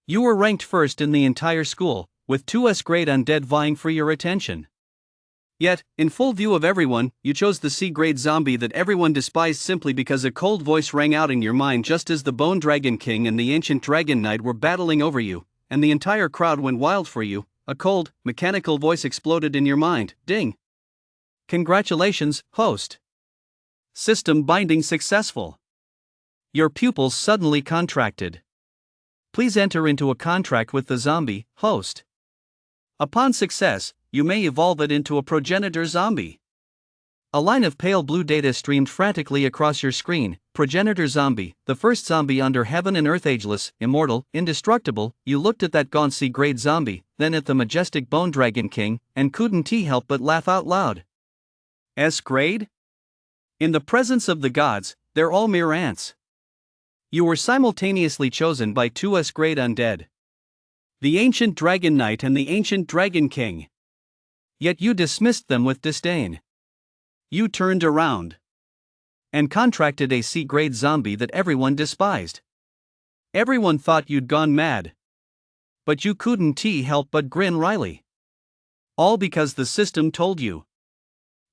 You were ranked first in the entire school, with 2S-grade undead vying for your attention. Yet, in full view of everyone, you chose the C-grade zombie that everyone despised simply because a cold voice rang out in your mind just as the Bone Dragon King and the Ancient Dragon Knight were battling over you, and the entire crowd went wild for you. A cold, mechanical voice exploded in your mind. Ding! Congratulations, host. System binding successful. Your pupils suddenly contracted. Please enter into a contract with the zombie, host. Upon success, you may evolve it into a progenitor zombie. A line of pale blue data streamed frantically across your screen. Progenitor zombie, the first zombie under heaven and earth, ageless, immortal, indestructible. You looked at that gaunt C-grade zombie, then at the majestic Bone Dragon King, and couldn't help but laugh out loud. S-grade? In the presence of the gods, they're all mere ants. You were simultaneously chosen by 2S-grade undead, the Ancient Dragon Knight and the Ancient Dragon King. Yet you dismissed them with disdain. You turned around and contracted a C-grade zombie that everyone despised. Everyone thought you'd gone mad. But you couldn't help but grin wryly. All because the system told you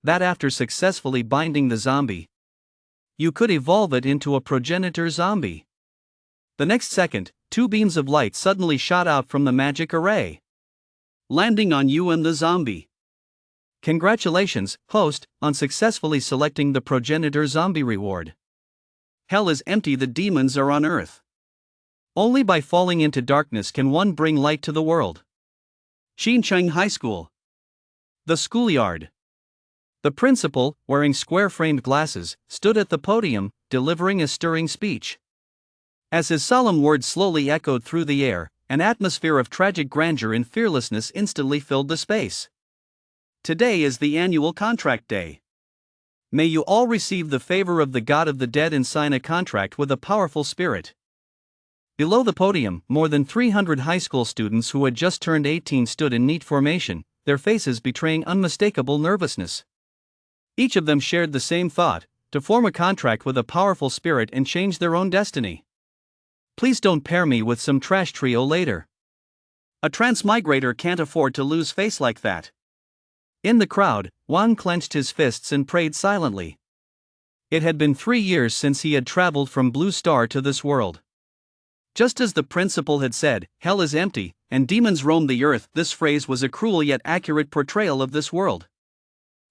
that after successfully binding the zombie, you could evolve it into a progenitor zombie. The next second, two beams of light suddenly shot out from the magic array, landing on you and the zombie. Congratulations, host, on successfully selecting the progenitor zombie reward. Hell is empty, the demons are on earth. Only by falling into darkness can one bring light to the world. Xincheng High School. The schoolyard. The principal, wearing square-framed glasses, stood at the podium, delivering a stirring speech. As his solemn words slowly echoed through the air, an atmosphere of tragic grandeur and fearlessness instantly filled the space. Today is the annual contract day. May you all receive the favor of the God of the Dead and sign a contract with a powerful spirit. Below the podium, more than 300 high school students who had just turned 18 stood in neat formation, their faces betraying unmistakable nervousness. Each of them shared the same thought: to form a contract with a powerful spirit and change their own destiny. Please don't pair me with some trash trio later. A transmigrator can't afford to lose face like that. In the crowd, Juan clenched his fists and prayed silently. It had been 3 years since he had traveled from Blue Star to this world. Just as the principal had said, hell is empty, and demons roam the earth. This phrase was a cruel yet accurate portrayal of this world.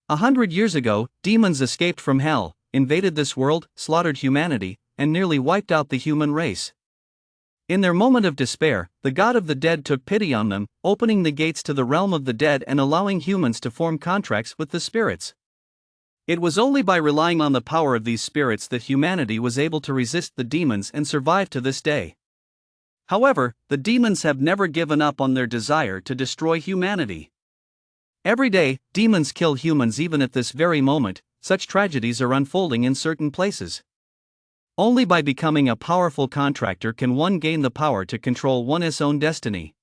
100 years ago, demons escaped from hell, invaded this world, slaughtered humanity, and nearly wiped out the human race. In their moment of despair, the God of the Dead took pity on them, opening the gates to the realm of the dead and allowing humans to form contracts with the spirits. It was only by relying on the power of these spirits that humanity was able to resist the demons and survive to this day. However, the demons have never given up on their desire to destroy humanity. Every day, demons kill humans. Even at this very moment, such tragedies are unfolding in certain places. Only by becoming a powerful contractor can one gain the power to control one's own destiny.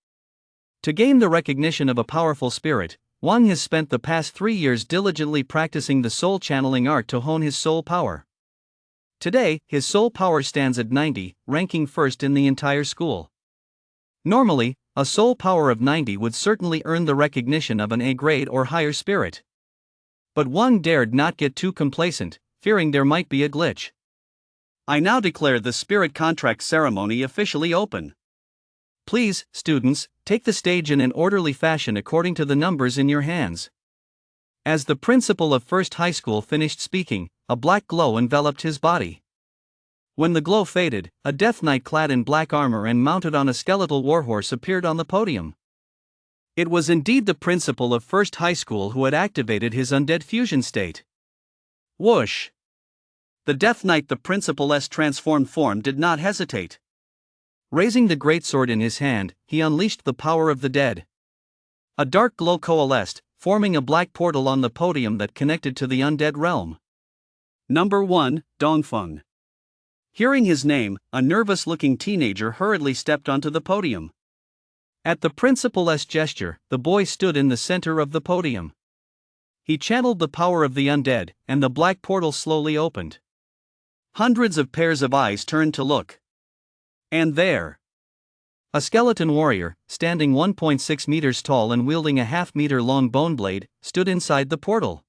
To gain the recognition of a powerful spirit, one has spent the past 3 years diligently practicing the soul channeling art to hone his soul power. Today, his soul power stands at 90, ranking first in the entire school. Normally, a soul power of 90 would certainly earn the recognition of an A-grade or higher spirit. But one dared not get too complacent, fearing there might be a glitch. I now declare the spirit contract ceremony officially open. Please, students, take the stage in an orderly fashion according to the numbers in your hands. As the principal of First High School finished speaking, a black glow enveloped his body. When the glow faded, a Death Knight clad in black armor and mounted on a skeletal warhorse appeared on the podium. It was indeed the principal of First High School who had activated his undead fusion state. Whoosh! The Death Knight, the principal's transformed form, did not hesitate. Raising the greatsword in his hand, he unleashed the power of the dead. A dark glow coalesced, forming a black portal on the podium that connected to the undead realm. Number 1, Dongfeng. Hearing his name, a nervous-looking teenager hurriedly stepped onto the podium. At the principal's gesture, the boy stood in the center of the podium. He channeled the power of the undead, and the black portal slowly opened. Hundreds of pairs of eyes turned to look. And there, A skeleton warrior, standing 1.6 meters tall and wielding a half-meter long bone blade, stood inside the portal.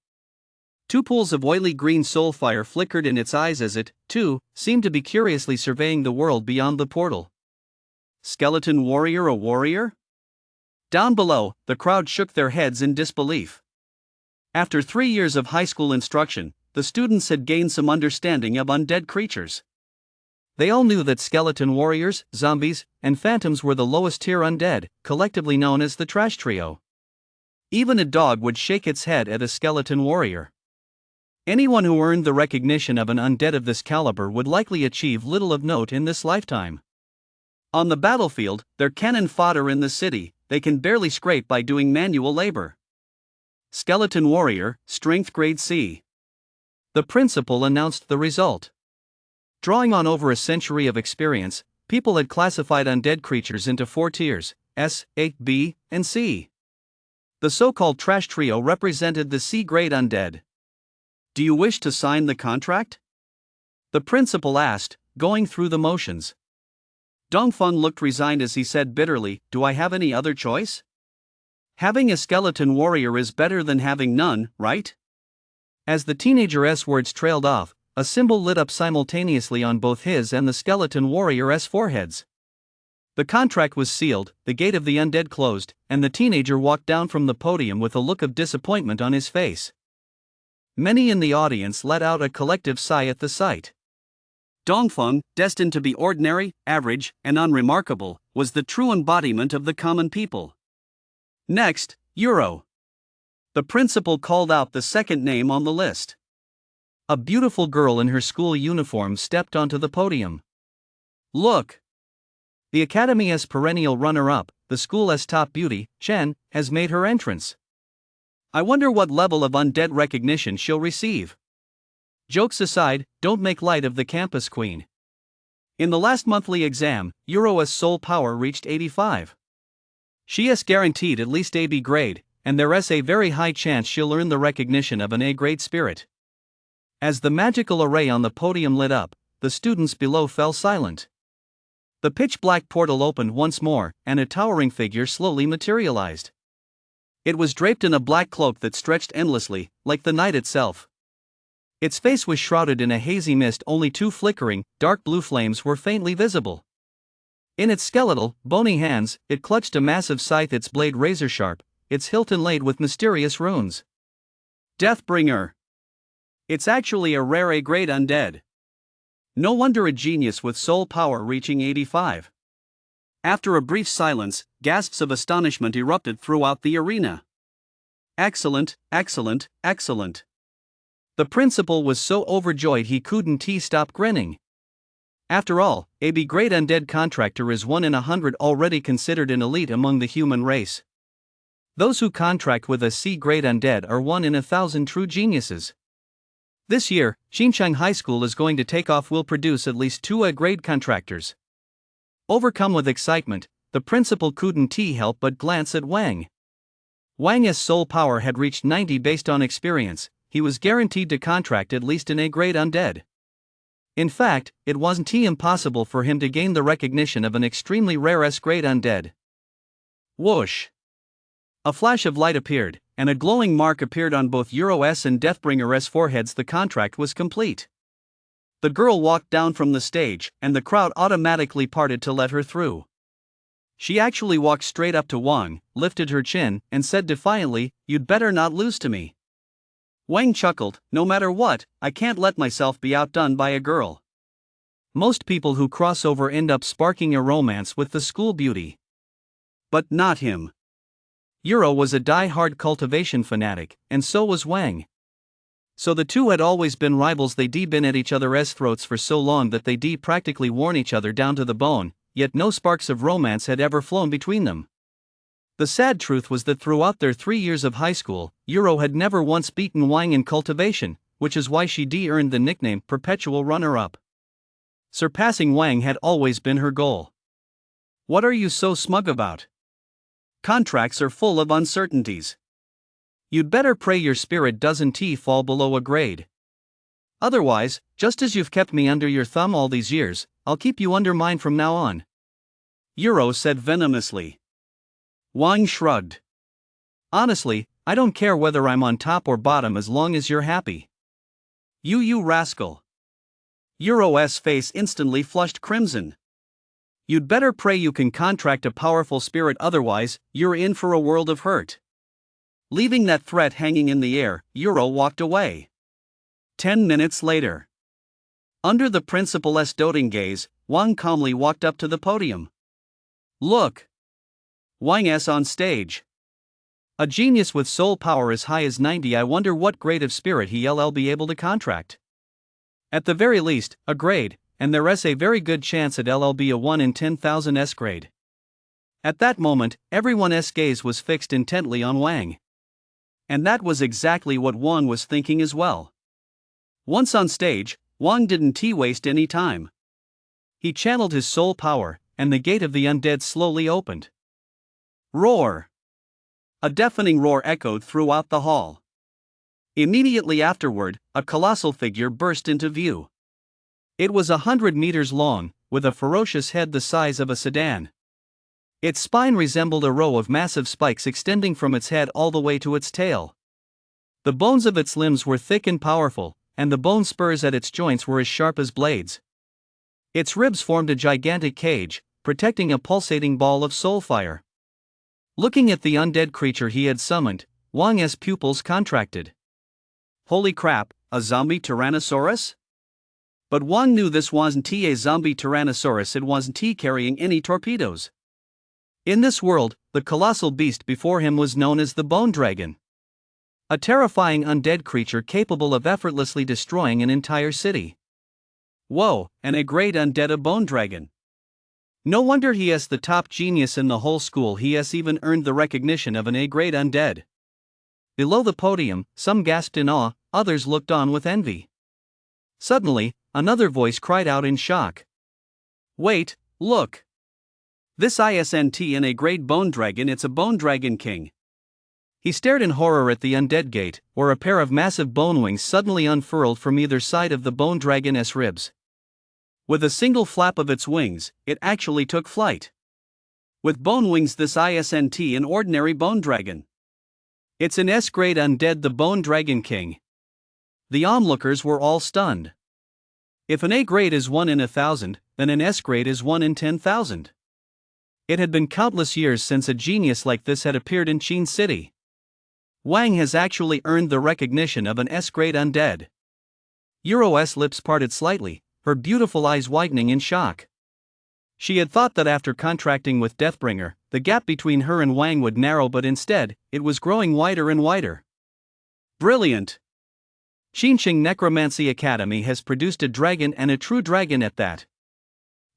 Two pools of oily green soul fire flickered in its eyes as it, too, seemed to be curiously surveying the world beyond the portal. Skeleton warrior a warrior? Down below, the crowd shook their heads in disbelief. After 3 years of high school instruction, the students had gained some understanding of undead creatures. They all knew that skeleton warriors, zombies, and phantoms were the lowest tier undead, collectively known as the trash trio. Even a dog would shake its head at a skeleton warrior. Anyone who earned the recognition of an undead of this caliber would likely achieve little of note in this lifetime. On the battlefield, they're cannon fodder. In the city, they can barely scrape by doing manual labor. Skeleton warrior, strength grade C. The principal announced the result. Drawing on over a century of experience, people had classified undead creatures into 4 tiers, S, A, B, and C. The so-called trash trio represented the C-grade undead. Do you wish to sign the contract? The principal asked, going through the motions. Dongfeng looked resigned as he said bitterly, do I have any other choice? Having a skeleton warrior is better than having none, right? As the teenager's words trailed off, a symbol lit up simultaneously on both his and the skeleton warrior's foreheads. The contract was sealed, the gate of the undead closed, and the teenager walked down from the podium with a look of disappointment on his face. Many in the audience let out a collective sigh at the sight. Dongfeng, destined to be ordinary, average, and unremarkable, was the true embodiment of the common people. Next, Euro. The principal called out the second name on the list. A beautiful girl in her school uniform stepped onto the podium. Look! The Academy's perennial runner-up, the school's top beauty, Chen, has made her entrance. I wonder what level of undead recognition she'll receive. Jokes aside, don't make light of the campus queen. In the last monthly exam, Euro's soul power reached 85. She is guaranteed at least a B grade, and there's a very high chance she'll earn the recognition of an A grade spirit. As the magical array on the podium lit up, the students below fell silent. The pitch-black portal opened once more, and a towering figure slowly materialized. It was draped in a black cloak that stretched endlessly, like the night itself. Its face was shrouded in a hazy mist, only 2 flickering, dark blue flames were faintly visible. In its skeletal, bony hands, it clutched a massive scythe, its blade razor-sharp, its hilt inlaid with mysterious runes. Deathbringer. It's actually a rare A-grade undead. No wonder a genius with soul power reaching 85. After a brief silence, gasps of astonishment erupted throughout the arena. Excellent, excellent, excellent. The principal was so overjoyed he couldn't stop grinning. After all, a B-grade undead contractor is 1 in 100, already considered an elite among the human race. Those who contract with a C-grade undead are 1 in 1,000 true geniuses. This year, Xinjiang High School is going to take off, will produce at least 2 A-grade contractors. Overcome with excitement, the principal couldn't help but glance at Wang. Wang's soul power had reached 90 based on experience. He was guaranteed to contract at least an A-grade undead. In fact, it wasn't impossible for him to gain the recognition of an extremely rare S-grade undead. Whoosh! A flash of light appeared, and a glowing mark appeared on both Euro's and Deathbringer's foreheads. The contract was complete. The girl walked down from the stage, and the crowd automatically parted to let her through. She actually walked straight up to Wang, lifted her chin, and said defiantly, "You'd better not lose to me." Wang chuckled, "No matter what, I can't let myself be outdone by a girl." Most people who cross over end up sparking a romance with the school beauty. But not him. Euro was a die-hard cultivation fanatic, and so was Wang. So the two had always been rivals. They'd been at each other's throats for so long that they'd practically worn each other down to the bone, yet no sparks of romance had ever flown between them. The sad truth was that throughout their 3 years of high school, Euro had never once beaten Wang in cultivation, which is why she earned the nickname perpetual runner-up. Surpassing Wang had always been her goal. What are you so smug about? Contracts are full of uncertainties. You'd better pray your spirit doesn't fall below a grade. Otherwise, just as you've kept me under your thumb all these years, I'll keep you under mine from now on. Euro said venomously. Wang shrugged. Honestly, I don't care whether I'm on top or bottom as long as you're happy. You rascal. Euro's face instantly flushed crimson. You'd better pray you can contract a powerful spirit, otherwise, you're in for a world of hurt. Leaving that threat hanging in the air, Euro walked away. 10 minutes later. Under the principal's doting gaze, Wang calmly walked up to the podium. Look! Wang's on stage. A genius with soul power as high as 90. I wonder what grade of spirit he'll be able to contract. At the very least, a grade, and there's a very good chance it'll be a 1 in 10,000 S grade. At that moment, everyone's gaze was fixed intently on Wang. And that was exactly what Wang was thinking as well. Once on stage, Wang didn't waste any time. He channeled his soul power, and the gate of the undead slowly opened. Roar! A deafening roar echoed throughout the hall. Immediately afterward, a colossal figure burst into view. It was 100 meters long, with a ferocious head the size of a sedan. Its spine resembled a row of massive spikes extending from its head all the way to its tail. The bones of its limbs were thick and powerful, and the bone spurs at its joints were as sharp as blades. Its ribs formed a gigantic cage, protecting a pulsating ball of soul fire. Looking at the undead creature he had summoned, Wang's pupils contracted. Holy crap, a zombie Tyrannosaurus? But Wang knew this wasn't a zombie Tyrannosaurus, it wasn't carrying any torpedoes. In this world, the colossal beast before him was known as the Bone Dragon. A terrifying undead creature capable of effortlessly destroying an entire city. Whoa, and a great undead, a bone dragon. No wonder he is the top genius in the whole school. He has even earned the recognition of an A-grade undead. Below the podium, some gasped in awe, others looked on with envy. Suddenly, another voice cried out in shock. Wait, look! This isn't an A-grade bone dragon, it's a bone dragon king. He stared in horror at the undead gate, where a pair of massive bone wings suddenly unfurled from either side of the bone dragon's ribs. With a single flap of its wings, it actually took flight. With bone wings, this isn't an ordinary bone dragon. It's an S-grade undead, the Bone Dragon King. The onlookers were all stunned. If an A-grade is 1 in 1,000, then an S-grade is 1 in 10,000. It had been countless years since a genius like this had appeared in Qin City. Wang has actually earned the recognition of an S-grade undead. Euro's lips parted slightly, her beautiful eyes widening in shock. She had thought that after contracting with Deathbringer, the gap between her and Wang would narrow, but instead, it was growing wider and wider. Brilliant! Qinqing Necromancy Academy has produced a dragon, and a true dragon at that.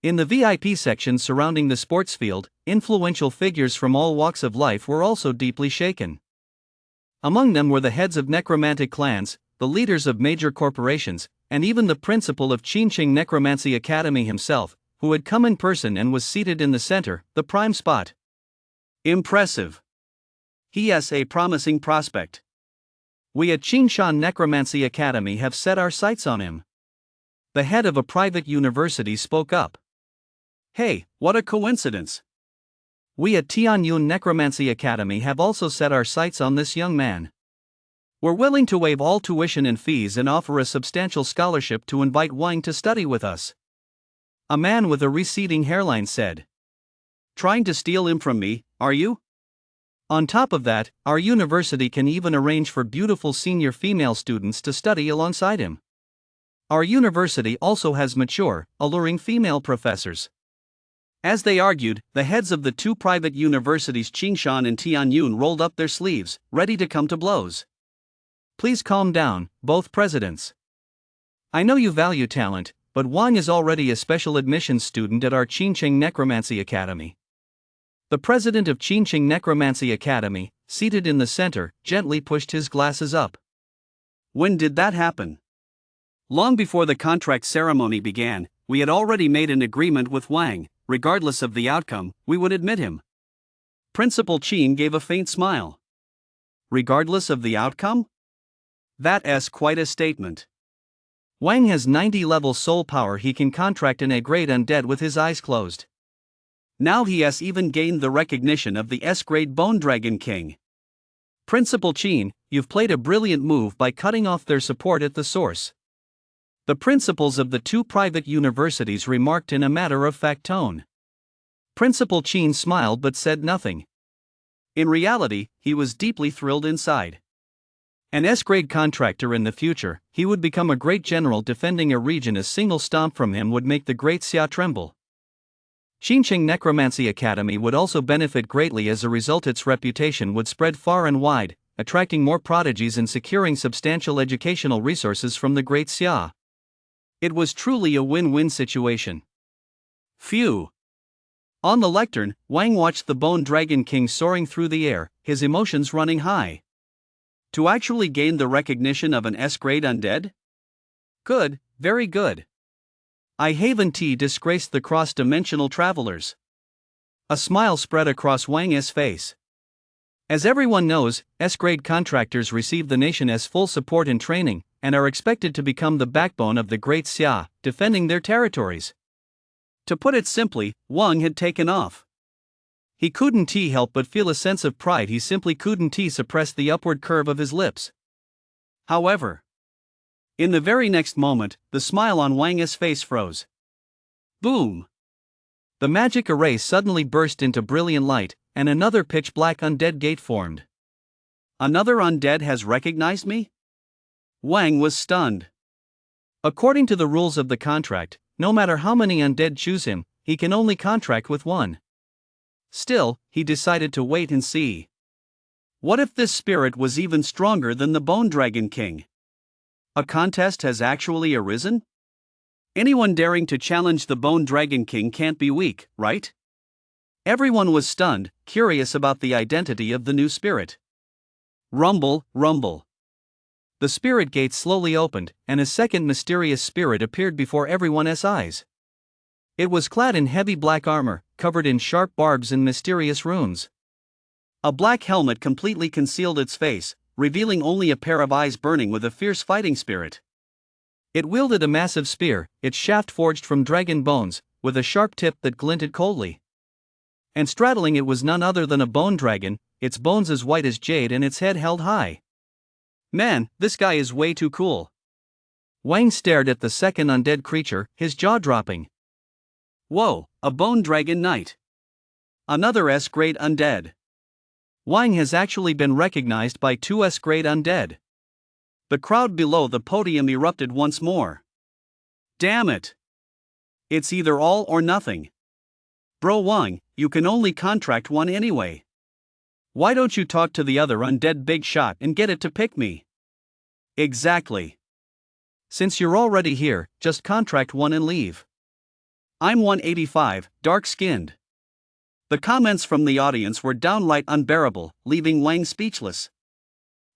In the VIP section surrounding the sports field, influential figures from all walks of life were also deeply shaken. Among them were the heads of necromantic clans, the leaders of major corporations, and even the principal of Qinqing Necromancy Academy himself, who had come in person and was seated in the center, the prime spot. Impressive. He is a promising prospect. We at Qinshan Necromancy Academy have set our sights on him. The head of a private university spoke up. Hey, what a coincidence. We at Tianyun Necromancy Academy have also set our sights on this young man. We're willing to waive all tuition and fees and offer a substantial scholarship to invite Wang to study with us. A man with a receding hairline said. Trying to steal him from me, are you? On top of that, our university can even arrange for beautiful senior female students to study alongside him. Our university also has mature, alluring female professors. As they argued, the heads of the two private universities Qinshan and Tianyun rolled up their sleeves, ready to come to blows. Please calm down, both presidents. I know you value talent, but Wang is already a special admissions student at our Qinqing Necromancy Academy. The president of Qinqing Necromancy Academy, seated in the center, gently pushed his glasses up. When did that happen? Long before the contract ceremony began, we had already made an agreement with Wang. Regardless of the outcome, we would admit him. Principal Qin gave a faint smile. Regardless of the outcome? That's quite a statement. Wang has 90 level soul power. He can contract an A-grade undead with his eyes closed. Now he has even gained the recognition of the S-grade Bone Dragon King. Principal Chin, you've played a brilliant move by cutting off their support at the source. The principals of the two private universities remarked in a matter-of-fact tone. Principal Chin smiled but said nothing. In reality, he was deeply thrilled inside. An S-grade contractor in the future, he would become a great general defending a region. A single stomp from him would make the great Xia tremble. Xinqiang Necromancy Academy would also benefit greatly as a result. Its reputation would spread far and wide, attracting more prodigies and securing substantial educational resources from the great Xia. It was truly a win-win situation. Phew. On the lectern, Wang watched the Bone Dragon King soaring through the air, his emotions running high. To actually gain the recognition of an S-grade undead? Good, very good. I haven't disgraced the cross-dimensional travelers. A smile spread across Wang's face. As everyone knows, S-grade contractors receive the nation's full support and training, and are expected to become the backbone of the Great Xia, defending their territories. To put it simply, Wang had taken off. He couldn't help but feel a sense of pride. He simply couldn't suppress the upward curve of his lips. However, in the very next moment, the smile on Wang's face froze. Boom! The magic array suddenly burst into brilliant light, and another pitch-black undead gate formed. Another undead has recognized me? Wang was stunned. According to the rules of the contract, no matter how many undead choose him, he can only contract with one. Still, he decided to wait and see. What if this spirit was even stronger than the Bone Dragon King? A contest has actually arisen? Anyone daring to challenge the Bone Dragon King can't be weak, right? Everyone was stunned, curious about the identity of the new spirit. Rumble, rumble. The spirit gate slowly opened, and a second mysterious spirit appeared before everyone's eyes. It was clad in heavy black armor, covered in sharp barbs and mysterious runes. A black helmet completely concealed its face, revealing only a pair of eyes burning with a fierce fighting spirit. It wielded a massive spear, its shaft forged from dragon bones, with a sharp tip that glinted coldly. And straddling it was none other than a bone dragon, its bones as white as jade and its head held high. Man, this guy is way too cool. Wang stared at the second undead creature, his jaw dropping. Whoa, a bone dragon knight. Another S-grade undead. Wang has actually been recognized by two S-grade undead. The crowd below the podium erupted once more. Damn it! It's either all or nothing. Bro Wang, you can only contract one anyway. Why don't you talk to the other undead big shot and get it to pick me? Exactly. Since you're already here, just contract one and leave. I'm 185, dark-skinned. The comments from the audience were downright unbearable, leaving Wang speechless.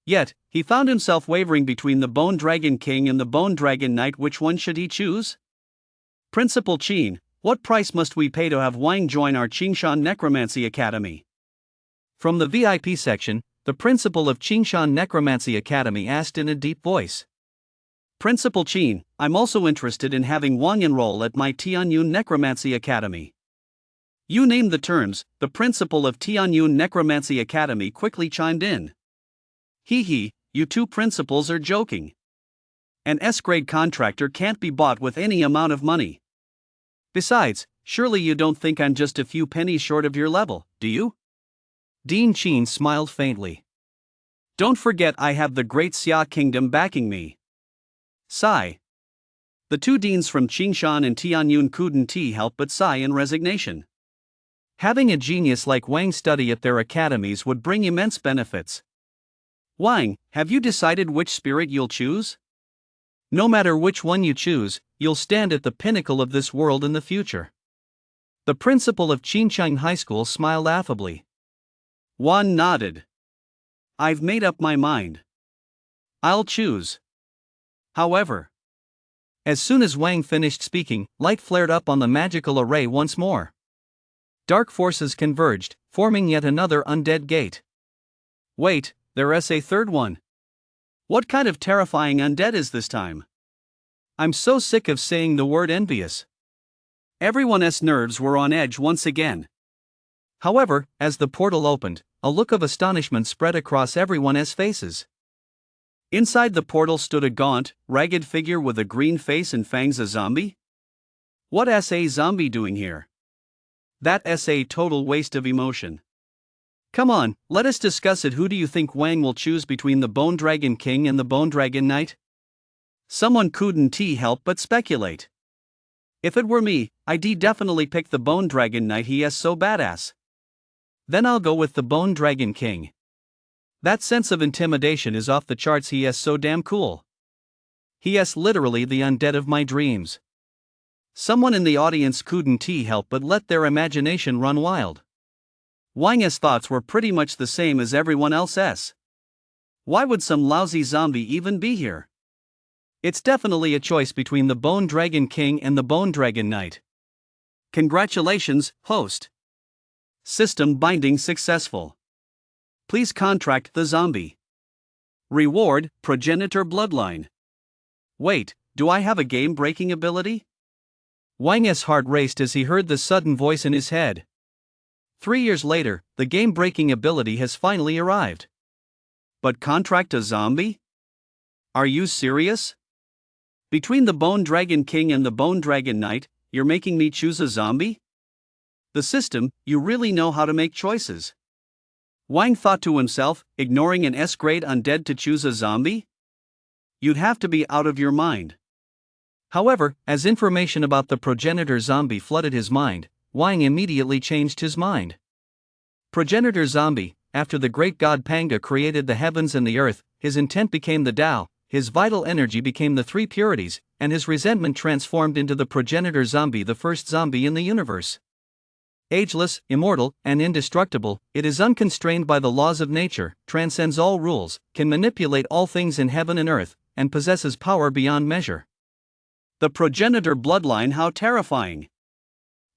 Yet, he found himself wavering between the Bone Dragon King and the Bone Dragon Knight. Which one should he choose? Principal Chin, what price must we pay to have Wang join our Qingshan Necromancy Academy? From the VIP section, the principal of Qingshan Necromancy Academy asked in a deep voice. Principal Chin, I'm also interested in having Wang enroll at my Tianyun Necromancy Academy. You named the terms, the principal of Tianyun Necromancy Academy quickly chimed in. Hee, you two principals are joking. An S-grade contractor can't be bought with any amount of money. Besides, surely you don't think I'm just a few pennies short of your level, do you? Dean Chin smiled faintly. Don't forget I have the Great Xia Kingdom backing me. Sigh. The two deans from Qingshan and Tianyun couldn't help but sigh in resignation. Having a genius like Wang study at their academies would bring immense benefits. Wang, have you decided which spirit you'll choose? No matter which one you choose, you'll stand at the pinnacle of this world in the future. The principal of Qingshan High School smiled affably. Wang nodded. I've made up my mind. I'll choose. However, as soon as Wang finished speaking, light flared up on the magical array once more. Dark forces converged, forming yet another undead gate. Wait, there's a third one. What kind of terrifying undead is this time? I'm so sick of saying the word envious. Everyone's nerves were on edge once again. However, as the portal opened, a look of astonishment spread across everyone's faces. Inside the portal stood a gaunt, ragged figure with a green face and fangs. A zombie? What's a zombie doing here? That's a total waste of emotion. Come on, let us discuss it. Who do you think Wang will choose between the Bone Dragon King and the Bone Dragon Knight? Someone couldn't help but speculate. If it were me, I'd definitely pick the Bone Dragon Knight. He is so badass. Then I'll go with the Bone Dragon King. That sense of intimidation is off the charts. He is so damn cool. He is literally the undead of my dreams. Someone in the audience couldn't help but let their imagination run wild. Wang's thoughts were pretty much the same as everyone else's. Why would some lousy zombie even be here? It's definitely a choice between the Bone Dragon King and the Bone Dragon Knight. Congratulations, host. System binding successful. Please contract the zombie. Reward, progenitor bloodline. Wait, do I have a game-breaking ability? Wang's heart raced as he heard the sudden voice in his head. 3 years later, the game-breaking ability has finally arrived. But contract a zombie? Are you serious? Between the Bone Dragon King and the Bone Dragon Knight, you're making me choose a zombie? The system, you really know how to make choices. Wang thought to himself, ignoring an S-grade undead to choose a zombie? You'd have to be out of your mind. However, as information about the progenitor zombie flooded his mind, Wang immediately changed his mind. Progenitor zombie, after the great god Panga created the heavens and the earth, his intent became the Tao, his vital energy became the three purities, and his resentment transformed into the progenitor zombie, the first zombie in the universe. Ageless, immortal, and indestructible, it is unconstrained by the laws of nature, transcends all rules, can manipulate all things in heaven and earth, and possesses power beyond measure. The progenitor bloodline, how terrifying!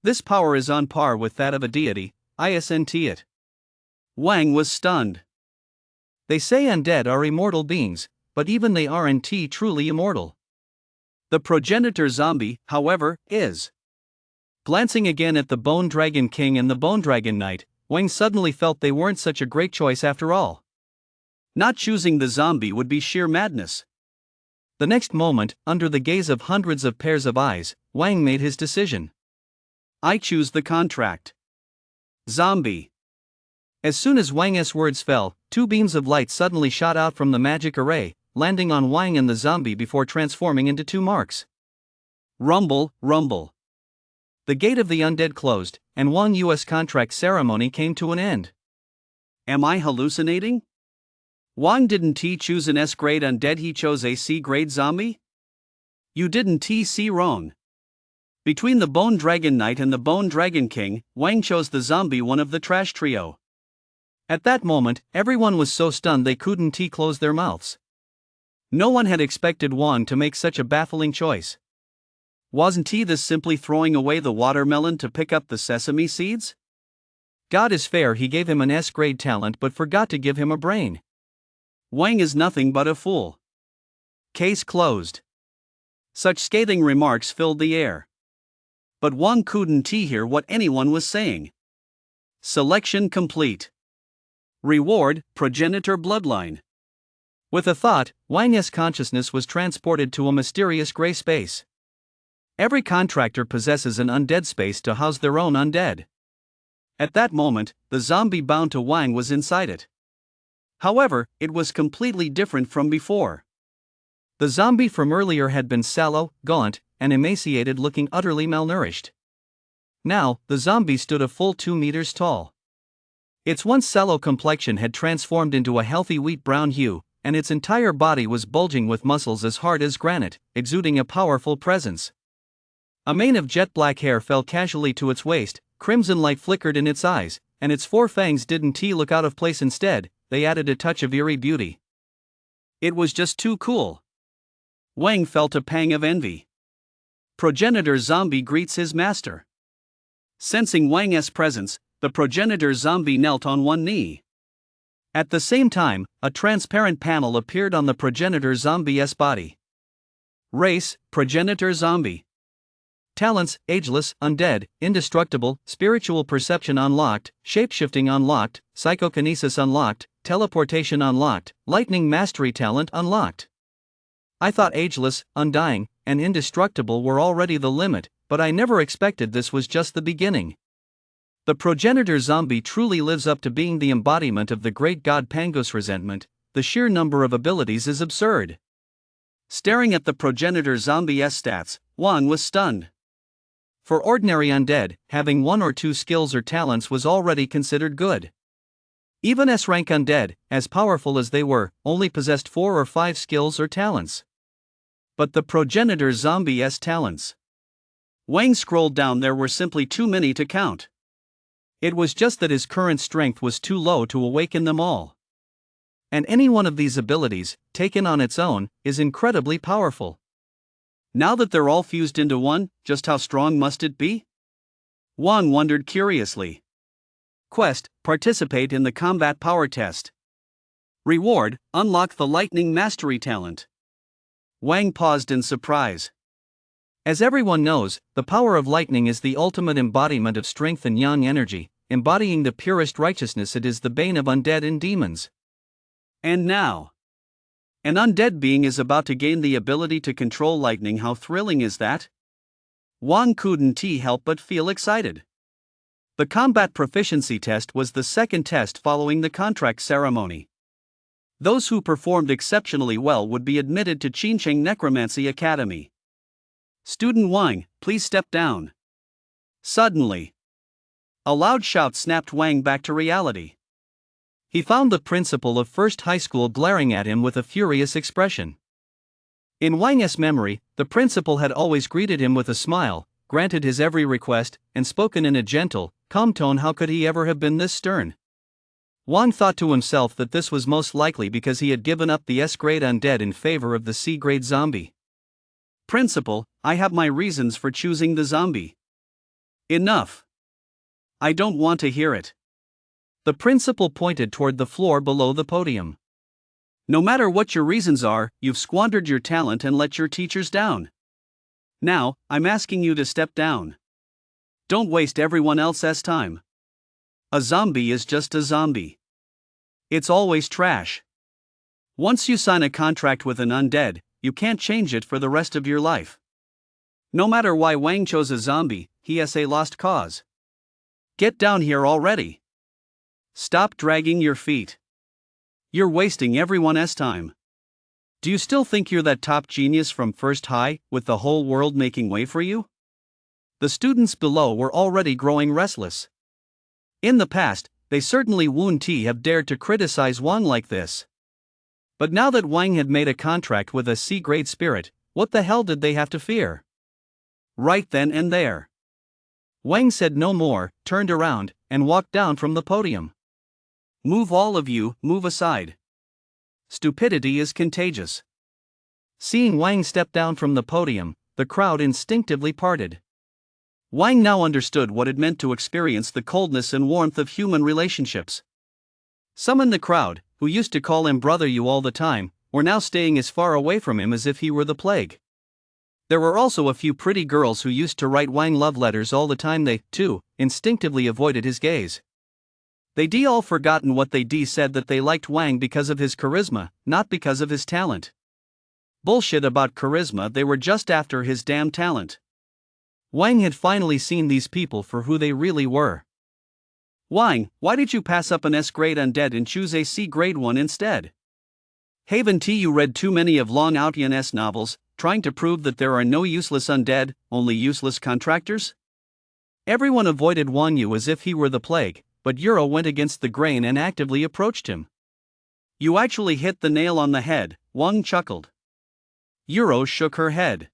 This power is on par with that of a deity, isn't it? Wang was stunned. They say undead are immortal beings, but even they aren't truly immortal. The progenitor zombie, however, is. Glancing again at the Bone Dragon King and the Bone Dragon Knight, Wang suddenly felt they weren't such a great choice after all. Not choosing the zombie would be sheer madness. The next moment, under the gaze of hundreds of pairs of eyes, Wang made his decision. I choose the contract. Zombie. As soon as Wang's words fell, two beams of light suddenly shot out from the magic array, landing on Wang and the zombie before transforming into two marks. Rumble, rumble. The gate of the undead closed, and Wang's U.S. contract ceremony came to an end. Am I hallucinating? Wang didn't choose an S-grade undead, he chose a C-grade zombie? You didn't see wrong. Between the Bone Dragon Knight and the Bone Dragon King, Wang chose the zombie, one of the trash trio. At that moment, everyone was so stunned they couldn't close their mouths. No one had expected Wang to make such a baffling choice. Wasn't he this simply throwing away the watermelon to pick up the sesame seeds? God is fair, he gave him an S-grade talent but forgot to give him a brain. Wang is nothing but a fool. Case closed. Such scathing remarks filled the air. But Wang couldn't hear what anyone was saying. Selection complete. Reward, progenitor bloodline. With a thought, Wang's consciousness was transported to a mysterious gray space. Every contractor possesses an undead space to house their own undead. At that moment, the zombie bound to Wang was inside it. However, it was completely different from before. The zombie from earlier had been sallow, gaunt, and emaciated, looking utterly malnourished. Now, the zombie stood a full 2 meters tall. Its once sallow complexion had transformed into a healthy wheat brown hue, and its entire body was bulging with muscles as hard as granite, exuding a powerful presence. A mane of jet black hair fell casually to its waist, crimson light flickered in its eyes, and its 4 fangs didn't look out of place. Instead, they added a touch of eerie beauty. It was just too cool. Wang felt a pang of envy. Progenitor zombie greets his master. Sensing Wang's presence, the progenitor zombie knelt on one knee. At the same time, a transparent panel appeared on the progenitor zombie's body. Race, progenitor zombie. Talents: ageless, undead, indestructible, spiritual perception unlocked, shapeshifting unlocked, psychokinesis unlocked, teleportation unlocked, lightning mastery talent unlocked. I thought ageless, undying, and indestructible were already the limit, but I never expected this was just the beginning. The progenitor zombie truly lives up to being the embodiment of the great god Pango's resentment. The sheer number of abilities is absurd. Staring at the progenitor zombie's stats, Wang was stunned. For ordinary undead, having 1 or 2 skills or talents was already considered good. Even S-rank undead, as powerful as they were, only possessed 4 or 5 skills or talents. But the progenitor zombie's talents. Wang scrolled down, there were simply too many to count. It was just that his current strength was too low to awaken them all. And any one of these abilities, taken on its own, is incredibly powerful. Now that they're all fused into one, just how strong must it be? Wang wondered curiously. Quest: participate in the combat power test. Reward: unlock the lightning mastery talent. Wang paused in surprise. As everyone knows, the power of lightning is the ultimate embodiment of strength and yang energy, embodying the purest righteousness. It is the bane of undead and demons. And now, an undead being is about to gain the ability to control lightning. How thrilling is that? Wang couldn't help but feel excited. The combat proficiency test was the second test following the contract ceremony. Those who performed exceptionally well would be admitted to Qincheng Necromancy Academy. Student Wang, please step down. Suddenly, a loud shout snapped Wang back to reality. He found the principal of First High School glaring at him with a furious expression. In Wang's memory, the principal had always greeted him with a smile, granted his every request, and spoken in a gentle, calm tone. How could he ever have been this stern? Wang thought to himself that this was most likely because he had given up the S-grade undead in favor of the C-grade zombie. Principal, I have my reasons for choosing the zombie. Enough. I don't want to hear it. The principal pointed toward the floor below the podium. No matter what your reasons are, you've squandered your talent and let your teachers down. Now, I'm asking you to step down. Don't waste everyone else's time. A zombie is just a zombie. It's always trash. Once you sign a contract with an undead, you can't change it for the rest of your life. No matter why Wang chose a zombie, he has a lost cause. Get down here already. Stop dragging your feet. You're wasting everyone's time. Do you still think you're that top genius from First High, with the whole world making way for you? The students below were already growing restless. In the past, they certainly wouldn't have dared to criticize Wang like this. But now that Wang had made a contract with a C-grade spirit, what the hell did they have to fear? Right then and there, Wang said no more, turned around, and walked down from the podium. Move, all of you, move aside. Stupidity is contagious. Seeing Wang step down from the podium, the crowd instinctively parted. Wang now understood what it meant to experience the coldness and warmth of human relationships. Some in the crowd, who used to call him brother you all the time, were now staying as far away from him as if he were the plague. There were also a few pretty girls who used to write Wang love letters all the time. They, too, instinctively avoided his gaze. They'd all forgotten what they said, that they liked Wang because of his charisma, not because of his talent. Bullshit about charisma, they were just after his damn talent. Wang had finally seen these people for who they really were. Wang, why did you pass up an S-grade undead and choose a C-grade one instead? Haven't you read too many of Long Outyan's novels, trying to prove that there are no useless undead, only useless contractors? Everyone avoided Wang Yu as if he were the plague, but Euro went against the grain and actively approached him. You actually hit the nail on the head, Wang chuckled. Euro shook her head.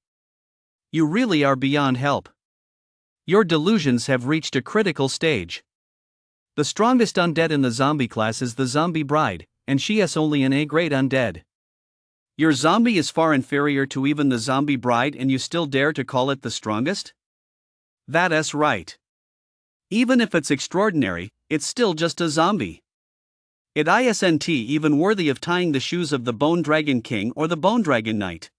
You really are beyond help. Your delusions have reached a critical stage. The strongest undead in the zombie class is the zombie bride, and she has only an A-grade undead. Your zombie is far inferior to even the zombie bride, and you still dare to call it the strongest? That's right. Even if it's extraordinary, it's still just a zombie. It isn't even worthy of tying the shoes of the Bone Dragon King or the Bone Dragon Knight.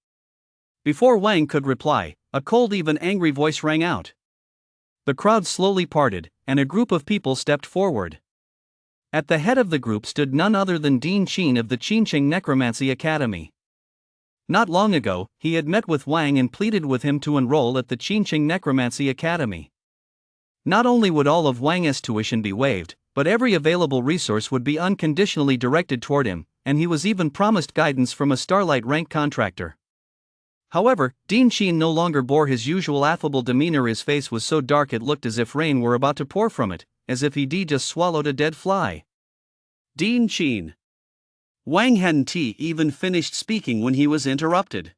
Before Wang could reply, a cold, even angry voice rang out. The crowd slowly parted, and a group of people stepped forward. At the head of the group stood none other than Dean Qin of the Qingqing Necromancy Academy. Not long ago, he had met with Wang and pleaded with him to enroll at the Qingqing Necromancy Academy. Not only would all of Wang's tuition be waived, but every available resource would be unconditionally directed toward him, and he was even promised guidance from a Starlight rank contractor. However, Dean Qin no longer bore his usual affable demeanor. His face was so dark it looked as if rain were about to pour from it, as if he'd just swallowed a dead fly. Dean Qin. Wang hadn't even finished speaking when he was interrupted.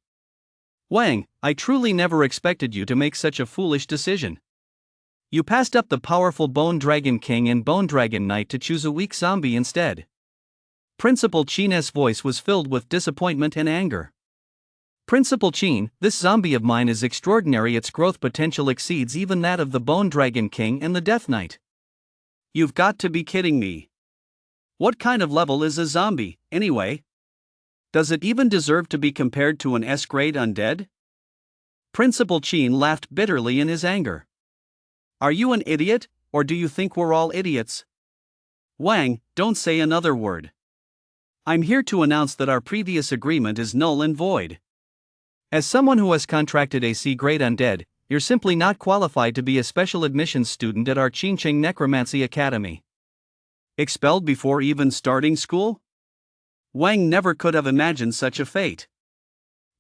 Wang, I truly never expected you to make such a foolish decision. You passed up the powerful Bone Dragon King and Bone Dragon Knight to choose a weak zombie instead. Principal Qin's voice was filled with disappointment and anger. Principal Qin, this zombie of mine is extraordinary. Its growth potential exceeds even that of the Bone Dragon King and the Death Knight. You've got to be kidding me. What kind of level is a zombie, anyway? Does it even deserve to be compared to an S-grade undead? Principal Qin laughed bitterly in his anger. Are you an idiot, or do you think we're all idiots? Wang, don't say another word. I'm here to announce that our previous agreement is null and void. As someone who has contracted a C-grade undead, you're simply not qualified to be a special admissions student at our Qingqing Necromancy Academy. Expelled before even starting school? Wang never could have imagined such a fate.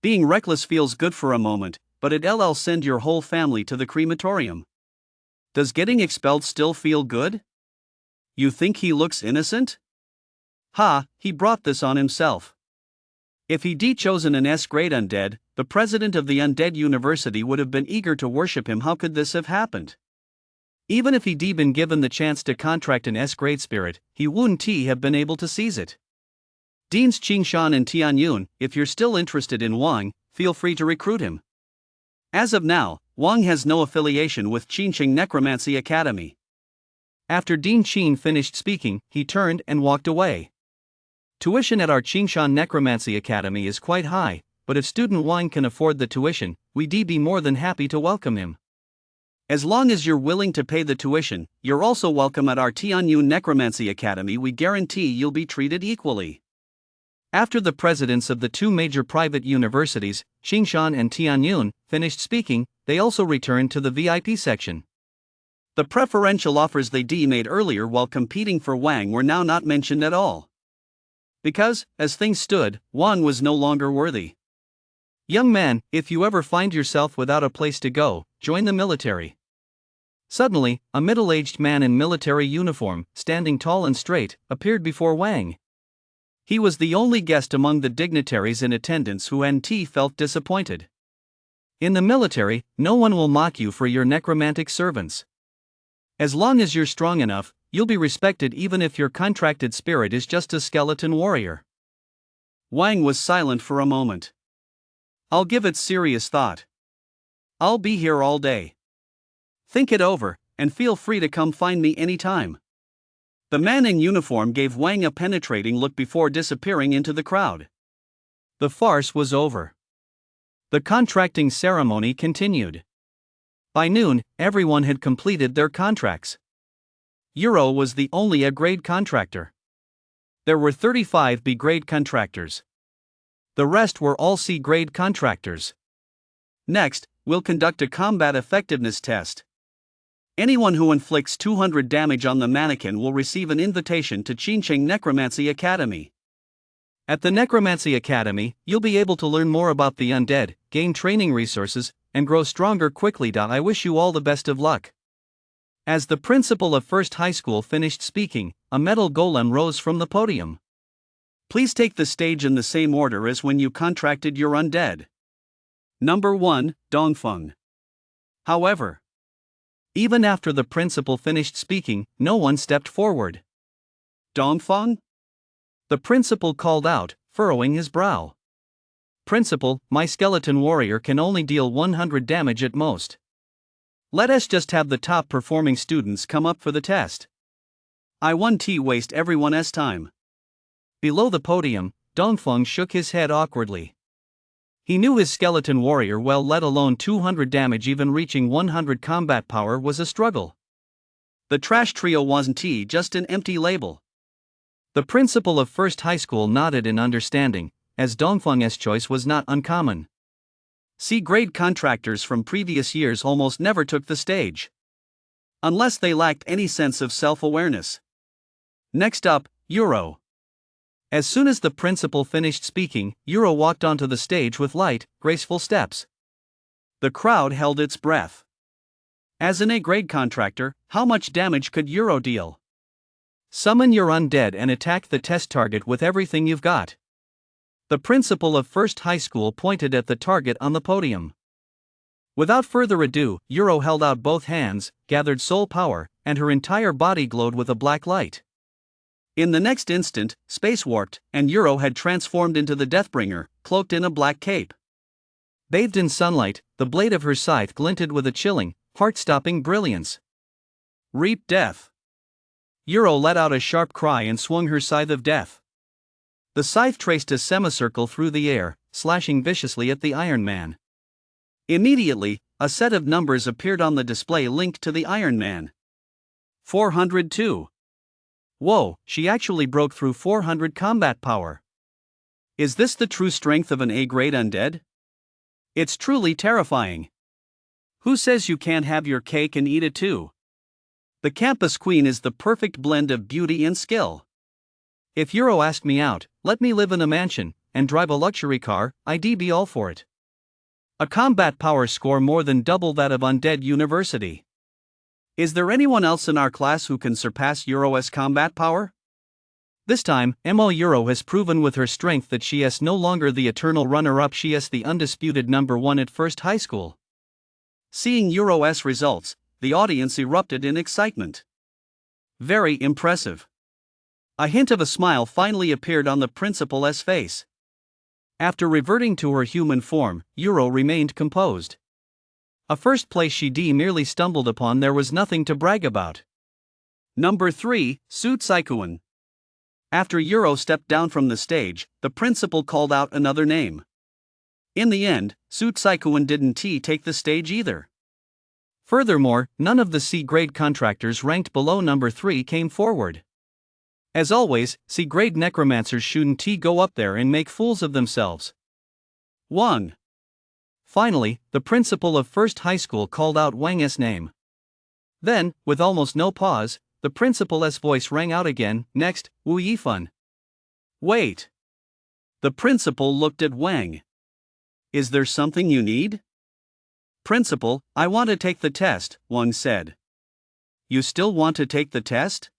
Being reckless feels good for a moment, but it'll send your whole family to the crematorium. Does getting expelled still feel good? You think he looks innocent? Ha, he brought this on himself. If he'd chosen an S-grade undead, the president of the Undead University would have been eager to worship him. How could this have happened? Even if he'd been given the chance to contract an S-grade spirit, he wouldn't have been able to seize it. Deans Qingshan and Tianyun, if you're still interested in Wang, feel free to recruit him. As of now, Wang has no affiliation with Qingqing Necromancy Academy. After Dean Qin finished speaking, he turned and walked away. Tuition at our Qingshan Necromancy Academy is quite high, but if student Wang can afford the tuition, we'd be more than happy to welcome him. As long as you're willing to pay the tuition, you're also welcome at our Tianyun Necromancy Academy. We guarantee you'll be treated equally. After the presidents of the two major private universities, Qingshan and Tianyun, finished speaking, they also returned to the VIP section. The preferential offers they made earlier while competing for Wang were now not mentioned at all. Because, as things stood, Wang was no longer worthy. Young man, if you ever find yourself without a place to go, join the military. Suddenly, a middle-aged man in military uniform, standing tall and straight, appeared before Wang. He was the only guest among the dignitaries in attendance who felt disappointed. In the military, no one will mock you for your necromantic servants. As long as you're strong enough, you'll be respected even if your contracted spirit is just a skeleton warrior. Wang was silent for a moment. I'll give it serious thought. I'll be here all day. Think it over, and feel free to come find me anytime. The man in uniform gave Wang a penetrating look before disappearing into the crowd. The farce was over. The contracting ceremony continued. By noon, everyone had completed their contracts. Euro was the only A-grade contractor. There were 35 B-grade contractors. The rest were all C-grade contractors. Next, we'll conduct a combat effectiveness test. Anyone who inflicts 200 damage on the mannequin will receive an invitation to Qingqing Necromancy Academy. At the Necromancy Academy, you'll be able to learn more about the undead, gain training resources, and grow stronger quickly. I wish you all the best of luck. As the principal of First High School finished speaking, a metal golem rose from the podium. Please take the stage in the same order as when you contracted your undead. Number 1, Dongfeng. However, even after the principal finished speaking, no one stepped forward. Dongfeng? The principal called out, furrowing his brow. Principal, my skeleton warrior can only deal 100 damage at most. Let us just have the top performing students come up for the test. I won't waste everyone's time. Below the podium, Dongfeng shook his head awkwardly. He knew his skeleton warrior well, let alone 200 damage. Even reaching 100 combat power was a struggle. The trash trio wasn't just an empty label. The principal of First High School nodded in understanding, as Dongfeng's choice was not uncommon. C-grade contractors from previous years almost never took the stage, unless they lacked any sense of self-awareness. Next up, Euro. As soon as the principal finished speaking, Euro walked onto the stage with light, graceful steps. The crowd held its breath. As an A-grade contractor, how much damage could Euro deal? Summon your undead and attack the test target with everything you've got. The principal of First High School pointed at the target on the podium. Without further ado, Euro held out both hands, gathered soul power, and her entire body glowed with a black light. In the next instant, space warped, and Euro had transformed into the Deathbringer, cloaked in a black cape. Bathed in sunlight, the blade of her scythe glinted with a chilling, heart-stopping brilliance. Reap death. Euro let out a sharp cry and swung her scythe of death. The scythe traced a semicircle through the air, slashing viciously at the Iron Man. Immediately, a set of numbers appeared on the display linked to the Iron Man. 402. Whoa, she actually broke through 400 combat power. Is this the true strength of an A-grade undead? It's truly terrifying. Who says you can't have your cake and eat it too? The campus queen is the perfect blend of beauty and skill. If Euro asked me out, let me live in a mansion, and drive a luxury car, I'd be all for it. A combat power score more than double that of Undead University. Is there anyone else in our class who can surpass Euro's combat power? This time, Euro has proven with her strength that she is no longer the eternal runner-up, she is the undisputed #1 at First High School. Seeing Euro's results, the audience erupted in excitement. Very impressive. A hint of a smile finally appeared on the principal's face. After reverting to her human form, Euro remained composed. A first place she merely stumbled upon, there was nothing to brag about. Number 3, Su Tsaikuan. After Euro stepped down from the stage, the principal called out another name. In the end, Su Tsaikuan didn't take the stage either. Furthermore, none of the C-grade contractors ranked below number 3 came forward. As always, C-grade necromancers shouldn't go up there and make fools of themselves. 1. Finally, the principal of First High School called out Wang's name. Then, with almost no pause, the principal's voice rang out again, next, Wu Yifun. Wait. The principal looked at Wang. Is there something you need? Principal, I want to take the test, Wang said. You still want to take the test?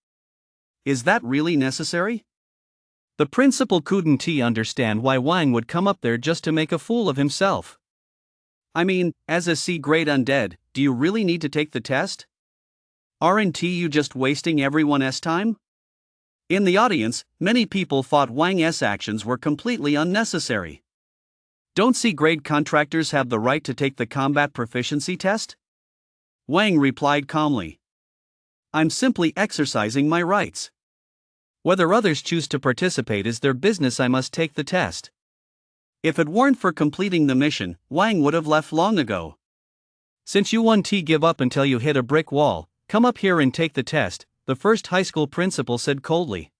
Is that really necessary? The principal couldn't understand why Wang would come up there just to make a fool of himself. I mean, as a C-grade undead, do you really need to take the test? Aren't you just wasting everyone's time? In the audience, many people thought Wang's actions were completely unnecessary. Don't C-grade contractors have the right to take the combat proficiency test? Wang replied calmly. I'm simply exercising my rights. Whether others choose to participate is their business. I must take the test. If it weren't for completing the mission, Wang would have left long ago. Since you won't give up until you hit a brick wall, come up here and take the test, the First High School principal said coldly.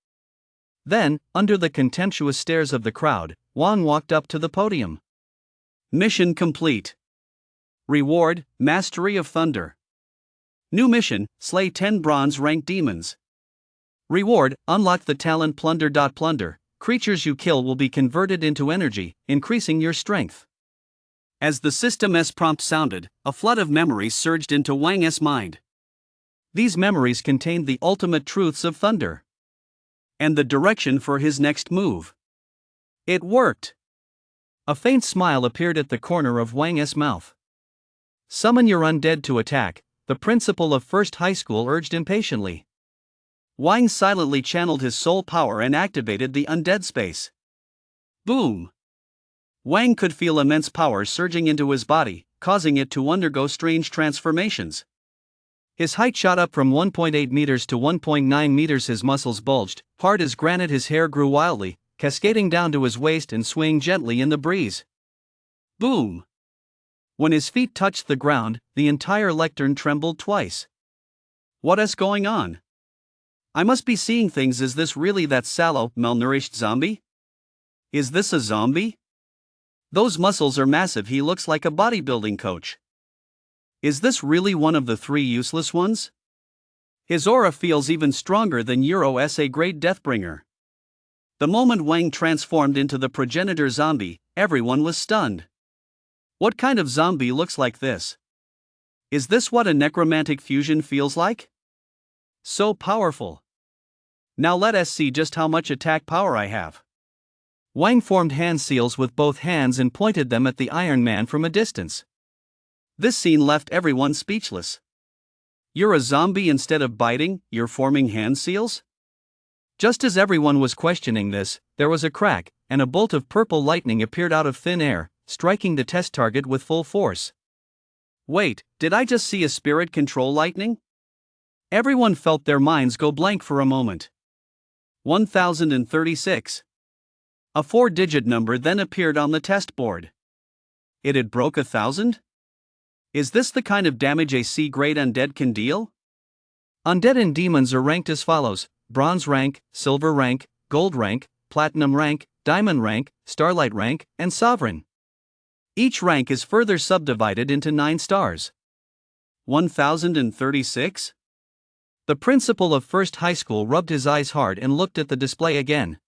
Then, under the contemptuous stares of the crowd, Wang walked up to the podium. Mission complete. Reward, Mastery of Thunder. New mission, slay 10 bronze-ranked demons. Reward, unlock the talent plunder. Creatures you kill will be converted into energy, increasing your strength. As the system's prompt sounded, a flood of memories surged into Wang's mind. These memories contained the ultimate truths of Thunder and the direction for his next move. It worked. A faint smile appeared at the corner of Wang's mouth. Summon your undead to attack, the principal of First High School urged impatiently. Wang silently channeled his soul power and activated the undead space. Boom! Wang could feel immense power surging into his body, causing it to undergo strange transformations. His height shot up from 1.8 meters to 1.9 meters. His muscles bulged, hard as granite. His hair grew wildly, cascading down to his waist and swaying gently in the breeze. Boom! When his feet touched the ground, the entire lectern trembled twice. What is going on? I must be seeing things. Is this really that sallow, malnourished zombie? Is this a zombie? Those muscles are massive. He looks like a bodybuilding coach. Is this really one of the three useless ones? His aura feels even stronger than Euro's A-grade Deathbringer. The moment Wang transformed into the progenitor zombie, everyone was stunned. What kind of zombie looks like this? Is this what a necromantic fusion feels like? So powerful. Now let us see just how much attack power I have. Wang formed hand seals with both hands and pointed them at the Iron Man from a distance. This scene left everyone speechless. You're a zombie instead of biting, you're forming hand seals? Just as everyone was questioning this, there was a crack, and a bolt of purple lightning appeared out of thin air, striking the test target with full force. Wait, did I just see a spirit control lightning? Everyone felt their minds go blank for a moment. 1036. A 4-digit number then appeared on the test board. It had broke 1,000? Is this the kind of damage a C-grade undead can deal? Undead and demons are ranked as follows: bronze rank, silver rank, gold rank, platinum rank, diamond rank, starlight rank, and sovereign. Each rank is further subdivided into 9 stars. 1036? The principal of First High School rubbed his eyes hard and looked at the display again.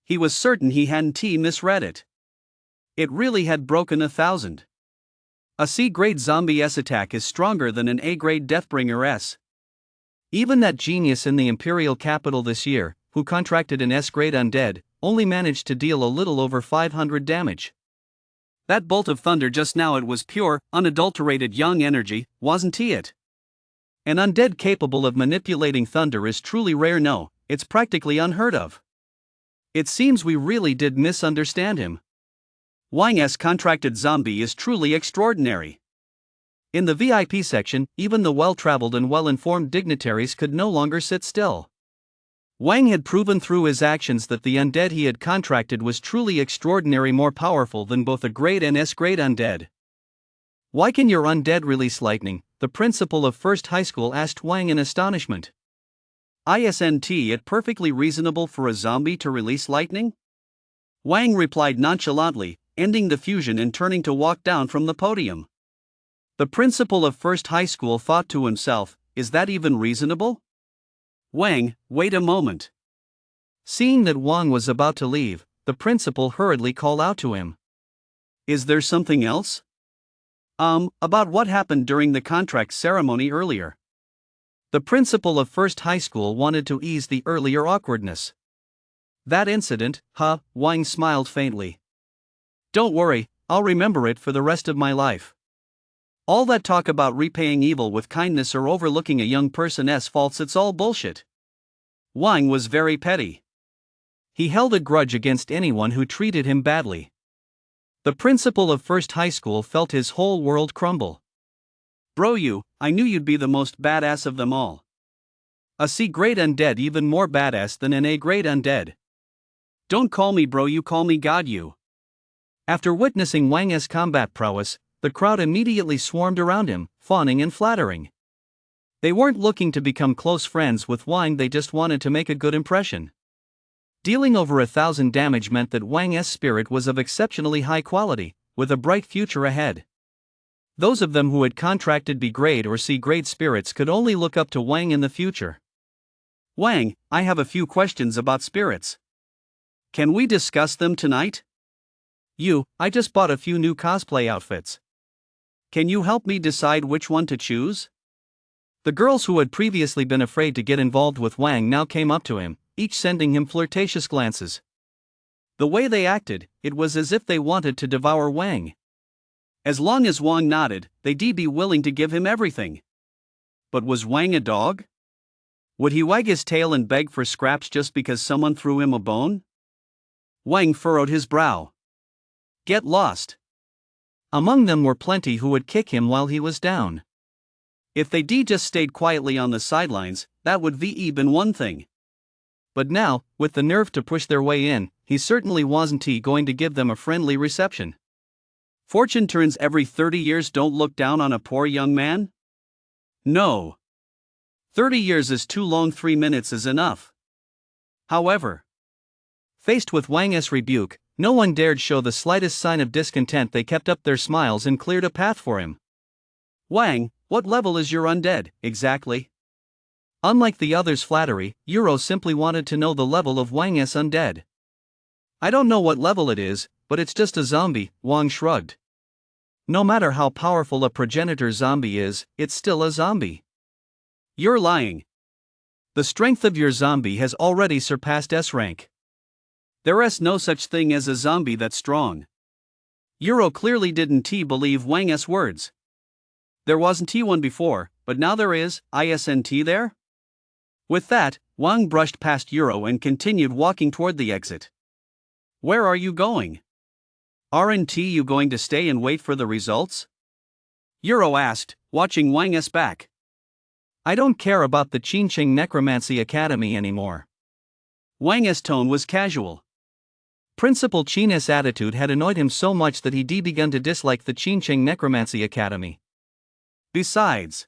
He was certain he hadn't misread it. It really had broken 1,000. A C-grade zombie S attack is stronger than an A-grade Deathbringer S. Even that genius in the Imperial capital this year, who contracted an S-grade undead, only managed to deal a little over 500 damage. That bolt of thunder just now, it was pure, unadulterated young energy, wasn't it? An undead capable of manipulating thunder is truly rare. No, it's practically unheard of. It seems we really did misunderstand him. Wang's contracted zombie is truly extraordinary. In the VIP section, even the well-traveled and well-informed dignitaries could no longer sit still. Wang had proven through his actions that the undead he had contracted was truly extraordinary, more powerful than both a grade and S-grade undead. Why can your undead release lightning? The principal of First High School asked Wang in astonishment. Isn't it perfectly reasonable for a zombie to release lightning? Wang replied nonchalantly, ending the fusion and turning to walk down from the podium. The principal of First High School thought to himself, is that even reasonable? Wang, wait a moment. Seeing that Wang was about to leave, the principal hurriedly called out to him. Is there something else? About what happened during the contract ceremony earlier. The principal of First High School wanted to ease the earlier awkwardness. That incident, Wang smiled faintly. Don't worry, I'll remember it for the rest of my life. All that talk about repaying evil with kindness or overlooking a young person's faults, it's all bullshit. Wang was very petty. He held a grudge against anyone who treated him badly. The principal of First High School felt his whole world crumble. Bro, I knew you'd be the most badass of them all. A C-grade undead, even more badass than an A-grade undead. Don't call me bro, you call me God, you. After witnessing Wang's combat prowess, the crowd immediately swarmed around him, fawning and flattering. They weren't looking to become close friends with Wang, they just wanted to make a good impression. Dealing over 1,000 damage meant that Wang's spirit was of exceptionally high quality, with a bright future ahead. Those of them who had contracted B-grade or C-grade spirits could only look up to Wang in the future. Wang, I have a few questions about spirits. Can we discuss them tonight? I just bought a few new cosplay outfits. Can you help me decide which one to choose? The girls who had previously been afraid to get involved with Wang now came up to him, each sending him flirtatious glances. The way they acted, it was as if they wanted to devour Wang. As long as Wang nodded, they'd be willing to give him everything. But was Wang a dog? Would he wag his tail and beg for scraps just because someone threw him a bone? Wang furrowed his brow. Get lost. Among them were plenty who would kick him while he was down. If they'd just stayed quietly on the sidelines, that would been one thing. But now, with the nerve to push their way in, he certainly wasn't going to give them a friendly reception. Fortune turns every 30 years. Don't look down on a poor young man? No. 30 years is too long, 3 minutes is enough. However, faced with Wang's rebuke, no one dared show the slightest sign of discontent. They kept up their smiles and cleared a path for him. Wang, what level is your undead, exactly? Unlike the other's flattery, Euro simply wanted to know the level of Wang's undead. I don't know what level it is, but it's just a zombie, Wang shrugged. No matter how powerful a progenitor zombie is, it's still a zombie. You're lying. The strength of your zombie has already surpassed S rank. There's no such thing as a zombie that's strong. Euro clearly didn't believe Wang's words. There wasn't one before, but now there is, isn't there? With that, Wang brushed past Euro and continued walking toward the exit. Where are you going? Aren't you going to stay and wait for the results? Euro asked, watching Wang's back. I don't care about the Qingqing Necromancy Academy anymore. Wang's tone was casual. Principal Qin's attitude had annoyed him so much that he begun to dislike the Qingqing Necromancy Academy. Besides,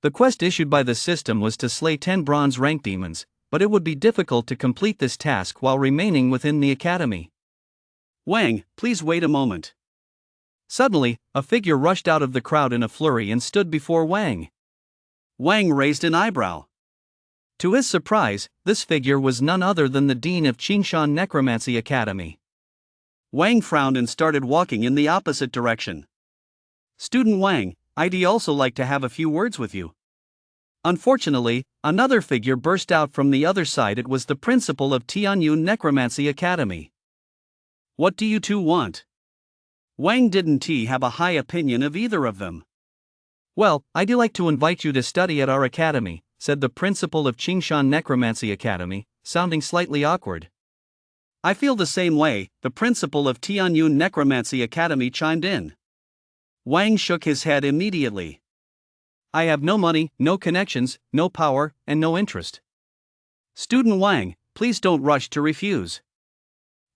the quest issued by the system was to slay 10 bronze rank demons, but it would be difficult to complete this task while remaining within the academy. Wang, please wait a moment. Suddenly, a figure rushed out of the crowd in a flurry and stood before Wang. Wang raised an eyebrow. To his surprise, this figure was none other than the dean of Qingshan Necromancy Academy. Wang frowned and started walking in the opposite direction. Student Wang, I'd also like to have a few words with you. Unfortunately, another figure burst out from the other side. It was the principal of Tianyun Necromancy Academy. What do you two want? Wang didn't have a high opinion of either of them. Well, I'd like to invite you to study at our academy, said the principal of Qingshan Necromancy Academy, sounding slightly awkward. I feel the same way, the principal of Tianyun Necromancy Academy chimed in. Wang shook his head immediately. I have no money, no connections, no power, and no interest. Student Wang, please don't rush to refuse.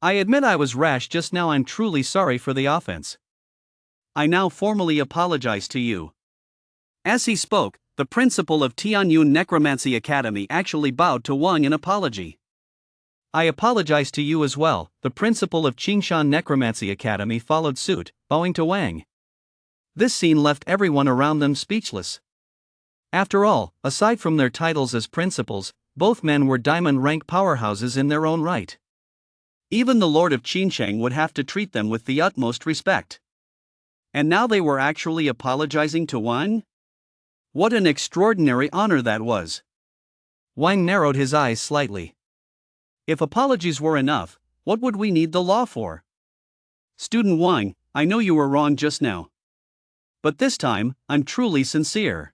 I admit I was rash just now. I'm truly sorry for the offense. I now formally apologize to you. As he spoke, the principal of Tianyun Necromancy Academy actually bowed to Wang in apology. I apologize to you as well, the principal of Qingshan Necromancy Academy followed suit, bowing to Wang. This scene left everyone around them speechless. After all, aside from their titles as principals, both men were diamond rank powerhouses in their own right. Even the Lord of Qingsheng would have to treat them with the utmost respect. And now they were actually apologizing to Wang? What an extraordinary honor that was. Wang narrowed his eyes slightly. If apologies were enough, what would we need the law for? Student Wang, I know you were wrong just now. But this time, I'm truly sincere.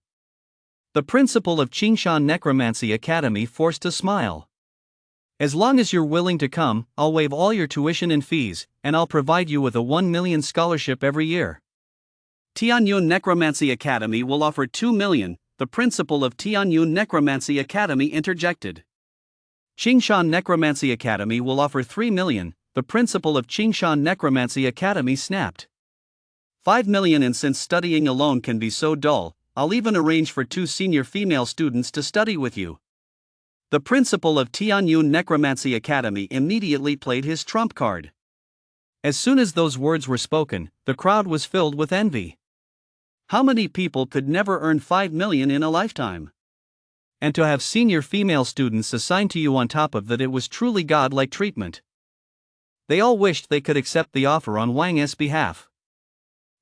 The principal of Qingshan Necromancy Academy forced a smile. As long as you're willing to come, I'll waive all your tuition and fees, and I'll provide you with a 1 million scholarship every year. Tianyun Necromancy Academy will offer 2 million, the principal of Tianyun Necromancy Academy interjected. Qingshan Necromancy Academy will offer 3 million, the principal of Qingshan Necromancy Academy snapped. 5 million, and since studying alone can be so dull, I'll even arrange for 2 senior female students to study with you. The principal of Tianyun Necromancy Academy immediately played his trump card. As soon as those words were spoken, the crowd was filled with envy. How many people could never earn 5 million in a lifetime? And to have senior female students assigned to you on top of that, it was truly godlike treatment. They all wished they could accept the offer on Wang's behalf.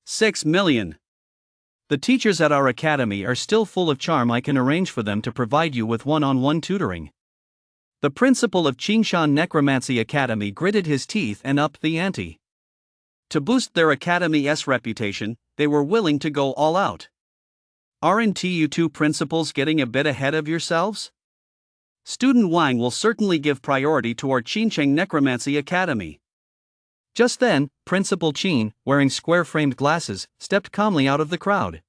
6 million. The teachers at our academy are still full of charm. I can arrange for them to provide you with one-on-one tutoring. The principal of Qingshan Necromancy Academy gritted his teeth and upped the ante. To boost their academy's reputation, they were willing to go all out. Aren't you two principals getting a bit ahead of yourselves? Student Wang will certainly give priority to our Qingsheng Necromancy Academy. Just then, Principal Qin, wearing square-framed glasses, stepped calmly out of the crowd.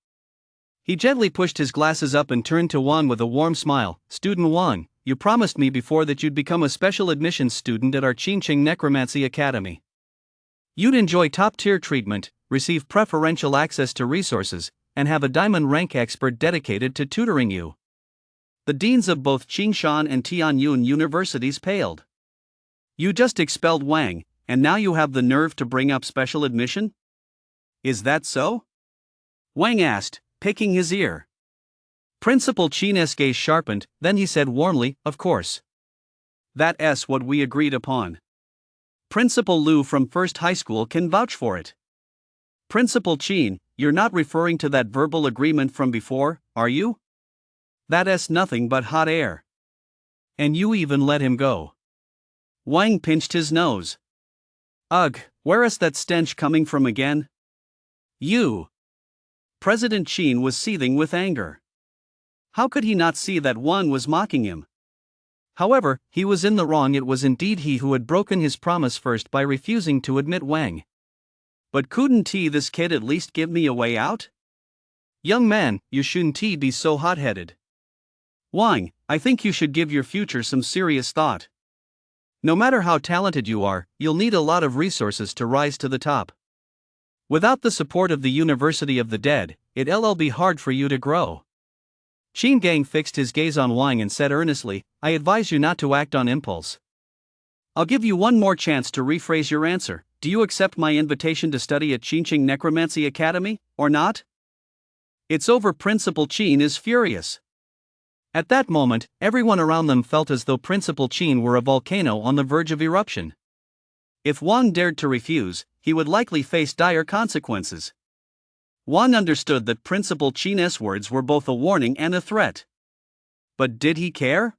He gently pushed his glasses up and turned to Wang with a warm smile. Student Wang, you promised me before that you'd become a special admissions student at our Qingsheng Necromancy Academy. You'd enjoy top-tier treatment, receive preferential access to resources, and have a diamond rank expert dedicated to tutoring you. The deans of both Qingshan and Tianyun universities paled. You just expelled Wang, and now you have the nerve to bring up special admission? Is that so? Wang asked, picking his ear. Principal Qin's gaze sharpened, then he said warmly, of course. That's what we agreed upon. Principal Liu from First High School can vouch for it. Principal Qin, you're not referring to that verbal agreement from before, are you? That's nothing but hot air. And you even let him go. Wang pinched his nose. Ugh, where is that stench coming from again? You. President Qin was seething with anger. How could he not see that Wang was mocking him? However, he was in the wrong. It was indeed he who had broken his promise first by refusing to admit Wang. But couldn't this kid at least give me a way out? Young man, you shouldn't be so hot-headed. Wang, I think you should give your future some serious thought. No matter how talented you are, you'll need a lot of resources to rise to the top. Without the support of the University of the Dead, it'll be hard for you to grow. Qin Gang fixed his gaze on Wang and said earnestly, I advise you not to act on impulse. I'll give you one more chance to rephrase your answer. Do you accept my invitation to study at Qingqing Necromancy Academy, or not? It's over. Principal Qin is furious. At that moment, everyone around them felt as though Principal Qin were a volcano on the verge of eruption. If Wang dared to refuse, he would likely face dire consequences. Wang understood that Principal Qin's words were both a warning and a threat. But did he care?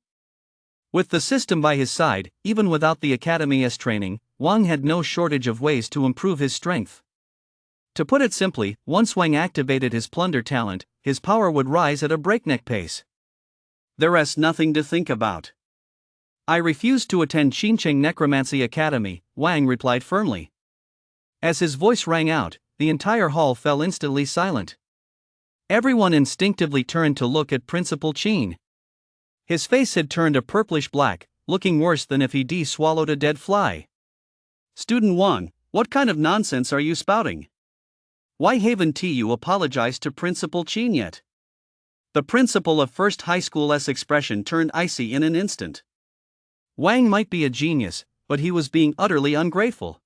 With the system by his side, even without the Academy's training, Wang had no shortage of ways to improve his strength. To put it simply, once Wang activated his plunder talent, his power would rise at a breakneck pace. There's nothing to think about. I refuse to attend Qingqing Necromancy Academy, Wang replied firmly. As his voice rang out, the entire hall fell instantly silent. Everyone instinctively turned to look at Principal Qin. His face had turned a purplish black, looking worse than if he'd swallowed a dead fly. Student Wang, what kind of nonsense are you spouting? Why haven't you apologized to Principal Qin yet? The principal of First High School's expression turned icy in an instant. Wang might be a genius, but he was being utterly ungrateful.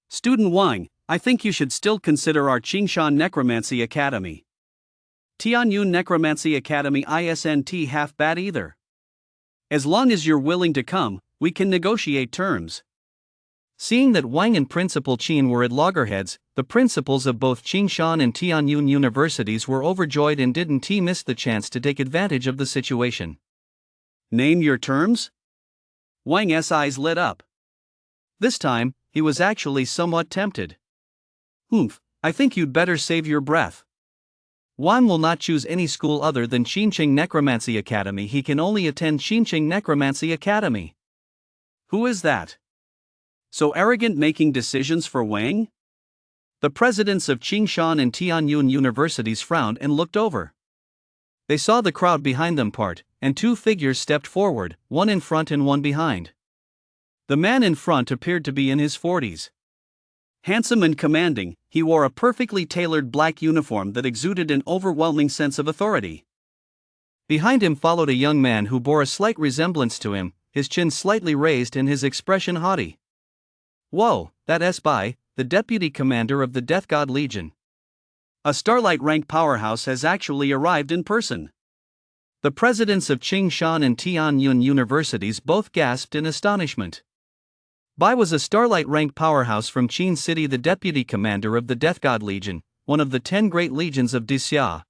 Student Wang, I think you should still consider our Qingshan Necromancy Academy. Tianyun Necromancy Academy isn't half bad either. As long as you're willing to come, we can negotiate terms. Seeing that Wang and Principal Qin were at loggerheads, the principals of both Qingshan and Tianyun universities were overjoyed and didn't miss the chance to take advantage of the situation. Name your terms? Wang's eyes lit up. This time, he was actually somewhat tempted. I think you'd better save your breath. Wang will not choose any school other than Qingqing Necromancy Academy. He can only attend Qingqing Necromancy Academy. Who is that? So arrogant, making decisions for Wang? The presidents of Qingshan and Tianyun universities frowned and looked over. They saw the crowd behind them part, and two figures stepped forward, one in front and one behind. The man in front appeared to be in his 40s. Handsome and commanding, he wore a perfectly tailored black uniform that exuded an overwhelming sense of authority. Behind him followed a young man who bore a slight resemblance to him, his chin slightly raised and his expression haughty. Whoa, that's Bai, the deputy commander of the Death God Legion. A Starlight rank powerhouse has actually arrived in person. The presidents of Qingshan and Tianyun universities both gasped in astonishment. Bai was a Starlight rank powerhouse from Qin City, the deputy commander of the Death God Legion, one of the 10 great legions of Dixia.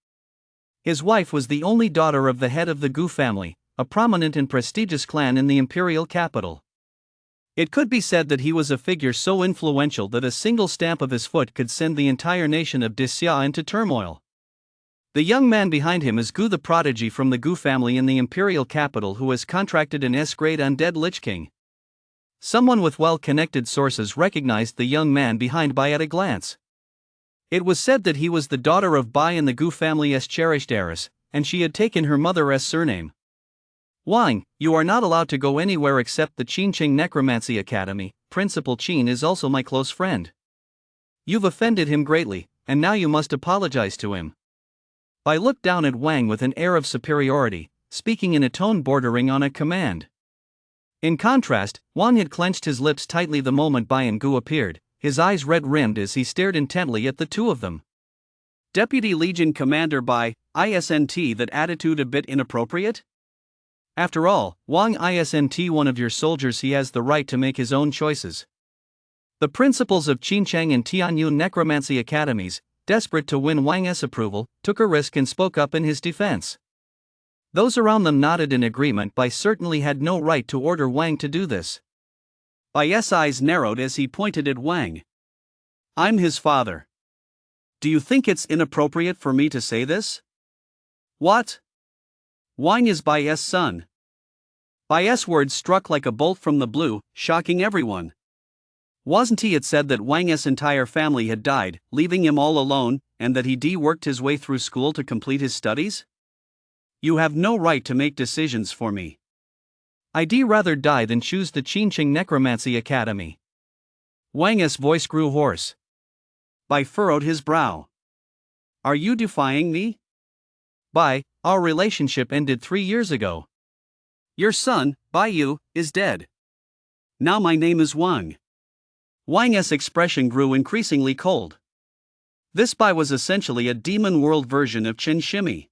His wife was the only daughter of the head of the Gu family, a prominent and prestigious clan in the imperial capital. It could be said that he was a figure so influential that a single stamp of his foot could send the entire nation of Dixia into turmoil. The young man behind him is Gu, the prodigy from the Gu family in the imperial capital, who has contracted an S-grade undead Lich King. Someone with well-connected sources recognized the young man behind Bai at a glance. It was said that he was the daughter of Bai and the Gu family's cherished heiress, and she had taken her mother's surname. Wang, you are not allowed to go anywhere except the Qingqing Necromancy Academy. Principal Qin is also my close friend. You've offended him greatly, and now you must apologize to him. Bai looked down at Wang with an air of superiority, speaking in a tone bordering on a command. In contrast, Wang had clenched his lips tightly the moment Bai and Gu appeared, his eyes red-rimmed as he stared intently at the two of them. Deputy Legion Commander Bai, isn't that attitude a bit inappropriate? After all, Wang isn't one of your soldiers, he has the right to make his own choices. The principals of Qincheng and Tianyun necromancy academies, desperate to win Wang's approval, took a risk and spoke up in his defense. Those around them nodded in agreement. Bai certainly had no right to order Wang to do this. Bai's eyes narrowed as he pointed at Wang. I'm his father. Do you think it's inappropriate for me to say this? What? Wang is Bai's son. Bai's words struck like a bolt from the blue, shocking everyone. Wasn't he had said that Wang's entire family had died, leaving him all alone, and that he worked his way through school to complete his studies? You have no right to make decisions for me. I'd rather die than choose the Qincheng Necromancy Academy. Wang's voice grew hoarse. Bai furrowed his brow. Are you defying me? Bai, our relationship ended 3 years ago. Your son, Bai Yu, is dead. Now my name is Wang. Wang's expression grew increasingly cold. This Bai was essentially a demon world version of Chen Shimi.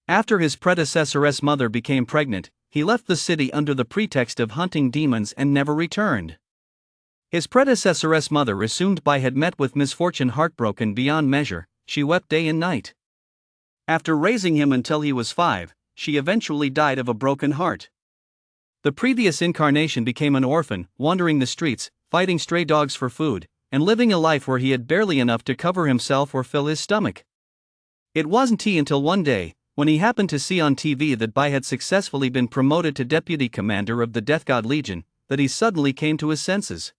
After his predecessor's mother became pregnant, he left the city under the pretext of hunting demons and never returned. His predecessor's mother assumed Bai had met with misfortune. Heartbroken beyond measure, she wept day and night. After raising him until he was 5, she eventually died of a broken heart. The previous incarnation became an orphan, wandering the streets, fighting stray dogs for food, and living a life where he had barely enough to cover himself or fill his stomach. It wasn't until one day, when he happened to see on TV that Bai had successfully been promoted to deputy commander of the Death God Legion, that he suddenly came to his senses.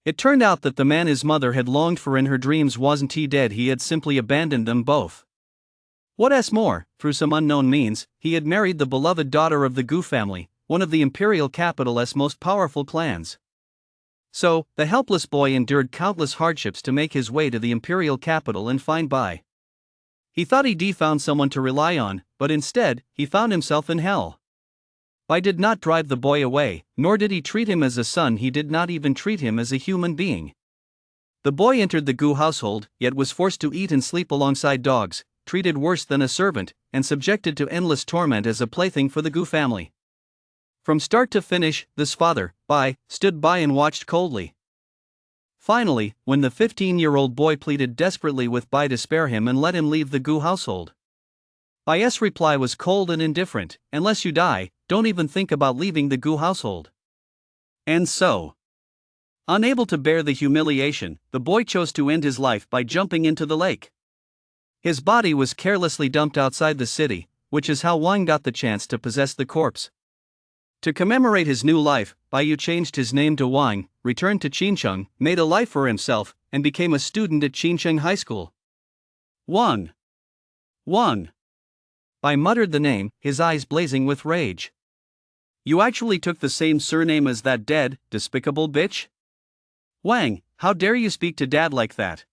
It turned out that the man his mother had longed for in her dreams wasn't dead, he had simply abandoned them both. What's more, through some unknown means, he had married the beloved daughter of the Gu family, one of the imperial capital's most powerful clans. So, the helpless boy endured countless hardships to make his way to the imperial capital and find Bai. He thought he'd found someone to rely on, but instead, he found himself in hell. Bai did not drive the boy away, nor did he treat him as a son, he did not even treat him as a human being. The boy entered the Gu household, yet was forced to eat and sleep alongside dogs, treated worse than a servant, and subjected to endless torment as a plaything for the Gu family. From start to finish, this father, Bai, stood by and watched coldly. Finally, when the 15-year-old boy pleaded desperately with Bai to spare him and let him leave the Gu household, Bai's reply was cold and indifferent: unless you die, don't even think about leaving the Gu household. And so, unable to bear the humiliation, the boy chose to end his life by jumping into the lake. His body was carelessly dumped outside the city, which is how Wang got the chance to possess the corpse. To commemorate his new life, Bai Yu changed his name to Wang, returned to Qincheng, made a life for himself, and became a student at Qincheng High School. Wang. Wang. Bai muttered the name, his eyes blazing with rage. You actually took the same surname as that dead, despicable bitch? Wang, how dare you speak to Dad like that?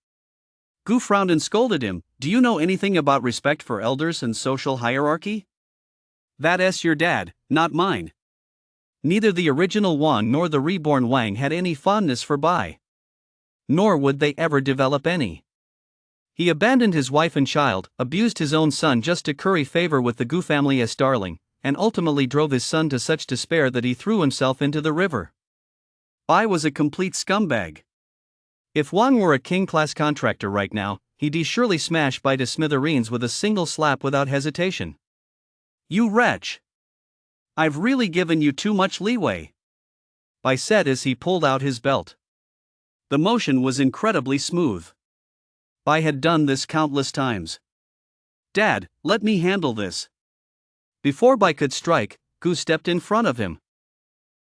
Gu frowned and scolded him. Do you know anything about respect for elders and social hierarchy? That's your dad, not mine. Neither the original Wang nor the reborn Wang had any fondness for Bai. Nor would they ever develop any. He abandoned his wife and child, abused his own son just to curry favor with the Gu family's darling, and ultimately drove his son to such despair that he threw himself into the river. Bai was a complete scumbag. If Wang were a king-class contractor right now, he'd surely smash Bai to smithereens with a single slap without hesitation. You wretch! I've really given you too much leeway, Bai said as he pulled out his belt. The motion was incredibly smooth. Bai had done this countless times. Dad, let me handle this. Before Bai could strike, Gu stepped in front of him.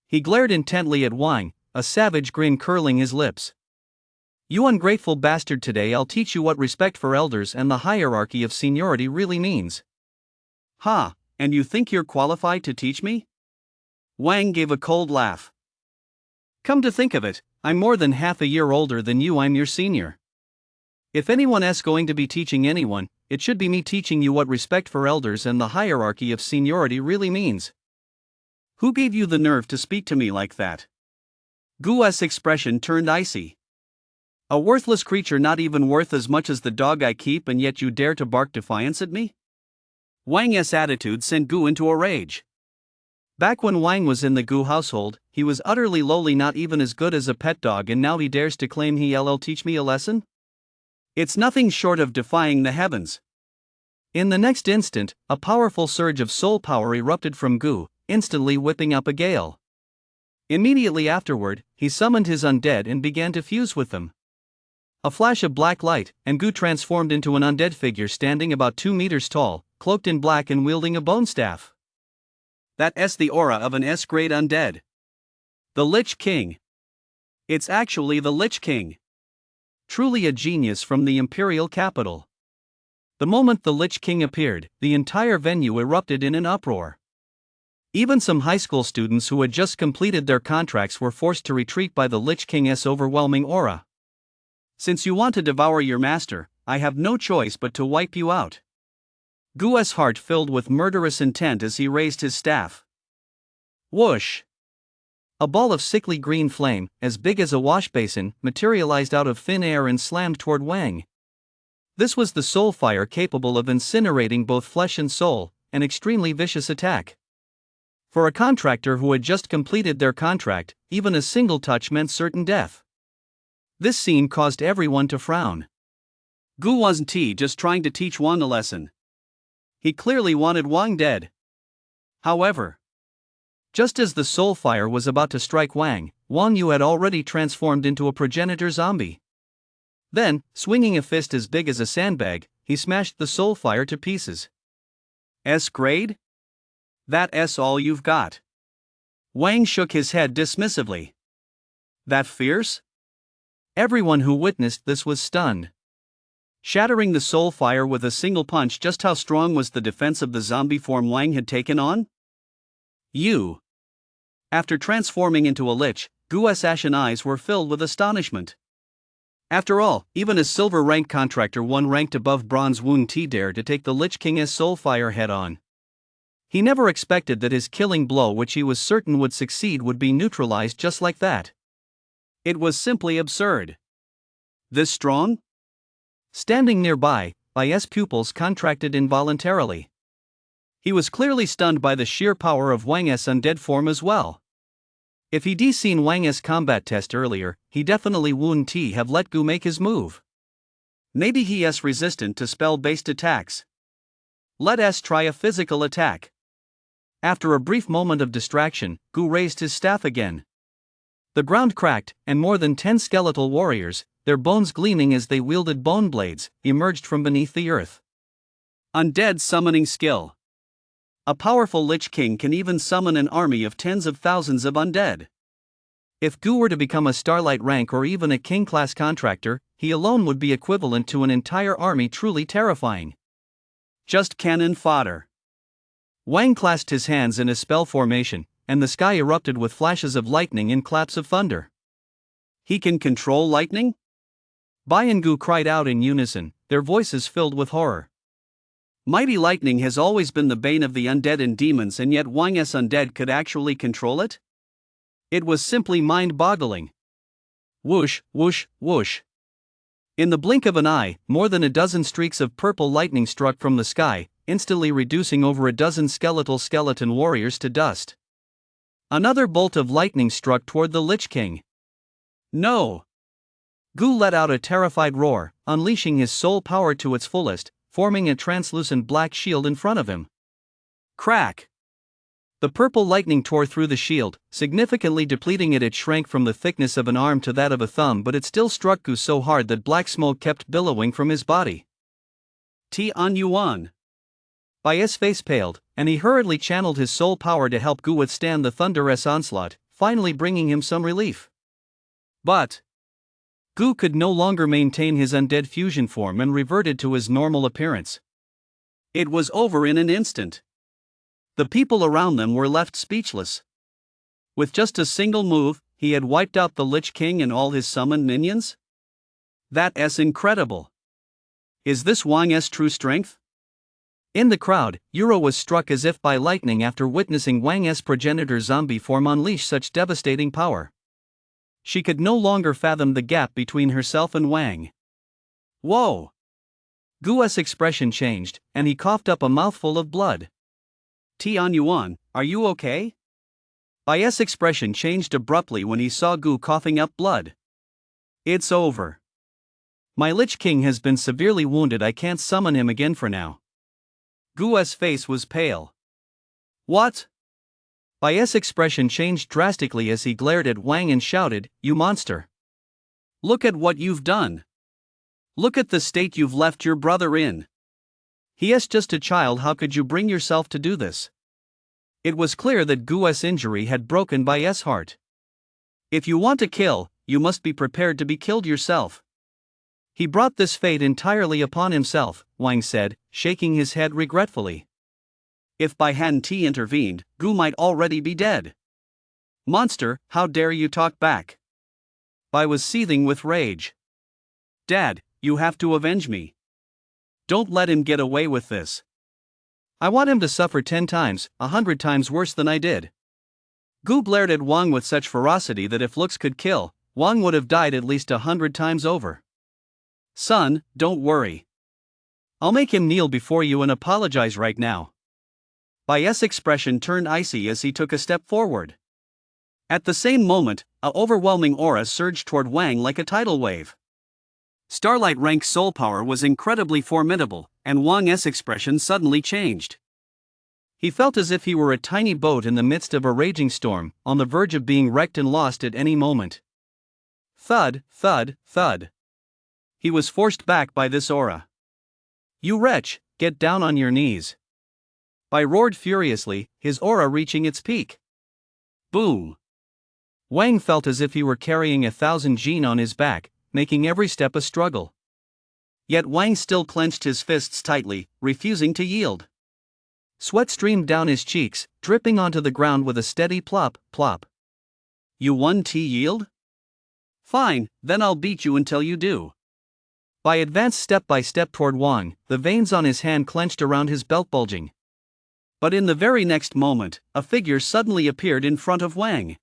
He glared intently at Wang, a savage grin curling his lips. You ungrateful bastard, today I'll teach you what respect for elders and the hierarchy of seniority really means. Ha! And you think you're qualified to teach me? Wang gave a cold laugh. Come to think of it, I'm more than half a year older than you, I'm your senior. If anyone's going to be teaching anyone, it should be me teaching you what respect for elders and the hierarchy of seniority really means. Who gave you the nerve to speak to me like that? Gu's expression turned icy. A worthless creature not even worth as much as the dog I keep, and yet you dare to bark defiance at me? Wang's attitude sent Gu into a rage. Back when Wang was in the Gu household, he was utterly lowly, not even as good as a pet dog, and now he dares to claim he'll teach me a lesson? It's nothing short of defying the heavens. In the next instant, a powerful surge of soul power erupted from Gu, instantly whipping up a gale. Immediately afterward, he summoned his undead and began to fuse with them. A flash of black light, and Gu transformed into an undead figure standing about 2 meters tall, cloaked in black and wielding a bone staff. That's the aura of an S-grade undead. The Lich King. It's actually the Lich King. Truly a genius from the imperial capital. The moment the Lich King appeared, the entire venue erupted in an uproar. Even some high school students who had just completed their contracts were forced to retreat by the Lich King's overwhelming aura. Since you want to devour your master, I have no choice but to wipe you out. Gu's heart filled with murderous intent as he raised his staff. Whoosh! A ball of sickly green flame, as big as a wash basin, materialized out of thin air and slammed toward Wang. This was the soul fire capable of incinerating both flesh and soul, an extremely vicious attack. For a contractor who had just completed their contract, even a single touch meant certain death. This scene caused everyone to frown. Gu wasn't just trying to teach Wang a lesson. He clearly wanted Wang dead. However, just as the soul fire was about to strike Wang Yu had already transformed into a progenitor zombie. Then, swinging a fist as big as a sandbag, he smashed the soul fire to pieces. S-grade? That's all you've got? Wang shook his head dismissively. That fierce? Everyone who witnessed this was stunned. Shattering the soul fire with a single punch, just how strong was the defense of the zombie form Wang had taken on? You. After transforming into a lich, Gu's ashen eyes were filled with astonishment. After all, even a silver-ranked contractor, one ranked above bronze, wouldn't dare to take the Lich King's soul fire head-on. He never expected that his killing blow, which he was certain would succeed, would be neutralized just like that. It was simply absurd. This strong? Standing nearby, Bai's pupils contracted involuntarily. He was clearly stunned by the sheer power of Wang's undead form as well. If he'd seen Wang's combat test earlier, he definitely wouldn't have let Gu make his move. Maybe he's resistant to spell-based attacks. Let's try a physical attack. After a brief moment of distraction, Gu raised his staff again. The ground cracked, and more than 10 skeletal warriors, their bones gleaming as they wielded bone blades, emerged from beneath the earth. Undead summoning skill. A powerful Lich King can even summon an army of tens of thousands of undead. If Gu were to become a Starlight rank or even a King-class contractor, he alone would be equivalent to an entire army, truly terrifying. Just cannon fodder. Wang clasped his hands in a spell formation, and the sky erupted with flashes of lightning and claps of thunder. He can control lightning? Bai and Gu cried out in unison, their voices filled with horror. Mighty lightning has always been the bane of the undead and demons, and yet Wang's undead could actually control it? It was simply mind-boggling. Whoosh, whoosh, whoosh. In the blink of an eye, more than a dozen streaks of purple lightning struck from the sky, instantly reducing over a dozen skeleton warriors to dust. Another bolt of lightning struck toward the Lich King. No! Gu let out a terrified roar, unleashing his soul power to its fullest, forming a translucent black shield in front of him. Crack! The purple lightning tore through the shield, significantly depleting it. It shrank from the thickness of an arm to that of a thumb, but it still struck Gu so hard that black smoke kept billowing from his body. Tian Yuan. Bai's face paled, and he hurriedly channeled his soul power to help Gu withstand the thunderous onslaught, finally bringing him some relief. But Gu could no longer maintain his undead fusion form and reverted to his normal appearance. It was over in an instant. The people around them were left speechless. With just a single move, he had wiped out the Lich King and all his summoned minions? That's incredible. Is this Wang's true strength? In the crowd, Yuro was struck as if by lightning after witnessing Wang's progenitor zombie form unleash such devastating power. She could no longer fathom the gap between herself and Wang. Whoa! Gu's expression changed, and he coughed up a mouthful of blood. Tian Yuan, are you okay? Bai's expression changed abruptly when he saw Gu coughing up blood. It's over. My Lich King has been severely wounded. I can't summon him again for now. Gu's face was pale. What? Bai's expression changed drastically as he glared at Wang and shouted, "You monster! Look at what you've done! Look at the state you've left your brother in! He is just a child. How could you bring yourself to do this?" It was clear that Gu's injury had broken Bai's heart. If you want to kill, you must be prepared to be killed yourself. He brought this fate entirely upon himself, Wang said, shaking his head regretfully. If Bai hadn't intervened, Gu might already be dead. Monster, how dare you talk back? Bai was seething with rage. Dad, you have to avenge me. Don't let him get away with this. I want him to suffer 10 times, 100 times worse than I did. Gu glared at Wang with such ferocity that if looks could kill, Wang would have died at least 100 times over. Son, don't worry. I'll make him kneel before you and apologize right now. Bai's expression turned icy as he took a step forward. At the same moment, an overwhelming aura surged toward Wang like a tidal wave. Starlight Rank's soul power was incredibly formidable, and Wang's expression suddenly changed. He felt as if he were a tiny boat in the midst of a raging storm, on the verge of being wrecked and lost at any moment. Thud, thud, thud. He was forced back by this aura. You wretch, get down on your knees. Bai roared furiously, his aura reaching its peak. Boom! Wang felt as if he were carrying 1,000 Jin on his back, making every step a struggle. Yet Wang still clenched his fists tightly, refusing to yield. Sweat streamed down his cheeks, dripping onto the ground with a steady plop, plop. You won't yield? Fine, then I'll beat you until you do. Bai advanced step by step toward Wang, the veins on his hand clenched around his belt bulging. But in the very next moment, a figure suddenly appeared in front of Wang.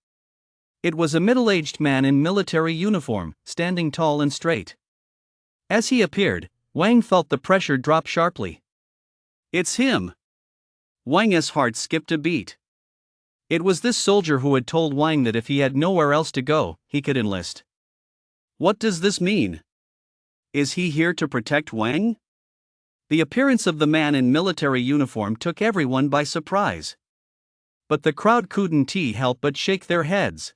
It was a middle-aged man in military uniform, standing tall and straight. As he appeared, Wang felt the pressure drop sharply. It's him! Wang's heart skipped a beat. It was this soldier who had told Wang that if he had nowhere else to go, he could enlist. What does this mean? Is he here to protect Wang? The appearance of the man in military uniform took everyone by surprise. But the crowd couldn't help but shake their heads.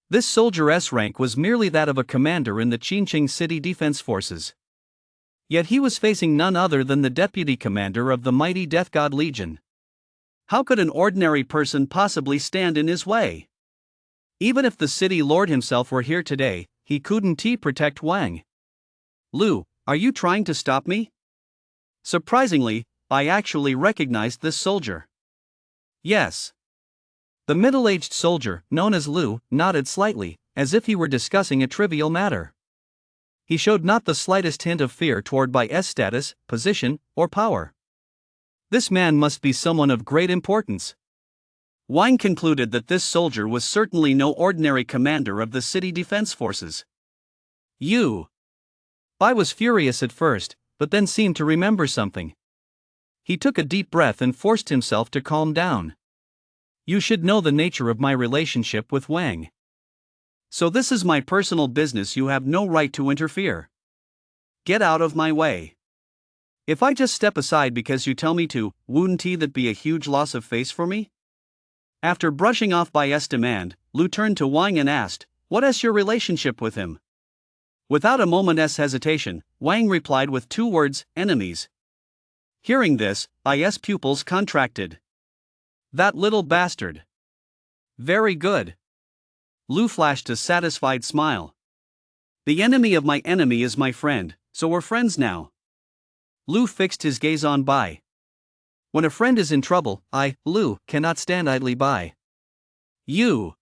This soldier's rank was merely that of a commander in the Qingqing City Defense Forces. Yet he was facing none other than the deputy commander of the mighty Death God Legion. How could an ordinary person possibly stand in his way? Even if the city lord himself were here today, he couldn't protect Wang. Lu, are you trying to stop me? Surprisingly, I actually recognized this soldier. Yes. The middle-aged soldier, known as Lu, nodded slightly, as if he were discussing a trivial matter. He showed not the slightest hint of fear toward Bai's status, position, or power. This man must be someone of great importance. Wang concluded that this soldier was certainly no ordinary commander of the city defense forces. You! Bai was furious at first, but then seemed to remember something. He took a deep breath and forced himself to calm down. You should know the nature of my relationship with Wang. So this is my personal business. You have no right to interfere. Get out of my way. If I just step aside because you tell me to, wouldn't that be a huge loss of face for me? After brushing off Bai's demand, Lu turned to Wang and asked, what is your relationship with him? Without a moment's hesitation, Wang replied with 2 words, enemies. Hearing this, Bai's pupils contracted. That little bastard. Very good. Lu flashed a satisfied smile. The enemy of my enemy is my friend, so we're friends now. Lu fixed his gaze on Bai. When a friend is in trouble, I, Lu, cannot stand idly by. You.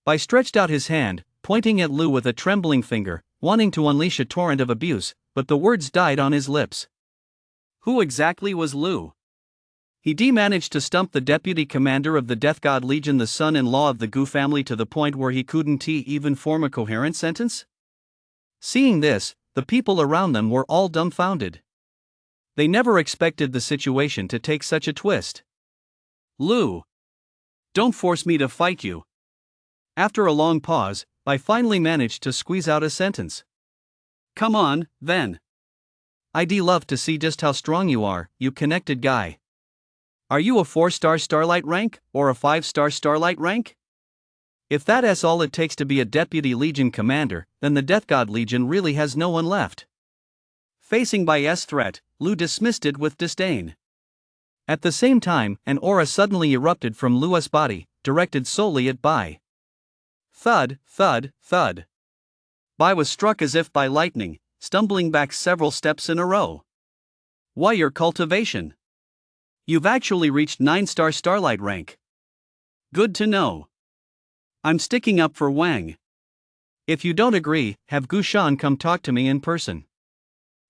Bai stretched out his hand, pointing at Lu with a trembling finger, wanting to unleash a torrent of abuse, but the words died on his lips. Who exactly was Lu? He managed to stump the deputy commander of the Death God Legion, the son-in-law of the Gu family, to the point where he couldn't even form a coherent sentence? Seeing this, the people around them were all dumbfounded. They never expected the situation to take such a twist. Lu, don't force me to fight you. After a long pause, I finally managed to squeeze out a sentence. Come on, then. I'd love to see just how strong you are, you connected guy. Are you a 4-star Starlight rank, or a 5-star Starlight rank? If that's all it takes to be a Deputy Legion commander, then the Death God Legion really has no one left. Facing Bai's threat, Lu dismissed it with disdain. At the same time, an aura suddenly erupted from Lu's body, directed solely at Bai. Thud, thud, thud. Bai was struck as if by lightning, stumbling back several steps in a row. Why your cultivation? You've actually reached 9-star Starlight rank. Good to know. I'm sticking up for Wang. If you don't agree, have Gu Shan come talk to me in person.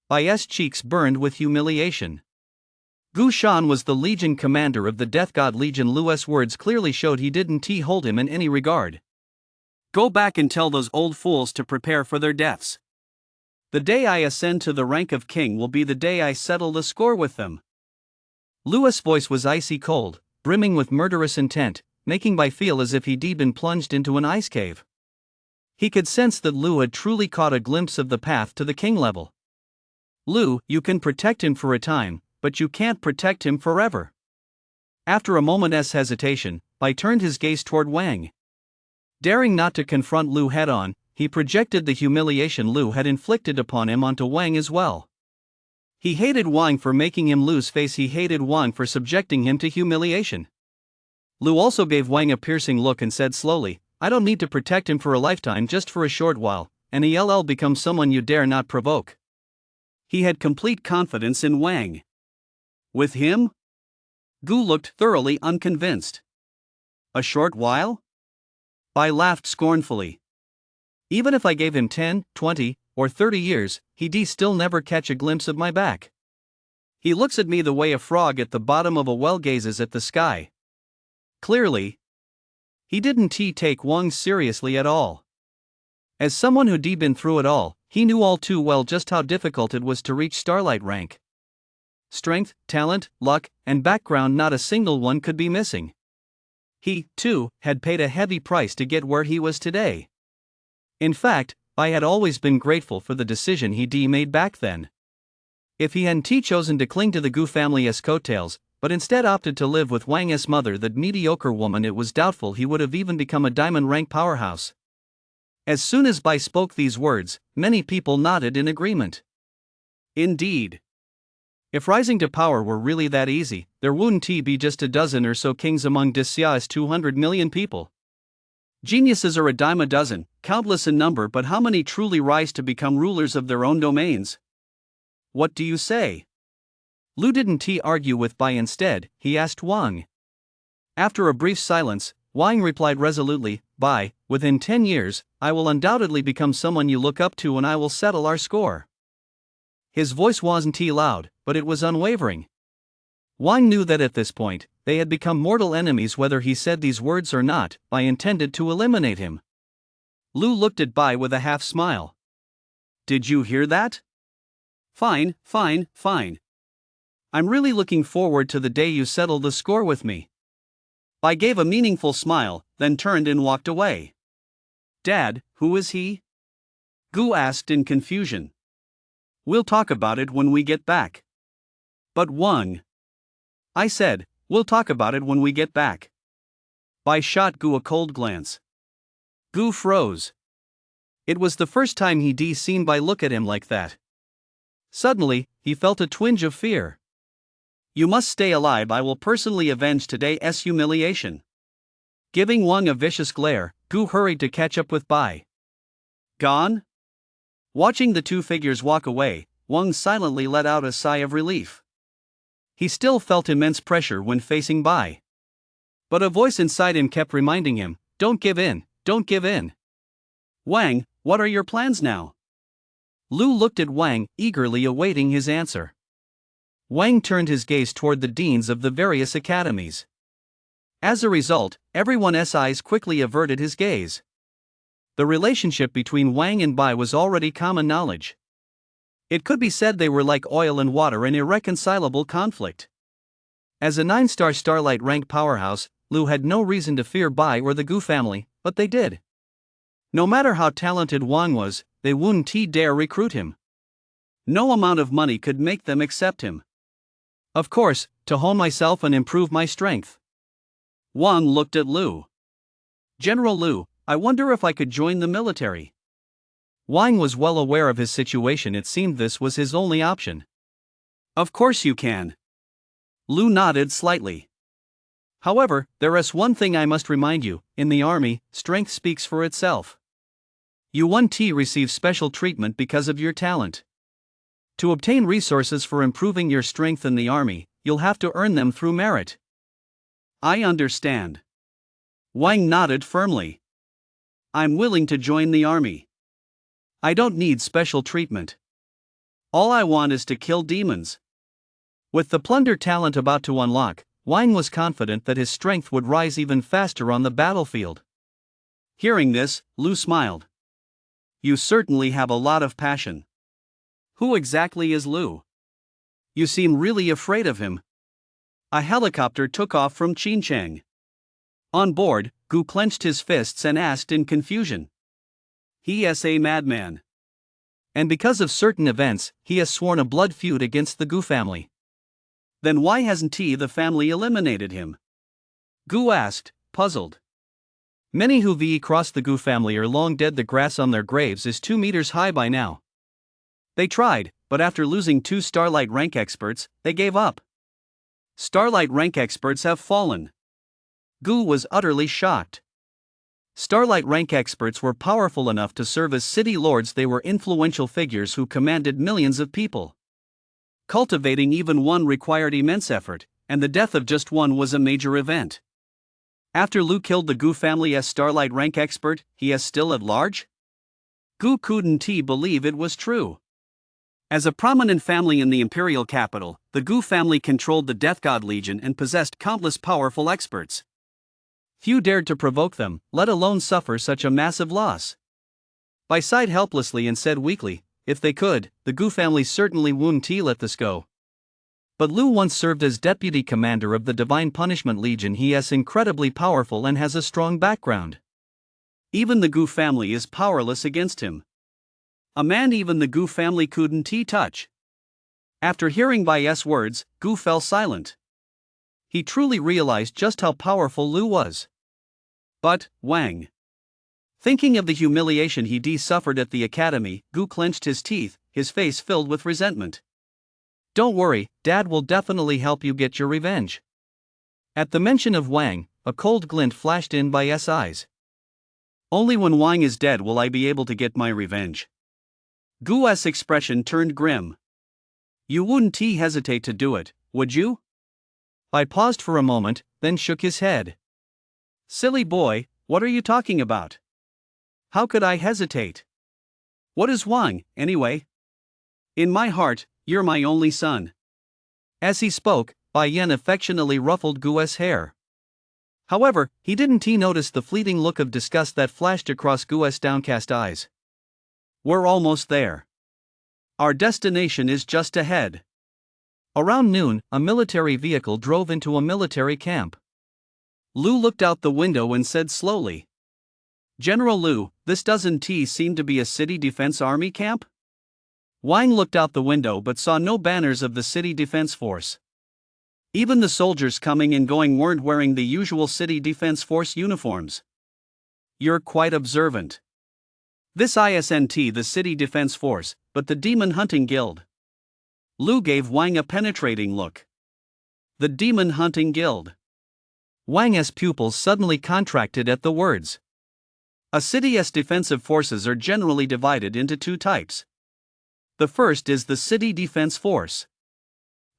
Bai's cheeks burned with humiliation. Gu Shan was the Legion commander of the Death God Legion. Lu's words clearly showed he didn't hold him in any regard. Go back and tell those old fools to prepare for their deaths. The day I ascend to the rank of king will be the day I settle the score with them. Lu's voice was icy cold, brimming with murderous intent, making Bai feel as if he'd been plunged into an ice cave. He could sense that Lu had truly caught a glimpse of the path to the king level. Lu, you can protect him for a time, but you can't protect him forever. After a moment's hesitation, Bai turned his gaze toward Wang. Daring not to confront Lu head-on, he projected the humiliation Lu had inflicted upon him onto Wang as well. He hated Wang for making him lose face. He hated Wang for subjecting him to humiliation. Lu also gave Wang a piercing look and said slowly, I don't need to protect him for a lifetime, just for a short while, and he'll become someone you dare not provoke. He had complete confidence in Wang. With him? Gu looked thoroughly unconvinced. A short while? Bai laughed scornfully. Even if I gave him 10, 20, or 30 years, he'd still never catch a glimpse of my back. He looks at me the way a frog at the bottom of a well gazes at the sky. Clearly, he didn't take Wang seriously at all. As someone who'd been through it all, he knew all too well just how difficult it was to reach Starlight rank. Strength, talent, luck, and background, not a single one could be missing. He, too, had paid a heavy price to get where he was today. In fact, I had always been grateful for the decision he'd made back then. If he hadn't chosen to cling to the Gu family's coattails, but instead opted to live with Wang's mother, that mediocre woman, it was doubtful he would have even become a diamond rank powerhouse. As soon as Bai spoke these words, many people nodded in agreement. Indeed. If rising to power were really that easy, there wouldn't be just a dozen or so kings among Desia's 200 million people. Geniuses are a dime a dozen, countless in number, but how many truly rise to become rulers of their own domains? What do you say? Lu didn't argue with Bai. Instead, he asked Wang. After a brief silence, Wang replied resolutely, Bai, within 10 years, I will undoubtedly become someone you look up to, and I will settle our score. His voice wasn't loud, but it was unwavering. Wang knew that at this point, they had become mortal enemies. Whether he said these words or not, Bai intended to eliminate him. Lu looked at Bai with a half smile. Did you hear that? Fine, fine, fine. I'm really looking forward to the day you settle the score with me. Bai gave a meaningful smile, then turned and walked away. Dad, who is he? Gu asked in confusion. We'll talk about it when we get back. But Wang. I said, we'll talk about it when we get back. Bai shot Gu a cold glance. Gu froze. It was the first time he'd seen Bai look at him like that. Suddenly, he felt a twinge of fear. You must stay alive. I will personally avenge today's humiliation. Giving Wang a vicious glare, Gu hurried to catch up with Bai. Gone? Watching the two figures walk away, Wang silently let out a sigh of relief. He still felt immense pressure when facing Bai. But a voice inside him kept reminding him, don't give in, Don't give in. Wang, what are your plans now? Lu looked at Wang, eagerly awaiting his answer. Wang turned his gaze toward the deans of the various academies. As a result, everyone's eyes quickly averted his gaze. The relationship between Wang and Bai was already common knowledge. It could be said they were like oil and water in irreconcilable conflict. As a 9-star Starlight rank powerhouse, Lu had no reason to fear Bai or the Gu family, but they did. No matter how talented Wang was, they wouldn't dare recruit him. No amount of money could make them accept him. Of course, to hone myself and improve my strength. Wang looked at Lu. General Lu, I wonder if I could join the military. Wang was well aware of his situation. It seemed this was his only option. Of course you can. Lu nodded slightly. However, there is one thing I must remind you, in the army, strength speaks for itself. You won't receive special treatment because of your talent. To obtain resources for improving your strength in the army, you'll have to earn them through merit. I understand. Wang nodded firmly. I'm willing to join the army. I don't need special treatment. All I want is to kill demons. With the plunder talent about to unlock, Wang was confident that his strength would rise even faster on the battlefield. Hearing this, Lu smiled. You certainly have a lot of passion. Who exactly is Lu? You seem really afraid of him. A helicopter took off from Qinchang. On board, Gu clenched his fists and asked in confusion. He is a madman. And because of certain events, he has sworn a blood feud against the Gu family. Then why hasn't the family eliminated him? Gu asked, puzzled. Many who crossed the Gu family are long dead. The grass on their graves is 2 meters high by now. They tried, but after losing 2 Starlight rank experts, they gave up. Starlight rank experts have fallen. Gu was utterly shocked. Starlight rank experts were powerful enough to serve as city lords. They were influential figures who commanded millions of people. Cultivating even one required immense effort, and the death of just one was a major event. After Lu killed the Gu family as Starlight rank expert, he is still at large? Gu couldn't believe it was true. As a prominent family in the imperial capital, the Gu family controlled the Death God Legion and possessed countless powerful experts. Few dared to provoke them, let alone suffer such a massive loss. Bai sighed helplessly and said weakly, if they could, the Gu family certainly wouldn't let this go. But Lu once served as deputy commander of the Divine Punishment Legion. He is incredibly powerful and has a strong background. Even the Gu family is powerless against him. A man even the Gu family couldn't touch. After hearing Bai's words, Gu fell silent. He truly realized just how powerful Lu was. But, Wang. Thinking of the humiliation he suffered at the academy, Gu clenched his teeth, his face filled with resentment. Don't worry, Dad will definitely help you get your revenge. At the mention of Wang, a cold glint flashed in Bai's eyes. Only when Wang is dead will I be able to get my revenge. Gu's expression turned grim. You wouldn't hesitate to do it, would you? Bai paused for a moment, then shook his head. Silly boy, what are you talking about? How could I hesitate? What is Wang, anyway? In my heart, you're my only son. As he spoke, Bai Yan affectionately ruffled Gu's hair. However, he didn't notice the fleeting look of disgust that flashed across Gu's downcast eyes. We're almost there. Our destination is just ahead. Around noon, a military vehicle drove into a military camp. Lu looked out the window and said slowly, General Lu, this doesn't seem to be a city defense army camp? Wang looked out the window but saw no banners of the city defense force. Even the soldiers coming and going weren't wearing the usual city defense force uniforms. You're quite observant. This isn't the city defense force, but the Demon Hunting Guild. Lu gave Wang a penetrating look. The Demon Hunting Guild. Wang's pupils suddenly contracted at the words. A city's defensive forces are generally divided into 2 types. The first is the City Defense Force.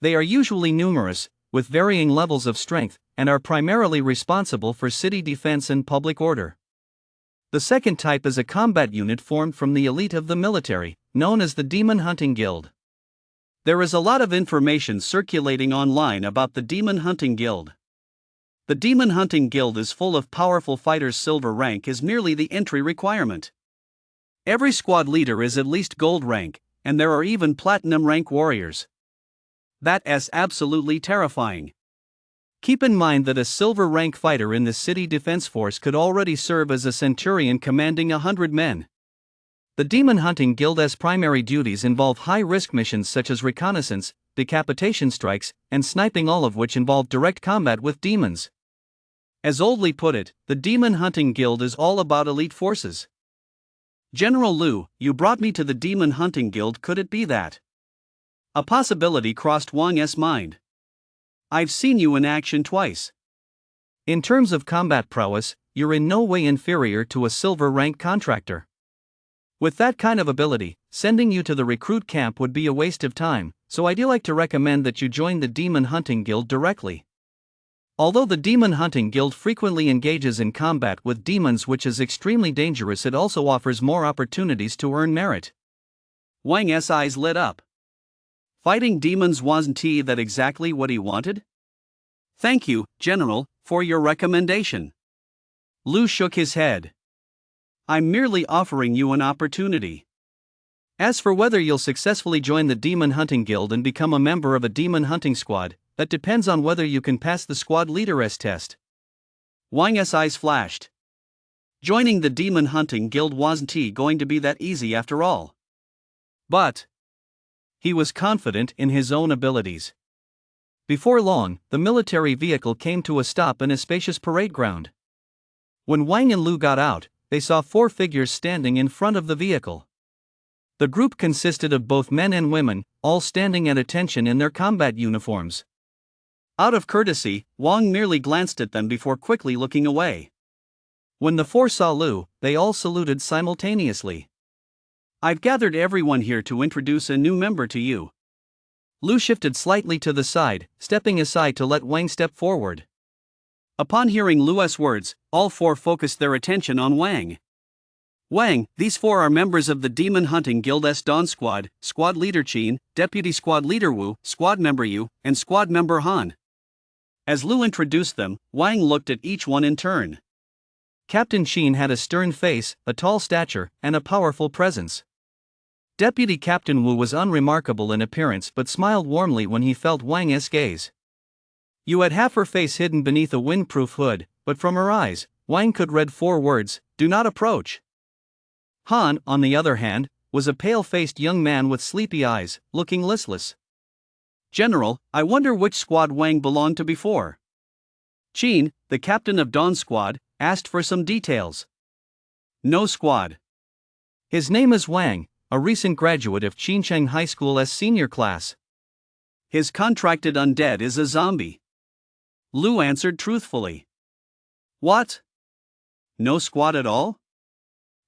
They are usually numerous, with varying levels of strength, and are primarily responsible for city defense and public order. The second type is a combat unit formed from the elite of the military, known as the Demon Hunting Guild. There is a lot of information circulating online about the Demon Hunting Guild. The Demon Hunting Guild is full of powerful fighters. Silver rank is merely the entry requirement. Every squad leader is at least gold rank, and there are even platinum rank warriors. That's absolutely terrifying. Keep in mind that a silver rank fighter in the city defense force could already serve as a centurion commanding 100 men. The Demon Hunting Guild's primary duties involve high-risk missions such as reconnaissance, decapitation strikes, and sniping, all of which involve direct combat with demons. As Oldley put it, the Demon Hunting Guild is all about elite forces. General Liu, you brought me to the Demon Hunting Guild. Could it be that? A possibility crossed Wang's mind. I've seen you in action twice. In terms of combat prowess, you're in no way inferior to a silver rank contractor. With that kind of ability, sending you to the recruit camp would be a waste of time, so I'd like to recommend that you join the Demon Hunting Guild directly. Although the Demon Hunting Guild frequently engages in combat with demons, which is extremely dangerous, it also offers more opportunities to earn merit. Wang's eyes lit up. Fighting demons, wasn't that exactly what he wanted? Thank you, General, for your recommendation. Liu shook his head. I'm merely offering you an opportunity. As for whether you'll successfully join the Demon Hunting Guild and become a member of a demon hunting squad, that depends on whether you can pass the squad leader's test. Wang's eyes flashed. Joining the Demon Hunting Guild wasn't going to be that easy after all. But he was confident in his own abilities. Before long, the military vehicle came to a stop in a spacious parade ground. When Wang and Liu got out, they saw 4 figures standing in front of the vehicle. The group consisted of both men and women, all standing at attention in their combat uniforms. Out of courtesy, Wang merely glanced at them before quickly looking away. When the 4 saw Liu, they all saluted simultaneously. I've gathered everyone here to introduce a new member to you. Liu shifted slightly to the side, stepping aside to let Wang step forward. Upon hearing Liu's words, all 4 focused their attention on Wang. Wang, these 4 are members of the Demon Hunting Guild's Dawn Squad, Squad Leader Qin, Deputy Squad Leader Wu, Squad Member Yu, and Squad Member Han. As Liu introduced them, Wang looked at each one in turn. Captain Qin had a stern face, a tall stature, and a powerful presence. Deputy Captain Wu was unremarkable in appearance but smiled warmly when he felt Wang's gaze. Yu had half her face hidden beneath a windproof hood, but from her eyes, Wang could read 4 words: "Do not approach." Han, on the other hand, was a pale-faced young man with sleepy eyes, looking listless. General, I wonder which squad Wang belonged to before. Qin, the captain of Dawn Squad, asked for some details. No squad. His name is Wang, a recent graduate of Qincheng High School's senior class. His contracted undead is a zombie. Liu answered truthfully. What? No squad at all?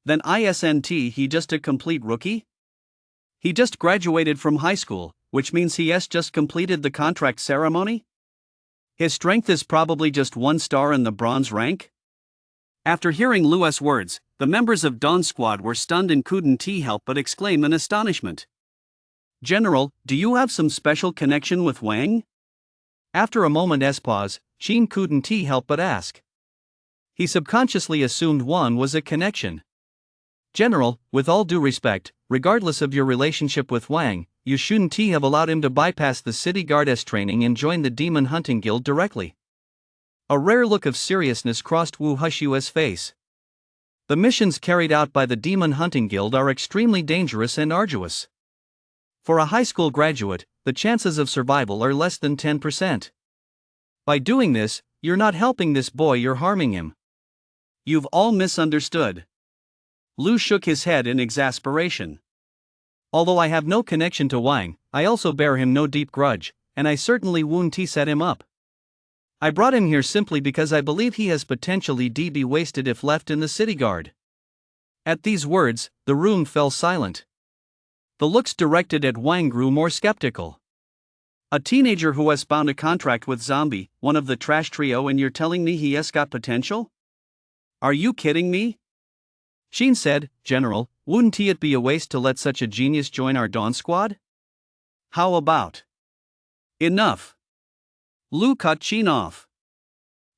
Then isn't he just a complete rookie? He just graduated from high school, which means he has just completed the contract ceremony? His strength is probably just 1 star in the bronze rank? After hearing Liu's words, the members of Dawn Squad were stunned and couldn't help but exclaim in astonishment. General, do you have some special connection with Wang? After a moment's pause, Qin couldn't help but ask. He subconsciously assumed one was a connection. General, with all due respect, regardless of your relationship with Wang, you shouldn't have allowed him to bypass the city guard's training and join the Demon Hunting Guild directly. A rare look of seriousness crossed Wu Hushu's face. The missions carried out by the Demon Hunting Guild are extremely dangerous and arduous. For a high school graduate, the chances of survival are less than 10%. By doing this, you're not helping this boy, you're harming him. You've all misunderstood. Liu shook his head in exasperation. Although I have no connection to Wang, I also bear him no deep grudge, and I certainly won't set him up. I brought him here simply because I believe he has potentially be wasted if left in the city guard. At these words, the room fell silent. The looks directed at Wang grew more skeptical. A teenager who has bound a contract with Zombie, one of the trash trio, and you're telling me he has got potential? Are you kidding me? Sheen said, "General, wouldn't it be a waste to let such a genius join our Dawn Squad? How about enough?" Lu cut Sheen off.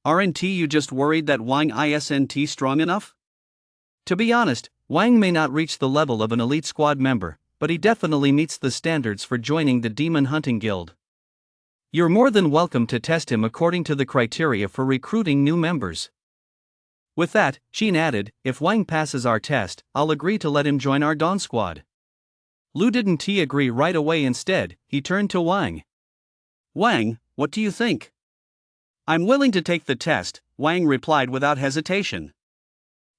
"Aren't you just worried that Wang isn't strong enough?" To be honest, Wang may not reach the level of an elite squad member, but he definitely meets the standards for joining the Demon Hunting Guild. You're more than welcome to test him according to the criteria for recruiting new members. With that, Sheen added, "If Wang passes our test, I'll agree to let him join our Dawn Squad." Lu didn't agree right away. Instead, he turned to Wang. "Wang, what do you think?" "I'm willing to take the test," Wang replied without hesitation.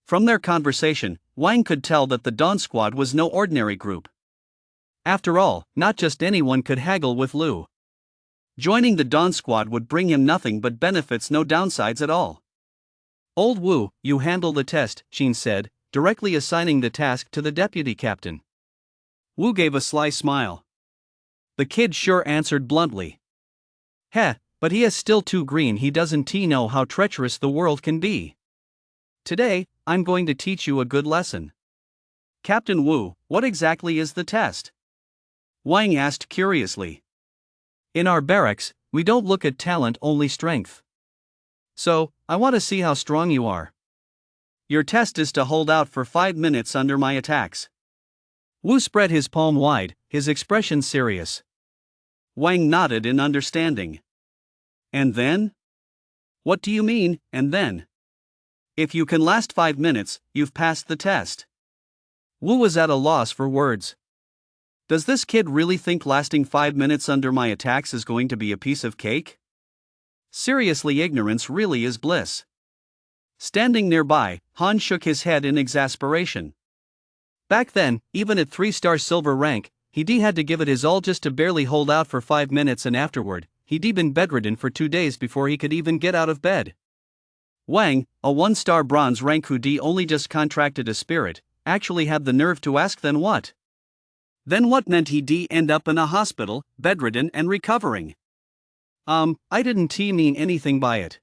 From their conversation, Wang could tell that the Dawn Squad was no ordinary group. After all, not just anyone could haggle with Lu. Joining the Dawn Squad would bring him nothing but benefits, no downsides at all. "Old Wu, you handle the test," Sheen said, directly assigning the task to the deputy captain. Wu gave a sly smile. The kid sure answered bluntly. "Heh, but he is still too green. He doesn't know how treacherous the world can be. Today, I'm going to teach you a good lesson." "Captain Wu, what exactly is the test?" Wang asked curiously. "In our barracks, we don't look at talent, only strength. So, I want to see how strong you are. Your test is to hold out for 5 minutes under my attacks." Wu spread his palm wide, his expression serious. Wang nodded in understanding. "And then?" "What do you mean, and then?" "If you can last 5 minutes, you've passed the test." Wu was at a loss for words. Does this kid really think lasting 5 minutes under my attacks is going to be a piece of cake? Seriously, ignorance really is bliss. Standing nearby, Han shook his head in exasperation. Back then, even at 3-star silver rank, he'd had to give it his all just to barely hold out for 5 minutes, and afterward, he'd been bedridden for 2 days before he could even get out of bed. Wang, a 1-star bronze rank who'd only just contracted a spirit, actually had the nerve to ask then what? Then what meant he'd end up in a hospital, bedridden and recovering? I didn't mean anything by it."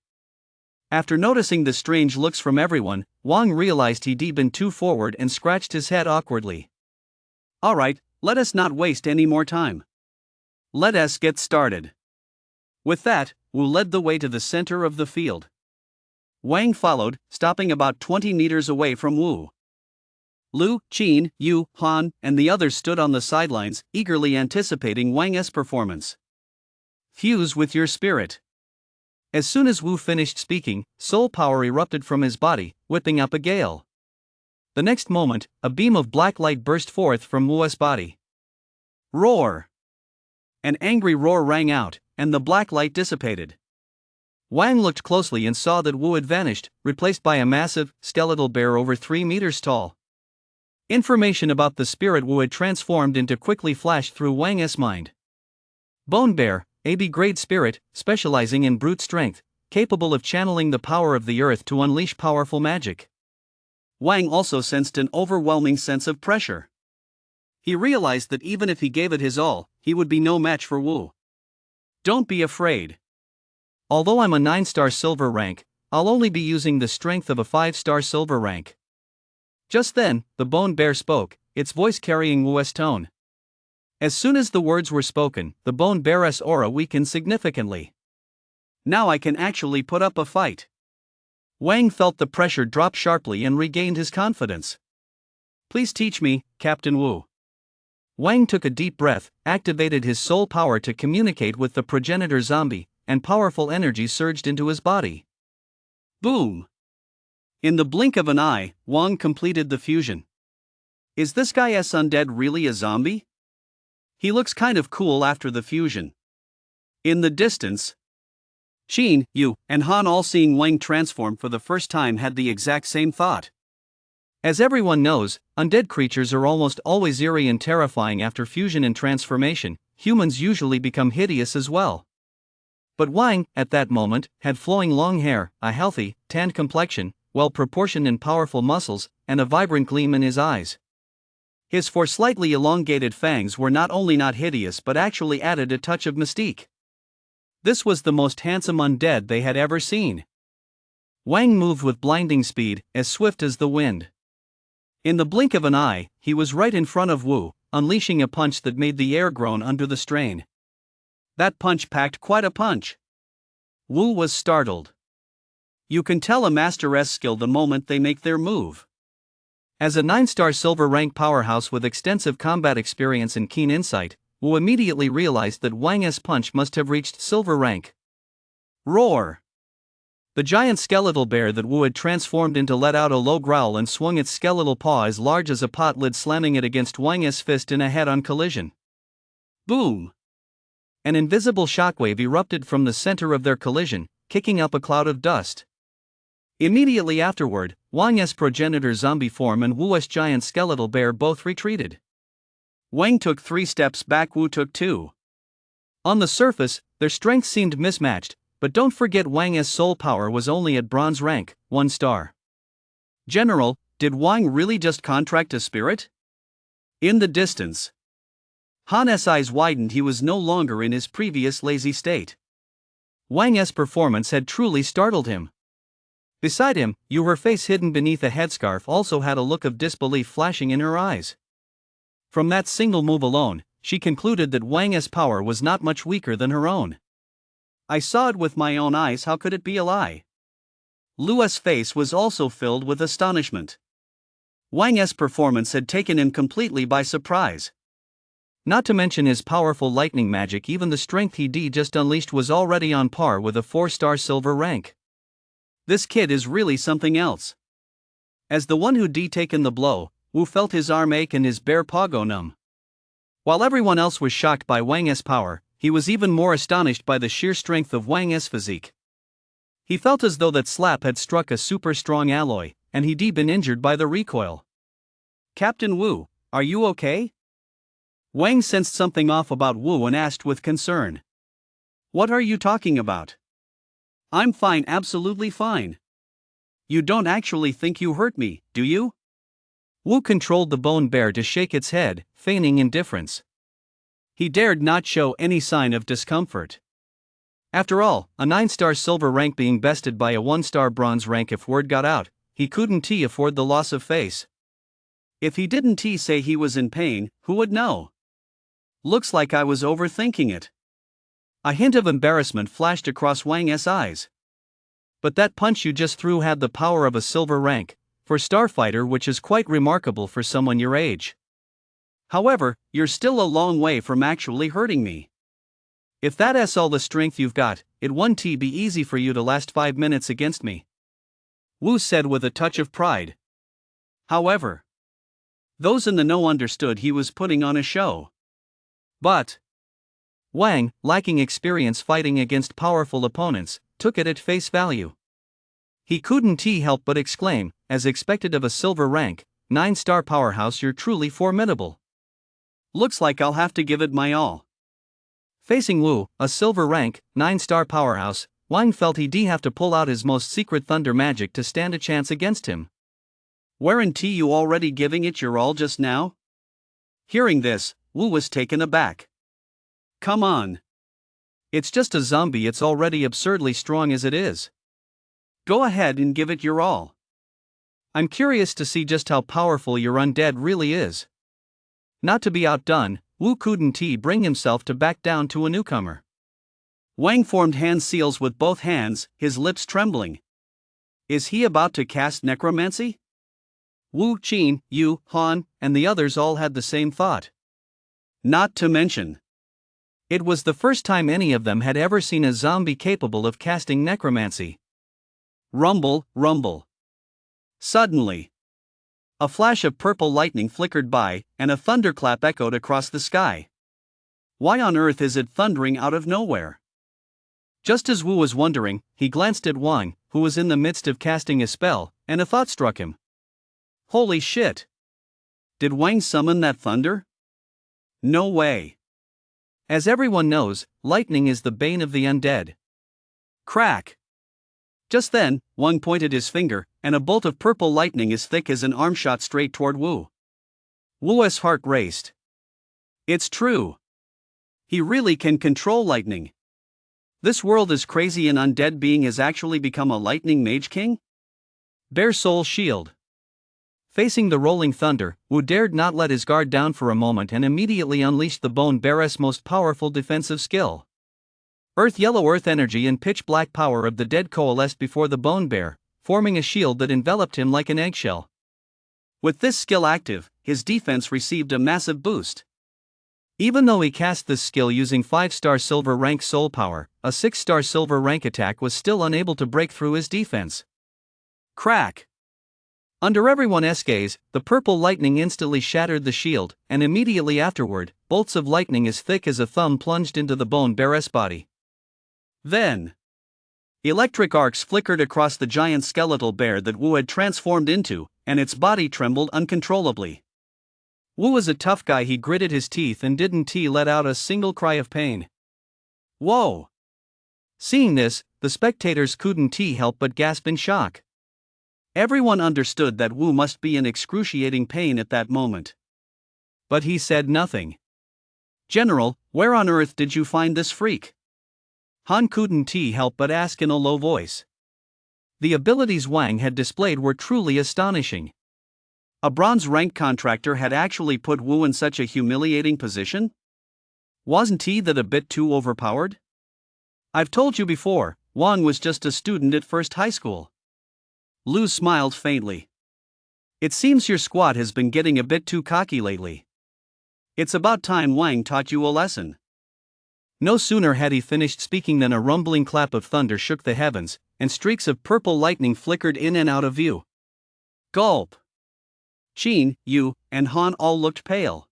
After noticing the strange looks from everyone, Wang realized he'd been too forward and scratched his head awkwardly. "Alright, let us not waste any more time. Let us get started." With that, Wu led the way to the center of the field. Wang followed, stopping about 20 meters away from Wu. Lu, Qin, Yu, Han, and the others stood on the sidelines, eagerly anticipating Wang's performance. "Fuse with your spirit." As soon as Wu finished speaking, soul power erupted from his body, whipping up a gale. The next moment, a beam of black light burst forth from Wu's body. Roar! An angry roar rang out, and the black light dissipated. Wang looked closely and saw that Wu had vanished, replaced by a massive, skeletal bear over 3 meters tall. Information about the spirit Wu had transformed into quickly flashed through Wang's mind. Bone Bear, a B-grade spirit, specializing in brute strength, capable of channeling the power of the earth to unleash powerful magic. Wang also sensed an overwhelming sense of pressure. He realized that even if he gave it his all, he would be no match for Wu. "Don't be afraid. Although I'm a 9-star silver rank, I'll only be using the strength of a 5-star silver rank." Just then, the Bone Bear spoke, its voice carrying Wu's tone. As soon as the words were spoken, the Bone Bear's aura weakened significantly. "Now I can actually put up a fight." Wang felt the pressure drop sharply and regained his confidence. "Please teach me, Captain Wu." Wang took a deep breath, activated his soul power to communicate with the progenitor zombie, and powerful energy surged into his body. Boom! In the blink of an eye, Wang completed the fusion. Is this guy's undead really a zombie? He looks kind of cool after the fusion. In the distance, Qin, Yu, and Han, all seeing Wang transform for the first time, had the exact same thought. As everyone knows, undead creatures are almost always eerie and terrifying after fusion and transformation. Humans usually become hideous as well. But Wang, at that moment, had flowing long hair, a healthy, tanned complexion, well-proportioned and powerful muscles, and a vibrant gleam in his eyes. His 4 slightly elongated fangs were not only not hideous but actually added a touch of mystique. This was the most handsome undead they had ever seen. Wang moved with blinding speed, as swift as the wind. In the blink of an eye, he was right in front of Wu, unleashing a punch that made the air groan under the strain. That punch packed quite a punch. Wu was startled. You can tell a master's skill the moment they make their move. As a 9-star silver rank powerhouse with extensive combat experience and keen insight, Wu immediately realized that Wang's punch must have reached silver rank. Roar! The giant skeletal bear that Wu had transformed into let out a low growl and swung its skeletal paw as large as a pot lid, slamming it against Wang's fist in a head-on collision. Boom! An invisible shockwave erupted from the center of their collision, kicking up a cloud of dust. Immediately afterward, Wang's progenitor zombie form and Wu's giant skeletal bear both retreated. Wang took 3 steps back, Wu took 2. On the surface, their strength seemed mismatched, but don't forget Wang's soul power was only at bronze rank, 1 star. General, did Wang really just contract a spirit? In the distance, Han's eyes widened. He was no longer in his previous lazy state. Wang's performance had truly startled him. Beside him, Yu, her face hidden beneath a headscarf, also had a look of disbelief flashing in her eyes. From that single move alone, she concluded that Wang's power was not much weaker than her own. I saw it with my own eyes, how could it be a lie? Lu's face was also filled with astonishment. Wang's performance had taken him completely by surprise. Not to mention his powerful lightning magic, even the strength he just unleashed was already on par with a 4-star silver rank. This kid is really something else. As the one who'd taken the blow, Wu felt his arm ache and his bare paw go numb. While everyone else was shocked by Wang's power, he was even more astonished by the sheer strength of Wang's physique. He felt as though that slap had struck a super strong alloy, and he'd been injured by the recoil. Captain Wu, are you okay? Wang sensed something off about Wu and asked with concern. What are you talking about? I'm fine, absolutely fine. You don't actually think you hurt me, do you? Wu controlled the bone bear to shake its head, feigning indifference. He dared not show any sign of discomfort. After all, a 9-star silver rank being bested by a 1-star bronze rank, if word got out, he couldn't afford the loss of face. If he didn't say he was in pain, who would know? Looks like I was overthinking it. A hint of embarrassment flashed across Wang's eyes. But that punch you just threw had the power of a silver rank, for Starfighter, which is quite remarkable for someone your age. However, you're still a long way from actually hurting me. If that's all the strength you've got, it won't be easy for you to last 5 minutes against me, Wu said with a touch of pride. However, those in the know understood he was putting on a show. But Wang, lacking experience fighting against powerful opponents, took it at face value. He couldn't help but exclaim, as expected of a silver rank, 9-star powerhouse, you're truly formidable. Looks like I'll have to give it my all. Facing Wu, a silver rank, 9-star powerhouse, Wang felt he'd have to pull out his most secret thunder magic to stand a chance against him. Weren't you already giving it your all just now? Hearing this, Wu was taken aback. Come on. It's just a zombie, it's already absurdly strong as it is. Go ahead and give it your all. I'm curious to see just how powerful your undead really is. Not to be outdone, Wu couldn't bring himself to back down to a newcomer. Wang formed hand seals with both hands, his lips trembling. Is he about to cast necromancy? Wu, Qin, Yu, Han, and the others all had the same thought. Not to mention, it was the first time any of them had ever seen a zombie capable of casting necromancy. Rumble, rumble. Suddenly, a flash of purple lightning flickered by, and a thunderclap echoed across the sky. Why on earth is it thundering out of nowhere? Just as Wu was wondering, he glanced at Wang, who was in the midst of casting a spell, and a thought struck him. Holy shit! Did Wang summon that thunder? No way. As everyone knows, lightning is the bane of the undead. Crack! Just then, Wang pointed his finger, and a bolt of purple lightning as thick as an arm shot straight toward Wu. Wu's heart raced. It's true. He really can control lightning. This world is crazy, an undead being has actually become a lightning mage king? Bear Soul Shield. Facing the rolling thunder, Wu dared not let his guard down for a moment and immediately unleashed the bone bear's most powerful defensive skill. Yellow earth energy and pitch black power of the dead coalesced before the bone bear, forming a shield that enveloped him like an eggshell. With this skill active, his defense received a massive boost. Even though he cast this skill using 5-star silver rank soul power, a 6-star silver rank attack was still unable to break through his defense. Crack! Under everyone's gaze, the purple lightning instantly shattered the shield, and immediately afterward, bolts of lightning as thick as a thumb plunged into the bone bear's body. Then, electric arcs flickered across the giant skeletal bear that Wu had transformed into, and its body trembled uncontrollably. Wu was a tough guy. He gritted his teeth and didn't let out a single cry of pain. Whoa! Seeing this, the spectators couldn't help but gasp in shock. Everyone understood that Wu must be in excruciating pain at that moment. But he said nothing. "General, where on earth did you find this freak?" Han couldn't help but ask in a low voice. The abilities Wang had displayed were truly astonishing. A bronze rank contractor had actually put Wu in such a humiliating position? Wasn't he that a bit too overpowered? "I've told you before, Wang was just a student at first high school." Lu smiled faintly. "It seems your squad has been getting a bit too cocky lately. It's about time Wang taught you a lesson." No sooner had he finished speaking than a rumbling clap of thunder shook the heavens, and streaks of purple lightning flickered in and out of view. Gulp! Qin, Yu, and Han all looked pale.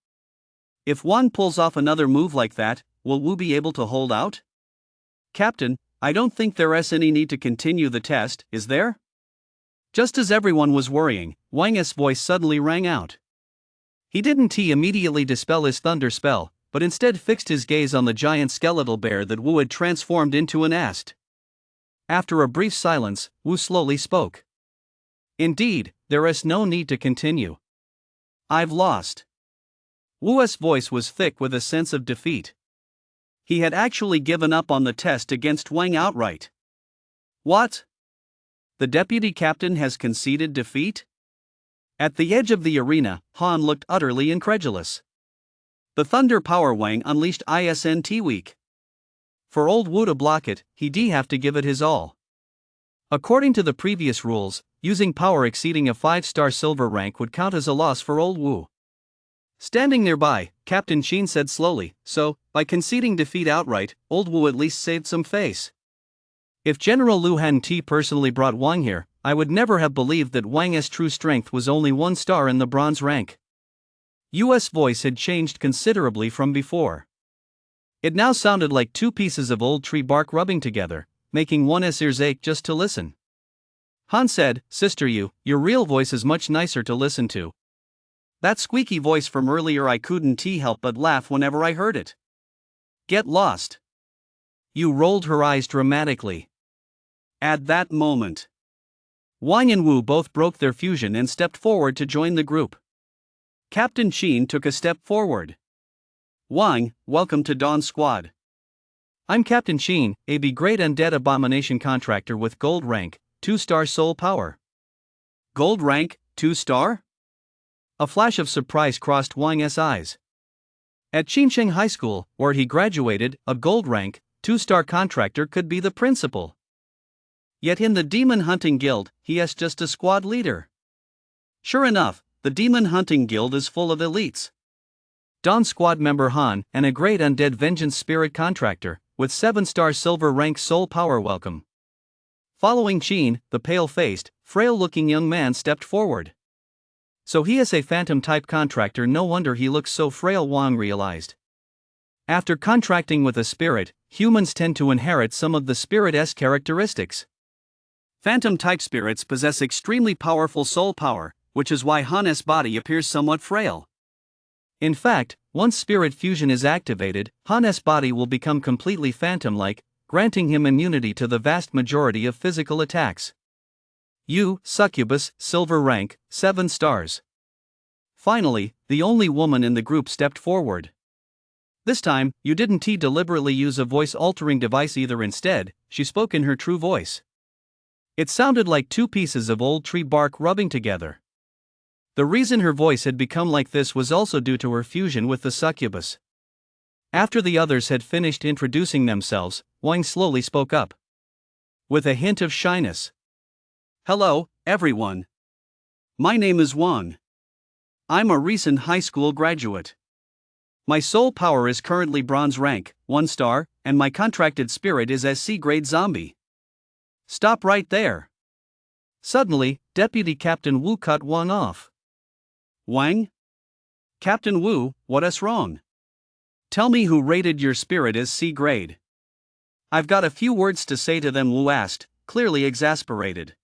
If Wan pulls off another move like that, will Wu be able to hold out? "Captain, I don't think there's any need to continue the test, is there?" Just as everyone was worrying, Wang's voice suddenly rang out. He didn't immediately dispel his thunder spell, but instead fixed his gaze on the giant skeletal bear that Wu had transformed into and asked. After a brief silence, Wu slowly spoke. "Indeed, there is no need to continue. I've lost." Wu's voice was thick with a sense of defeat. He had actually given up on the test against Wang outright. What? The deputy captain has conceded defeat? At the edge of the arena, Han looked utterly incredulous. The thunder power Wang unleashed isn't weak. For old Wu to block it, he'd have to give it his all. According to the previous rules, using power exceeding a 5-star silver rank would count as a loss for old Wu. Standing nearby, Captain Qin said slowly, "So, by conceding defeat outright, old Wu at least saved some face. If General Lu hadn't personally brought Wang here, I would never have believed that Wang's true strength was only 1 star in the bronze rank." Yu's voice had changed considerably from before. It now sounded like 2 pieces of old tree bark rubbing together, making one's ears ache just to listen. Han said, "Sister Yu, your real voice is much nicer to listen to. That squeaky voice from earlier, I couldn't help but laugh whenever I heard it." "Get lost." Yu rolled her eyes dramatically. At that moment, Wang and Wu both broke their fusion and stepped forward to join the group. Captain Qin took a step forward. "Wang, welcome to Dawn Squad. I'm Captain Qin, a great undead abomination contractor with gold rank, 2-star soul power." "Gold rank, 2-star? A flash of surprise crossed Wang's eyes. At Qinsheng High School, where he graduated, a gold rank, 2-star contractor could be the principal. Yet in the Demon Hunting Guild, he is just a squad leader. Sure enough, the Demon Hunting Guild is full of elites. Dawn Squad member Han and a great undead vengeance spirit contractor, with 7-star silver rank soul power welcome." Following Qin, the pale-faced, frail-looking young man stepped forward. So he is a phantom-type contractor, no wonder he looks so frail, Wang realized. After contracting with a spirit, humans tend to inherit some of the spirit's characteristics. Phantom-type spirits possess extremely powerful soul power, which is why Han's body appears somewhat frail. In fact, once spirit fusion is activated, Han's body will become completely phantom-like, granting him immunity to the vast majority of physical attacks. Yu, succubus, silver rank, 7 stars. Finally, the only woman in the group stepped forward. This time, Yu didn't deliberately use a voice-altering device either. Instead, she spoke in her true voice. It sounded like 2 pieces of old tree bark rubbing together. The reason her voice had become like this was also due to her fusion with the succubus. After the others had finished introducing themselves, Wang slowly spoke up. With a hint of shyness. Hello, everyone. My name is Wang. I'm a recent high school graduate. My soul power is currently bronze rank, 1 star, and my contracted spirit is as C-grade zombie. Stop right there. Suddenly, Deputy Captain Wu cut Wang off. Wang? Captain Wu, what's wrong? Tell me who rated your spirit as C-grade. I've got a few words to say to them, Wu asked, clearly exasperated.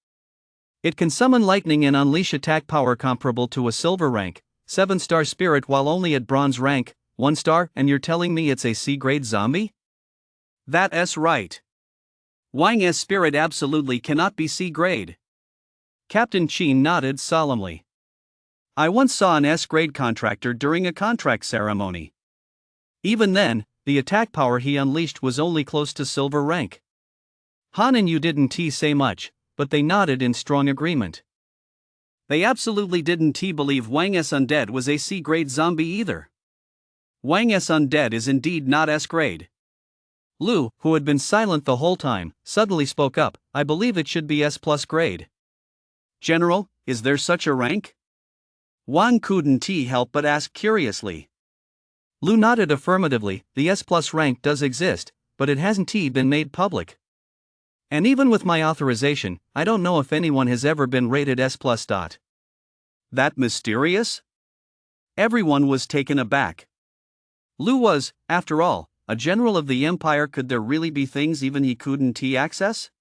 It can summon lightning and unleash attack power comparable to a silver rank, 7-star spirit while only at bronze rank, 1 star, and you're telling me it's a C-grade zombie? That's right. Wang's spirit absolutely cannot be C-grade. Captain Qin nodded solemnly. I once saw an S-grade contractor during a contract ceremony. Even then, the attack power he unleashed was only close to silver rank. Han and you didn't say much, but they nodded in strong agreement. They absolutely didn't believe Wang's Undead was a C-grade zombie either. Wang's Undead is indeed not S-grade. Lu, who had been silent the whole time, suddenly spoke up. I believe it should be S+ grade. General, is there such a rank? Wang couldn't help but ask curiously. Lu nodded affirmatively. The S+ rank does exist, but it hasn't been made public. And even with my authorization, I don't know if anyone has ever been rated S+. That mysterious? Everyone was taken aback. Lu was, after all, a general of the Empire. Could there really be things even he couldn't access?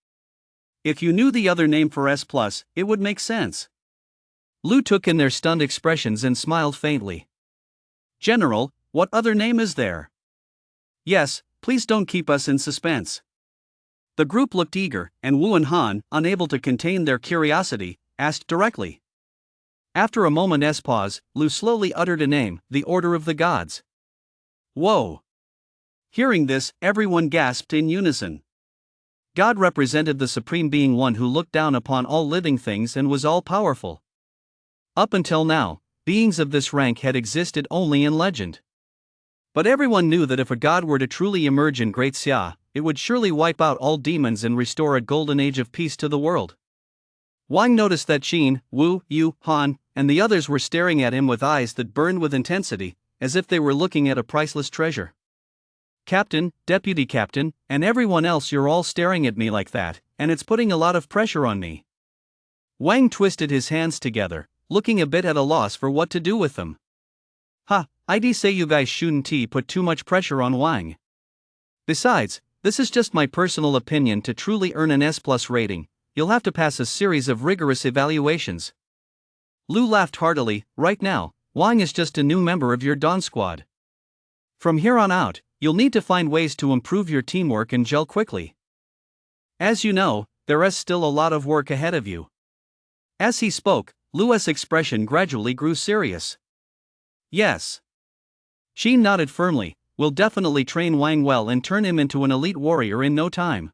If you knew the other name for S+, it would make sense. Lu took in their stunned expressions and smiled faintly. General, what other name is there? Yes, please don't keep us in suspense. The group looked eager, and Wu and Han, unable to contain their curiosity, asked directly. After a moment's pause, Lu slowly uttered a name, the Order of the Gods. Whoa! Hearing this, everyone gasped in unison. God represented the Supreme Being, one who looked down upon all living things and was all-powerful. Up until now, beings of this rank had existed only in legend. But everyone knew that if a god were to truly emerge in Great Xia, it would surely wipe out all demons and restore a golden age of peace to the world. Wang noticed that Qin, Wu, Yu, Han, and the others were staring at him with eyes that burned with intensity, as if they were looking at a priceless treasure. Captain, Deputy Captain, and everyone else, you're all staring at me like that, and it's putting a lot of pressure on me. Wang twisted his hands together, looking a bit at a loss for what to do with them. I'd say you guys shouldn't put too much pressure on Wang. Besides, this is just my personal opinion. To truly earn an S+ rating, you'll have to pass a series of rigorous evaluations. Lu laughed heartily. Right now, Wang is just a new member of your Dawn Squad. From here on out, you'll need to find ways to improve your teamwork and gel quickly. As you know, there is still a lot of work ahead of you. As he spoke, Lu's expression gradually grew serious. Yes. Qin nodded firmly. We'll definitely train Wang well and turn him into an elite warrior in no time.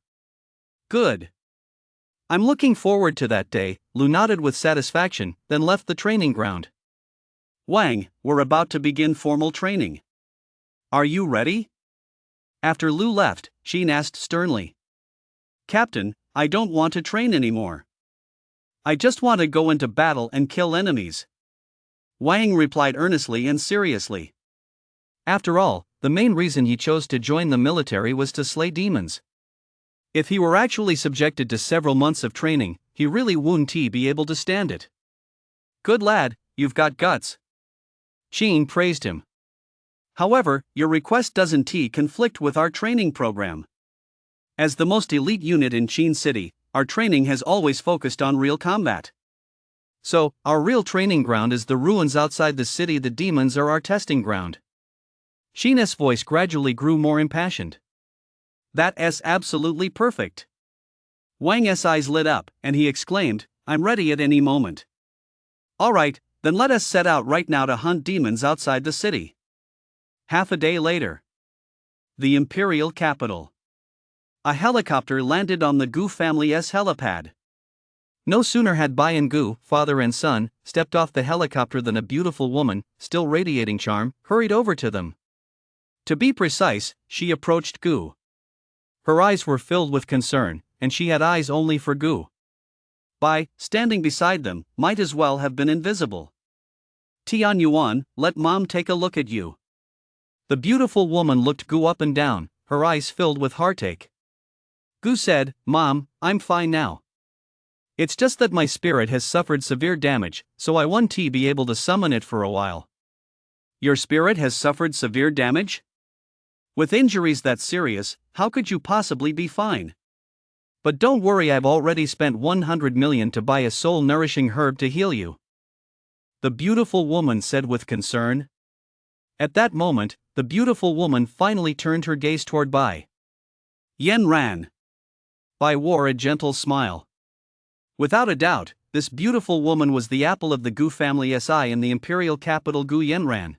Good. I'm looking forward to that day, Lu nodded with satisfaction, then left the training ground. Wang, we're about to begin formal training. Are you ready? After Lu left, Qin asked sternly. Captain, I don't want to train anymore. I just want to go into battle and kill enemies. Wang replied earnestly and seriously. After all, the main reason he chose to join the military was to slay demons. If he were actually subjected to several months of training, he really wouldn't be able to stand it. Good lad, you've got guts. Qin praised him. However, your request doesn't conflict with our training program. As the most elite unit in Qin City, our training has always focused on real combat. So, our real training ground is the ruins outside the city. The demons are our testing ground. Qin's voice gradually grew more impassioned. That's absolutely perfect. Wang's eyes lit up, and he exclaimed, I'm ready at any moment. Alright, then let us set out right now to hunt demons outside the city. Half a day later. The Imperial Capital. A helicopter landed on the Gu family's helipad. No sooner had Bai and Gu, father and son, stepped off the helicopter than a beautiful woman, still radiating charm, hurried over to them. To be precise, she approached Gu. Her eyes were filled with concern, and she had eyes only for Gu. Bai, standing beside them, might as well have been invisible. Tian Yuan, let mom take a look at you. The beautiful woman looked Gu up and down, her eyes filled with heartache. Gu said, Mom, I'm fine now. It's just that my spirit has suffered severe damage, so I want to be able to summon it for a while. Your spirit has suffered severe damage? With injuries that serious, how could you possibly be fine? But don't worry, I've already spent 100 million to buy a soul-nourishing herb to heal you. The beautiful woman said with concern. At that moment, the beautiful woman finally turned her gaze toward Bai. Yen Ran. Bai wore a gentle smile. Without a doubt, this beautiful woman was the apple of the Gu family's eye in the imperial capital Gu Yenran.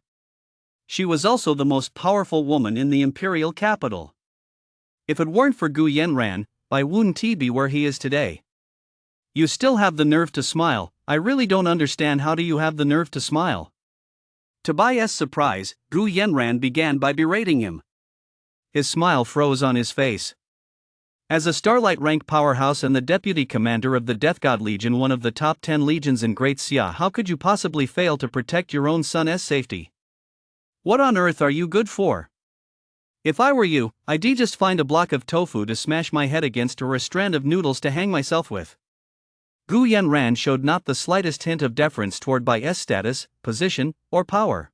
She was also the most powerful woman in the imperial capital. If it weren't for Gu Yenran, Bai wouldn't be where he is today. You still have the nerve to smile. I really don't understand, how do you have the nerve to smile? To Bai's surprise, Gu Yenran began by berating him. His smile froze on his face. As a Starlight rank powerhouse and the deputy commander of the Death God Legion, one of the top 10 legions in Great Xia, how could you possibly fail to protect your own son's safety? What on earth are you good for? If I were you, I'd just find a block of tofu to smash my head against or a strand of noodles to hang myself with. Gu Yenran showed not the slightest hint of deference toward Bai's status, position, or power.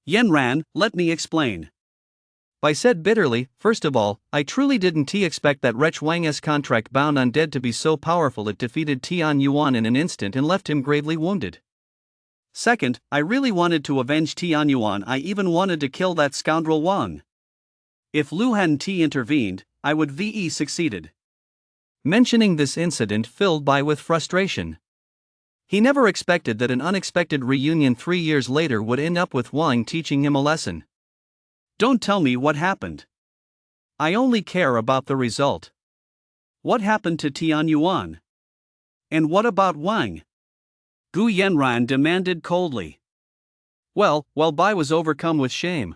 Yenran, let me explain. Bai said bitterly, first of all, I truly didn't expect that wretch Wang's contract-bound undead to be so powerful it defeated Tian Yuan in an instant and left him gravely wounded. Second, I really wanted to avenge Tian Yuan, I even wanted to kill that scoundrel Wang. If Lu hadn't intervened, I would have succeeded. Mentioning this incident filled Bai with frustration. He never expected that an unexpected reunion 3 years later would end up with Wang teaching him a lesson. Don't tell me what happened. I only care about the result. What happened to Tian Yuan? And what about Wang? Gu Yenran demanded coldly. Well, Bai was overcome with shame.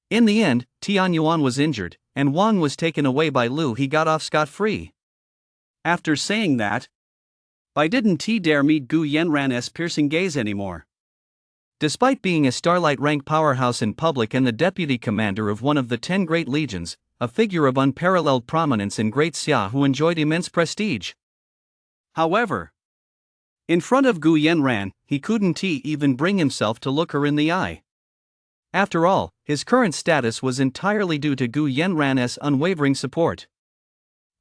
In the end, Tian Yuan was injured, and Wang was taken away by Lu. He got off scot-free. After saying that, Bai didn't dare meet Gu Yenran's piercing gaze anymore. Despite being a Starlight rank powerhouse in public and the deputy commander of one of the 10 great legions, a figure of unparalleled prominence in Great Xia who enjoyed immense prestige. However, in front of Gu Yenran, he couldn't even bring himself to look her in the eye. After all, his current status was entirely due to Gu Yenran's unwavering support.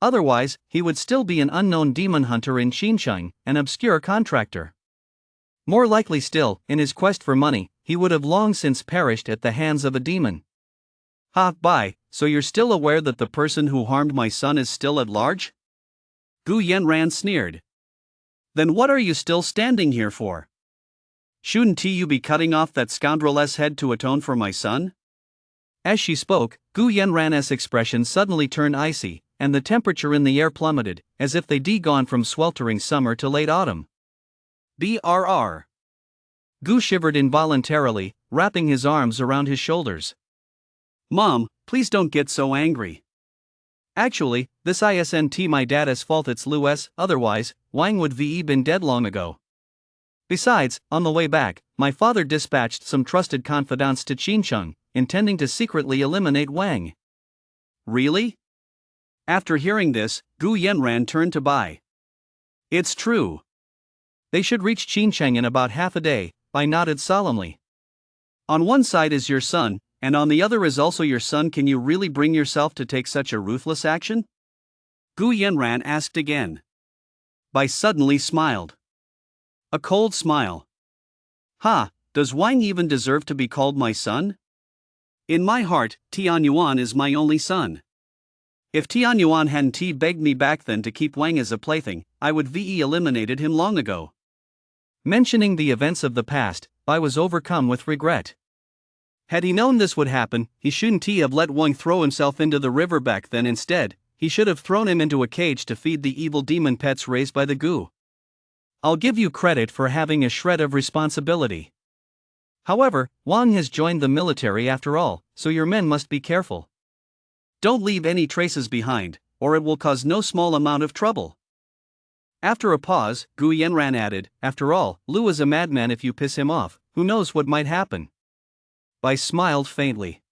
Otherwise, he would still be an unknown demon hunter in Xinjiang, an obscure contractor. More likely still, in his quest for money, he would have long since perished at the hands of a demon. Ha, Bai, so you're still aware that the person who harmed my son is still at large? Gu Yenran sneered. Then what are you still standing here for? Shouldn't you be cutting off that scoundrel's head to atone for my son? As she spoke, Gu Yenran's expression suddenly turned icy, and the temperature in the air plummeted, as if they'd gone from sweltering summer to late autumn. Brr. Gu shivered involuntarily, wrapping his arms around his shoulders. Mom, please don't get so angry. Actually, this isn't my dad's fault, it's Lu's, otherwise, Wang would have been dead long ago. Besides, on the way back, my father dispatched some trusted confidants to Xinjiang, intending to secretly eliminate Wang. Really? After hearing this, Gu Yenran turned to Bai. It's true. They should reach Xinjiang in about half a day, Bai nodded solemnly. On one side is your son, and on the other is also your son. Can you really bring yourself to take such a ruthless action? Gu Yenran asked again. Bai suddenly smiled. A cold smile. Ha, does Wang even deserve to be called my son? In my heart, Tian Yuan is my only son. If Tian Yuan hadn't begged me back then to keep Wang as a plaything, I would have eliminated him long ago. Mentioning the events of the past, Bai was overcome with regret. Had he known this would happen, he shouldn't have let Wang throw himself into the river back then. Instead, He should have thrown him into a cage to feed the evil demon pets raised by the goo. I'll give you credit for having a shred of responsibility. However, Wang has joined the military after all, so your men must be careful. Don't leave any traces behind, or it will cause no small amount of trouble. After a pause, Gu Yanran added, after all, Lu is a madman. If you piss him off, who knows what might happen? Bai smiled faintly.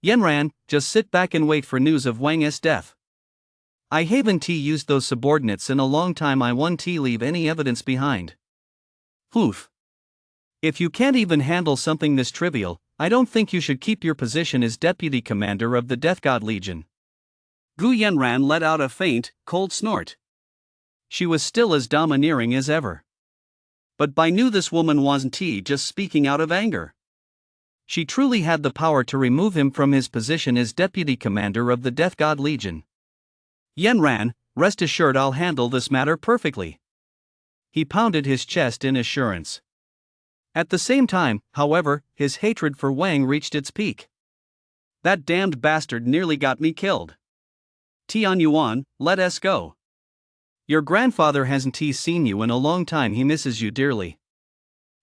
Yanran, just sit back and wait for news of Wang's death. I haven't used those subordinates in a long time. I won't leave any evidence behind. Oof. If you can't even handle something this trivial, I don't think you should keep your position as deputy commander of the Death God Legion. Gu Yanran let out a faint, cold snort. She was still as domineering as ever. But Bai knew this woman wasn't just speaking out of anger. She truly had the power to remove him from his position as deputy commander of the Death God Legion. Yanran, rest assured I'll handle this matter perfectly. He pounded his chest in assurance. At the same time, however, his hatred for Wang reached its peak. That damned bastard nearly got me killed. Tian Yuan, let us go. Your grandfather hasn't seen you in a long time. He misses you dearly.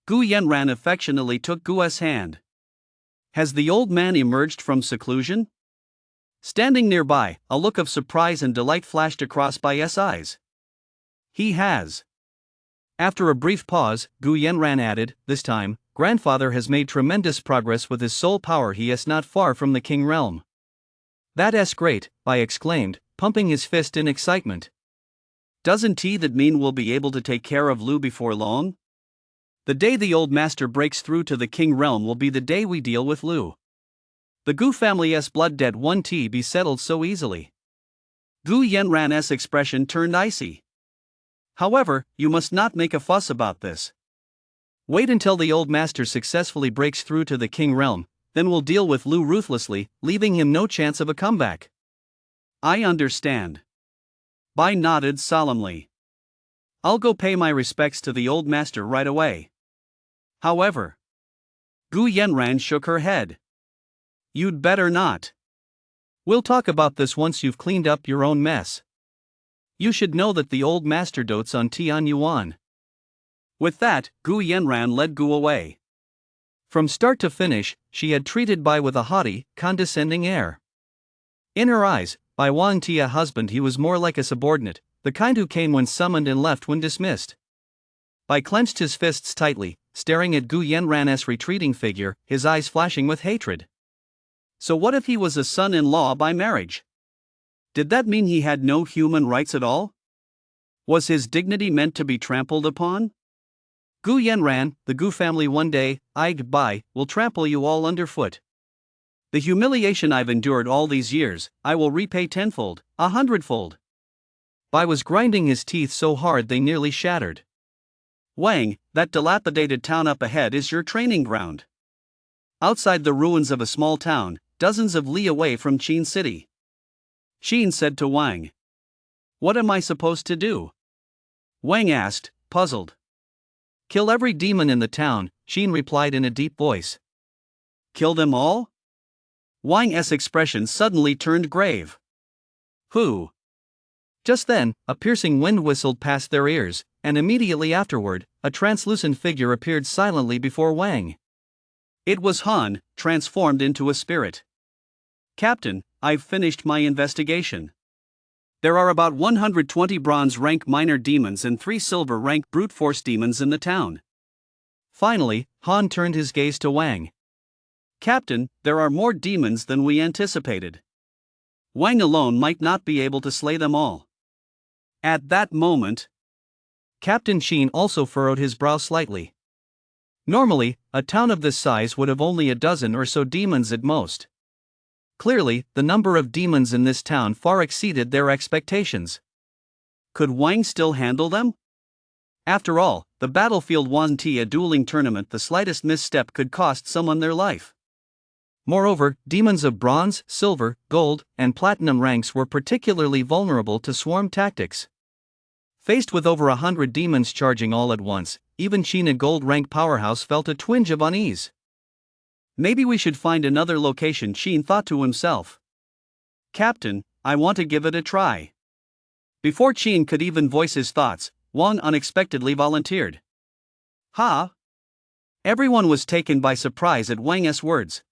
Gu Yanran affectionately took Gu's hand. Has the old man emerged from seclusion? Standing nearby, a look of surprise and delight flashed across Bai's eyes. He has. After a brief pause, Gu Yanran added, this time, grandfather has made tremendous progress with his soul power. He is not far from the king realm. That's great, Bai exclaimed, pumping his fist in excitement. Doesn't that mean we'll be able to take care of Lu before long? The day the old master breaks through to the king realm will be the day we deal with Lu. The Gu family's blood debt won't be settled so easily. Gu Yanran's expression turned icy. However, you must not make a fuss about this. Wait until the old master successfully breaks through to the king realm, then we'll deal with Lu ruthlessly, leaving him no chance of a comeback. I understand. Bai nodded solemnly. I'll go pay my respects to the old master right away. However, Gu Yanran shook her head. You'd better not. We'll talk about this once you've cleaned up your own mess. You should know that the old master dotes on Tian Yuan. With that, Gu Yanran led Gu away. From start to finish, she had treated Bai with a haughty, condescending air. In her eyes, Bai Wang Tia husband, he was more like a subordinate, the kind who came when summoned and left when dismissed. Bai clenched his fists tightly, staring at Gu Yanran's retreating figure, his eyes flashing with hatred. So what if he was a son-in-law by marriage? Did that mean he had no human rights at all? Was his dignity meant to be trampled upon? Gu Yanran, the Gu family one day, Bai, will trample you all underfoot. The humiliation I've endured all these years, I will repay tenfold, 100-fold. Bai was grinding his teeth so hard they nearly shattered. Wang, that dilapidated town up ahead is your training ground. Outside the ruins of a small town, dozens of li away from Qin City. Qin said to Wang. What am I supposed to do? Wang asked, puzzled. Kill every demon in the town, Qin replied in a deep voice. Kill them all? Wang's expression suddenly turned grave. Who? Just then, a piercing wind whistled past their ears, and immediately afterward, a translucent figure appeared silently before Wang. It was Han, transformed into a spirit. Captain, I've finished my investigation. There are about 120 bronze rank minor demons and 3 silver rank brute force demons in the town. Finally, Han turned his gaze to Wang. Captain, there are more demons than we anticipated. Wang alone might not be able to slay them all. At that moment, Captain Qin also furrowed his brow slightly. Normally, a town of this size would have only a dozen or so demons at most. Clearly, the number of demons in this town far exceeded their expectations. Could Wang still handle them? After all, the battlefield wasn't a dueling tournament. The slightest misstep could cost someone their life. Moreover, demons of bronze, silver, gold, and platinum ranks were particularly vulnerable to swarm tactics. Faced with over 100 demons charging all at once, even Qin, a gold rank powerhouse, felt a twinge of unease. Maybe we should find another location, Qin thought to himself. Captain, I want to give it a try. Before Qin could even voice his thoughts, Wang unexpectedly volunteered. Ha! Everyone was taken by surprise at Wang's words.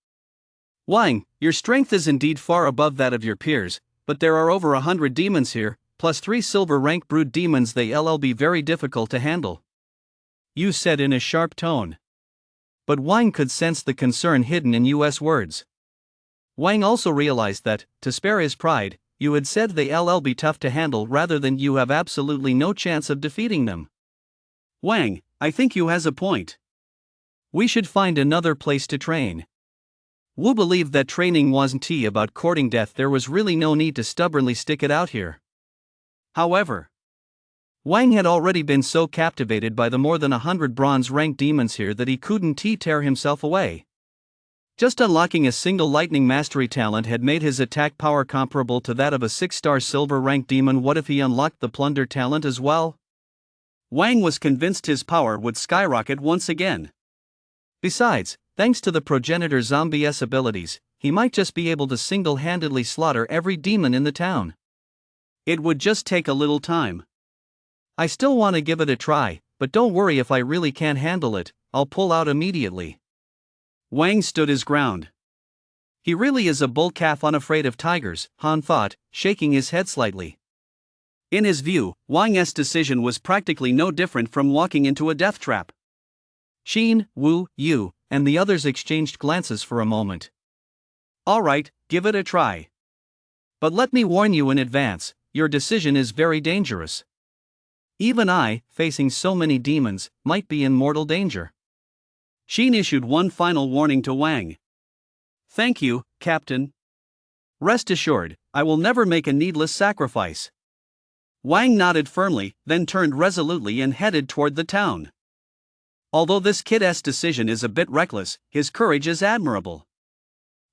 Wang, your strength is indeed far above that of your peers, but there are over 100 demons here, plus 3 silver rank brood demons. They'll be very difficult to handle. Yu said in a sharp tone. But Wang could sense the concern hidden in Yu's words. Wang also realized that, to spare his pride, Yu had said they'll be tough to handle rather than you have absolutely no chance of defeating them. Wang, I think Yu has a point. We should find another place to train. Wu believed that training wasn't about courting death. There was really no need to stubbornly stick it out here. However, Wang had already been so captivated by the more than 100 bronze-ranked demons here that he couldn't tear himself away. Just unlocking a single lightning mastery talent had made his attack power comparable to that of a 6-star silver-ranked demon. What if he unlocked the plunder talent as well? Wang was convinced his power would skyrocket once again. Besides, thanks to the progenitor zombie's abilities, he might just be able to single-handedly slaughter every demon in the town. It would just take a little time. I still want to give it a try, but don't worry if I really can't handle it, I'll pull out immediately. Wang stood his ground. He really is a bull calf unafraid of tigers, Han thought, shaking his head slightly. In his view, Wang's decision was practically no different from walking into a death trap. Qin, Wu, Yu, and the others exchanged glances for a moment. All right, give it a try. But let me warn you in advance, your decision is very dangerous. Even I, facing so many demons, might be in mortal danger. Qin issued one final warning to Wang. Thank you, Captain. Rest assured, I will never make a needless sacrifice. Wang nodded firmly, then turned resolutely and headed toward the town. Although this kid's decision is a bit reckless, his courage is admirable.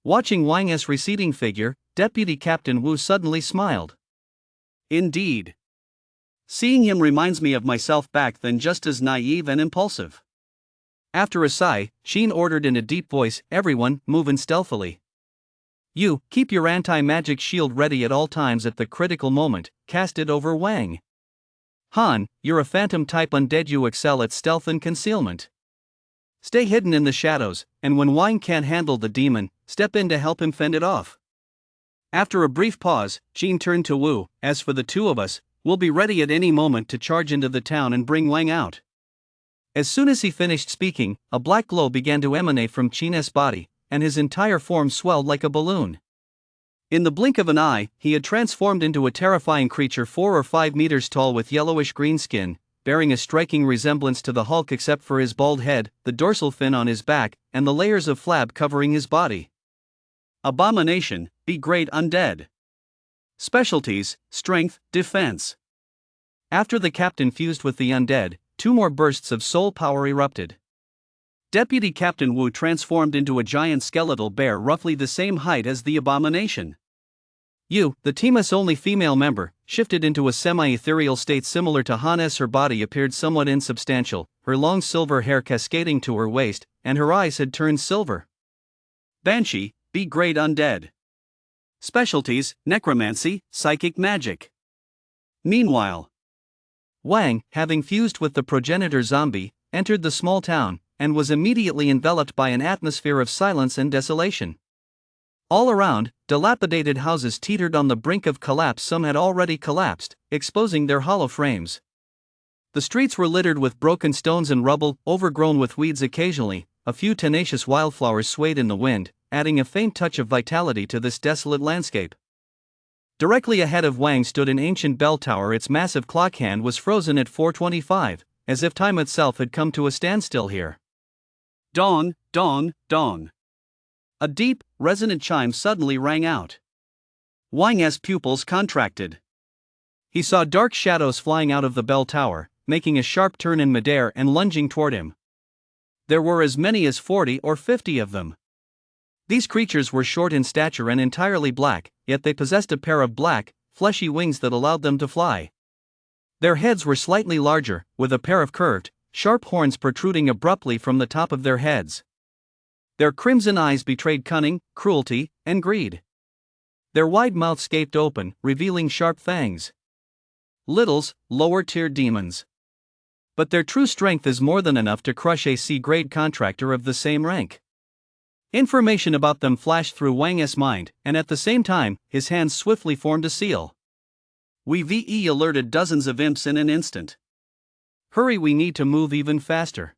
Watching Wang's receding figure, Deputy Captain Wu suddenly smiled. Indeed. Seeing him reminds me of myself back then, just as naive and impulsive. After a sigh, Qin ordered in a deep voice, everyone, move in stealthily. You, keep your anti-magic shield ready at all times. At the critical moment, cast it over Wang. Han, you're a phantom-type undead. You excel at stealth and concealment. Stay hidden in the shadows, and when Wang can't handle the demon, step in to help him fend it off. After a brief pause, Qin turned to Wu. As for the two of us, we'll be ready at any moment to charge into the town and bring Wang out. As soon as he finished speaking, a black glow began to emanate from Qin's body, and his entire form swelled like a balloon. In the blink of an eye, he had transformed into a terrifying creature 4 or 5 meters tall with yellowish-green skin, bearing a striking resemblance to the Hulk except for his bald head, the dorsal fin on his back, and the layers of flab covering his body. Abomination, B-grade undead. Specialties, strength, defense. After the captain fused with the undead, 2 more bursts of soul power erupted. Deputy Captain Wu transformed into a giant skeletal bear roughly the same height as the abomination. Yu, the team's only female member, shifted into a semi-ethereal state similar to Han's. Her body appeared somewhat insubstantial, her long silver hair cascading to her waist, and her eyes had turned silver. Banshee, B-grade undead. Specialties, necromancy, psychic magic. Meanwhile, Wang, having fused with the progenitor zombie, entered the small town, and was immediately enveloped by an atmosphere of silence and desolation. All around, dilapidated houses teetered on the brink of collapse. Some had already collapsed, exposing their hollow frames. The streets were littered with broken stones and rubble, overgrown with weeds. Occasionally, a few tenacious wildflowers swayed in the wind, adding a faint touch of vitality to this desolate landscape. Directly ahead of Wang stood an ancient bell tower. Its massive clock hand was frozen at 4:25, as if time itself had come to a standstill here. Dong, dong, dong. A deep, resonant chime suddenly rang out. Wang's pupils contracted. He saw dark shadows flying out of the bell tower, making a sharp turn in midair and lunging toward him. There were as many as 40 or 50 of them. These creatures were short in stature and entirely black, yet they possessed a pair of black, fleshy wings that allowed them to fly. Their heads were slightly larger, with a pair of curved, sharp horns protruding abruptly from the top of their heads. Their crimson eyes betrayed cunning, cruelty, and greed. Their wide mouths gaped open, revealing sharp fangs. Littles, lower-tier demons. But their true strength is more than enough to crush a C-grade contractor of the same rank. Information about them flashed through Wang's mind, and at the same time, his hands swiftly formed a seal. We've alerted dozens of imps in an instant. Hurry, we need to move even faster.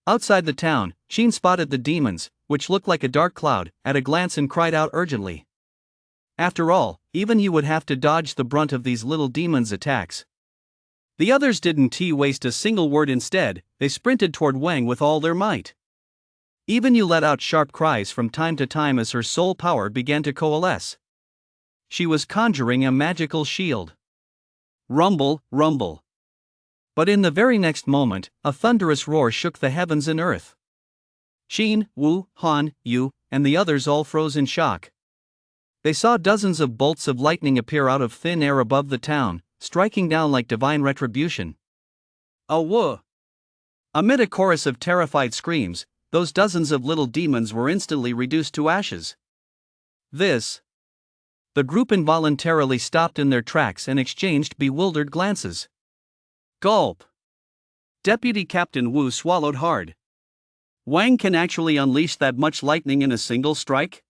Outside the town, Sheen spotted the demons, which looked like a dark cloud, at a glance and cried out urgently. After all, even you would have to dodge the brunt of these little demons' attacks. The others didn't waste a single word. Instead, they sprinted toward Wang with all their might. Even you let out sharp cries from time to time as her soul power began to coalesce. She was conjuring a magical shield. Rumble, rumble. But in the very next moment, a thunderous roar shook the heavens and earth. Sheen, Wu, Han, Yu, and the others all froze in shock. They saw dozens of bolts of lightning appear out of thin air above the town, striking down like divine retribution. Oh, whoa! Amid a chorus of terrified screams, those dozens of little demons were instantly reduced to ashes. The group involuntarily stopped in their tracks and exchanged bewildered glances. Gulp. Deputy Captain Wu swallowed hard. Wang can actually unleash that much lightning in a single strike?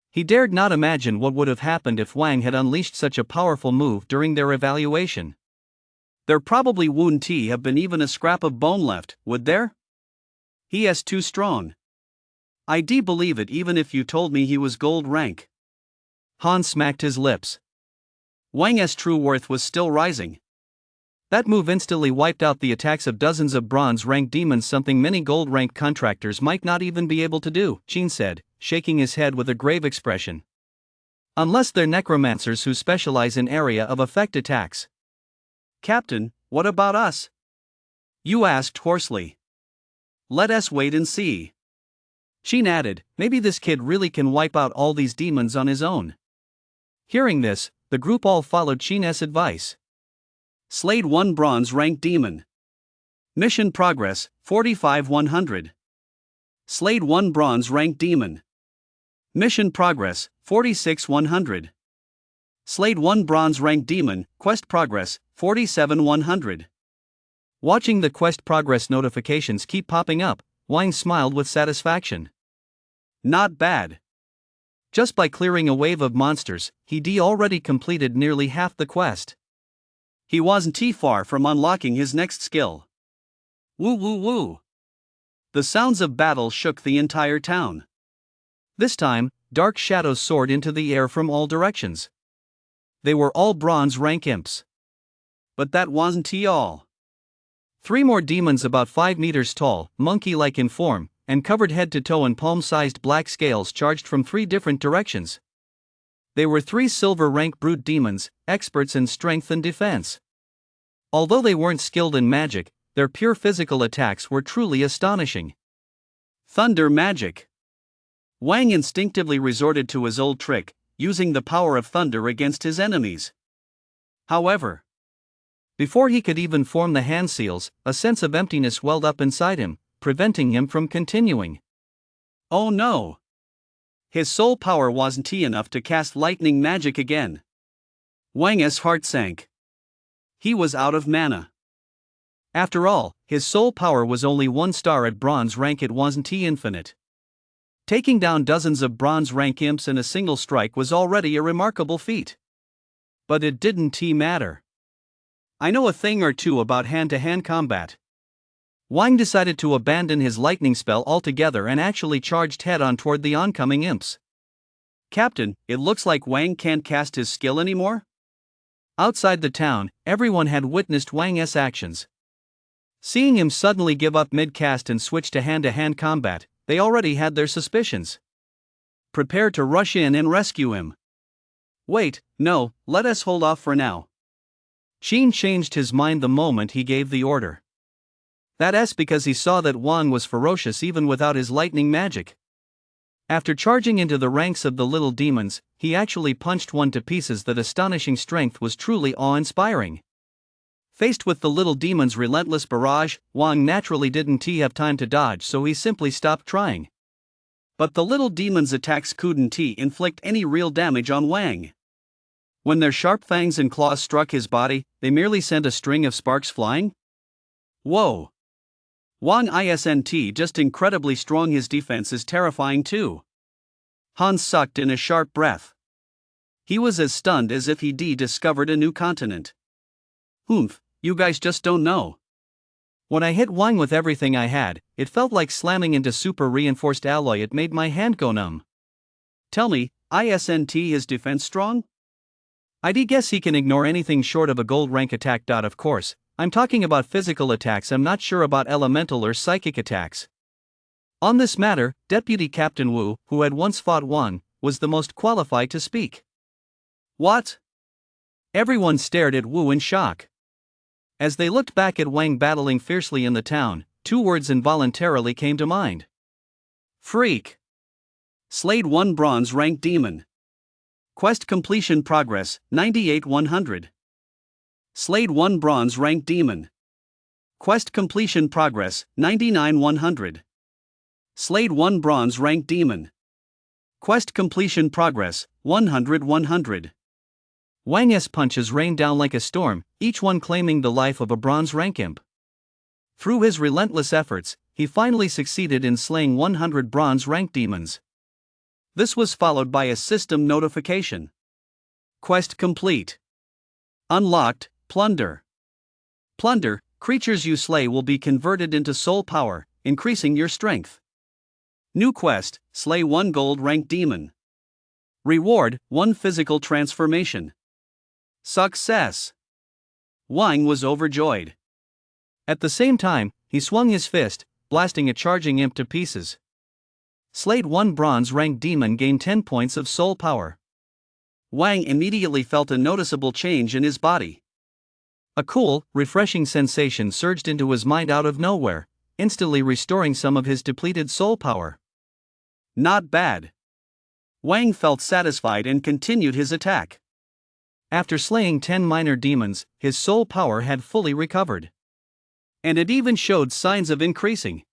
He dared not imagine what would have happened if Wang had unleashed such a powerful move during their evaluation. There probably wouldn't have been even a scrap of bone left, would there? He is too strong. I'd believe it even if you told me he was gold rank. Han smacked his lips. Wang's true worth was still rising. That move instantly wiped out the attacks of dozens of bronze-ranked demons, something many gold-ranked contractors might not even be able to do, Sheen said, shaking his head with a grave expression. Unless they're necromancers who specialize in area of effect attacks. Captain, what about us? Yu asked hoarsely. Let us wait and see. Sheen added, maybe this kid really can wipe out all these demons on his own. Hearing this, the group all followed Sheen's advice. Slayed one bronze-ranked demon. Mission progress, 45-100. Slayed one bronze-ranked demon. Mission progress, 46-100. Slayed one bronze-ranked demon, quest progress, 47-100. Watching the quest progress notifications keep popping up, Wang smiled with satisfaction. Not bad. Just by clearing a wave of monsters, he'd already completed nearly half the quest. He wasn't too far from unlocking his next skill. Woo woo woo. The sounds of battle shook the entire town. This time, dark shadows soared into the air from all directions. They were all bronze rank imps. But that wasn't all. 3 more demons about 5 meters tall, monkey-like in form, and covered head to toe in palm-sized black scales charged from 3 different directions. They were 3 silver-rank brute demons, experts in strength and defense. Although they weren't skilled in magic, their pure physical attacks were truly astonishing. Thunder magic. Wang instinctively resorted to his old trick, using the power of thunder against his enemies. However, before he could even form the hand seals, a sense of emptiness welled up inside him, preventing him from continuing. Oh no! His soul power wasn't enough to cast lightning magic again. Wang's heart sank. He was out of mana. After all, his soul power was only 1 star at bronze rank, it wasn't infinite. Taking down dozens of bronze rank imps in a single strike was already a remarkable feat. But it didn't matter. I know a thing or two about hand-to-hand combat. Wang decided to abandon his lightning spell altogether and actually charged head-on toward the oncoming imps. Captain, it looks like Wang can't cast his skill anymore? Outside the town, everyone had witnessed Wang's actions. Seeing him suddenly give up mid-cast and switch to hand-to-hand combat, they already had their suspicions. Prepare to rush in and rescue him. Wait, no, let us hold off for now. Sheen changed his mind the moment he gave the order. That's because he saw that Wang was ferocious even without his lightning magic. After charging into the ranks of the little demons, he actually punched one to pieces. That astonishing strength was truly awe-inspiring. Faced with the little demon's relentless barrage, Wang naturally didn't have time to dodge, so he simply stopped trying. But the little demon's attacks couldn't inflict any real damage on Wang. When their sharp fangs and claws struck his body, they merely sent a string of sparks flying? Whoa! Wang isn't just incredibly strong, his defense is terrifying too. Han sucked in a sharp breath. He was as stunned as if he'd discovered a new continent. Oomph, you guys just don't know. When I hit Wang with everything I had, it felt like slamming into super reinforced alloy. It made my hand go numb. Tell me, isn't his defense strong? I'd guess he can ignore anything short of a gold rank attack. Of course, I'm talking about physical attacks. I'm not sure about elemental or psychic attacks. On this matter, Deputy Captain Wu, who had once fought Wang, was the most qualified to speak. What? Everyone stared at Wu in shock. As they looked back at Wang battling fiercely in the town, two words involuntarily came to mind. Freak. Slayed one bronze rank demon. Quest completion progress, 98-100. Slayed one bronze rank demon. Quest completion progress, 99-100. Slayed one bronze rank demon. Quest completion progress, 100-100. Wang's punches rained down like a storm, each one claiming the life of a bronze rank imp. Through his relentless efforts, he finally succeeded in slaying 100 bronze rank demons. This was followed by a system notification. Quest complete. Unlocked, Plunder. Plunder, creatures you slay will be converted into soul power, increasing your strength. New quest, slay one gold rank demon. Reward, one physical transformation. Success. Wang was overjoyed. At the same time, he swung his fist, blasting a charging imp to pieces. Slayed one bronze rank demon gained 10 points of soul power. Wang immediately felt a noticeable change in his body. A cool, refreshing sensation surged into his mind out of nowhere, instantly restoring some of his depleted soul power. Not bad. Wang felt satisfied and continued his attack. After slaying 10 minor demons, his soul power had fully recovered. And it even showed signs of increasing.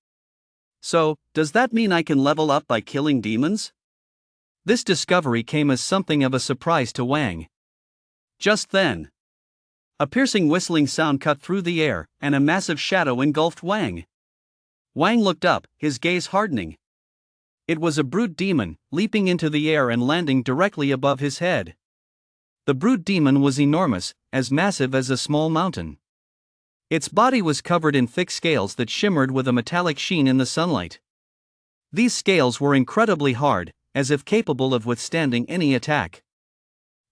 So, does that mean I can level up by killing demons? This discovery came as something of a surprise to Wang. Just then, a piercing whistling sound cut through the air, and a massive shadow engulfed Wang. Wang looked up, his gaze hardening. It was a brute demon, leaping into the air and landing directly above his head. The brute demon was enormous, as massive as a small mountain. Its body was covered in thick scales that shimmered with a metallic sheen in the sunlight. These scales were incredibly hard, as if capable of withstanding any attack.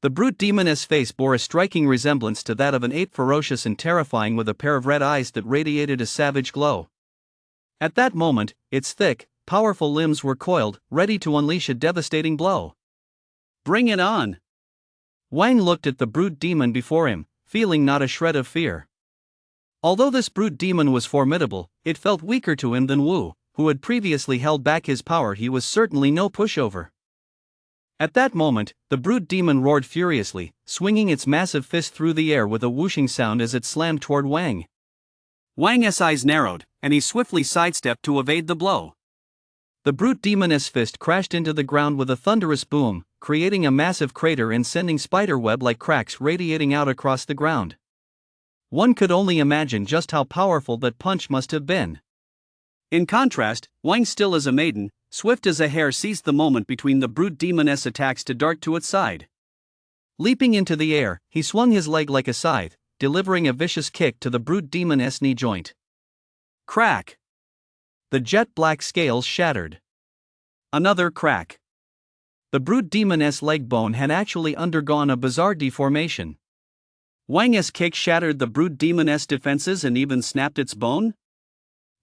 The brute demon's face bore a striking resemblance to that of an ape, ferocious and terrifying, with a pair of red eyes that radiated a savage glow. At that moment, its thick, powerful limbs were coiled, ready to unleash a devastating blow. Bring it on! Wang looked at the brute demon before him, feeling not a shred of fear. Although this brute demon was formidable, it felt weaker to him than Wu, who had previously held back his power. He was certainly no pushover. At that moment, the brute demon roared furiously, swinging its massive fist through the air with a whooshing sound as it slammed toward Wang. Wang's eyes narrowed, and he swiftly sidestepped to evade the blow. The brute demon's fist crashed into the ground with a thunderous boom, creating a massive crater and sending spiderweb-like cracks radiating out across the ground. One could only imagine just how powerful that punch must have been. In contrast, Wang, still as a maiden, swift as a hare, seized the moment between the brute demon's attacks to dart to its side. Leaping into the air, he swung his leg like a scythe, delivering a vicious kick to the brute demon's knee joint. Crack! The jet-black scales shattered. Another crack. The brute demon's leg bone had actually undergone a bizarre deformation. Wang's kick shattered the brute demon's defenses and even snapped its bone?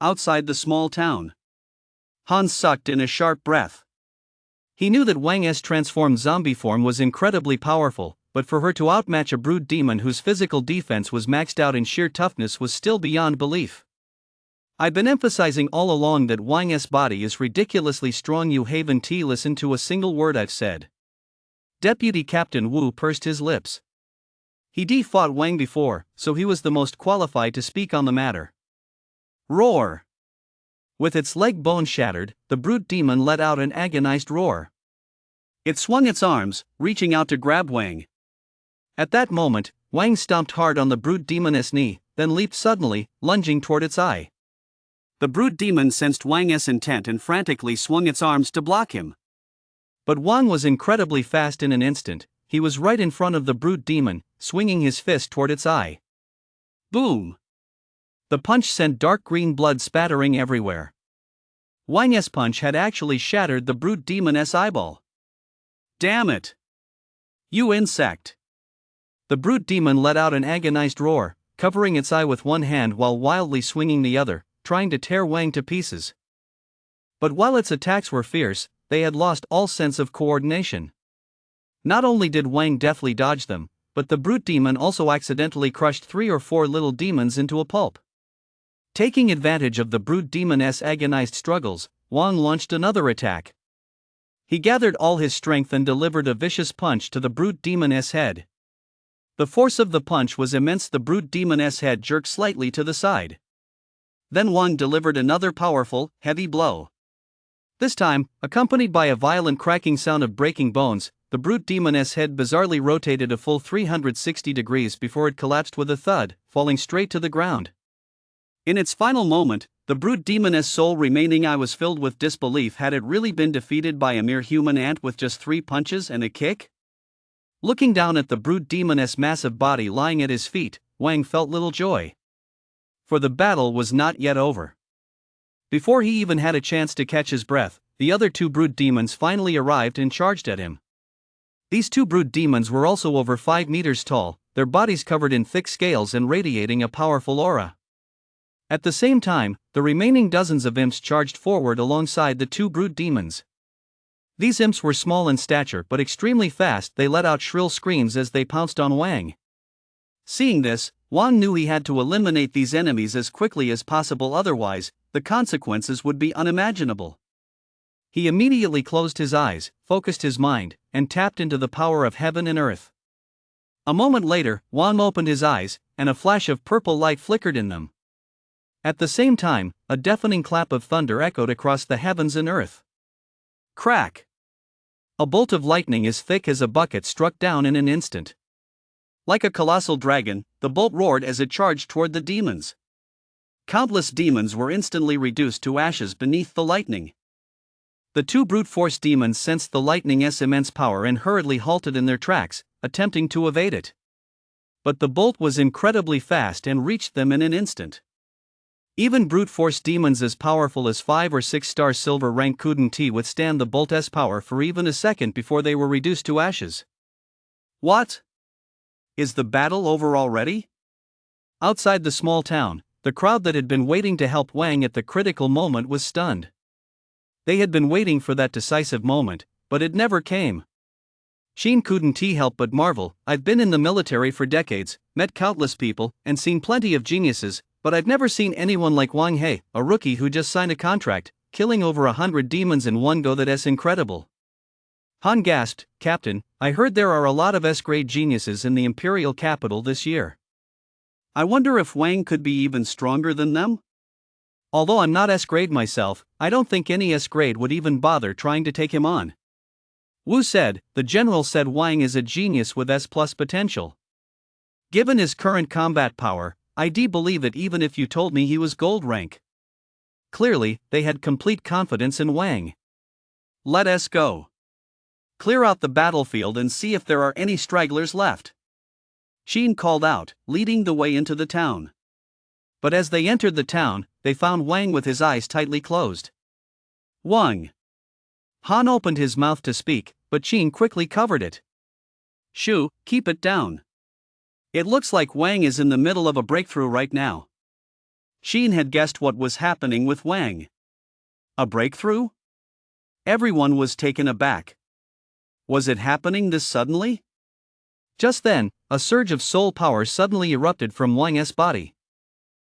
Outside the small town, Han sucked in a sharp breath. He knew that Wang's transformed zombie form was incredibly powerful, but for her to outmatch a brute demon whose physical defense was maxed out in sheer toughness was still beyond belief. I've been emphasizing all along that Wang's body is ridiculously strong. You haven't listened to a single word I've said. Deputy Captain Wu pursed his lips. He'd fought Wang before, so he was the most qualified to speak on the matter. Roar! With its leg bone shattered, the brute demon let out an agonized roar. It swung its arms, reaching out to grab Wang. At that moment, Wang stomped hard on the brute demon's knee, then leaped suddenly, lunging toward its eye. The brute demon sensed Wang's intent and frantically swung its arms to block him. But Wang was incredibly fast in an instant. He was right in front of the brute demon, swinging his fist toward its eye. Boom! The punch sent dark green blood spattering everywhere. Wang's punch had actually shattered the brute demon's eyeball. Damn it! You insect! The brute demon let out an agonized roar, covering its eye with one hand while wildly swinging the other, trying to tear Wang to pieces. But while its attacks were fierce, they had lost all sense of coordination. Not only did Wang deftly dodge them, but the brute demon also accidentally crushed 3 or 4 little demons into a pulp. Taking advantage of the brute demon's agonized struggles, Wang launched another attack. He gathered all his strength and delivered a vicious punch to the brute demon's head. The force of the punch was immense. The brute demon's head jerked slightly to the side. Then Wang delivered another powerful, heavy blow. This time, accompanied by a violent cracking sound of breaking bones, the brute demon's head bizarrely rotated a full 360 degrees before it collapsed with a thud, falling straight to the ground. In its final moment, the brute demon's sole remaining eye was filled with disbelief. Had it really been defeated by a mere human ant with just 3 punches and a kick? Looking down at the brute demon's massive body lying at his feet, Wang felt little joy. For the battle was not yet over. Before he even had a chance to catch his breath, the other 2 brute demons finally arrived and charged at him. These 2 brute demons were also over 5 meters tall, their bodies covered in thick scales and radiating a powerful aura. At the same time, the remaining dozens of imps charged forward alongside the 2 brute demons. These imps were small in stature but extremely fast. They let out shrill screams as they pounced on Wang. Seeing this, Wang knew he had to eliminate these enemies as quickly as possible, otherwise, the consequences would be unimaginable. He immediately closed his eyes, focused his mind, and tapped into the power of heaven and earth. A moment later, Wang opened his eyes, and a flash of purple light flickered in them. At the same time, a deafening clap of thunder echoed across the heavens and earth. Crack! A bolt of lightning as thick as a bucket struck down in an instant. Like a colossal dragon, the bolt roared as it charged toward the demons. Countless demons were instantly reduced to ashes beneath the lightning. The 2 brute force demons sensed the lightning's immense power and hurriedly halted in their tracks, attempting to evade it. But the bolt was incredibly fast and reached them in an instant. Even brute force demons as powerful as 5 or 6-star silver rank couldn't withstand the bolt's power for even a second before they were reduced to ashes. What? Is the battle over already? Outside the small town, the crowd that had been waiting to help Wang at the critical moment was stunned. They had been waiting for that decisive moment, but it never came. Sheen couldn't help but marvel. I've been in the military for decades, met countless people, and seen plenty of geniuses, but I've never seen anyone like Wang He, a rookie who just signed a contract, killing over 100 demons in one go. That's incredible. Han gasped, Captain, I heard there are a lot of S-grade geniuses in the Imperial capital this year. I wonder if Wang could be even stronger than them? Although I'm not S-grade myself, I don't think any S-grade would even bother trying to take him on. Wu said, the general said Wang is a genius with S+ potential. Given his current combat power, I do believe it even if you told me he was gold rank. Clearly, they had complete confidence in Wang. Let us go. Clear out the battlefield and see if there are any stragglers left. Sheen called out, leading the way into the town. But as they entered the town, they found Wang with his eyes tightly closed. Wang! Han opened his mouth to speak, but Sheen quickly covered it. Shoo, keep it down. It looks like Wang is in the middle of a breakthrough right now. Sheen had guessed what was happening with Wang. A breakthrough? Everyone was taken aback. Was it happening this suddenly? Just then, a surge of soul power suddenly erupted from Wang's body.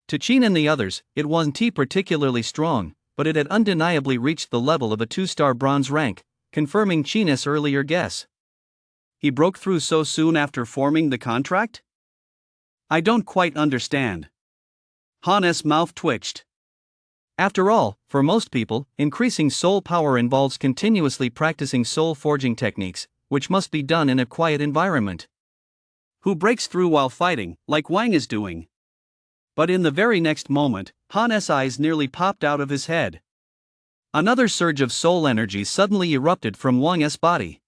To Sheen and the others, it wasn't particularly strong, but it had undeniably reached the level of a 2-star bronze rank, confirming Sheen's earlier guess. He broke through so soon after forming the contract? I don't quite understand. Han's mouth twitched. After all, for most people, increasing soul power involves continuously practicing soul forging techniques, which must be done in a quiet environment. Who breaks through while fighting, like Wang is doing? But in the very next moment, Han's eyes nearly popped out of his head. Another surge of soul energy suddenly erupted from Wang's body.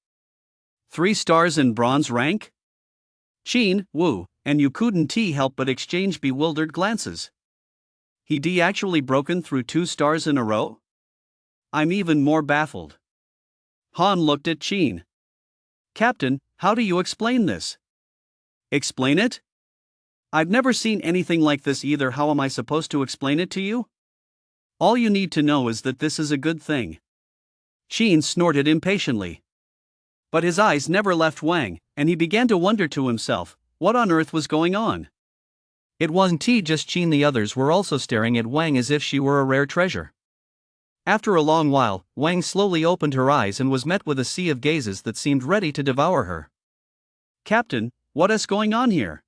3 stars in bronze rank? Qin, Wu, and you couldn't help but exchange bewildered glances. He'd actually broken through 2 stars in a row? I'm even more baffled. Han looked at Qin. Captain, how do you explain this? Explain it? I've never seen anything like this either. How am I supposed to explain it to you? All you need to know is that this is a good thing. Qin snorted impatiently. But his eyes never left Wang, and he began to wonder to himself, what on earth was going on? It wasn't just Qin, the others were also staring at Wang as if she were a rare treasure. After a long while, Wang slowly opened her eyes and was met with a sea of gazes that seemed ready to devour her. Captain, what is going on here?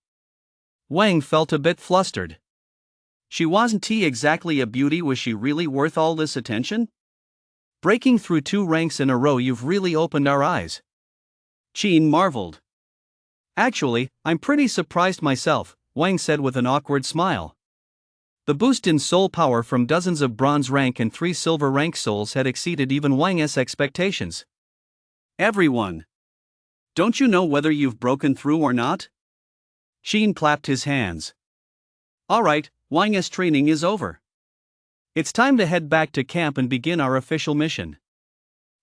Wang felt a bit flustered. She wasn't exactly a beauty. Was she really worth all this attention? Breaking through 2 ranks in a row, you've really opened our eyes. Qin marveled. Actually, I'm pretty surprised myself, Wang said with an awkward smile. The boost in soul power from dozens of bronze rank and 3 silver rank souls had exceeded even Wang's expectations. Everyone! Don't you know whether you've broken through or not? Qin clapped his hands. Alright, Wang's training is over. It's time to head back to camp and begin our official mission.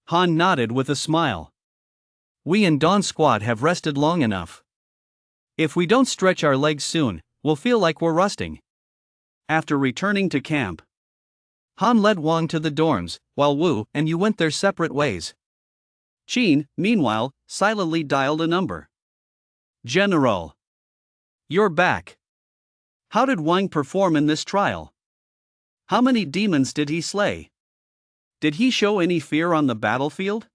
Han nodded with a smile. We and Dawn Squad have rested long enough. If we don't stretch our legs soon, we'll feel like we're rusting. After returning to camp, Han led Wang to the dorms, while Wu and Yu went their separate ways. Qin, meanwhile, silently dialed a number. General. You're back. How did Wang perform in this trial? How many demons did he slay? Did he show any fear on the battlefield?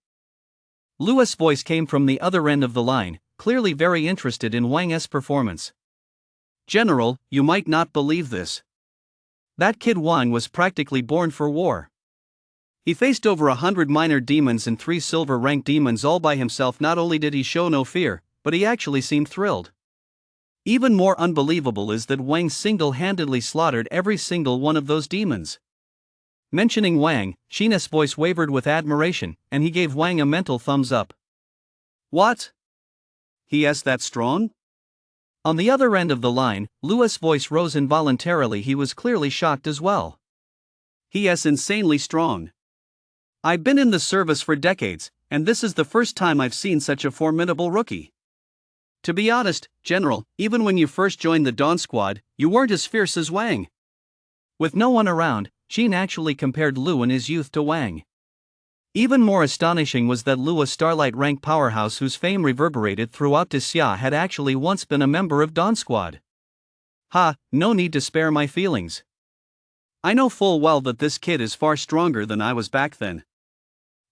Lu's voice came from the other end of the line, clearly very interested in Wang's performance. General, you might not believe this. That kid Wang was practically born for war. He faced over 100 minor demons and 3 silver rank demons all by himself. Not only did he show no fear, but he actually seemed thrilled. Even more unbelievable is that Wang single-handedly slaughtered every single one of those demons. Mentioning Wang, Qin's voice wavered with admiration, and he gave Wang a mental thumbs up. What? He is that strong? On the other end of the line, Lu's voice rose involuntarily. He was clearly shocked as well. He is insanely strong. I've been in the service for decades, and this is the first time I've seen such a formidable rookie. To be honest, General, even when you first joined the Dawn Squad, you weren't as fierce as Wang. With no one around, Qin actually compared Lu in his youth to Wang. Even more astonishing was that Lu, a Starlight rank powerhouse whose fame reverberated throughout Xia, had actually once been a member of Dawn Squad. No need to spare my feelings. I know full well that this kid is far stronger than I was back then.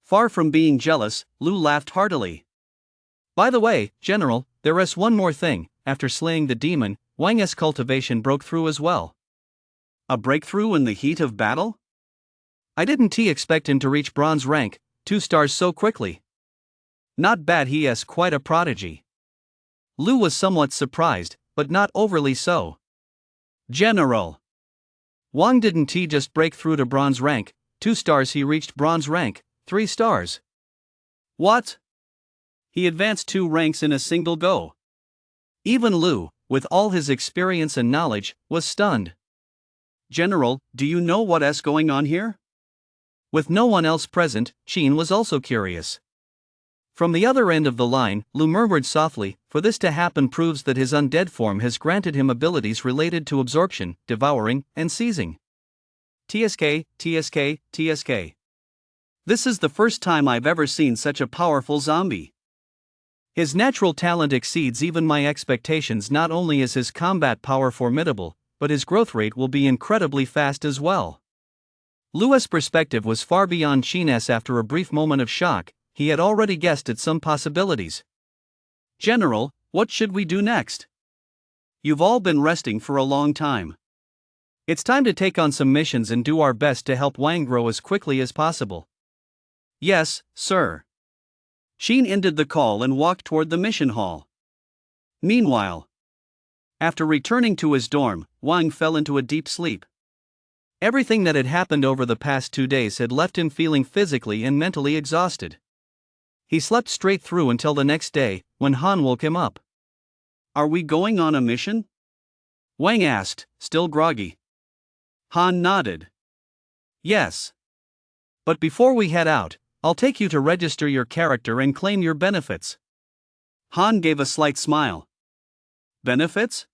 Far from being jealous, Lu laughed heartily. By the way, General, there is one more thing. After slaying the demon, Wang's cultivation broke through as well. A breakthrough in the heat of battle? I didn't expect him to reach bronze rank, 2 stars so quickly. Not bad, he is quite a prodigy. Lu was somewhat surprised, but not overly so. General. Wang didn't just break through to bronze rank, 2 stars, he reached bronze rank, 3 stars. What? He advanced 2 ranks in a single go. Even Lu, with all his experience and knowledge, was stunned. General, do you know what is going on here? With no one else present, Qin was also curious. From the other end of the line, Lu murmured softly, for this to happen proves that his undead form has granted him abilities related to absorption, devouring, and seizing. TSK. This is the first time I've ever seen such a powerful zombie. His natural talent exceeds even my expectations. Not only is his combat power formidable, but his growth rate will be incredibly fast as well. Lu's perspective was far beyond Qin's. After a brief moment of shock, he had already guessed at some possibilities. General, what should we do next? You've all been resting for a long time. It's time to take on some missions and do our best to help Wang grow as quickly as possible. Yes, sir. Sheen ended the call and walked toward the mission hall. Meanwhile, after returning to his dorm, Wang fell into a deep sleep. Everything that had happened over the past 2 days had left him feeling physically and mentally exhausted. He slept straight through until the next day, when Han woke him up. Are we going on a mission? Wang asked, still groggy. Han nodded. Yes. But before we head out, I'll take you to register your character and claim your benefits. Han gave a slight smile. Benefits?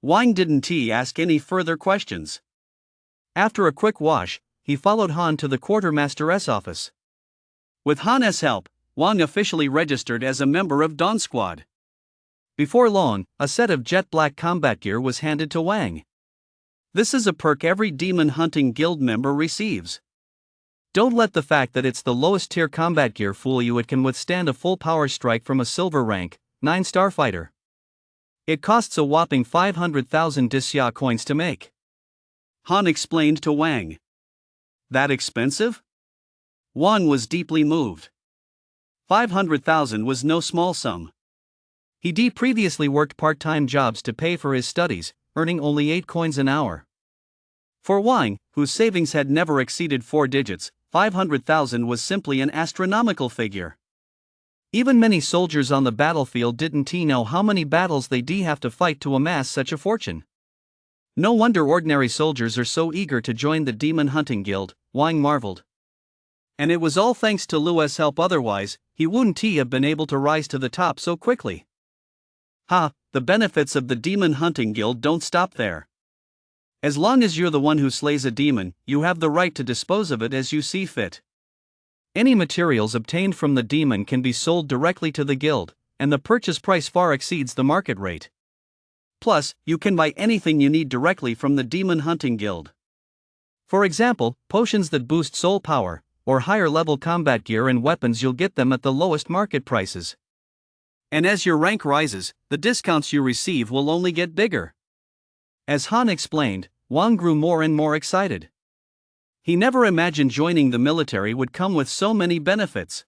Wang didn't ask any further questions. After a quick wash, he followed Han to the quartermaster's office. With Han's help, Wang officially registered as a member of Dawn Squad. Before long, a set of jet black combat gear was handed to Wang. This is a perk every demon hunting guild member receives. Don't let the fact that it's the lowest tier combat gear fool you. It can withstand a full power strike from a silver rank, 9 starfighter. It costs a whopping 500,000 Disya coins to make. Han explained to Wang. That expensive? Wang was deeply moved. 500,000 was no small sum. He previously worked part-time jobs to pay for his studies, earning only 8 coins an hour. For Wang, whose savings had never exceeded 4 digits, 500,000 was simply an astronomical figure. Even many soldiers on the battlefield didn't know how many battles they have to fight to amass such a fortune. No wonder ordinary soldiers are so eager to join the Demon Hunting Guild, Wang marveled. And it was all thanks to Lu's help, otherwise, he wouldn't have been able to rise to the top so quickly. The benefits of the Demon Hunting Guild don't stop there. As long as you're the one who slays a demon, you have the right to dispose of it as you see fit. Any materials obtained from the demon can be sold directly to the guild, and the purchase price far exceeds the market rate. Plus, you can buy anything you need directly from the Demon Hunting Guild. For example, potions that boost soul power, or higher level combat gear and weapons, you'll get them at the lowest market prices. And as your rank rises, the discounts you receive will only get bigger. As Han explained, Wang grew more and more excited. He never imagined joining the military would come with so many benefits.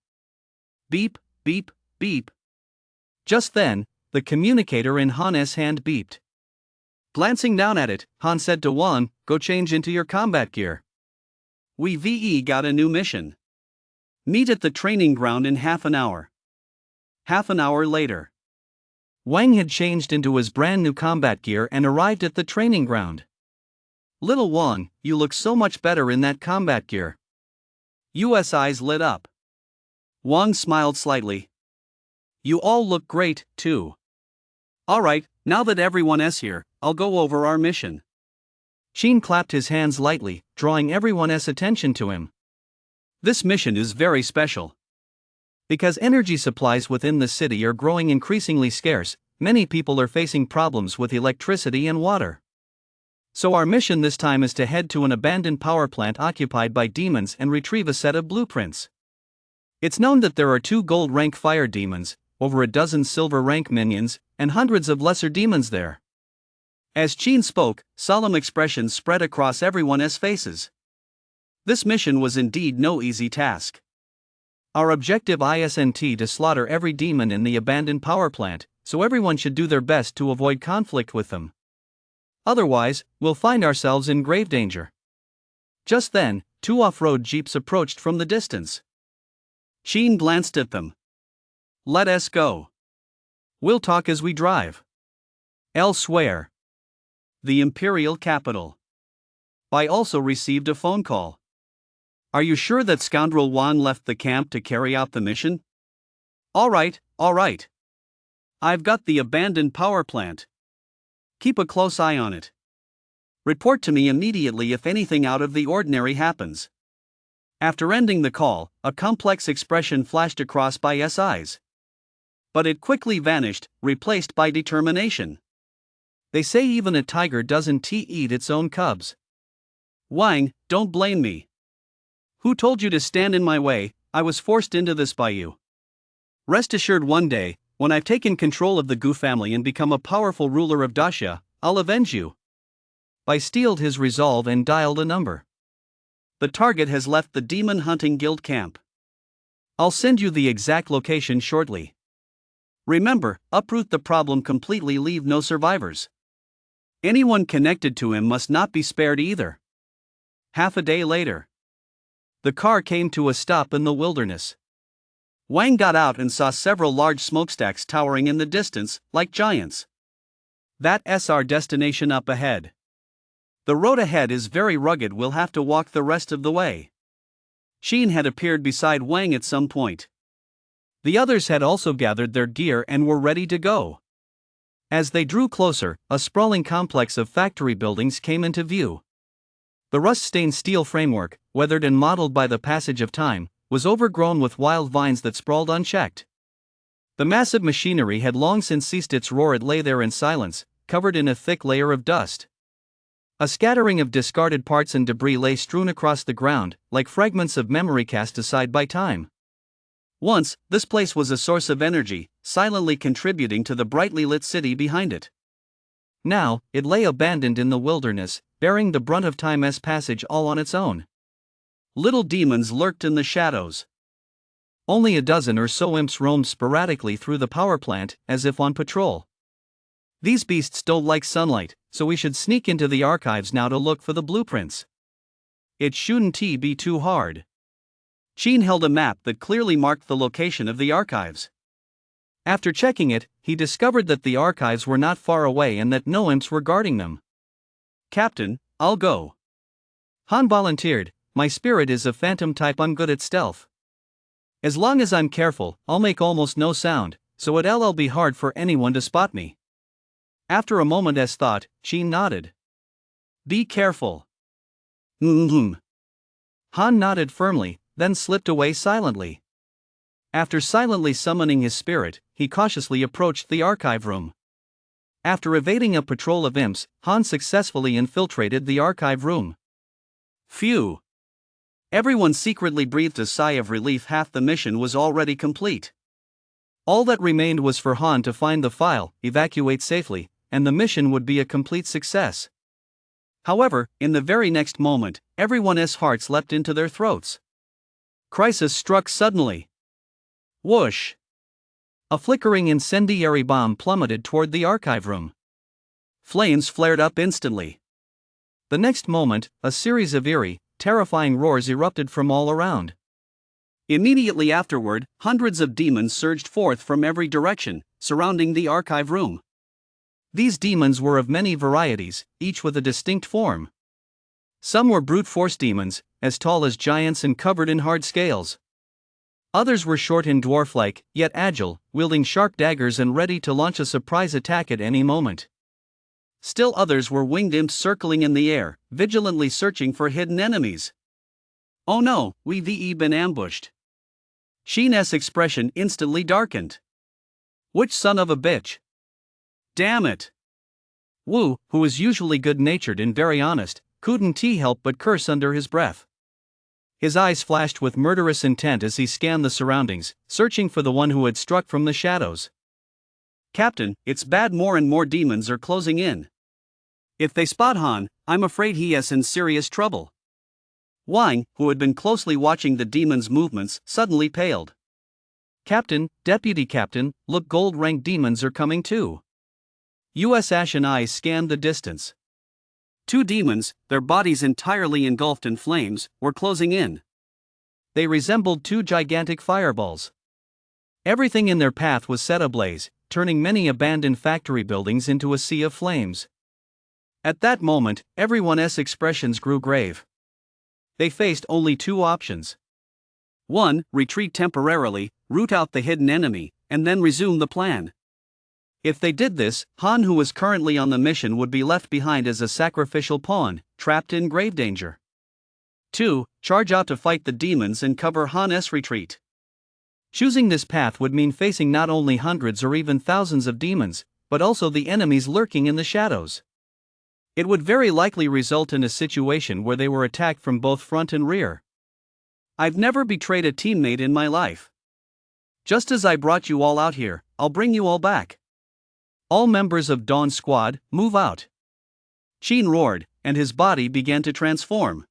Beep, beep, beep. Just then, the communicator in Han's hand beeped. Glancing down at it, Han said to Wang, "Go change into your combat gear. We got a new mission. Meet at the training ground in half an hour." Half an hour later, Wang had changed into his brand new combat gear and arrived at the training ground. Little Wang, you look so much better in that combat gear. Yu's eyes lit up. Wang smiled slightly. You all look great, too. Alright, now that everyone's here, I'll go over our mission. Sheen clapped his hands lightly, drawing everyone's attention to him. This mission is very special. Because energy supplies within the city are growing increasingly scarce, many people are facing problems with electricity and water. So our mission this time is to head to an abandoned power plant occupied by demons and retrieve a set of blueprints. It's known that there are 2 gold rank fire demons, over a dozen silver rank minions, and hundreds of lesser demons there. As Sheen spoke, solemn expressions spread across everyone's faces. This mission was indeed no easy task. Our objective isn't to slaughter every demon in the abandoned power plant, so everyone should do their best to avoid conflict with them. Otherwise, we'll find ourselves in grave danger. Just then, 2 off-road jeeps approached from the distance. Sheen glanced at them. Let us go. We'll talk as we drive. Elsewhere. The Imperial capital. I also received a phone call. Are you sure that scoundrel Wang left the camp to carry out the mission? Alright. I've got the abandoned power plant. Keep a close eye on it. Report to me immediately if anything out of the ordinary happens. After ending the call, a complex expression flashed across Bai's eyes. But it quickly vanished, replaced by determination. They say even a tiger doesn't eat its own cubs. Wang, don't blame me. Who told you to stand in my way? I was forced into this by you. Rest assured, one day, when I've taken control of the Gu family and become a powerful ruler of Dacia, I'll avenge you. Bai steeled his resolve and dialed a number. The target has left the Demon Hunting Guild camp. I'll send you the exact location shortly. Remember, uproot the problem completely, leave no survivors. Anyone connected to him must not be spared either. Half a day later, the car came to a stop in the wilderness. Wang got out and saw several large smokestacks towering in the distance, like giants. That's our destination up ahead. The road ahead is very rugged, we'll have to walk the rest of the way. Xin had appeared beside Wang at some point. The others had also gathered their gear and were ready to go. As they drew closer, a sprawling complex of factory buildings came into view. The rust-stained steel framework, weathered and mottled by the passage of time, was overgrown with wild vines that sprawled unchecked. The massive machinery had long since ceased its roar, it lay there in silence, covered in a thick layer of dust. A scattering of discarded parts and debris lay strewn across the ground, like fragments of memory cast aside by time. Once, this place was a source of energy, silently contributing to the brightly lit city behind it. Now, it lay abandoned in the wilderness, bearing the brunt of time's passage all on its own. Little demons lurked in the shadows. Only a dozen or so imps roamed sporadically through the power plant, as if on patrol. These beasts don't like sunlight, so we should sneak into the archives now to look for the blueprints. It shouldn't be too hard. Xin held a map that clearly marked the location of the archives. After checking it, he discovered that the archives were not far away and that no imps were guarding them. Captain, I'll go. Han volunteered. My spirit is a phantom type, I'm good at stealth. As long as I'm careful, I'll make almost no sound, so it'll be hard for anyone to spot me. After a moment's thought, Xin nodded. Be careful. Han nodded firmly, then slipped away silently. After silently summoning his spirit, he cautiously approached the archive room. After evading a patrol of imps, Han successfully infiltrated the archive room. Phew! Everyone secretly breathed a sigh of relief. Half the mission was already complete. All that remained was for Han to find the file, evacuate safely, and the mission would be a complete success. However, in the very next moment, everyone's hearts leapt into their throats. Crisis struck suddenly. Whoosh! A flickering incendiary bomb plummeted toward the archive room. Flames flared up instantly. The next moment, a series of eerie, terrifying roars erupted from all around. Immediately afterward, hundreds of demons surged forth from every direction, surrounding the archive room. These demons were of many varieties, each with a distinct form. Some were brute force demons, as tall as giants and covered in hard scales. Others were short and dwarf-like, yet agile, wielding sharp daggers and ready to launch a surprise attack at any moment. Still others were winged imps circling in the air, vigilantly searching for hidden enemies. Oh no, we've been ambushed. Sheen's expression instantly darkened. Which son of a bitch? Damn it! Wu, who was usually good-natured and very honest, couldn't help but curse under his breath. His eyes flashed with murderous intent as he scanned the surroundings, searching for the one who had struck from the shadows. Captain, it's bad, more and more demons are closing in. If they spot Han, I'm afraid he is in serious trouble. Wang, who had been closely watching the demons' movements, suddenly paled. Captain, Deputy Captain, look, gold-ranked demons are coming too. U.S. ashen eyes scanned the distance. 2 demons, their bodies entirely engulfed in flames, were closing in. They resembled 2 gigantic fireballs. Everything in their path was set ablaze, turning many abandoned factory buildings into a sea of flames. At that moment, everyone's expressions grew grave. They faced only 2 options. 1. Retreat temporarily, root out the hidden enemy, and then resume the plan. If they did this, Han, who was currently on the mission, would be left behind as a sacrificial pawn, trapped in grave danger. 2. Charge out to fight the demons and cover Han's retreat. Choosing this path would mean facing not only hundreds or even thousands of demons, but also the enemies lurking in the shadows. It would very likely result in a situation where they were attacked from both front and rear. I've never betrayed a teammate in my life. Just as I brought you all out here, I'll bring you all back. All members of Dawn Squad, move out. Sheen roared, and his body began to transform.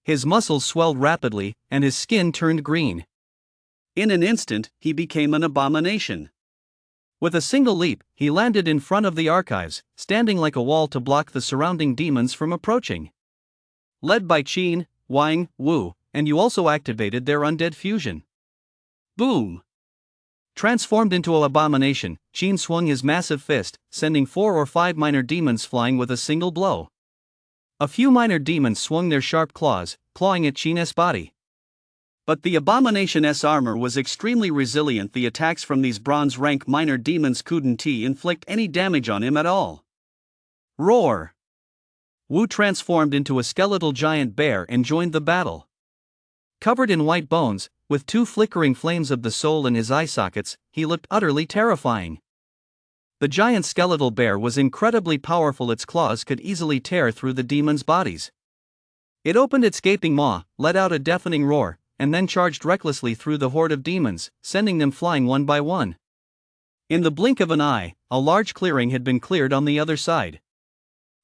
His muscles swelled rapidly, and his skin turned green. In an instant, he became an abomination. With a single leap, he landed in front of the archives, standing like a wall to block the surrounding demons from approaching. Led by Qin, Wang, Wu, and you also activated their undead fusion. Boom! Transformed into an abomination, Qin swung his massive fist, sending 4 or 5 minor demons flying with a single blow. A few minor demons swung their sharp claws, clawing at Qin's body. But the abomination's armor was extremely resilient. The attacks from these bronze rank minor demons couldn't inflict any damage on him at all. Roar! Wu transformed into a skeletal giant bear and joined the battle. Covered in white bones, with 2 flickering flames of the soul in his eye sockets, he looked utterly terrifying. The giant skeletal bear was incredibly powerful. Its claws could easily tear through the demons' bodies. It opened its gaping maw, let out a deafening roar, and then charged recklessly through the horde of demons, sending them flying one by one. In the blink of an eye, a large clearing had been cleared on the other side.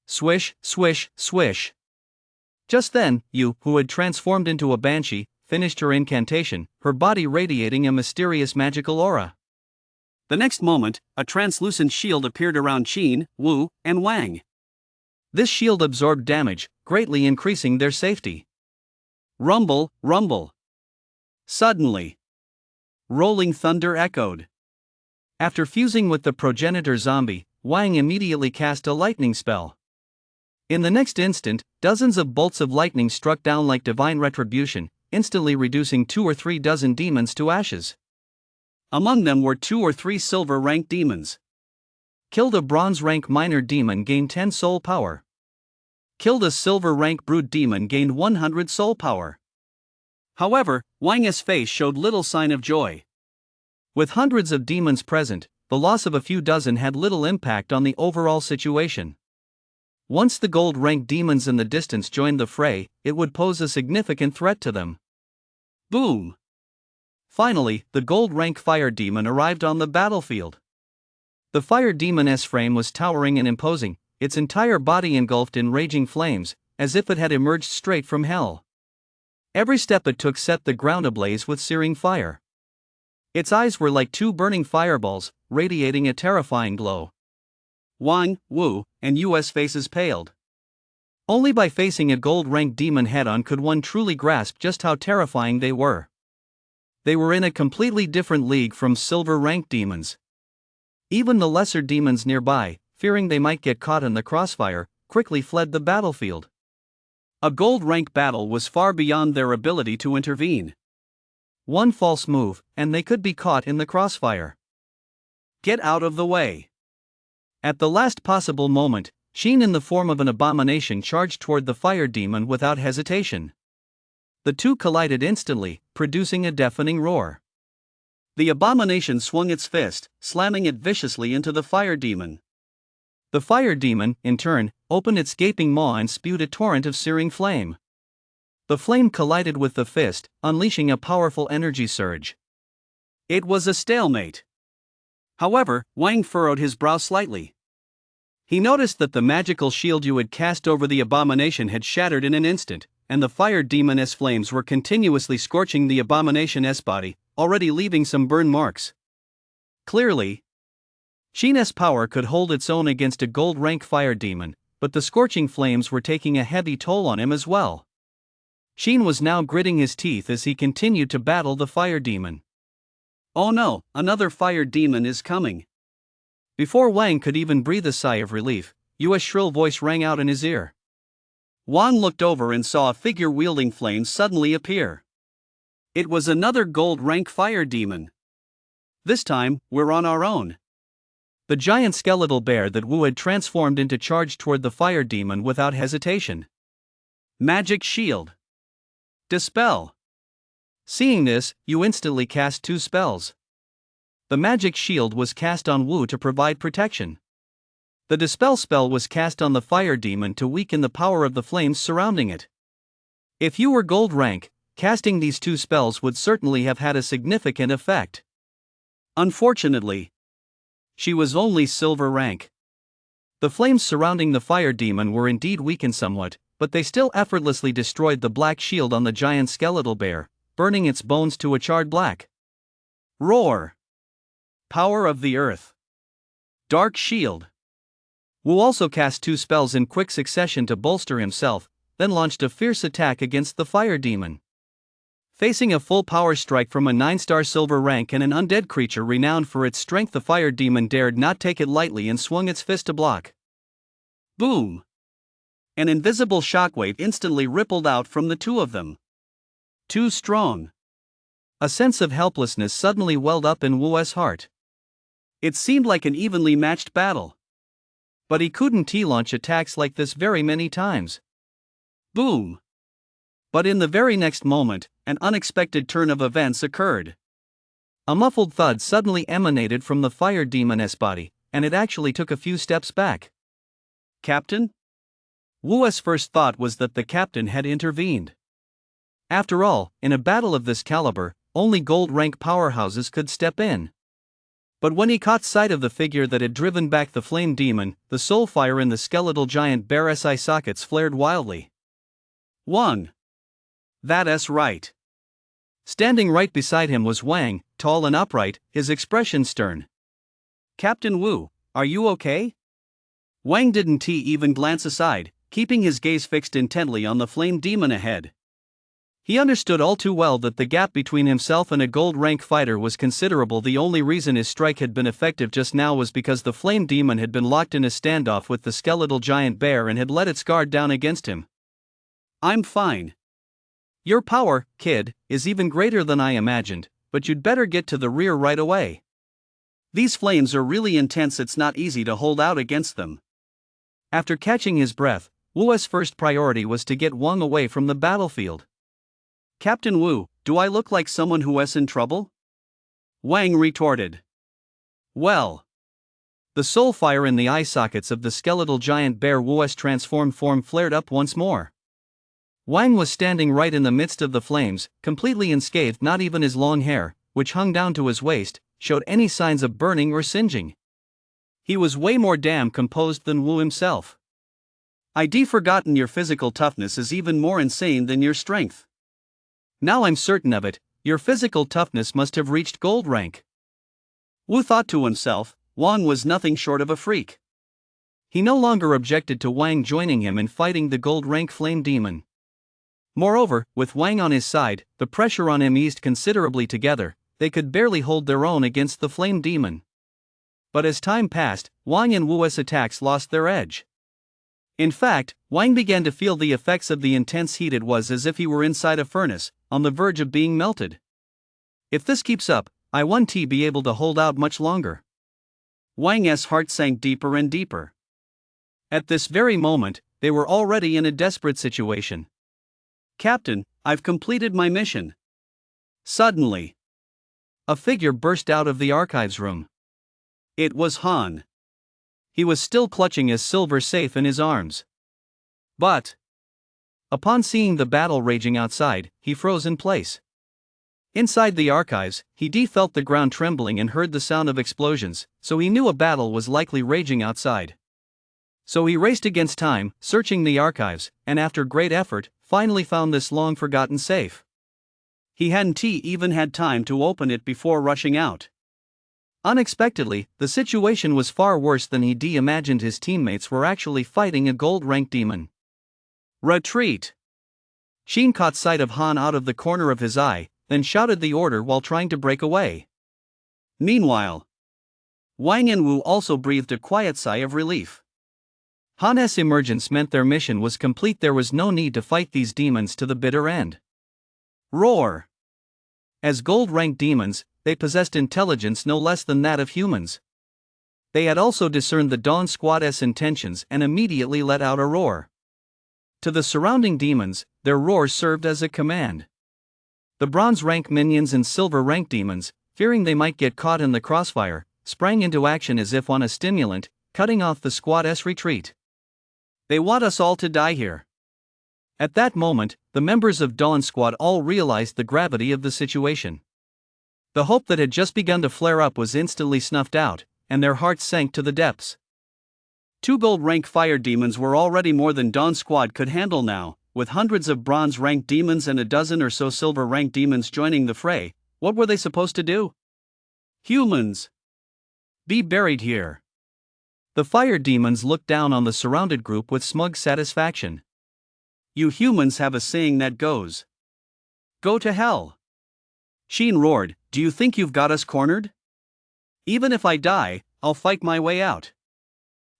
Swish, swish, swish. Just then, Yu, who had transformed into a banshee, finished her incantation, her body radiating a mysterious magical aura. The next moment, a translucent shield appeared around Qin, Wu, and Wang. This shield absorbed damage, greatly increasing their safety. Rumble, rumble. Suddenly, rolling thunder echoed. After fusing with the progenitor zombie, Wang immediately cast a lightning spell. In the next instant, dozens of bolts of lightning struck down like divine retribution, instantly reducing 2 or 3 dozen demons to ashes. Among them were 2 or 3 silver rank demons. Killed a bronze rank minor demon, gained 10 soul power. Killed a silver rank brute demon, gained 100 soul power. However, Wang's face showed little sign of joy. With hundreds of demons present, the loss of a few dozen had little impact on the overall situation. Once the gold rank demons in the distance joined the fray, it would pose a significant threat to them. Boom! Finally, the gold rank fire demon arrived on the battlefield. The fire demon's frame was towering and imposing, its entire body engulfed in raging flames, as if it had emerged straight from hell. Every step it took set the ground ablaze with searing fire. Its eyes were like 2 burning fireballs, radiating a terrifying glow. Wang, Wu, and Yu's faces paled. Only by facing a gold-rank demon head-on could one truly grasp just how terrifying they were. They were in a completely different league from silver-rank demons. Even the lesser demons nearby, fearing they might get caught in the crossfire, quickly fled the battlefield. A gold-rank battle was far beyond their ability to intervene. One false move, and they could be caught in the crossfire. Get out of the way. At the last possible moment, Qin in the form of an abomination charged toward the fire demon without hesitation. The two collided instantly, producing a deafening roar. The abomination swung its fist, slamming it viciously into the fire demon. The fire demon, in turn, opened its gaping maw and spewed a torrent of searing flame. The flame collided with the fist, unleashing a powerful energy surge. It was a stalemate. However, Wang furrowed his brow slightly. He noticed that the magical shield you had cast over the abomination had shattered in an instant, and the fire demon's flames were continuously scorching the abomination's body, already leaving some burn marks. Clearly, Qin's power could hold its own against a gold-rank fire demon, but the scorching flames were taking a heavy toll on him as well. Qin was now gritting his teeth as he continued to battle the fire demon. Oh no, another fire demon is coming. Before Wang could even breathe a sigh of relief, Yu's shrill voice rang out in his ear. Wang looked over and saw a figure wielding flames suddenly appear. It was another gold-rank fire demon. This time, we're on our own. The giant skeletal bear that Wu had transformed into charged toward the fire demon without hesitation. Magic shield. Dispel. Seeing this, Yu instantly cast 2 spells. The magic shield was cast on Wu to provide protection. The dispel spell was cast on the fire demon to weaken the power of the flames surrounding it. If you were gold rank, casting these 2 spells would certainly have had a significant effect. Unfortunately, she was only silver rank. The flames surrounding the fire demon were indeed weakened somewhat, but they still effortlessly destroyed the black shield on the giant skeletal bear, burning its bones to a charred black. Roar! Power of the Earth. Dark Shield. Wu also cast 2 spells in quick succession to bolster himself, then launched a fierce attack against the fire demon. Facing a full power strike from a 9-star silver rank and an undead creature renowned for its strength, the fire demon dared not take it lightly and swung its fist to block. Boom! An invisible shockwave instantly rippled out from the two of them. Too strong. A sense of helplessness suddenly welled up in Wu's heart. It seemed like an evenly matched battle. But he couldn't launch attacks like this very many times. Boom! But in the very next moment, an unexpected turn of events occurred. A muffled thud suddenly emanated from the fire demon's body, and it actually took a few steps back. Captain? Wu's first thought was that the captain had intervened. After all, in a battle of this caliber, only gold-rank powerhouses could step in. But when he caught sight of the figure that had driven back the flame demon, the soul fire in the skeletal giant bear's eye sockets flared wildly. Wang. That's right. Standing right beside him was Wang, tall and upright, his expression stern. Captain Wu, are you okay? Wang didn't even glance aside, keeping his gaze fixed intently on the flame demon ahead. He understood all too well that the gap between himself and a gold-rank fighter was considerable. The only reason his strike had been effective just now was because the flame demon had been locked in a standoff with the skeletal giant bear and had let its guard down against him. I'm fine. Your power, kid, is even greater than I imagined, but you'd better get to the rear right away. These flames are really intense, it's not easy to hold out against them. After catching his breath, Wu's first priority was to get Wang away from the battlefield. Captain Wu, do I look like someone who is in trouble? Wang retorted. Well. The soul fire in the eye sockets of the skeletal giant bear Wu's transformed form flared up once more. Wang was standing right in the midst of the flames, completely unscathed. Not even his long hair, which hung down to his waist, showed any signs of burning or singeing. He was way more damn composed than Wu himself. I'd forgotten your physical toughness is even more insane than your strength. Now I'm certain of it, your physical toughness must have reached gold rank. Wu thought to himself, Wang was nothing short of a freak. He no longer objected to Wang joining him in fighting the gold rank flame demon. Moreover, with Wang on his side, the pressure on him eased considerably. Together, they could barely hold their own against the flame demon. But as time passed, Wang and Wu's attacks lost their edge. In fact, Wang began to feel the effects of the intense heat. It was as if he were inside a furnace, on the verge of being melted. If this keeps up, I won't be able to hold out much longer. Wang's heart sank deeper and deeper. At this very moment, they were already in a desperate situation. Captain, I've completed my mission. Suddenly, a figure burst out of the archives room. It was Han. He was still clutching his silver safe in his arms. But, upon seeing the battle raging outside, he froze in place. Inside the archives, he felt the ground trembling and heard the sound of explosions, so he knew a battle was likely raging outside. So he raced against time, searching the archives, and after great effort, finally found this long-forgotten safe. He hadn't even had time to open it before rushing out. Unexpectedly, the situation was far worse than he imagined. His teammates were actually fighting a gold-rank demon. Retreat! Sheen caught sight of Han out of the corner of his eye, then shouted the order while trying to break away. Meanwhile, Wang and Wu also breathed a quiet sigh of relief. Han's emergence meant their mission was complete. There was no need to fight these demons to the bitter end. Roar! As gold-rank demons, they possessed intelligence no less than that of humans. They had also discerned the Dawn Squad's intentions and immediately let out a roar. To the surrounding demons, their roar served as a command. The bronze-rank minions and silver-rank demons, fearing they might get caught in the crossfire, sprang into action as if on a stimulant, cutting off the squad's retreat. They want us all to die here. At that moment, the members of Dawn Squad all realized the gravity of the situation. The hope that had just begun to flare up was instantly snuffed out, and their hearts sank to the depths. 2 gold rank fire demons were already more than Dawn's squad could handle now, with hundreds of bronze ranked demons and a dozen or so silver ranked demons joining the fray. What were they supposed to do? Humans! Be buried here. The fire demons looked down on the surrounded group with smug satisfaction. You humans have a saying that goes, "Go to hell." Sheen roared, "Do you think you've got us cornered? Even if I die, I'll fight my way out."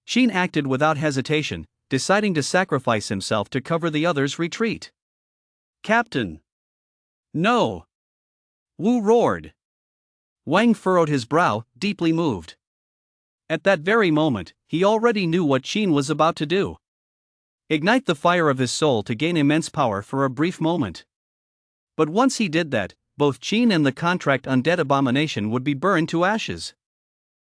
Sheen acted without hesitation, deciding to sacrifice himself to cover the others' retreat. "Captain!" "No!" Wu roared. Wang furrowed his brow, deeply moved. At that very moment, he already knew what Sheen was about to do. Ignite the fire of his soul to gain immense power for a brief moment. But once he did that, both Sheen and the contract undead abomination would be burned to ashes.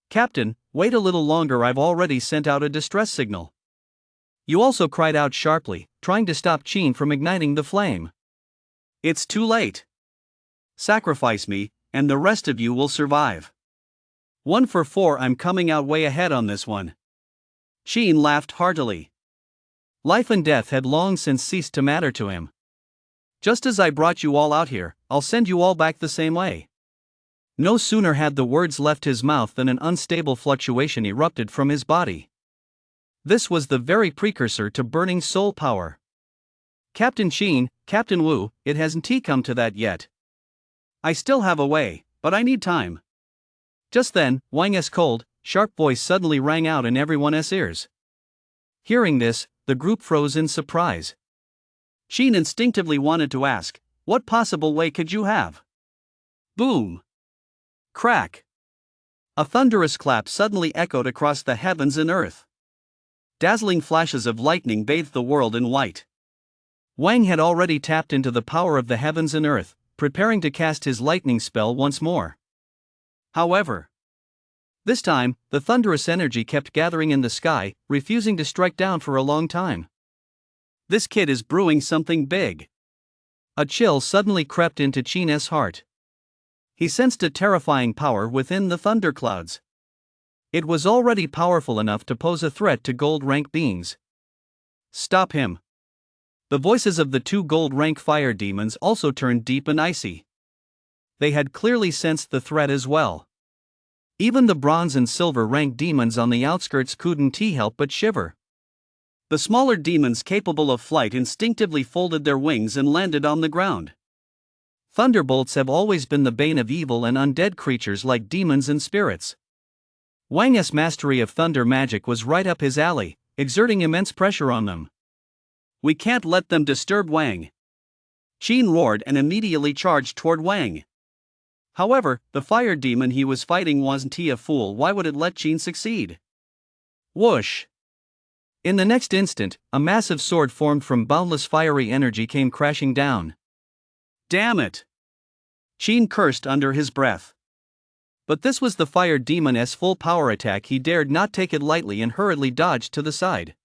"Captain, wait a little longer, I've already sent out a distress signal." You also cried out sharply, trying to stop Sheen from igniting the flame. "It's too late. Sacrifice me, and the rest of you will survive. 1 for 4, I'm coming out way ahead on this one." Sheen laughed heartily. Life and death had long since ceased to matter to him. "Just as I brought you all out here, I'll send you all back the same way." No sooner had the words left his mouth than an unstable fluctuation erupted from his body. This was the very precursor to burning soul power. "Captain Sheen, Captain Wu, it hasn't come to that yet. I still have a way, but I need time." Just then, Wang's cold, sharp voice suddenly rang out in everyone's ears. Hearing this, the group froze in surprise. Sheen instinctively wanted to ask, "What possible way could you have?" Boom! Crack! A thunderous clap suddenly echoed across the heavens and earth. Dazzling flashes of lightning bathed the world in white. Wang had already tapped into the power of the heavens and earth, preparing to cast his lightning spell once more. However, this time, the thunderous energy kept gathering in the sky, refusing to strike down for a long time. This kid is brewing something big. A chill suddenly crept into Sheen's heart. He sensed a terrifying power within the thunderclouds. It was already powerful enough to pose a threat to gold-rank beings. "Stop him!" The voices of the 2 gold-rank fire demons also turned deep and icy. They had clearly sensed the threat as well. Even the bronze and silver-rank demons on the outskirts couldn't help but shiver. The smaller demons capable of flight instinctively folded their wings and landed on the ground. Thunderbolts have always been the bane of evil and undead creatures like demons and spirits. Wang's mastery of thunder magic was right up his alley, exerting immense pressure on them. "We can't let them disturb Wang." Sheen roared and immediately charged toward Wang. However, the fire demon he was fighting wasn't a fool. Why would it let Sheen succeed? Whoosh! In the next instant, a massive sword formed from boundless fiery energy came crashing down. "Damn it!" Sheen cursed under his breath. But this was the fire demon's full power attack. He dared not take it lightly and hurriedly dodged to the side.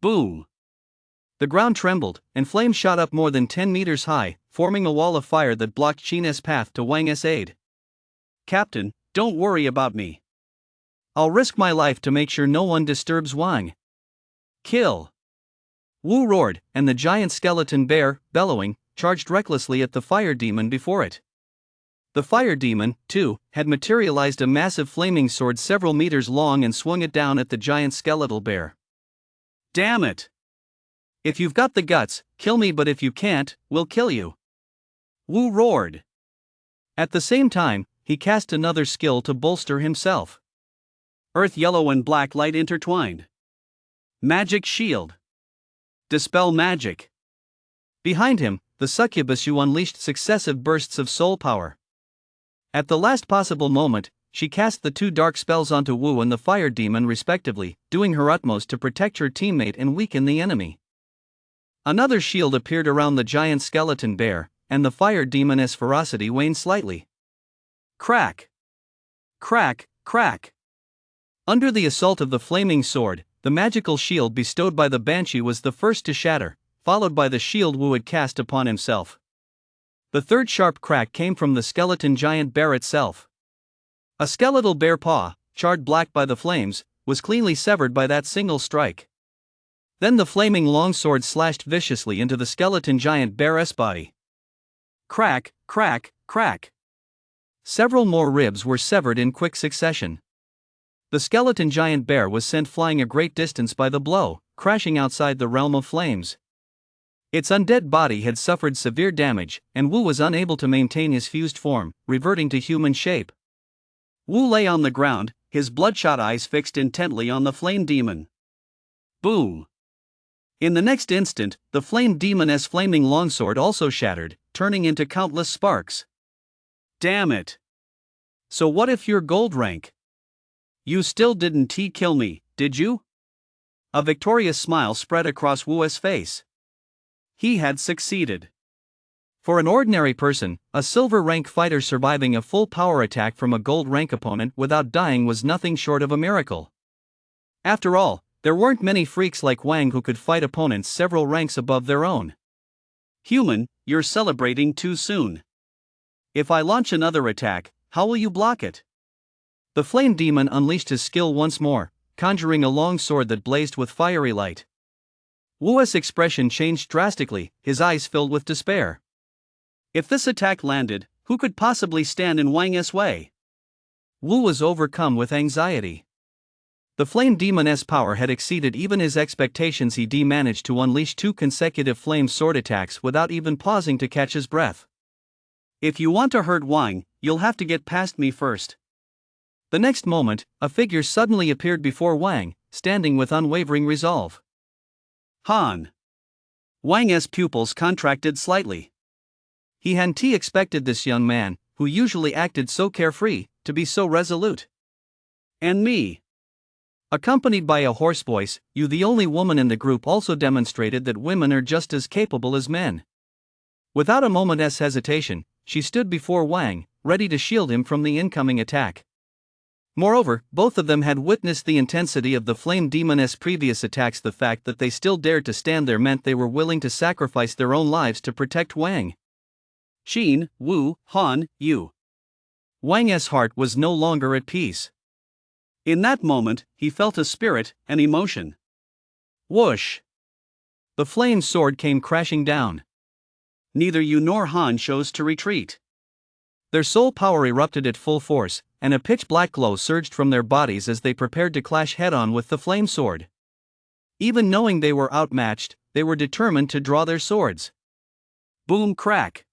Boom! The ground trembled, and flames shot up more than 10 meters high, forming a wall of fire that blocked Sheen's path to Wang's aid. "Captain, don't worry about me. I'll risk my life to make sure no one disturbs Wang." "Kill!" Wu roared, and the giant skeleton bear, bellowing, charged recklessly at the fire demon before it. The fire demon, too, had materialized a massive flaming sword several meters long and swung it down at the giant skeletal bear. "Damn it! If you've got the guts, kill me, but if you can't, we'll kill you." Wu roared. At the same time, he cast another skill to bolster himself. Earth yellow and black light intertwined. Magic shield. Dispel magic. Behind him, the succubus Yu unleashed successive bursts of soul power. At the last possible moment, she cast the 2 dark spells onto Wu and the fire demon respectively, doing her utmost to protect her teammate and weaken the enemy. Another shield appeared around the giant skeleton bear, and the fire demon's ferocity waned slightly. Crack! Crack! Crack! Under the assault of the flaming sword, the magical shield bestowed by the Banshee was the first to shatter, followed by the shield Wu had cast upon himself. The third sharp crack came from the skeleton giant bear itself. A skeletal bear paw, charred black by the flames, was cleanly severed by that single strike. Then the flaming longsword slashed viciously into the skeleton giant bear's body. Crack, crack, crack. Several more ribs were severed in quick succession. The skeleton giant bear was sent flying a great distance by the blow, crashing outside the realm of flames. Its undead body had suffered severe damage, and Wu was unable to maintain his fused form, reverting to human shape. Wu lay on the ground, his bloodshot eyes fixed intently on the flame demon. Boom! In the next instant, the flame demon's flaming longsword also shattered, turning into countless sparks. Damn it! So what if you're gold rank? You still didn't kill me, did you? A victorious smile spread across Wu's face. He had succeeded. For an ordinary person, a silver rank fighter surviving a full power attack from a gold rank opponent without dying was nothing short of a miracle. After all, there weren't many freaks like Wang who could fight opponents several ranks above their own. Human, you're celebrating too soon. If I launch another attack, how will you block it? The flame demon unleashed his skill once more, conjuring a long sword that blazed with fiery light. Wu's expression changed drastically, his eyes filled with despair. If this attack landed, who could possibly stand in Wang's way? Wu was overcome with anxiety. The flame demon's power had exceeded even his expectations. He managed to unleash 2 consecutive flame sword attacks without even pausing to catch his breath. If you want to hurt Wang, you'll have to get past me first. The next moment, a figure suddenly appeared before Wang, standing with unwavering resolve. Han. Wang's pupils contracted slightly. He hadn't expected this young man, who usually acted so carefree, to be so resolute. And me. Accompanied by a hoarse voice, you, the only woman in the group, also demonstrated that women are just as capable as men. Without a moment's hesitation, she stood before Wang, ready to shield him from the incoming attack. Moreover, both of them had witnessed the intensity of the flame demon's previous attacks. The fact that they still dared to stand there meant they were willing to sacrifice their own lives to protect Wang. Xin, Wu, Han, you. Wang's heart was no longer at peace. In that moment, he felt a spirit, an emotion. Whoosh! The flame sword came crashing down. Neither you nor Han chose to retreat. Their soul power erupted at full force, and a pitch-black glow surged from their bodies as they prepared to clash head-on with the flame sword. Even knowing they were outmatched, they were determined to draw their swords. Boom crack!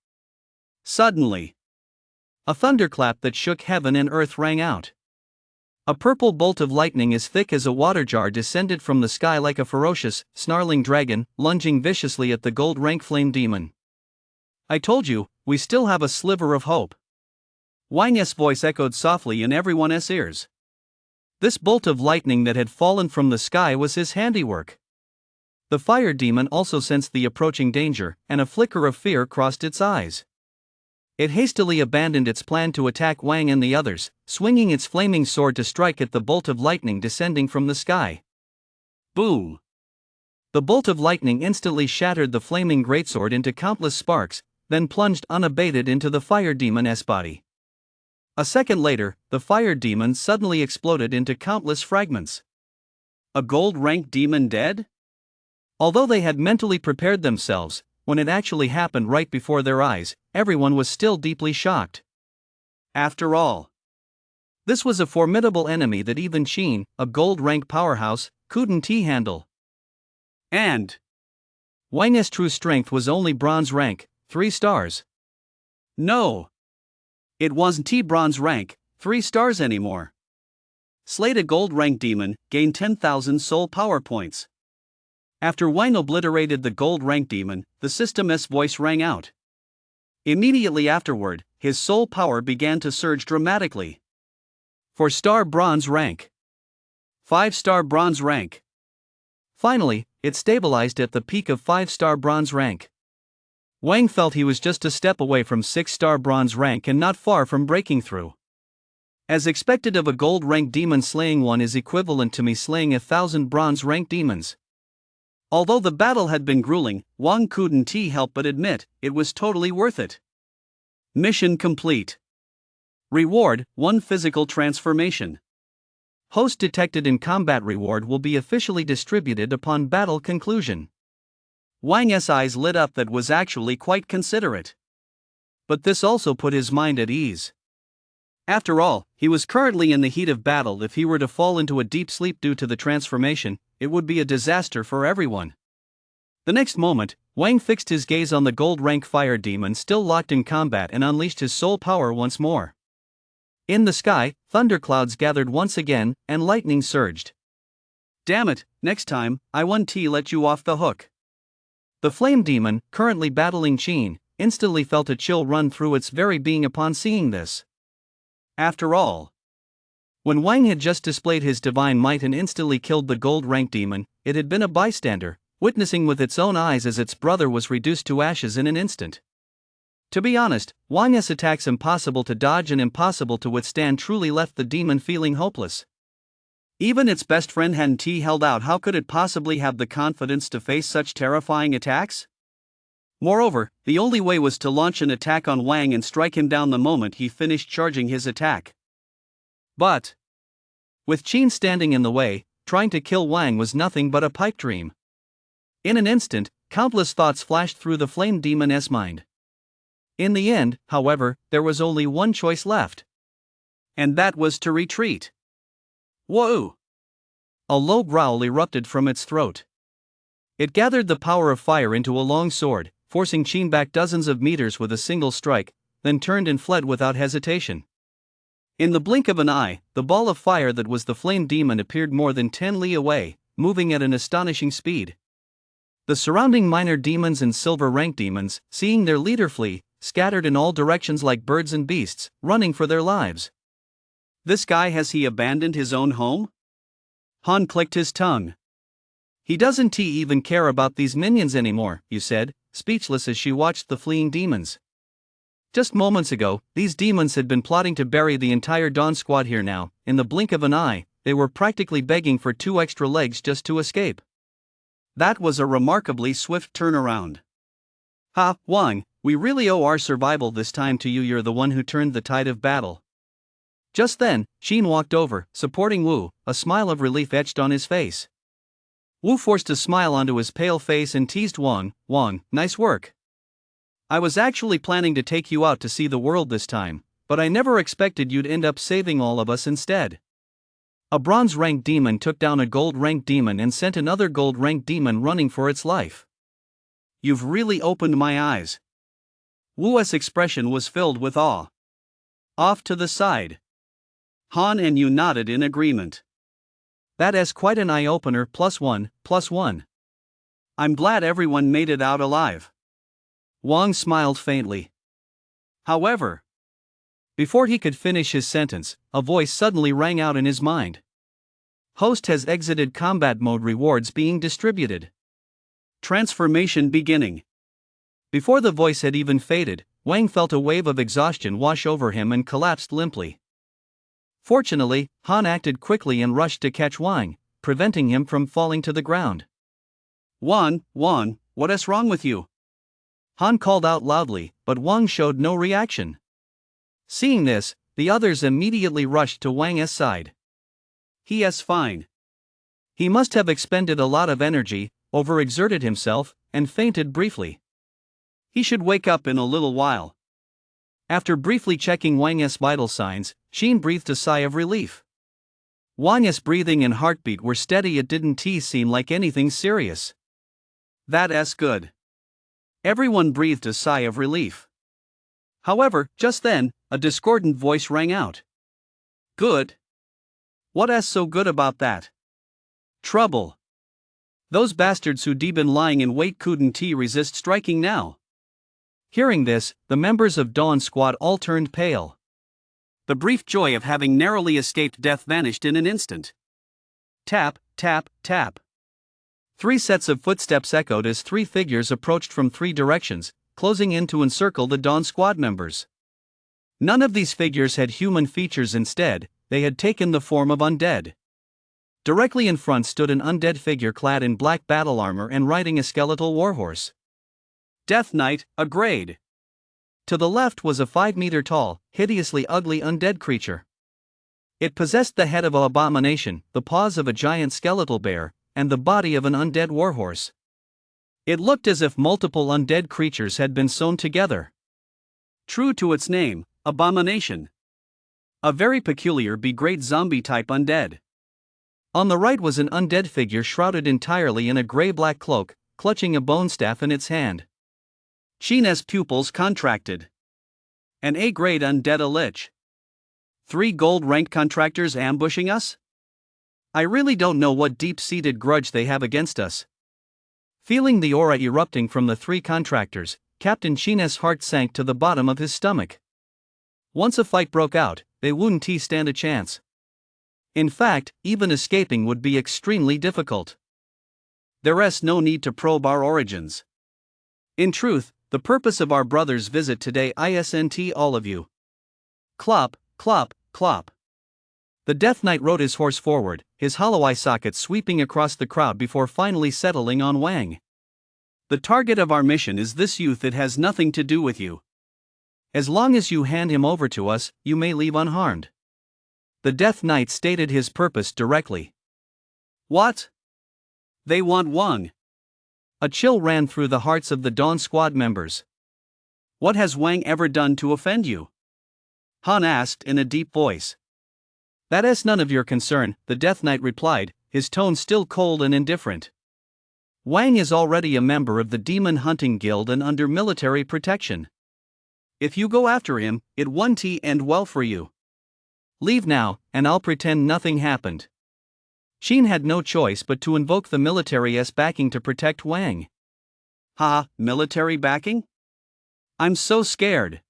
Suddenly, a thunderclap that shook heaven and earth rang out. A purple bolt of lightning as thick as a water jar descended from the sky like a ferocious, snarling dragon, lunging viciously at the gold-rank flame demon. I told you, we still have a sliver of hope. Wang's voice echoed softly in everyone's ears. This bolt of lightning that had fallen from the sky was his handiwork. The fire demon also sensed the approaching danger, and a flicker of fear crossed its eyes. It hastily abandoned its plan to attack Wang and the others, swinging its flaming sword to strike at the bolt of lightning descending from the sky. Boom! The bolt of lightning instantly shattered the flaming greatsword into countless sparks, then plunged unabated into the fire demon's body. A second later, the fire demon suddenly exploded into countless fragments. A gold-rank demon dead? Although they had mentally prepared themselves, when it actually happened right before their eyes, everyone was still deeply shocked. After all, this was a formidable enemy that even Xin, a gold-rank powerhouse, couldn't handle. And Wang's true strength was only bronze rank, 3 stars. No! It wasn't bronze rank, 3 stars anymore. Slayed a gold rank demon, gained 10,000 soul power points. After Wang obliterated the gold rank demon, the system's voice rang out. Immediately afterward, his soul power began to surge dramatically. 4-star bronze rank. 5-star bronze rank. Finally, it stabilized at the peak of 5-star bronze rank. Wang felt he was just a step away from 6-star bronze rank and not far from breaking through. As expected of a gold rank demon, slaying one is equivalent to me slaying 1,000 bronze rank demons. Although the battle had been grueling, Wang couldn't help but admit it was totally worth it. Mission complete. Reward: 1 physical transformation. Host detected in combat reward will be officially distributed upon battle conclusion. Wang's eyes lit up. That was actually quite considerate. But this also put his mind at ease. After all, he was currently in the heat of battle. If he were to fall into a deep sleep due to the transformation, it would be a disaster for everyone. The next moment, Wang fixed his gaze on the gold rank fire demon still locked in combat and unleashed his soul power once more. In the sky, thunderclouds gathered once again, and lightning surged. Damn it, next time, I won't let you off the hook. The flame demon, currently battling Qin, instantly felt a chill run through its very being upon seeing this. After all, when Wang had just displayed his divine might and instantly killed the gold rank demon, it had been a bystander, witnessing with its own eyes as its brother was reduced to ashes in an instant. To be honest, Wang's attacks impossible to dodge and impossible to withstand truly left the demon feeling hopeless. Even its best friend hadn't held out. How could it possibly have the confidence to face such terrifying attacks? Moreover, the only way was to launch an attack on Wang and strike him down the moment he finished charging his attack. But, with Qin standing in the way, trying to kill Wang was nothing but a pipe dream. In an instant, countless thoughts flashed through the flame demon's mind. In the end, however, there was only one choice left. And that was to retreat. Whoa! A low growl erupted from its throat. It gathered the power of fire into a long sword, forcing Qin back dozens of meters with a single strike, then turned and fled without hesitation. In the blink of an eye, the ball of fire that was the flame demon appeared more than 10 li away, moving at an astonishing speed. The surrounding minor demons and silver rank demons, seeing their leader flee, scattered in all directions like birds and beasts, running for their lives. This guy, has he abandoned his own home? Han clicked his tongue. He doesn't even care about these minions anymore, you said, speechless as she watched the fleeing demons. Just moments ago, these demons had been plotting to bury the entire Dawn Squad. Here now, in the blink of an eye, they were practically begging for 2 extra legs just to escape. That was a remarkably swift turnaround. Ha, Wang, we really owe our survival this time to you. You're the one who turned the tide of battle. Just then, Qin walked over, supporting Wu, a smile of relief etched on his face. Wu forced a smile onto his pale face and teased Wang, nice work. I was actually planning to take you out to see the world this time, but I never expected you'd end up saving all of us instead. A bronze-ranked demon took down a gold-ranked demon and sent another gold-ranked demon running for its life. You've really opened my eyes. Wu's expression was filled with awe. Off to the side. Han and Yu nodded in agreement. That's quite an eye-opener. +1. I'm glad everyone made it out alive. Wang smiled faintly. However, before he could finish his sentence, a voice suddenly rang out in his mind. Host has exited combat mode. Rewards being distributed. Transformation beginning. Before the voice had even faded, Wang felt a wave of exhaustion wash over him and collapsed limply. Fortunately, Han acted quickly and rushed to catch Wang, preventing him from falling to the ground. Wang, what's wrong with you? Han called out loudly, but Wang showed no reaction. Seeing this, the others immediately rushed to Wang's side. He's fine. He must have expended a lot of energy, overexerted himself, and fainted briefly. He should wake up in a little while. After briefly checking Wang's vital signs, Qin breathed a sigh of relief. Wang's breathing and heartbeat were steady. It didn't seem like anything serious. That's good. Everyone breathed a sigh of relief. However, just then, a discordant voice rang out. Good? What's so good about that? Trouble. Those bastards who'd been lying in wait couldn't resist striking now. Hearing this, the members of Dawn Squad all turned pale. The brief joy of having narrowly escaped death vanished in an instant. Tap, tap, tap. 3 sets of footsteps echoed as 3 figures approached from 3 directions, closing in to encircle the Dawn Squad members. None of these figures had human features. Instead, they had taken the form of undead. Directly in front stood an undead figure clad in black battle armor and riding a skeletal warhorse. Death Knight, a grade. To the left was a 5-meter tall, hideously ugly undead creature. It possessed the head of an abomination, the paws of a giant skeletal bear, and the body of an undead warhorse. It looked as if multiple undead creatures had been sewn together. True to its name, abomination. A very peculiar B-grade zombie-type undead. On the right was an undead figure shrouded entirely in a gray-black cloak, clutching a bone staff in its hand. Sheen's pupils contracted. An A-grade undead a lich. 3 gold-ranked contractors ambushing us? I really don't know what deep-seated grudge they have against us. Feeling the aura erupting from the 3 contractors, Captain Sheen's heart sank to the bottom of his stomach. Once a fight broke out, they wouldn't stand a chance. In fact, even escaping would be extremely difficult. There's no need to probe our origins. In truth, the purpose of our brother's visit today isn't all of you. Clop, clop, clop. The Death Knight rode his horse forward, his hollow eye sockets sweeping across the crowd before finally settling on Wang. The target of our mission is this youth. It has nothing to do with you. As long as you hand him over to us, you may leave unharmed. The Death Knight stated his purpose directly. What? They want Wang. A chill ran through the hearts of the Dawn Squad members. What has Wang ever done to offend you? Han asked in a deep voice. That is none of your concern, the Death Knight replied, his tone still cold and indifferent. Wang is already a member of the Demon Hunting Guild and under military protection. If you go after him, it won't end well for you. Leave now, and I'll pretend nothing happened. Sheen had no choice but to invoke the military's backing to protect Wang. Ha, military backing? I'm so scared.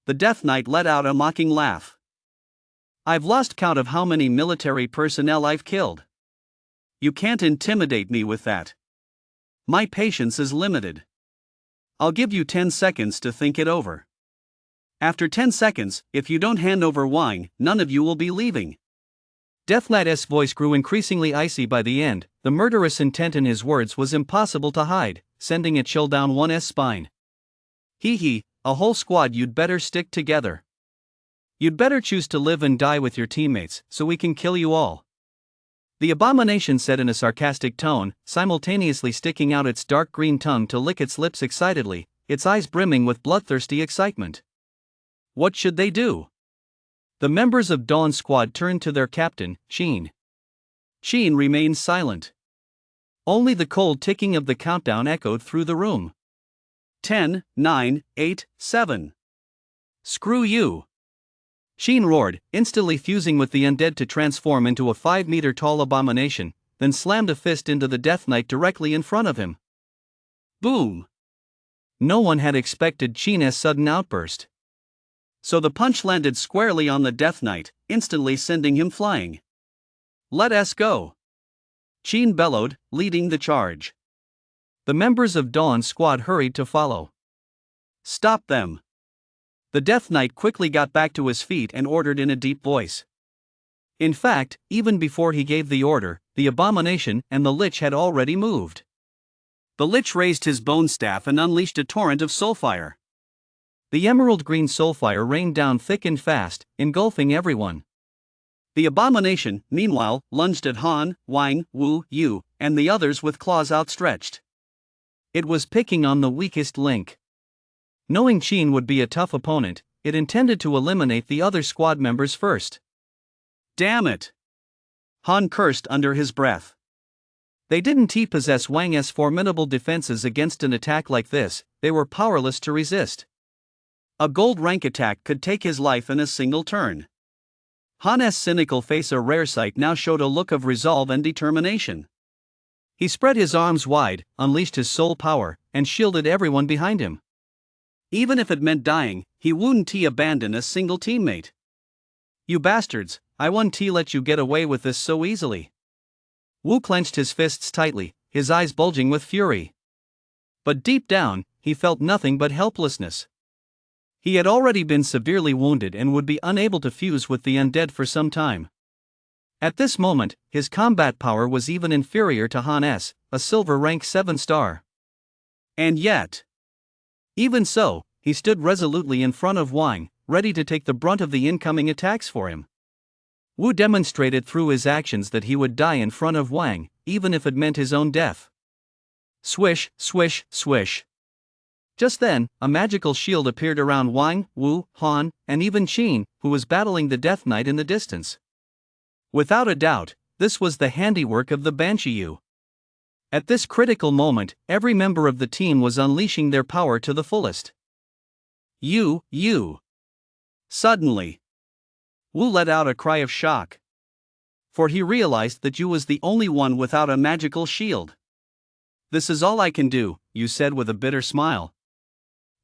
The Death Knight let out a mocking laugh. I've lost count of how many military personnel I've killed. You can't intimidate me with that. My patience is limited. I'll give you 10 seconds to think it over. After 10 seconds, if you don't hand over Wang, none of you will be leaving. Death Knight's voice grew increasingly icy by the end. The murderous intent in his words was impossible to hide, sending a chill down one's spine. Hee, a whole squad. You'd better stick together. You'd better choose to live and die with your teammates, so we can kill you all. The abomination said in a sarcastic tone, simultaneously sticking out its dark green tongue to lick its lips excitedly, its eyes brimming with bloodthirsty excitement. What should they do? The members of Dawn Squad turned to their captain, Sheen. Sheen remained silent. Only the cold ticking of the countdown echoed through the room. 10, 9, 8, 7. Screw you! Sheen roared, instantly fusing with the undead to transform into a 5-meter-tall abomination, then slammed a fist into the Death Knight directly in front of him. Boom! No one had expected Sheen's sudden outburst. So the punch landed squarely on the Death Knight, instantly sending him flying. Let us go! Sheen bellowed, leading the charge. The members of Dawn Squad hurried to follow. Stop them! The Death Knight quickly got back to his feet and ordered in a deep voice. In fact, even before he gave the order, the abomination and the lich had already moved. The lich raised his bone staff and unleashed a torrent of soulfire. The emerald-green soulfire rained down thick and fast, engulfing everyone. The abomination, meanwhile, lunged at Han, Wang, Wu, Yu, and the others with claws outstretched. It was picking on the weakest link. Knowing Sheen would be a tough opponent, it intended to eliminate the other squad members first. Damn it! Han cursed under his breath. They didn't possess Wang's formidable defenses against an attack like this. They were powerless to resist. A gold rank attack could take his life in a single turn. Han's cynical face, a rare sight, now showed a look of resolve and determination. He spread his arms wide, unleashed his soul power, and shielded everyone behind him. Even if it meant dying, he wouldn't abandon a single teammate. You bastards, I won't let you get away with this so easily. Wu clenched his fists tightly, his eyes bulging with fury. But deep down, he felt nothing but helplessness. He had already been severely wounded and would be unable to fuse with the undead for some time. At this moment, his combat power was even inferior to Han's, a silver rank 7-star. And yet, even so, he stood resolutely in front of Wang, ready to take the brunt of the incoming attacks for him. Wu demonstrated through his actions that he would die in front of Wang, even if it meant his own death. Swish, swish, swish. Just then, a magical shield appeared around Wang, Wu, Han, and even Qin, who was battling the Death Knight in the distance. Without a doubt, this was the handiwork of the Banshee. At this critical moment, every member of the team was unleashing their power to the fullest. You. Suddenly, Wu let out a cry of shock. For he realized that Yu was the only one without a magical shield. This is all I can do, Yu said with a bitter smile.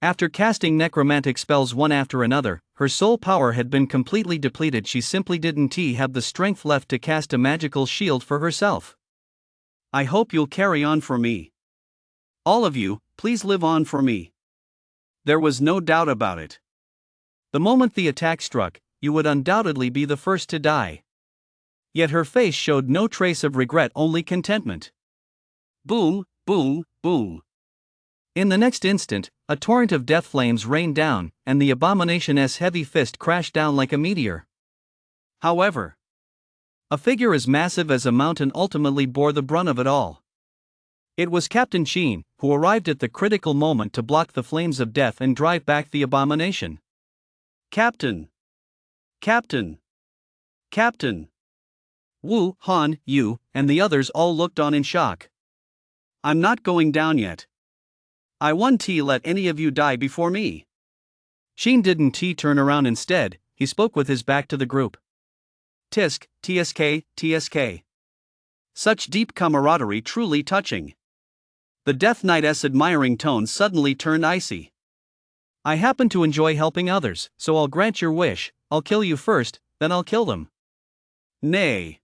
After casting necromantic spells one after another, her soul power had been completely depleted. She simply didn't have the strength left to cast a magical shield for herself. I hope you'll carry on for me. All of you, please live on for me. There was no doubt about it. The moment the attack struck, you would undoubtedly be the first to die. Yet her face showed no trace of regret, only contentment. Boom, boom, boom. In the next instant, a torrent of death flames rained down, and the abomination's heavy fist crashed down like a meteor. However, a figure as massive as a mountain ultimately bore the brunt of it all. It was Captain Qin, who arrived at the critical moment to block the flames of death and drive back the abomination. Captain! Captain! Captain! Wu, Han, Yu, and the others all looked on in shock. I'm not going down yet. I won't let any of you die before me. Qin didn't turn around. Instead, he spoke with his back to the group. Tisk, TSK, TSK. Such deep camaraderie, truly touching. The Death Knight's admiring tone suddenly turned icy. I happen to enjoy helping others, so I'll grant your wish. I'll kill you first, then I'll kill them. Nay.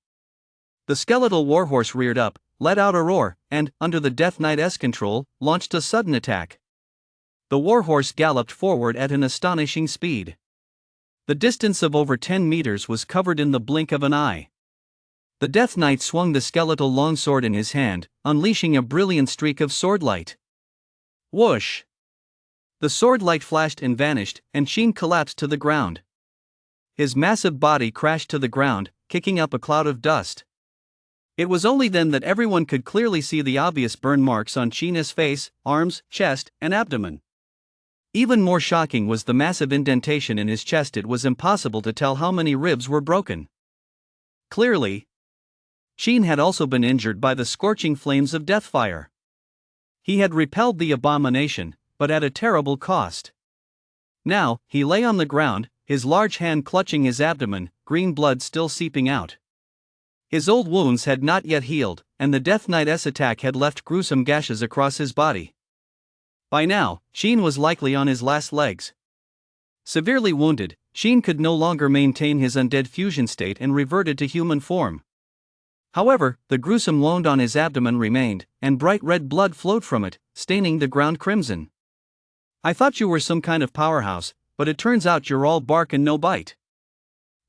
The skeletal warhorse reared up, let out a roar, and, under the Death Knight's control, launched a sudden attack. The warhorse galloped forward at an astonishing speed. The distance of over 10 meters was covered in the blink of an eye. The Death Knight swung the skeletal longsword in his hand, unleashing a brilliant streak of swordlight. Whoosh! The swordlight flashed and vanished, and Qin collapsed to the ground. His massive body crashed to the ground, kicking up a cloud of dust. It was only then that everyone could clearly see the obvious burn marks on Qin's face, arms, chest, and abdomen. Even more shocking was the massive indentation in his chest. It was impossible to tell how many ribs were broken. Clearly, Qin had also been injured by the scorching flames of deathfire. He had repelled the abomination, but at a terrible cost. Now, he lay on the ground, his large hand clutching his abdomen, green blood still seeping out. His old wounds had not yet healed, and the Death Knight's attack had left gruesome gashes across his body. By now, Qin was likely on his last legs. Severely wounded, Qin could no longer maintain his undead fusion state and reverted to human form. However, the gruesome wound on his abdomen remained, and bright red blood flowed from it, staining the ground crimson. I thought you were some kind of powerhouse, but it turns out you're all bark and no bite.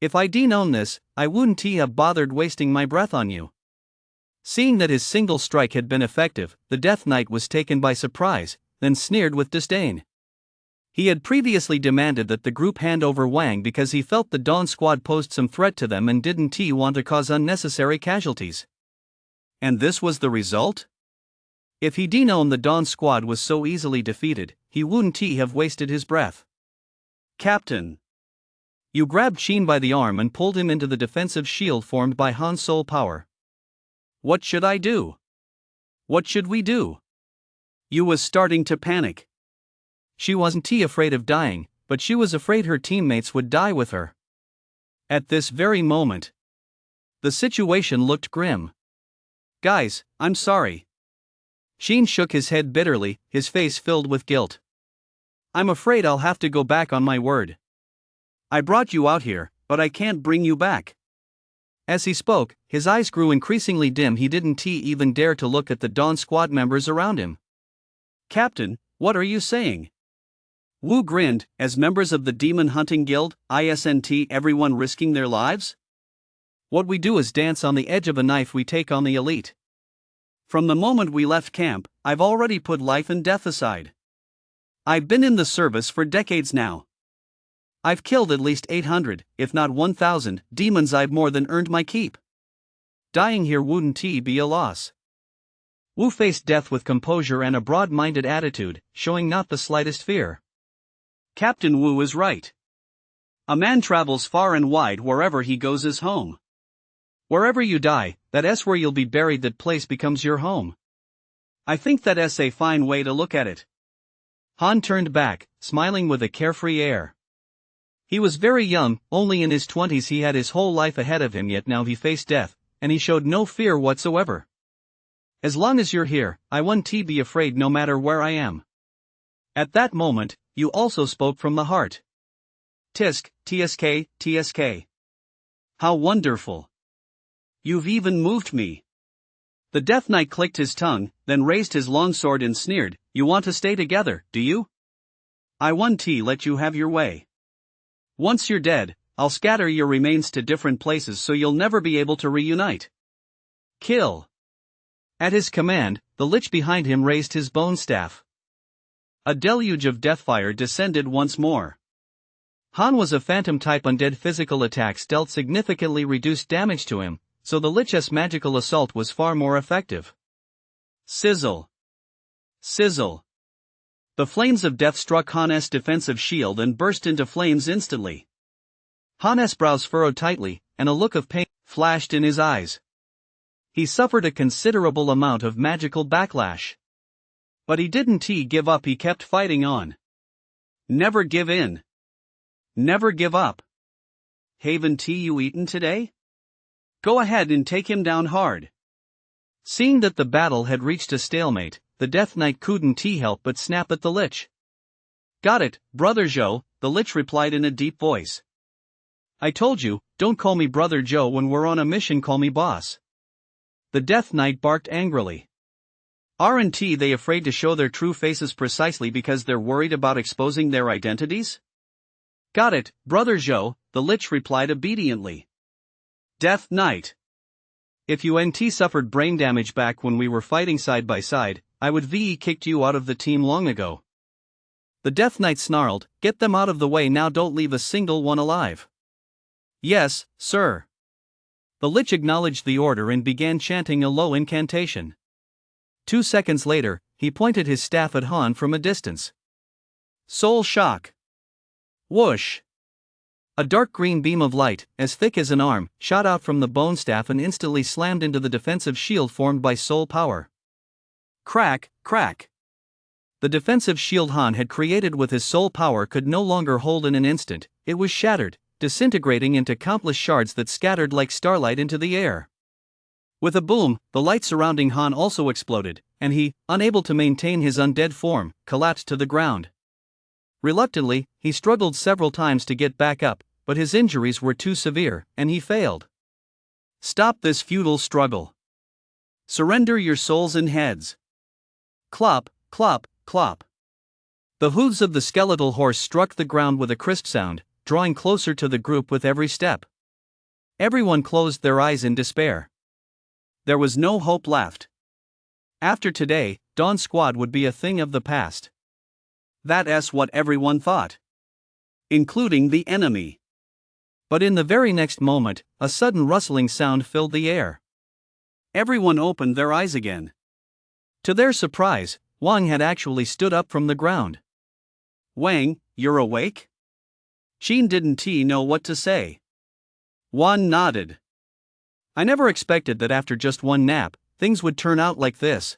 If I'd known this, I wouldn't have bothered wasting my breath on you. Seeing that his single strike had been effective, the Death Knight was taken by surprise, then sneered with disdain. He had previously demanded that the group hand over Wang because he felt the Dawn Squad posed some threat to them and didn't want to cause unnecessary casualties. And this was the result? If he'd known the Dawn Squad was so easily defeated, he wouldn't have wasted his breath. Captain! You grabbed Qin by the arm and pulled him into the defensive shield formed by Han's soul power. What should I do? What should we do? Yu was starting to panic. She wasn't afraid of dying, but she was afraid her teammates would die with her. At this very moment, the situation looked grim. Guys, I'm sorry. Qin shook his head bitterly, his face filled with guilt. I'm afraid I'll have to go back on my word. I brought you out here, but I can't bring you back. As he spoke, his eyes grew increasingly dim. He didn't even dare to look at the Dawn Squad members around him. Captain, what are you saying? Wu grinned. As members of the Demon Hunting Guild, isn't everyone risking their lives? What we do is dance on the edge of a knife. We take on the elite. From the moment we left camp, I've already put life and death aside. I've been in the service for decades now. I've killed at least 800, if not 1,000, demons. I've more than earned my keep. Dying here wouldn't be a loss. Wu faced death with composure and a broad-minded attitude, showing not the slightest fear. Captain Wu is right. A man travels far and wide. Wherever he goes is home. Wherever you die, that's where you'll be buried. That place becomes your home. I think that's a fine way to look at it. Han turned back, smiling with a carefree air. He was very young, only in his 20s. He had his whole life ahead of him, yet now he faced death, and he showed no fear whatsoever. As long as you're here, I won't be afraid no matter where I am. At that moment, you also spoke from the heart. Tisk, tsk, tsk. How wonderful. You've even moved me. The Death Knight clicked his tongue, then raised his longsword and sneered, you want to stay together, do you? I won't let you have your way. Once you're dead, I'll scatter your remains to different places so you'll never be able to reunite. Kill. At his command, the lich behind him raised his bone staff. A deluge of deathfire descended once more. Han was a phantom-type undead. Physical attacks dealt significantly reduced damage to him, so the lich's magical assault was far more effective. Sizzle. Sizzle. The flames of death struck Han's defensive shield and burst into flames instantly. Han's brows furrowed tightly, and a look of pain flashed in his eyes. He suffered a considerable amount of magical backlash. But he didn't give up. He kept fighting on. Never give in. Never give up. Haven't you eaten today? Go ahead and take him down hard. Seeing that the battle had reached a stalemate, the Death Knight couldn't help but snap at the lich. Got it, Brother Zhou, the lich replied in a deep voice. I told you, don't call me Brother Zhou when we're on a mission, call me boss. The Death Knight barked angrily. Aren't they afraid to show their true faces precisely because they're worried about exposing their identities? Got it, Brother Zhou, the lich replied obediently. Death Knight. If you suffered brain damage back when we were fighting side by side, I would kicked you out of the team long ago. The Death Knight snarled, get them out of the way now, don't leave a single one alive. Yes, sir. The lich acknowledged the order and began chanting a low incantation. 2 seconds later, he pointed his staff at Han from a distance. Soul shock. Whoosh. A dark green beam of light, as thick as an arm, shot out from the bone staff and instantly slammed into the defensive shield formed by soul power. Crack, crack. The defensive shield Han had created with his soul power could no longer hold in an instant. It was shattered, disintegrating into countless shards that scattered like starlight into the air. With a boom, the light surrounding Han also exploded, and he, unable to maintain his undead form, collapsed to the ground. Reluctantly, he struggled several times to get back up, but his injuries were too severe, and he failed. Stop this futile struggle. Surrender your souls and heads. Clop, clop, clop. The hooves of the skeletal horse struck the ground with a crisp sound, drawing closer to the group with every step. Everyone closed their eyes in despair. There was no hope left. After today, Dawn Squad would be a thing of the past. That's what everyone thought. Including the enemy. But in the very next moment, a sudden rustling sound filled the air. Everyone opened their eyes again. To their surprise, Wang had actually stood up from the ground. Wang, you're awake? Qin didn't know what to say. Wang nodded. I never expected that after just one nap, things would turn out like this.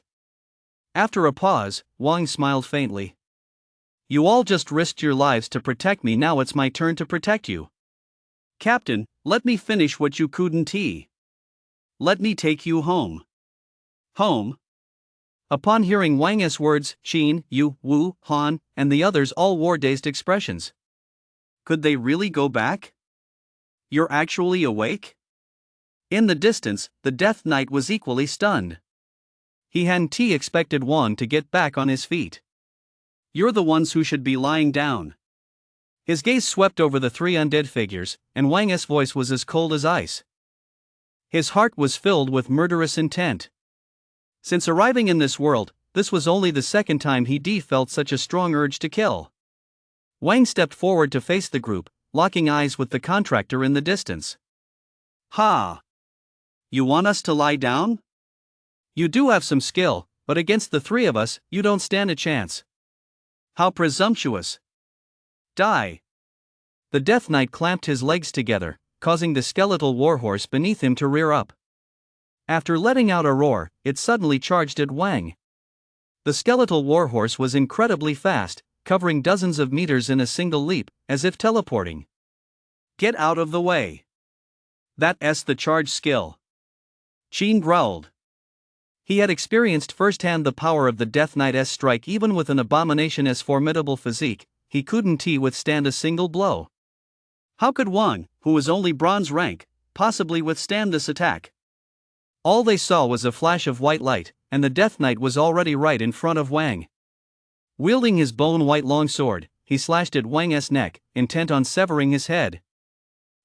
After a pause, Wang smiled faintly. You all just risked your lives to protect me, now it's my turn to protect you. Captain, let me finish what you couldn't. Let me take you home. Home? Upon hearing Wang's words, Qin, Yu, Wu, Han, and the others all wore dazed expressions. Could they really go back? You're actually awake? In the distance, the Death Knight was equally stunned. He hadn't expected Wang to get back on his feet. You're the ones who should be lying down. His gaze swept over the three undead figures, and Wang's voice was as cold as ice. His heart was filled with murderous intent. Since arriving in this world, this was only the second time he felt such a strong urge to kill. Wang stepped forward to face the group, locking eyes with the contractor in the distance. Ha! You want us to lie down? You do have some skill, but against the three of us, you don't stand a chance. How presumptuous! Die! The Death Knight clamped his legs together, causing the skeletal warhorse beneath him to rear up. After letting out a roar, it suddenly charged at Wang. The skeletal warhorse was incredibly fast, covering dozens of meters in a single leap, as if teleporting. Get out of the way! That's the charge skill. Qin growled. He had experienced firsthand the power of the Death Knight's strike. Even with an abomination's formidable physique, he couldn't withstand a single blow. How could Wang, who was only bronze rank, possibly withstand this attack? All they saw was a flash of white light, and the Death Knight was already right in front of Wang. Wielding his bone-white longsword, he slashed at Wang's neck, intent on severing his head.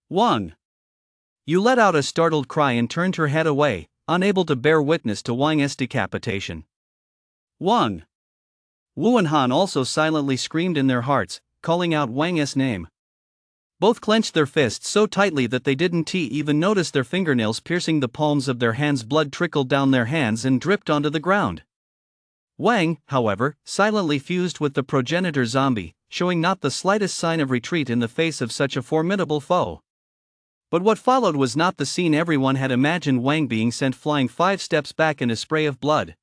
Wang! Yu let out a startled cry and turned her head away, unable to bear witness to Wang's decapitation. Wang! Wu and Han also silently screamed in their hearts, calling out Wang's name. Both clenched their fists so tightly that they didn't even notice their fingernails piercing the palms of their hands. Blood trickled down their hands and dripped onto the ground. Wang, however, silently fused with the progenitor zombie, showing not the slightest sign of retreat in the face of such a formidable foe. But what followed was not the scene everyone had imagined. Wang being sent flying 5 steps back in a spray of blood.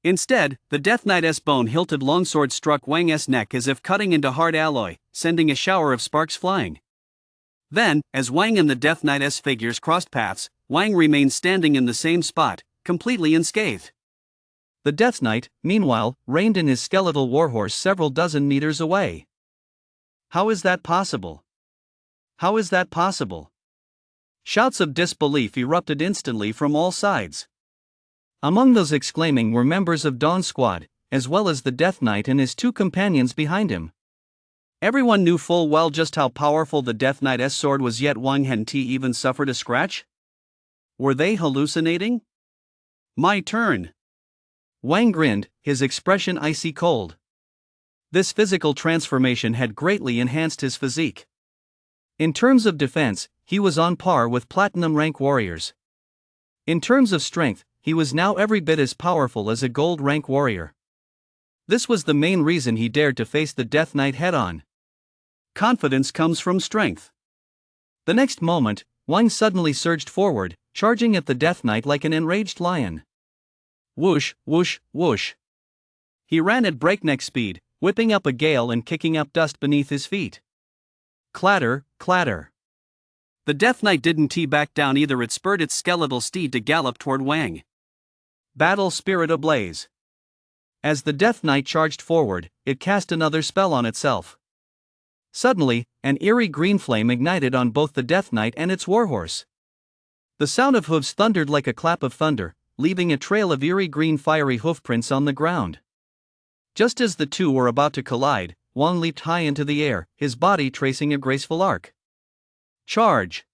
Instead, the Death Knight's bone-hilted longsword struck Wang's neck as if cutting into hard alloy, sending a shower of sparks flying. Then, as Wang and the Death Knight's figures crossed paths, Wang remained standing in the same spot, completely unscathed. The Death Knight, meanwhile, reined in his skeletal warhorse several dozen meters away. How is that possible? How is that possible? Shouts of disbelief erupted instantly from all sides. Among those exclaiming were members of Dawn's squad, as well as the Death Knight and his 2 companions behind him. Everyone knew full well just how powerful the Death Knight's sword was, yet Wang hadn't even suffered a scratch? Were they hallucinating? My turn! Wang grinned, his expression icy cold. This physical transformation had greatly enhanced his physique. In terms of defense, he was on par with platinum rank warriors. In terms of strength, he was now every bit as powerful as a gold rank warrior. This was the main reason he dared to face the Death Knight head-on. Confidence comes from strength. The next moment, Wang suddenly surged forward, charging at the Death Knight like an enraged lion. Whoosh, whoosh, whoosh. He ran at breakneck speed, whipping up a gale and kicking up dust beneath his feet. Clatter, clatter. The Death Knight didn't back down either. It spurred its skeletal steed to gallop toward Wang. Battle spirit ablaze. As the Death Knight charged forward, it cast another spell on itself. Suddenly, an eerie green flame ignited on both the Death Knight and its warhorse. The sound of hooves thundered like a clap of thunder, leaving a trail of eerie green fiery hoofprints on the ground. Just as the two were about to collide, Wang leaped high into the air, his body tracing a graceful arc. Charge!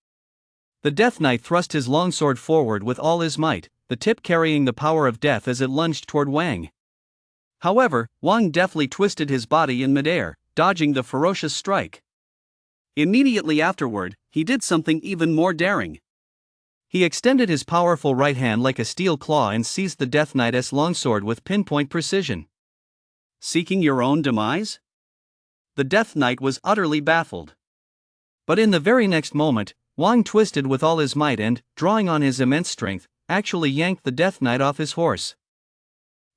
The Death Knight thrust his longsword forward with all his might, the tip carrying the power of death as it lunged toward Wang. However, Wang deftly twisted his body in midair, dodging the ferocious strike. Immediately afterward, he did something even more daring. He extended his powerful right hand like a steel claw and seized the Death Knight's longsword with pinpoint precision. Seeking your own demise? The Death Knight was utterly baffled. But in the very next moment, Wang twisted with all his might and, drawing on his immense strength, actually yanked the Death Knight off his horse.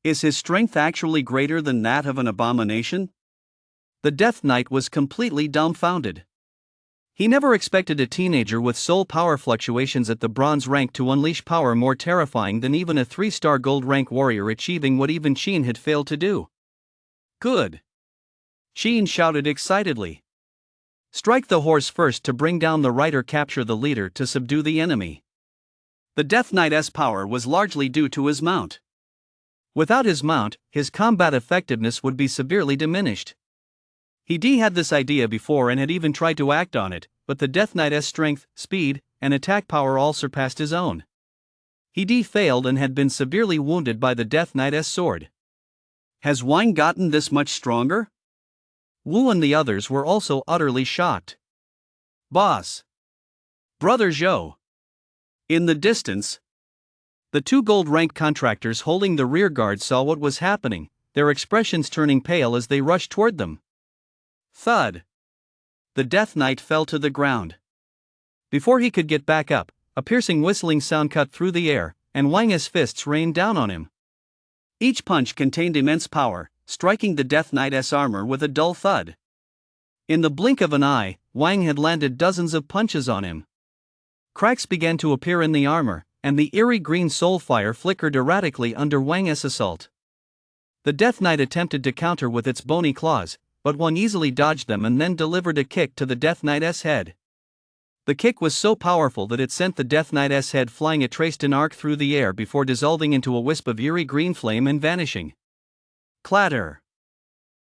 Is his strength actually greater than that of an abomination? The Death Knight was completely dumbfounded. He never expected a teenager with soul power fluctuations at the bronze rank to unleash power more terrifying than even a 3-star gold rank warrior achieving what even Qin had failed to do. Good! Qin shouted excitedly. Strike the horse first to bring down the rider, capture the leader to subdue the enemy. The Death Knight's power was largely due to his mount. Without his mount, his combat effectiveness would be severely diminished. He had this idea before and had even tried to act on it, but the Death Knight's strength, speed, and attack power all surpassed his own. He failed and had been severely wounded by the Death Knight's sword. Has Wang gotten this much stronger? Wu and the others were also utterly shocked. Boss. Brother Zhou. In the distance, the two gold rank contractors holding the rear guard saw what was happening, their expressions turning pale as they rushed toward them. Thud. The Death Knight fell to the ground. Before he could get back up, a piercing whistling sound cut through the air, and Wang's fists rained down on him. Each punch contained immense power, striking the Death Knight's armor with a dull thud. In the blink of an eye, Wang had landed dozens of punches on him. Cracks began to appear in the armor, and the eerie green soul fire flickered erratically under Wang's assault. The Death Knight attempted to counter with its bony claws, but Wang easily dodged them and then delivered a kick to the Death Knight's head. The kick was so powerful that it sent the Death Knight's head flying a traced an arc through the air before dissolving into a wisp of eerie green flame and vanishing. Clatter.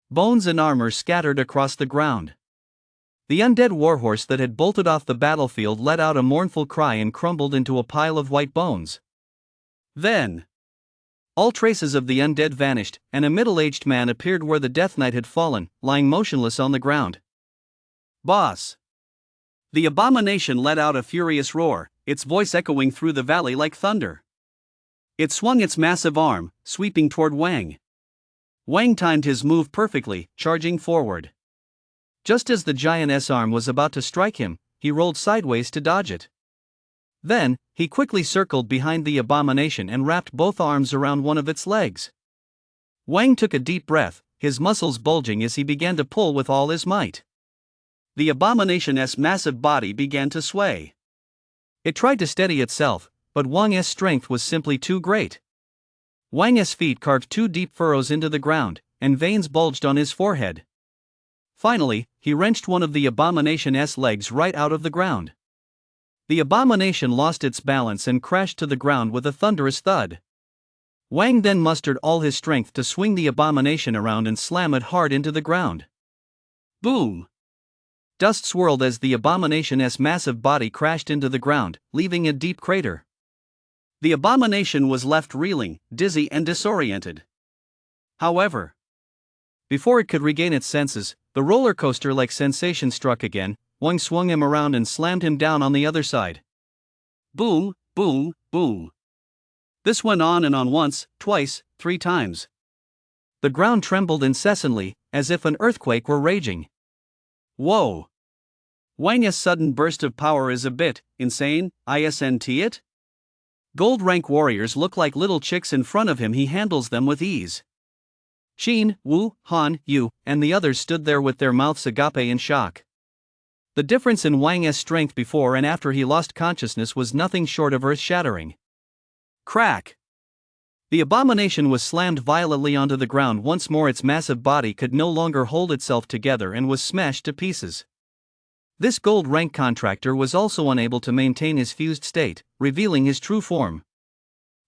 Bones and armor scattered across the ground. The undead warhorse that had bolted off the battlefield let out a mournful cry and crumbled into a pile of white bones. Then, all traces of the undead vanished, and a middle-aged man appeared where the Death Knight had fallen, lying motionless on the ground. Boss. The abomination let out a furious roar, its voice echoing through the valley like thunder. It swung its massive arm, sweeping toward Wang. Wang timed his move perfectly, charging forward. Just as the giant's arm was about to strike him, he rolled sideways to dodge it. Then, he quickly circled behind the abomination and wrapped both arms around one of its legs. Wang took a deep breath, his muscles bulging as he began to pull with all his might. The abomination's massive body began to sway. It tried to steady itself, but Wang's strength was simply too great. Wang's feet carved two deep furrows into the ground, and veins bulged on his forehead. Finally, he wrenched one of the abomination's legs right out of the ground. The abomination lost its balance and crashed to the ground with a thunderous thud. Wang then mustered all his strength to swing the abomination around and slam it hard into the ground. Boom! Dust swirled as the abomination's massive body crashed into the ground, leaving a deep crater. The abomination was left reeling, dizzy and disoriented. However, before it could regain its senses, the roller coaster-like sensation struck again. Wang swung him around and slammed him down on the other side. Boom, boom, boom. This went on and on once, twice, 3 times. The ground trembled incessantly, as if an earthquake were raging. Whoa! Wang's sudden burst of power is a bit insane, isn't it? Gold rank warriors look like little chicks in front of him. He handles them with ease. Xin, Wu, Han, Yu, and the others stood there with their mouths agape in shock. The difference in Wang's strength before and after he lost consciousness was nothing short of earth-shattering. Crack! The abomination was slammed violently onto the ground once more. Its massive body could no longer hold itself together and was smashed to pieces. This gold rank contractor was also unable to maintain his fused state, revealing his true form.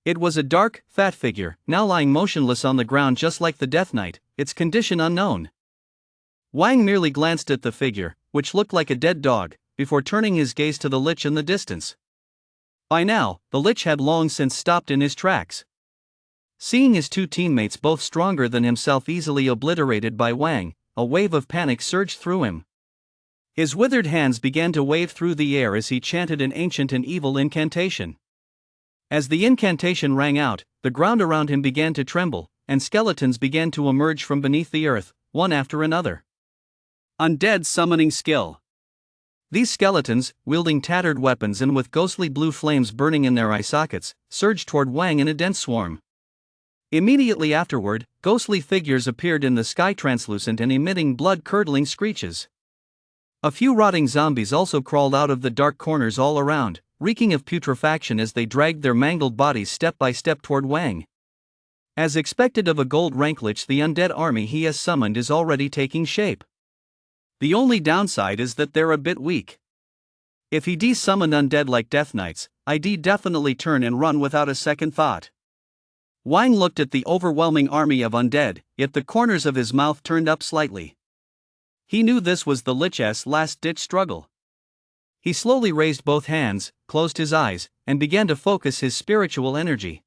It was a dark, fat figure, now lying motionless on the ground just like the Death Knight, its condition unknown. Wang merely glanced at the figure, which looked like a dead dog, before turning his gaze to the Lich in the distance. By now, the Lich had long since stopped in his tracks. Seeing his two teammates both stronger than himself easily obliterated by Wang, a wave of panic surged through him. His withered hands began to wave through the air as he chanted an ancient and evil incantation. As the incantation rang out, the ground around him began to tremble, and skeletons began to emerge from beneath the earth, one after another. Undead summoning skill. These skeletons, wielding tattered weapons and with ghostly blue flames burning in their eye sockets, surged toward Wang in a dense swarm. Immediately afterward, ghostly figures appeared in the sky, translucent and emitting blood-curdling screeches. A few rotting zombies also crawled out of the dark corners all around, reeking of putrefaction as they dragged their mangled bodies step by step toward Wang. As expected of a gold rank lich, the undead army he has summoned is already taking shape. The only downside is that they're a bit weak. If he de-summoned undead like Death Knights, I'd definitely turn and run without a second thought. Wang looked at the overwhelming army of undead, yet the corners of his mouth turned up slightly. He knew this was the Lich's last-ditch struggle. He slowly raised both hands, closed his eyes, and began to focus his spiritual energy.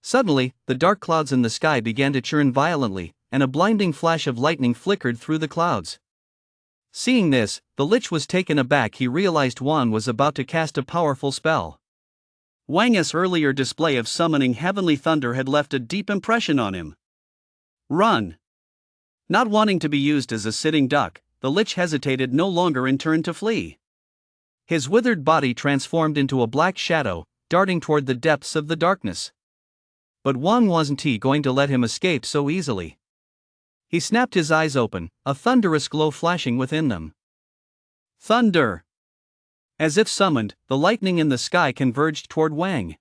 Suddenly, the dark clouds in the sky began to churn violently, and a blinding flash of lightning flickered through the clouds. Seeing this, the Lich was taken aback. He realized Wang was about to cast a powerful spell. Wang's earlier display of summoning heavenly thunder had left a deep impression on him. Run! Not wanting to be used as a sitting duck, the Lich hesitated no longer and turned to flee. His withered body transformed into a black shadow, darting toward the depths of the darkness. But Wang wasn't going to let him escape so easily. He snapped his eyes open, a thunderous glow flashing within them. Thunder! As if summoned, the lightning in the sky converged toward Wang.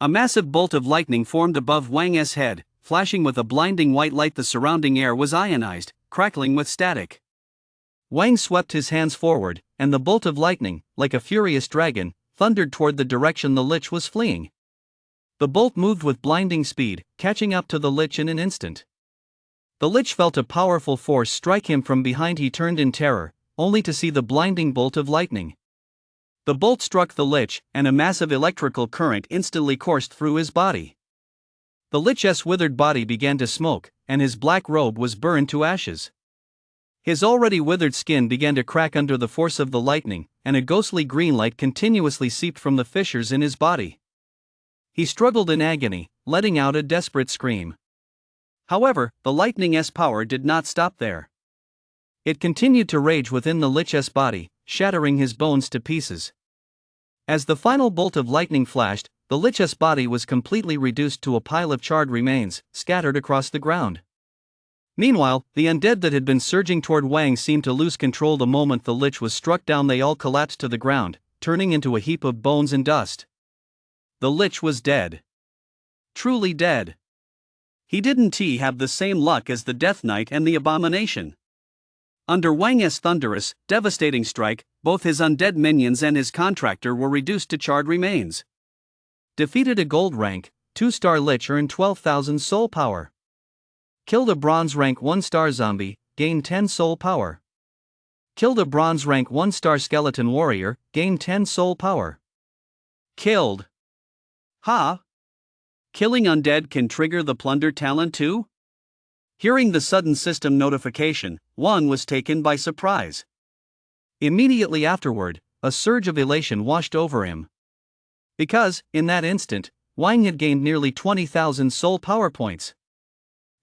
A massive bolt of lightning formed above Wang's head, flashing with a blinding white light. The surrounding air was ionized, crackling with static. Wang swept his hands forward, and the bolt of lightning, like a furious dragon, thundered toward the direction the Lich was fleeing. The bolt moved with blinding speed, catching up to the Lich in an instant. The Lich felt a powerful force strike him from behind. He turned in terror, only to see the blinding bolt of lightning. The bolt struck the Lich, and a massive electrical current instantly coursed through his body. The Lich's withered body began to smoke, and his black robe was burned to ashes. His already withered skin began to crack under the force of the lightning, and a ghostly green light continuously seeped from the fissures in his body. He struggled in agony, letting out a desperate scream. However, the lightning's power did not stop there. It continued to rage within the Lich's body, shattering his bones to pieces. As the final bolt of lightning flashed, the Lich's body was completely reduced to a pile of charred remains, scattered across the ground. Meanwhile, the undead that had been surging toward Wang seemed to lose control the moment the Lich was struck down. They all collapsed to the ground, turning into a heap of bones and dust. The Lich was dead. Truly dead. He didn't have the same luck as the Death Knight and the Abomination. Under Wang's thunderous, devastating strike, both his undead minions and his contractor were reduced to charred remains. Defeated a gold rank, 2-star Lich earned 12,000 soul power. Killed a bronze rank 1-star zombie, gained 10 soul power. Killed a bronze rank 1-star skeleton warrior, gained 10 soul power. Killed. Ha! Killing undead can trigger the plunder talent too? Hearing the sudden system notification, Wang was taken by surprise. Immediately afterward, a surge of elation washed over him. Because, in that instant, Wang had gained nearly 20,000 soul power points.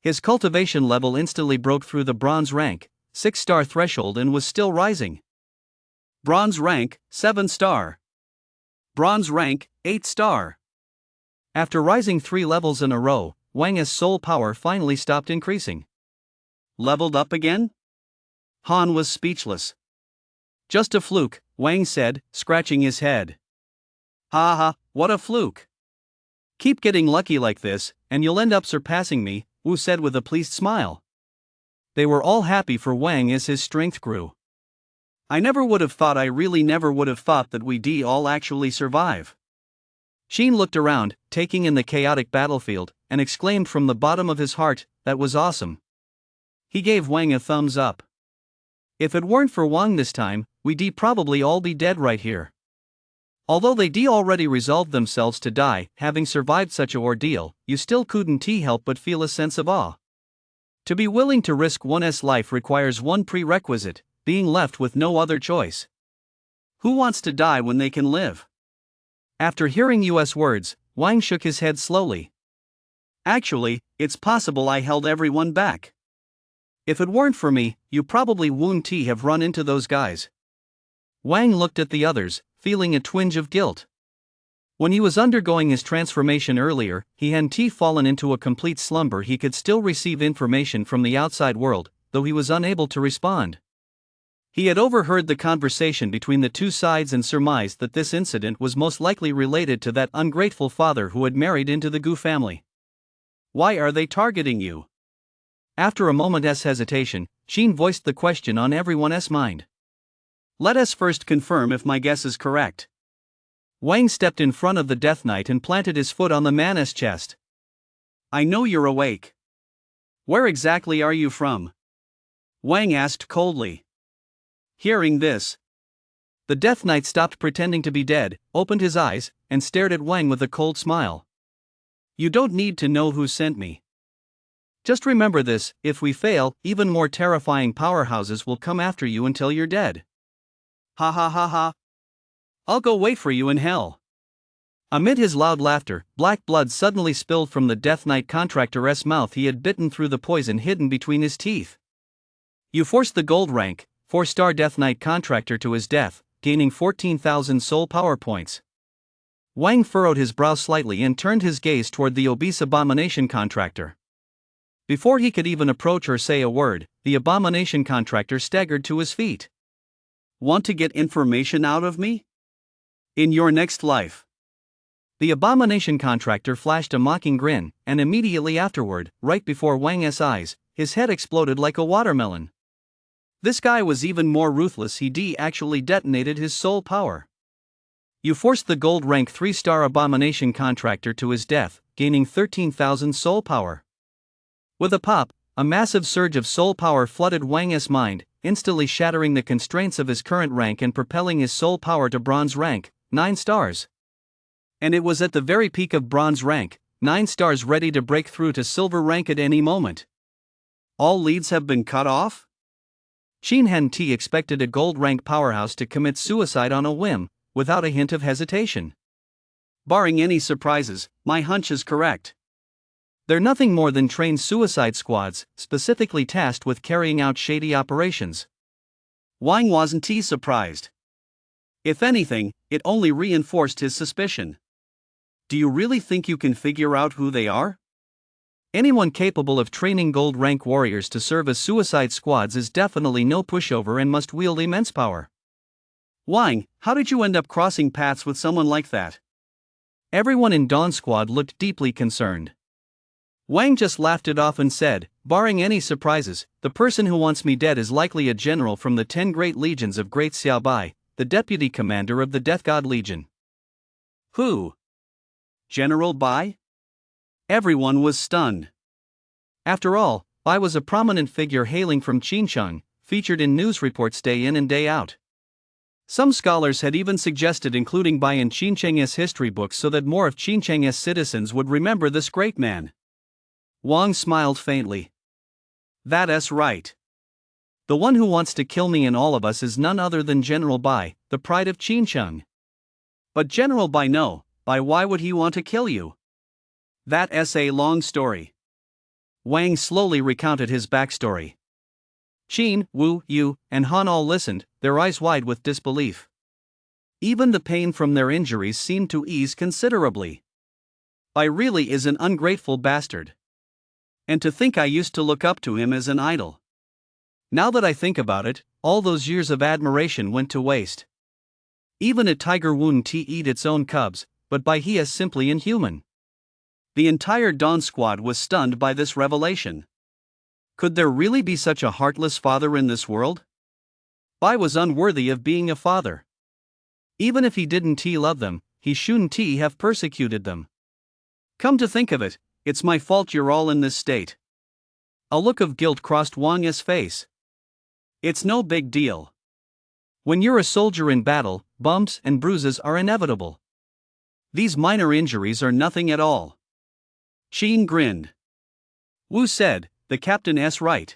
His cultivation level instantly broke through the bronze rank, 6-star threshold and was still rising. Bronze rank, 7-star. Bronze rank, 8-star. After rising 3 levels in a row, Wang's soul power finally stopped increasing. Leveled up again? Han was speechless. Just a fluke, Wang said, scratching his head. Ha ha, what a fluke. Keep getting lucky like this, and you'll end up surpassing me, Wu said with a pleased smile. They were all happy for Wang as his strength grew. I really never would have thought that we'd all actually survive. Sheen looked around, taking in the chaotic battlefield, and exclaimed from the bottom of his heart, that was awesome. He gave Wang a thumbs up. If it weren't for Wang this time, we'd probably all be dead right here. Although they'd already resolved themselves to die, having survived such a ordeal, you still couldn't help but feel a sense of awe. To be willing to risk one's life requires one prerequisite, being left with no other choice. Who wants to die when they can live? After hearing US words, Wang shook his head slowly. Actually, it's possible I held everyone back. If it weren't for me, you probably wouldn't have run into those guys. Wang looked at the others, feeling a twinge of guilt. When he was undergoing his transformation earlier, he hadn't fallen into a complete slumber. He could still receive information from the outside world, though he was unable to respond. He had overheard the conversation between the two sides and surmised that this incident was most likely related to that ungrateful father who had married into the Gu family. Why are they targeting you? After a moment's hesitation, Sheen voiced the question on everyone's mind. Let us first confirm if my guess is correct. Wang stepped in front of the Death Knight and planted his foot on the man's chest. I know you're awake. Where exactly are you from? Wang asked coldly. Hearing this, the Death Knight stopped pretending to be dead, opened his eyes, and stared at Wang with a cold smile. You don't need to know who sent me. Just remember this: if we fail, even more terrifying powerhouses will come after you until you're dead. Ha ha ha ha. I'll go wait for you in hell. Amid his loud laughter, black blood suddenly spilled from the Death Knight contractor's mouth. He had bitten through the poison hidden between his teeth. You forced the gold rank, 4-star Death Knight contractor to his death, gaining 14,000 soul power points. Wang furrowed his brow slightly and turned his gaze toward the obese abomination contractor. Before he could even approach or say a word, the abomination contractor staggered to his feet. Want to get information out of me? In your next life. The abomination contractor flashed a mocking grin, and immediately afterward, right before Wang's eyes, his head exploded like a watermelon. This guy was even more ruthless. He actually detonated his soul power. You forced the gold rank 3-star abomination contractor to his death, gaining 13,000 soul power. With a pop, a massive surge of soul power flooded Wang's mind, instantly shattering the constraints of his current rank and propelling his soul power to bronze rank, 9 stars. And it was at the very peak of bronze rank, 9 stars, ready to break through to silver rank at any moment. All leads have been cut off? Qin Han Ti expected a gold rank powerhouse to commit suicide on a whim, without a hint of hesitation. Barring any surprises, my hunch is correct. They're nothing more than trained suicide squads, specifically tasked with carrying out shady operations. Wang wasn't surprised. If anything, it only reinforced his suspicion. Do you really think you can figure out who they are? Anyone capable of training gold rank warriors to serve as suicide squads is definitely no pushover and must wield immense power. Wang, how did you end up crossing paths with someone like that? Everyone in Dawn Squad looked deeply concerned. Wang just laughed it off and said, barring any surprises, the person who wants me dead is likely a general from the 10 Great Legions of Great Xiaobai, the deputy commander of the Death God Legion. Who? General Bai? Everyone was stunned. After all, Bai was a prominent figure hailing from Qincheng, featured in news reports day in and day out. Some scholars had even suggested including Bai in Qincheng's history books so that more of Qincheng's citizens would remember this great man. Wang smiled faintly. That's right. The one who wants to kill me and all of us is none other than General Bai, the pride of Qincheng. But General Bai, no, Bai, why would he want to kill you? That's a long story. Wang slowly recounted his backstory. Qin, Wu, Yu, and Han all listened, their eyes wide with disbelief. Even the pain from their injuries seemed to ease considerably. Bai really is an ungrateful bastard. And to think I used to look up to him as an idol. Now that I think about it, all those years of admiration went to waste. Even a tiger wouldn't eat its own cubs, but Bai he is simply inhuman. The entire Dawn Squad was stunned by this revelation. Could there really be such a heartless father in this world? Bai was unworthy of being a father. Even if he didn't love them, he shouldn't have persecuted them. Come to think of it, it's my fault you're all in this state. A look of guilt crossed Wang's face. It's no big deal. When you're a soldier in battle, bumps and bruises are inevitable. These minor injuries are nothing at all. Qin grinned. Wu said, the captain's right.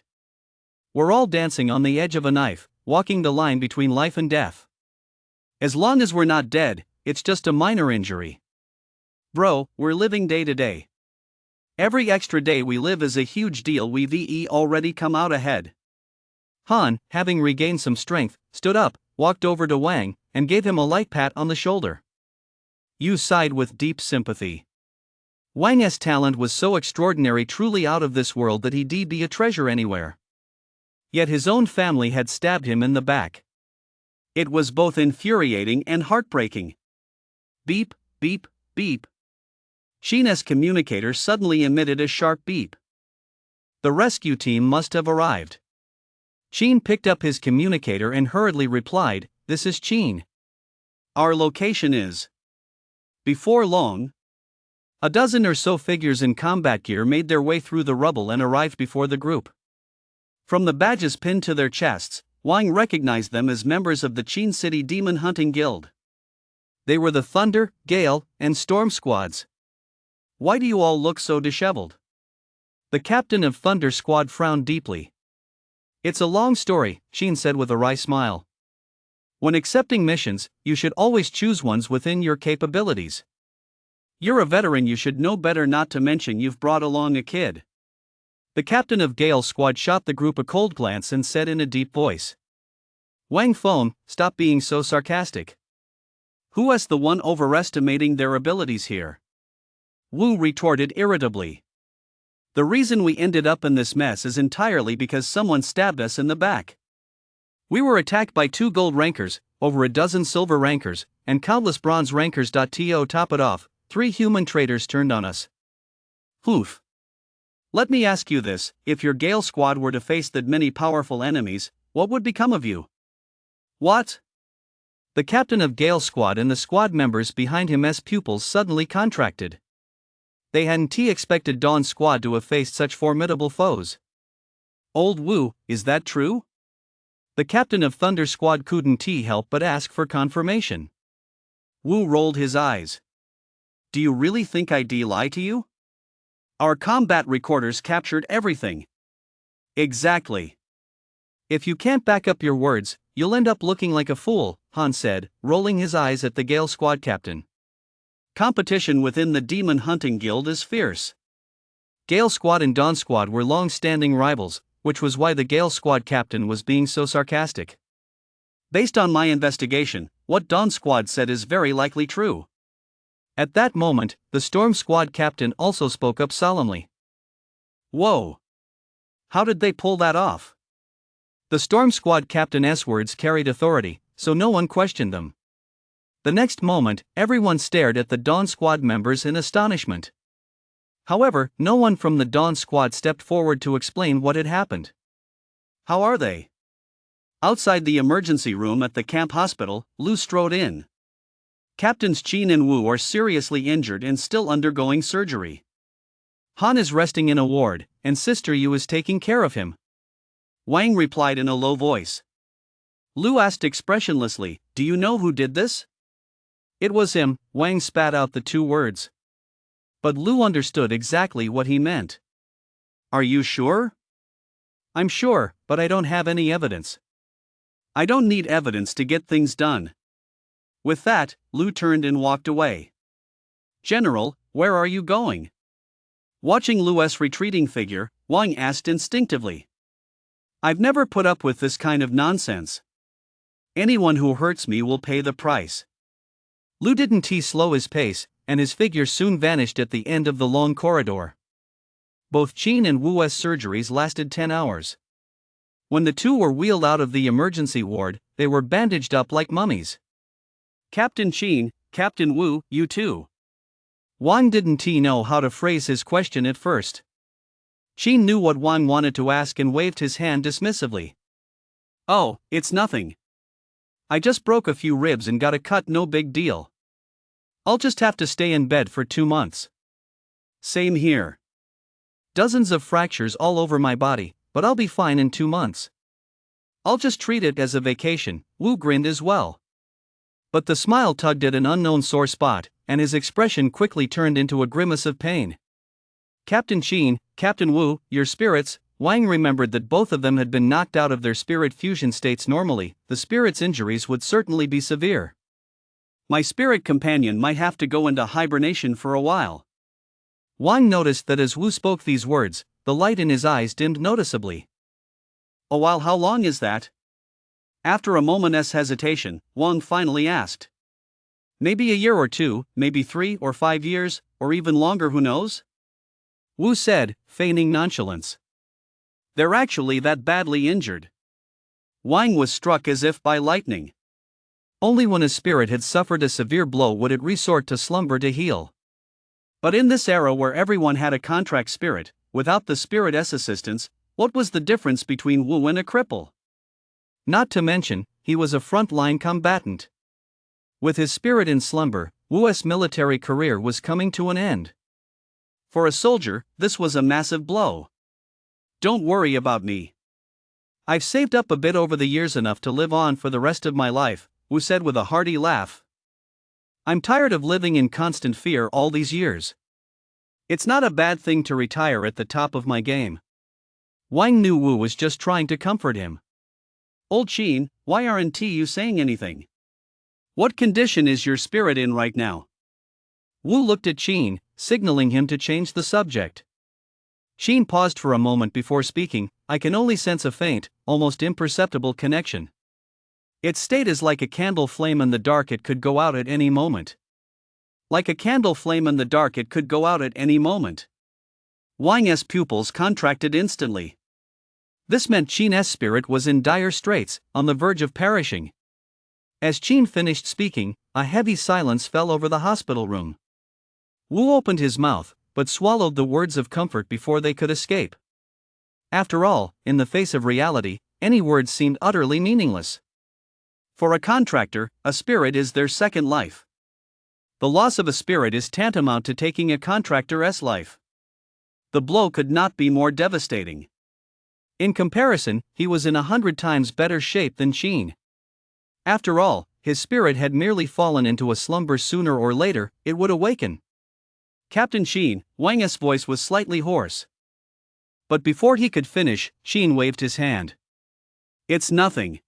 We're all dancing on the edge of a knife, walking the line between life and death. As long as we're not dead, it's just a minor injury. Bro, we're living day to day. Every extra day we live is a huge deal. We've already come out ahead. Han, having regained some strength, stood up, walked over to Wang, and gave him a light pat on the shoulder. Yu sighed with deep sympathy. Wang's talent was so extraordinary, truly out of this world, that he'd be a treasure anywhere. Yet his own family had stabbed him in the back. It was both infuriating and heartbreaking. Beep, beep, beep. Qin's communicator suddenly emitted a sharp beep. The rescue team must have arrived. Qin picked up his communicator and hurriedly replied, "This is Qin. Our location is." Before long, a dozen or so figures in combat gear made their way through the rubble and arrived before the group. From the badges pinned to their chests, Wang recognized them as members of the Qin City Demon Hunting Guild. They were the Thunder, Gale, and Storm squads. Why do you all look so disheveled? The captain of Thunder Squad frowned deeply. It's a long story, Sheen said with a wry smile. When accepting missions, you should always choose ones within your capabilities. You're a veteran, you should know better, not to mention you've brought along a kid. The captain of Gale Squad shot the group a cold glance and said in a deep voice. Wang Feng, stop being so sarcastic. Who's the one overestimating their abilities here? Wu retorted irritably. The reason we ended up in this mess is entirely because someone stabbed us in the back. We were attacked by 2 gold rankers, over a dozen silver rankers, and countless bronze rankers. To top it off, 3 human traitors turned on us. Oof. Let me ask you this, if your Gale Squad were to face that many powerful enemies, what would become of you? What? The captain of Gale Squad and the squad members behind him's pupils suddenly contracted. They hadn't expected Dawn Squad to have faced such formidable foes. Old Wu, is that true? The captain of Thunder Squad couldn't help but ask for confirmation. Wu rolled his eyes. Do you really think I'd lie to you? Our combat recorders captured everything. Exactly. If you can't back up your words, you'll end up looking like a fool, Han said, rolling his eyes at the Gale Squad captain. Competition within the Demon Hunting Guild is fierce. Gale Squad and Dawn Squad were long-standing rivals, which was why the Gale Squad captain was being so sarcastic. Based on my investigation, what Dawn Squad said is very likely true. At that moment, the Storm Squad captain also spoke up solemnly. Whoa! How did they pull that off? The Storm Squad captain's words carried authority, so no one questioned them. The next moment, everyone stared at the Dawn Squad members in astonishment. However, no one from the Dawn Squad stepped forward to explain what had happened. How are they? Outside the emergency room at the camp hospital, Lu strode in. Captains Qin and Wu are seriously injured and still undergoing surgery. Han is resting in a ward, and Sister Yu is taking care of him. Wang replied in a low voice. Lu asked expressionlessly, do you know who did this? It was him, Wang spat out the 2 words. But Lu understood exactly what he meant. Are you sure? I'm sure, but I don't have any evidence. I don't need evidence to get things done. With that, Lu turned and walked away. General, where are you going? Watching Lu's retreating figure, Wang asked instinctively. I've never put up with this kind of nonsense. Anyone who hurts me will pay the price. Lu didn't slow his pace, and his figure soon vanished at the end of the long corridor. Both Qin and Wu's surgeries lasted 10 hours. When the 2 were wheeled out of the emergency ward, they were bandaged up like mummies. Captain Qin, Captain Wu, you too. Wang didn't know how to phrase his question at first. Qin knew what Wang wanted to ask and waved his hand dismissively. Oh, it's nothing. I just broke a few ribs and got a cut, no big deal. I'll just have to stay in bed for 2 months. Same here. Dozens of fractures all over my body, but I'll be fine in 2 months. I'll just treat it as a vacation, Wu grinned as well. But the smile tugged at an unknown sore spot, and his expression quickly turned into a grimace of pain. Captain Qin, Captain Wu, your spirits. Wang remembered that both of them had been knocked out of their spirit fusion states normally. The spirit's injuries would certainly be severe. My spirit companion might have to go into hibernation for a while. Wang noticed that as Wu spoke these words, the light in his eyes dimmed noticeably. A while, how long is that? After a moment's hesitation, Wang finally asked. Maybe a year or 2, maybe 3 or 5 years, or even longer, who knows? Wu said, feigning nonchalance. They're actually that badly injured. Wang was struck as if by lightning. Only when a spirit had suffered a severe blow would it resort to slumber to heal. But in this era where everyone had a contract spirit, without the spirit's assistance, what was the difference between Wu and a cripple? Not to mention, he was a front-line combatant. With his spirit in slumber, Wu's military career was coming to an end. For a soldier, this was a massive blow. Don't worry about me. I've saved up a bit over the years, enough to live on for the rest of my life, Wu said with a hearty laugh. I'm tired of living in constant fear all these years. It's not a bad thing to retire at the top of my game. Wang knew Wu was just trying to comfort him. Old Qin, why aren't you saying anything? What condition is your spirit in right now? Wu looked at Qin, signaling him to change the subject. Qin paused for a moment before speaking. I can only sense a faint, almost imperceptible connection. Its state is like a candle flame in the dark, it could go out at any moment. Like a candle flame in the dark, it could go out at any moment. Wang's pupils contracted instantly. This meant Qin's spirit was in dire straits, on the verge of perishing. As Qin finished speaking, a heavy silence fell over the hospital room. Wu opened his mouth, but swallowed the words of comfort before they could escape. After all, in the face of reality, any words seemed utterly meaningless. For a contractor, a spirit is their second life. The loss of a spirit is tantamount to taking a contractor's life. The blow could not be more devastating. In comparison, he was in 100 times better shape than Qin. After all, his spirit had merely fallen into a slumber. Sooner or later, it would awaken. Captain Qin, Wang's voice was slightly hoarse. But before he could finish, Qin waved his hand. It's nothing.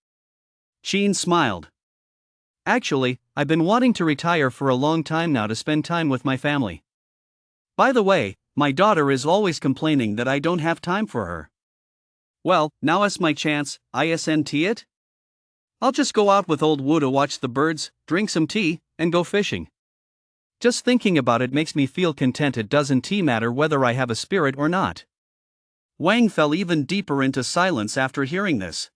Qin smiled. Actually, I've been wanting to retire for a long time now to spend time with my family. By the way, my daughter is always complaining that I don't have time for her. Well, now is my chance, isn't it? I'll just go out with old Wu to watch the birds, drink some tea, and go fishing. Just thinking about it makes me feel content. It doesn't matter whether I have a spirit or not. Wang fell even deeper into silence after hearing this.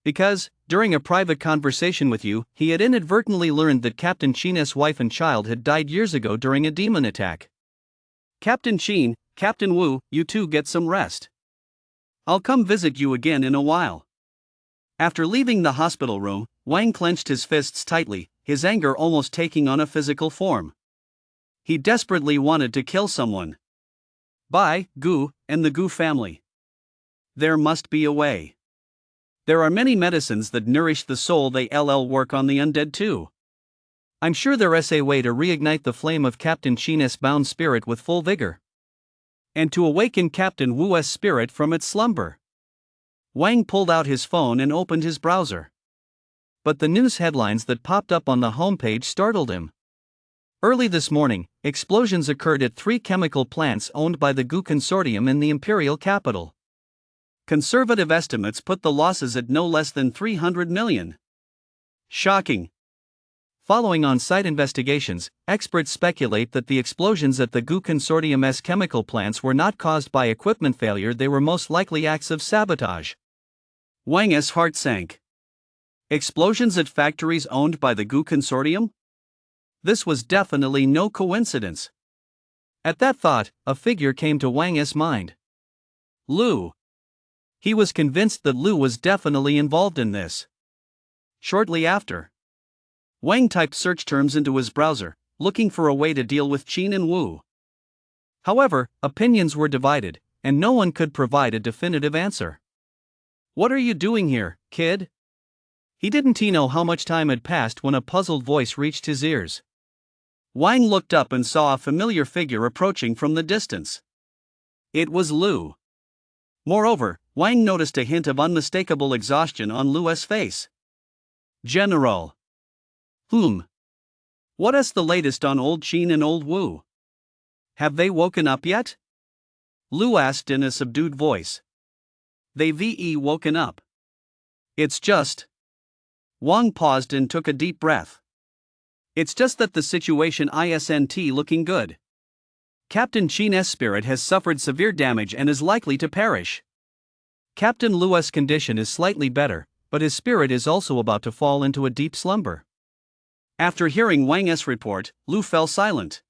Because, during a private conversation with you, he had inadvertently learned that Captain Qin's wife and child had died years ago during a demon attack. Captain Qin, Captain Wu, you two get some rest. I'll come visit you again in a while. After leaving the hospital room, Wang clenched his fists tightly, his anger almost taking on a physical form. He desperately wanted to kill someone. Bai, Gu, and the Gu family. There must be a way. There are many medicines that nourish the soul. They work on the undead too. I'm sure there's a way to reignite the flame of Captain Qin's bound spirit with full vigor. And to awaken Captain Wu's spirit from its slumber. Wang pulled out his phone and opened his browser. But the news headlines that popped up on the homepage startled him. Early this morning, explosions occurred at 3 chemical plants owned by the Gu Consortium in the imperial capital. Conservative estimates put the losses at no less than 300 million. Shocking. Following on-site investigations, experts speculate that the explosions at the Gu Consortium's chemical plants were not caused by equipment failure. They were most likely acts of sabotage. Wang's heart sank. Explosions at factories owned by the Gu Consortium? This was definitely no coincidence. At that thought, a figure came to Wang's mind. Lu. He was convinced that Lu was definitely involved in this. Shortly after, Wang typed search terms into his browser, looking for a way to deal with Qin and Wu. However, opinions were divided, and no one could provide a definitive answer. What are you doing here, kid? He didn't know how much time had passed when a puzzled voice reached his ears. Wang looked up and saw a familiar figure approaching from the distance. It was Lu. Moreover, Wang noticed a hint of unmistakable exhaustion on Lu's face. General. What is the latest on old Qin and old Wu? Have they woken up yet? Lu asked in a subdued voice. They've woken up. It's just. Wang paused and took a deep breath. It's just that the situation isn't looking good. Captain Qin's spirit has suffered severe damage and is likely to perish. Captain Lu's condition is slightly better, but his spirit is also about to fall into a deep slumber. After hearing Wang's report, Lu fell silent.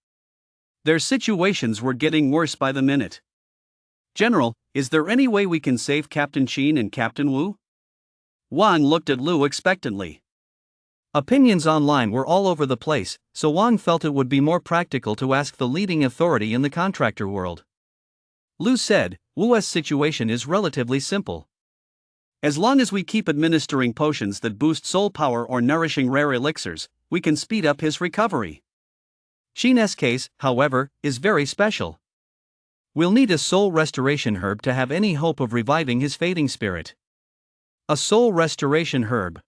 Their situations were getting worse by the minute. General, is there any way we can save Captain Qin and Captain Wu? Wang looked at Lu expectantly. Opinions online were all over the place, so Wang felt it would be more practical to ask the leading authority in the contractor world. Lu said, Wu's situation is relatively simple. As long as we keep administering potions that boost soul power or nourishing rare elixirs, we can speed up his recovery. Qin's case, however, is very special. We'll need a soul restoration herb to have any hope of reviving his fading spirit. A soul restoration herb.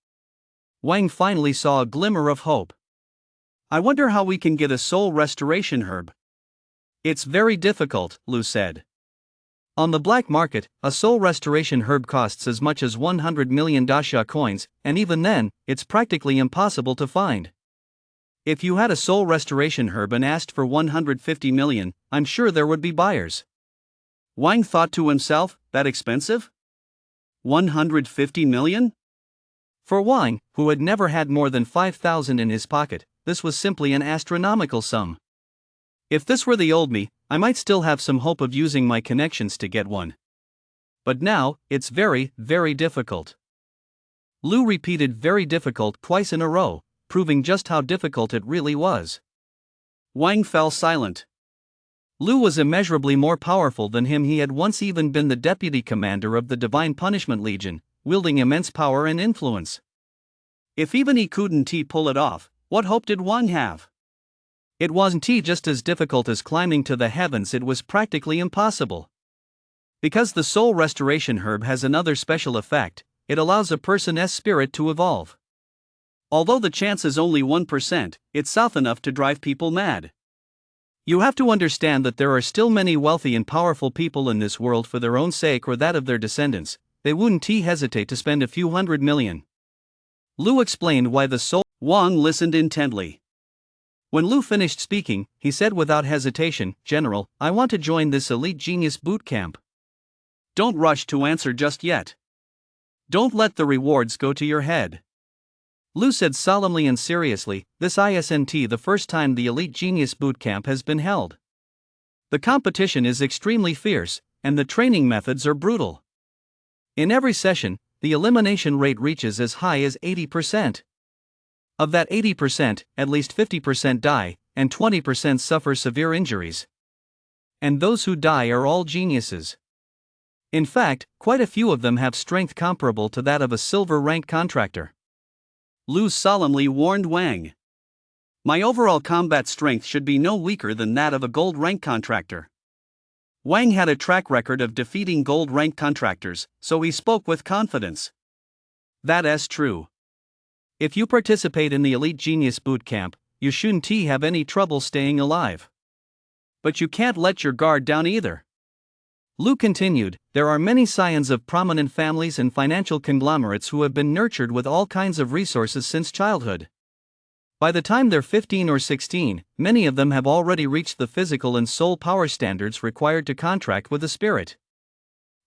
Wang finally saw a glimmer of hope. I wonder how we can get a soul restoration herb. It's very difficult, Lu said. On the black market, a soul restoration herb costs as much as 100 million dasha coins, and even then, it's practically impossible to find. If you had a soul restoration herb and asked for 150 million, I'm sure there would be buyers. Wang thought to himself, that expensive? 150 million? For Wang, who had never had more than 5,000 in his pocket, this was simply an astronomical sum. If this were the old me, I might still have some hope of using my connections to get one. But now, it's very, very difficult. Lu repeated very difficult twice in a row, proving just how difficult it really was. Wang fell silent. Lu was immeasurably more powerful than him. He had once even been the deputy commander of the Divine Punishment Legion, wielding immense power and influence. If even he couldn't pull it off, what hope did Wang have? It wasn't just as difficult as climbing to the heavens, it was practically impossible. Because the soul restoration herb has another special effect, it allows a person's spirit to evolve. Although the chance is only 1%, it's often enough to drive people mad. You have to understand that there are still many wealthy and powerful people in this world. For their own sake or that of their descendants, they wouldn't hesitate to spend a few hundred million. Lu explained why the soul. Wang listened intently. When Lu finished speaking, he said without hesitation, General, I want to join this elite genius boot camp. Don't rush to answer just yet. Don't let the rewards go to your head. Lu said solemnly and seriously, this isn't the first time the elite genius boot camp has been held. The competition is extremely fierce, and the training methods are brutal. In every session, the elimination rate reaches as high as 80%. Of that 80%, at least 50% die, and 20% suffer severe injuries. And those who die are all geniuses. In fact, quite a few of them have strength comparable to that of a silver-rank contractor. Lu solemnly warned Wang. My overall combat strength should be no weaker than that of a gold-rank contractor. Wang had a track record of defeating gold-rank contractors, so he spoke with confidence. That's true. If you participate in the Elite Genius Boot Camp, you shouldn't have any trouble staying alive. But you can't let your guard down either. Lu continued, there are many scions of prominent families and financial conglomerates who have been nurtured with all kinds of resources since childhood. By the time they're 15 or 16, many of them have already reached the physical and soul power standards required to contract with the spirit.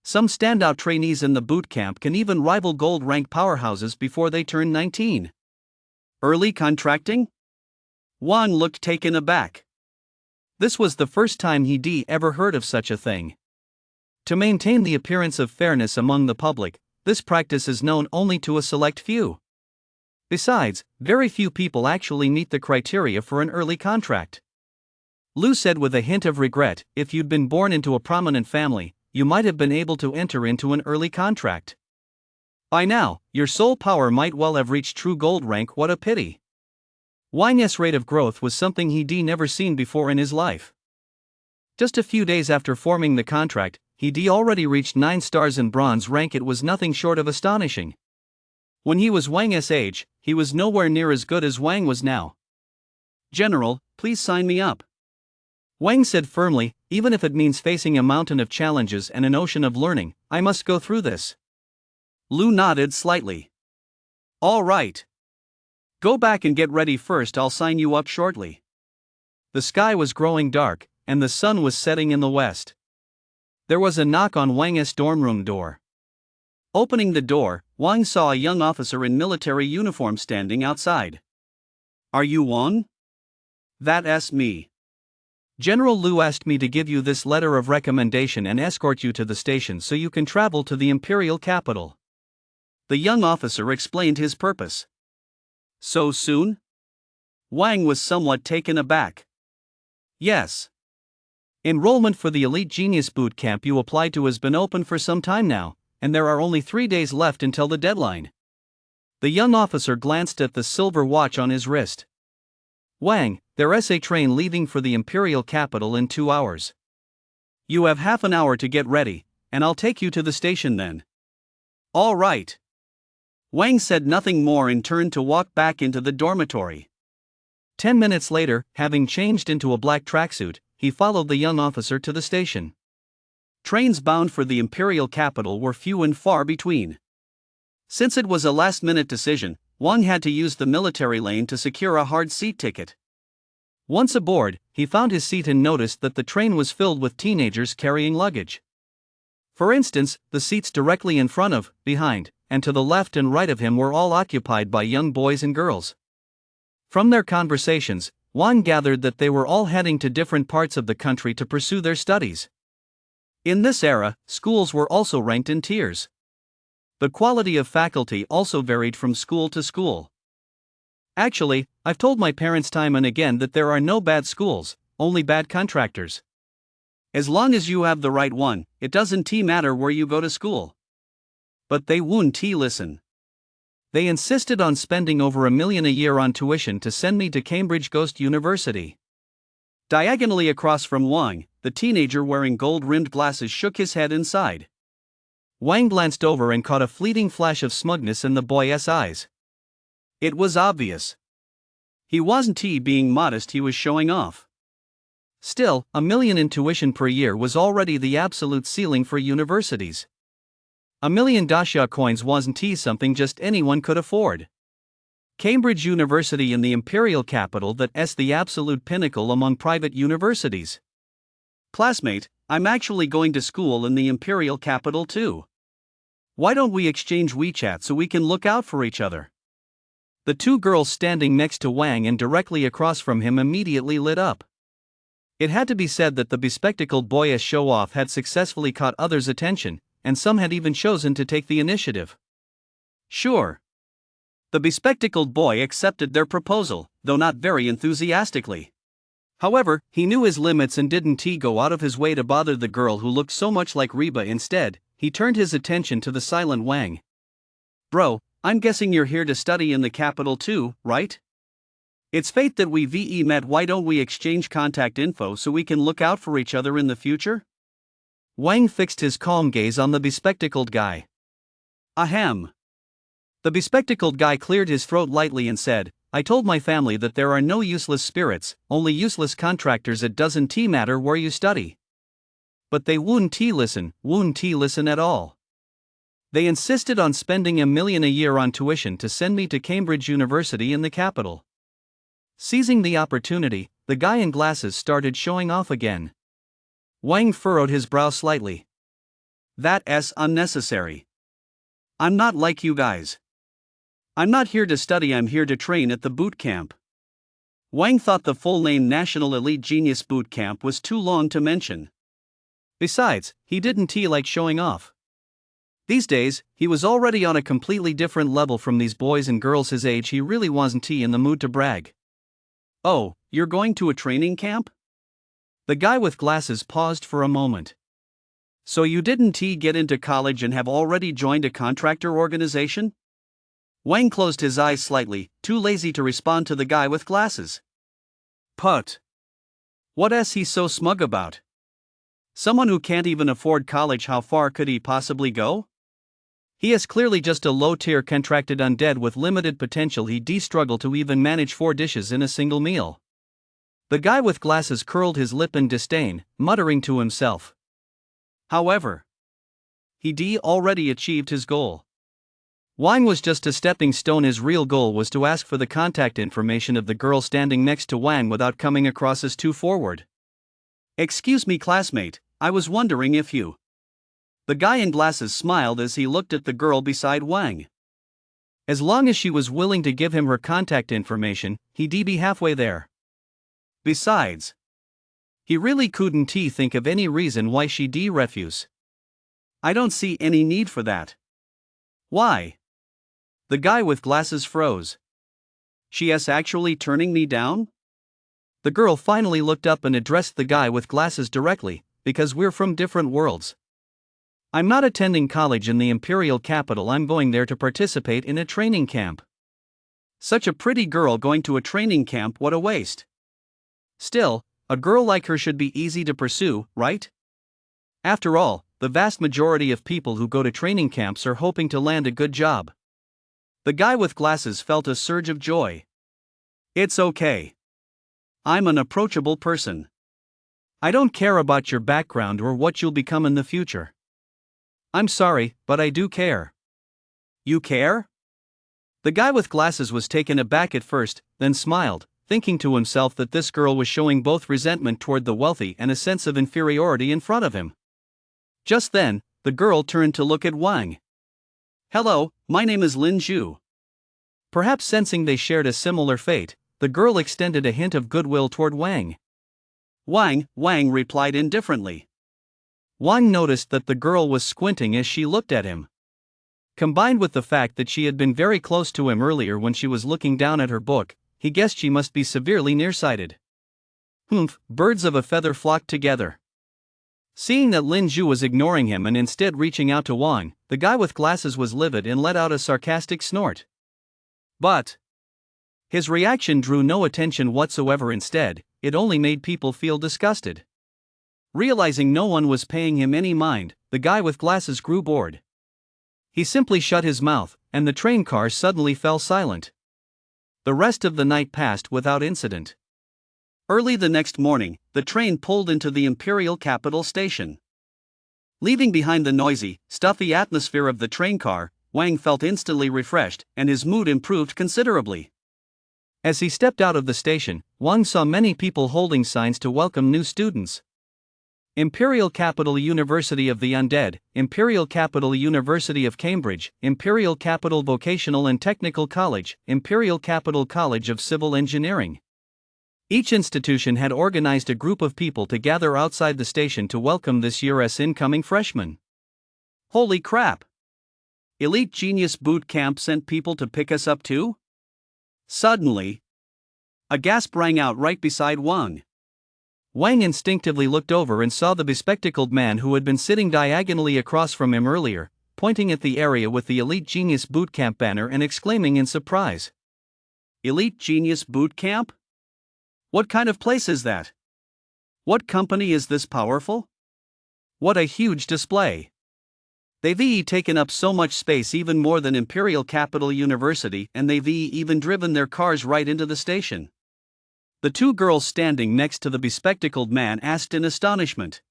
Some standout trainees in the boot camp can even rival gold-rank powerhouses before they turn 19. Early contracting? Wang looked taken aback. This was the first time he'd ever heard of such a thing. To maintain the appearance of fairness among the public, this practice is known only to a select few. Besides, very few people actually meet the criteria for an early contract. Lu said with a hint of regret, if you'd been born into a prominent family, you might have been able to enter into an early contract. By now, your soul power might well have reached true gold rank. What a pity. Wang's rate of growth was something he'd never seen before in his life. Just a few days after forming the contract, he'd already reached 9 stars in bronze rank. It was nothing short of astonishing. When he was Wang's age, he was nowhere near as good as Wang was now. General, please sign me up. Wang said firmly, even if it means facing a mountain of challenges and an ocean of learning, I must go through this. Lu nodded slightly. All right. Go back and get ready first, I'll sign you up shortly. The sky was growing dark, and the sun was setting in the west. There was a knock on Wang's dorm room door. Opening the door, Wang saw a young officer in military uniform standing outside. Are you Wang? That's me. General Lu asked me to give you this letter of recommendation and escort you to the station so you can travel to the imperial capital. The young officer explained his purpose. So soon? Wang was somewhat taken aback. Yes. Enrollment for the Elite Genius Boot Camp you applied to has been open for some time now, and there are only 3 days left until the deadline. The young officer glanced at the silver watch on his wrist. Wang, there's a train leaving for the imperial capital in 2 hours. You have half an hour to get ready, and I'll take you to the station then. All right. Wang said nothing more and turned to walk back into the dormitory. 10 minutes later, having changed into a black tracksuit, he followed the young officer to the station. Trains bound for the imperial capital were few and far between. Since it was a last-minute decision, Wang had to use the military lane to secure a hard seat ticket. Once aboard, he found his seat and noticed that the train was filled with teenagers carrying luggage. For instance, the seats directly in front of, behind, and to the left and right of him were all occupied by young boys and girls. From their conversations, Wang gathered that they were all heading to different parts of the country to pursue their studies. In this era, schools were also ranked in tiers. The quality of faculty also varied from school to school. Actually, I've told my parents time and again that there are no bad schools, only bad contractors. As long as you have the right one, it doesn't matter where you go to school. But they wouldn't listen. They insisted on spending over $1 million a year on tuition to send me to Cambridge Ghost University. Diagonally across from Wang, the teenager wearing gold-rimmed glasses shook his head and sighed. Wang glanced over and caught a fleeting flash of smugness in the boy's eyes. It was obvious. He wasn't being modest, he was showing off. Still, $1 million in tuition per year was already the absolute ceiling for universities. $1 million dasha coins wasn't something just anyone could afford. Cambridge University in the imperial capital, that's the absolute pinnacle among private universities. Classmate, I'm actually going to school in the imperial capital too. Why don't we exchange WeChat so we can look out for each other? The two girls standing next to Wang and directly across from him immediately lit up. It had to be said that the bespectacled boyish show-off had successfully caught others' attention, and some had even chosen to take the initiative. Sure. The bespectacled boy accepted their proposal, though not very enthusiastically. However, he knew his limits and didn't go out of his way to bother the girl who looked so much like Reba. Instead, he turned his attention to the silent Wang. Bro, I'm guessing you're here to study in the capital too, right? It's fate that we met. Why don't we exchange contact info so we can look out for each other in the future? Wang fixed his calm gaze on the bespectacled guy. Ahem. The bespectacled guy cleared his throat lightly and said, I told my family that there are no useless spirits, only useless contractors. It doesn't matter where you study. But they wouldn't listen at all. They insisted on spending $1 million a year on tuition to send me to Cambridge University in the capital. Seizing the opportunity, the guy in glasses started showing off again. Wang furrowed his brow slightly. That's unnecessary. I'm not like you guys. I'm not here to study, I'm here to train at the boot camp. Wang thought the full name National Elite Genius Boot Camp was too long to mention. Besides, he didn't like showing off. These days, he was already on a completely different level from these boys and girls his age. He really wasn't in the mood to brag. Oh, you're going to a training camp? The guy with glasses paused for a moment. So you didn't get into college and have already joined a contractor organization? Wang closed his eyes slightly, too lazy to respond to the guy with glasses. Put. What's he so smug about? Someone who can't even afford college, how far could he possibly go? He is clearly just a low-tier contracted undead with limited potential. He'd struggle to even manage 4 dishes in a single meal. The guy with glasses curled his lip in disdain, muttering to himself. However, he'd already achieved his goal. Wang was just a stepping stone. His real goal was to ask for the contact information of the girl standing next to Wang without coming across as too forward. Excuse me, classmate, I was wondering if you... The guy in glasses smiled as he looked at the girl beside Wang. As long as she was willing to give him her contact information, he'd be halfway there. Besides, he really couldn't think of any reason why she'd refuse. I don't see any need for that. Why? The guy with glasses froze. She is actually turning me down? The girl finally looked up and addressed the guy with glasses directly, because we're from different worlds. I'm not attending college in the imperial capital, I'm going there to participate in a training camp. Such a pretty girl going to a training camp, what a waste. Still, a girl like her should be easy to pursue, right? After all, the vast majority of people who go to training camps are hoping to land a good job. The guy with glasses felt a surge of joy. It's okay. I'm an approachable person. I don't care about your background or what you'll become in the future. I'm sorry, but I do care. You care? The guy with glasses was taken aback at first, then smiled, thinking to himself that this girl was showing both resentment toward the wealthy and a sense of inferiority in front of him. Just then, the girl turned to look at Wang. Hello, my name is Lin Zhu. Perhaps sensing they shared a similar fate, the girl extended a hint of goodwill toward Wang. Wang replied indifferently. Wang noticed that the girl was squinting as she looked at him. Combined with the fact that she had been very close to him earlier when she was looking down at her book, he guessed she must be severely nearsighted. Humph, birds of a feather flocked together. Seeing that Lin Zhu was ignoring him and instead reaching out to Wang, the guy with glasses was livid and let out a sarcastic snort. But his reaction drew no attention whatsoever. Instead, it only made people feel disgusted. Realizing no one was paying him any mind, the guy with glasses grew bored. He simply shut his mouth, and the train car suddenly fell silent. The rest of the night passed without incident. Early the next morning, the train pulled into the imperial capital station. Leaving behind the noisy, stuffy atmosphere of the train car, Wang felt instantly refreshed, and his mood improved considerably. As he stepped out of the station, Wang saw many people holding signs to welcome new students. Imperial Capital University of the Undead, Imperial Capital University of Cambridge, Imperial Capital Vocational and Technical College, Imperial Capital College of Civil Engineering. Each institution had organized a group of people to gather outside the station to welcome this year's incoming freshmen. Holy crap! Elite Genius Boot Camp sent people to pick us up too? Suddenly, a gasp rang out right beside Wang. Wang instinctively looked over and saw the bespectacled man who had been sitting diagonally across from him earlier, pointing at the area with the Elite Genius Boot Camp banner and exclaiming in surprise. Elite Genius Boot Camp? What kind of place is that? What company is this powerful? What a huge display! They've taken up so much space, even more than Imperial Capital University, and they've even driven their cars right into the station. The two girls standing next to the bespectacled man asked in astonishment.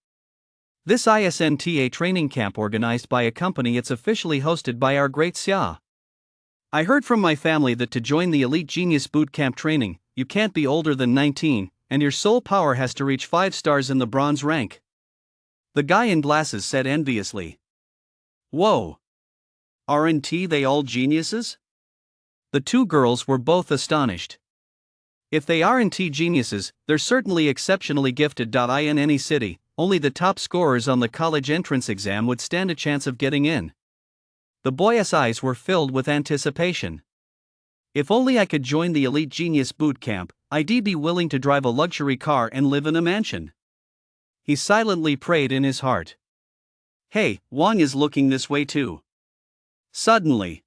This isn't a training camp organized by a company, it's officially hosted by our great Xia. I heard from my family that to join the Elite Genius Boot Camp training, you can't be older than 19, and your soul power has to reach 5 stars in the bronze rank. The guy in glasses said enviously. Whoa! Aren't they all geniuses? The two girls were both astonished. If they aren't geniuses, they're certainly exceptionally gifted. In any city, only the top scorers on the college entrance exam would stand a chance of getting in. The boy's eyes were filled with anticipation. If only I could join the Elite Genius Boot Camp, I'd be willing to drive a luxury car and live in a mansion. He silently prayed in his heart. Hey, Wang is looking this way too. Suddenly,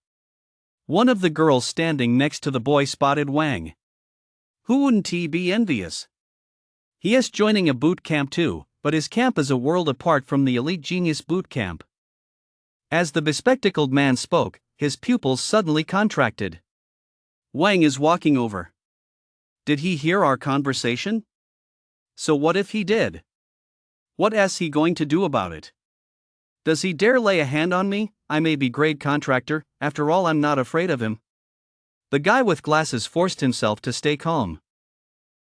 one of the girls standing next to the boy spotted Wang. Who wouldn't he be envious? He is joining a boot camp too, but his camp is a world apart from the Elite Genius Boot Camp. As the bespectacled man spoke, his pupils suddenly contracted. Wang is walking over. Did he hear our conversation? So what if he did? What is he going to do about it? Does he dare lay a hand on me? I may be grade contractor, after all I'm not afraid of him. The guy with glasses forced himself to stay calm.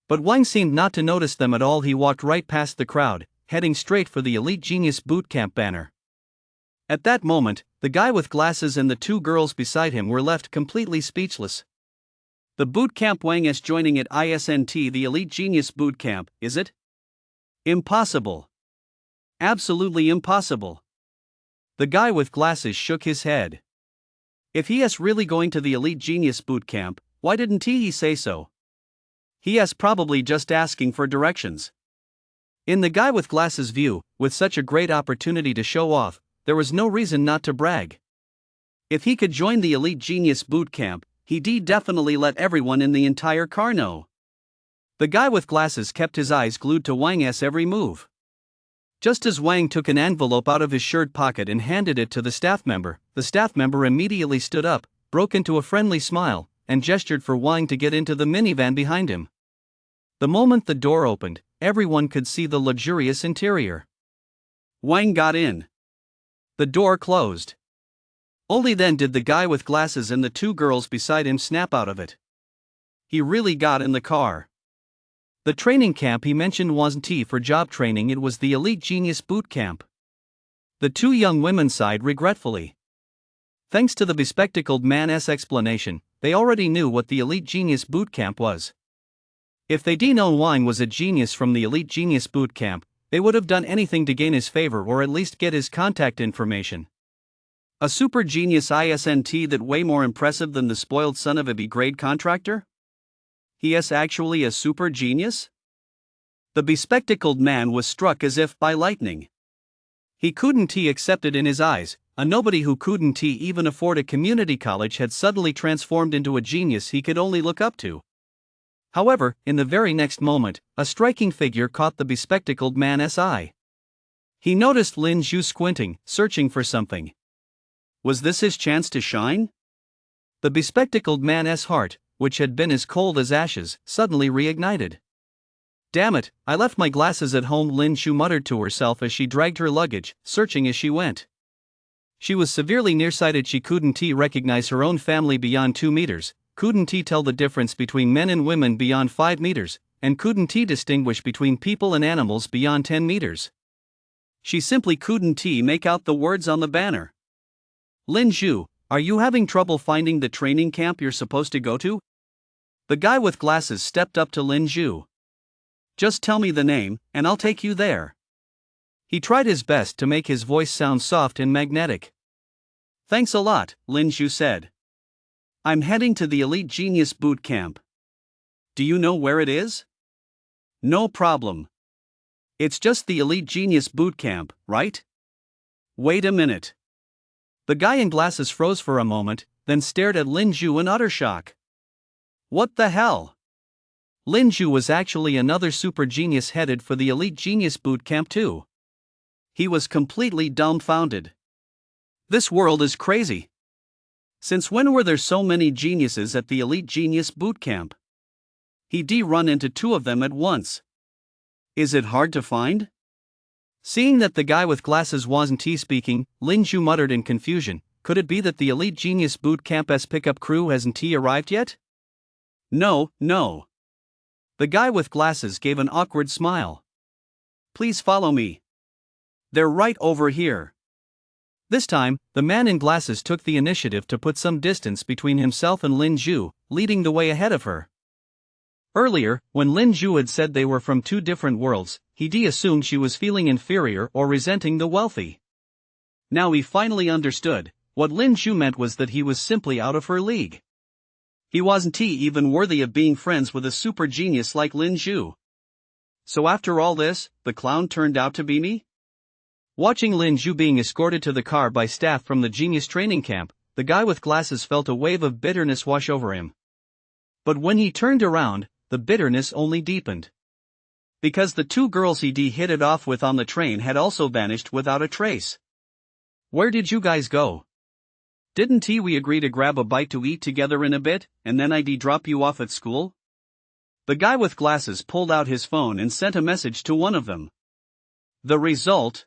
But Wang seemed not to notice them at all. He walked right past the crowd, heading straight for the Elite Genius Boot Camp banner. At that moment, the guy with glasses and the two girls beside him were left completely speechless. The boot camp Wang is joining at ISNT, the Elite Genius Boot Camp, is it? Impossible. Absolutely impossible. The guy with glasses shook his head. If he is really going to the Elite Genius Boot Camp, why didn't he say so? He is probably just asking for directions. In the guy with glasses' view, with such a great opportunity to show off, there was no reason not to brag. If he could join the Elite Genius Boot Camp, he'd definitely let everyone in the entire car know. The guy with glasses kept his eyes glued to Wang's every move. Just as Wang took an envelope out of his shirt pocket and handed it to the staff member immediately stood up, broke into a friendly smile, and gestured for Wang to get into the minivan behind him. The moment the door opened, everyone could see the luxurious interior. Wang got in. The door closed. Only then did the guy with glasses and the two girls beside him snap out of it. He really got in the car. The training camp he mentioned wasn't for job training, it was the Elite Genius Boot Camp. The two young women sighed regretfully. Thanks to the bespectacled man's explanation, they already knew what the Elite Genius Boot Camp was. If they'd known Wang was a genius from the Elite Genius Boot Camp, they would have done anything to gain his favor or at least get his contact information. A super genius isn't that way more impressive than the spoiled son of a B-grade contractor? He is actually a super genius? The bespectacled man was struck as if by lightning. He couldn't accept it in his eyes. A nobody who couldn't even afford a community college had suddenly transformed into a genius he could only look up to. However, in the very next moment, a striking figure caught the bespectacled man's eye. He noticed Lin Zhu squinting, searching for something. Was this his chance to shine? The bespectacled man's heart, which had been as cold as ashes, suddenly reignited. Damn it, I left my glasses at home, Lin Zhu muttered to herself as she dragged her luggage, searching as she went. She was severely nearsighted, she couldn't recognize her own family beyond 2 meters, couldn't tell the difference between men and women beyond 5 meters, and couldn't distinguish between people and animals beyond 10 meters. She simply couldn't make out the words on the banner. Lin Zhu, are you having trouble finding the training camp you're supposed to go to? The guy with glasses stepped up to Lin Zhu. Just tell me the name, and I'll take you there. He tried his best to make his voice sound soft and magnetic. Thanks a lot, Lin Zhu said. I'm heading to the Elite Genius Boot Camp. Do you know where it is? No problem. It's just the Elite Genius Boot Camp, right? Wait a minute. The guy in glasses froze for a moment, then stared at Lin Zhu in utter shock. What the hell? Lin Zhu was actually another super genius headed for the Elite Genius Boot Camp too. He was completely dumbfounded. This world is crazy. Since when were there so many geniuses at the Elite Genius Boot Camp? He'd run into 2 of them at once. Is it hard to find? Seeing that the guy with glasses wasn't speaking, Lin Zhu muttered in confusion, could it be that the Elite Genius Boot Camp's pickup crew hasn't arrived yet? No. The guy with glasses gave an awkward smile. Please follow me. They're right over here. This time, the man in glasses took the initiative to put some distance between himself and Lin Zhu, leading the way ahead of her. Earlier, when Lin Zhu had said they were from 2 different worlds, he'd assumed she was feeling inferior or resenting the wealthy. Now he finally understood. What Lin Zhu meant was that he was simply out of her league. He wasn't even worthy of being friends with a super genius like Lin Zhu. So after all this, the clown turned out to be me? Watching Lin Zhu being escorted to the car by staff from the genius training camp, the guy with glasses felt a wave of bitterness wash over him. But when he turned around, the bitterness only deepened. Because the 2 girls he'd hit it off with on the train had also vanished without a trace. Where did you guys go? Didn't we agree to grab a bite to eat together in a bit, and then I'd drop you off at school? The guy with glasses pulled out his phone and sent a message to one of them. The result?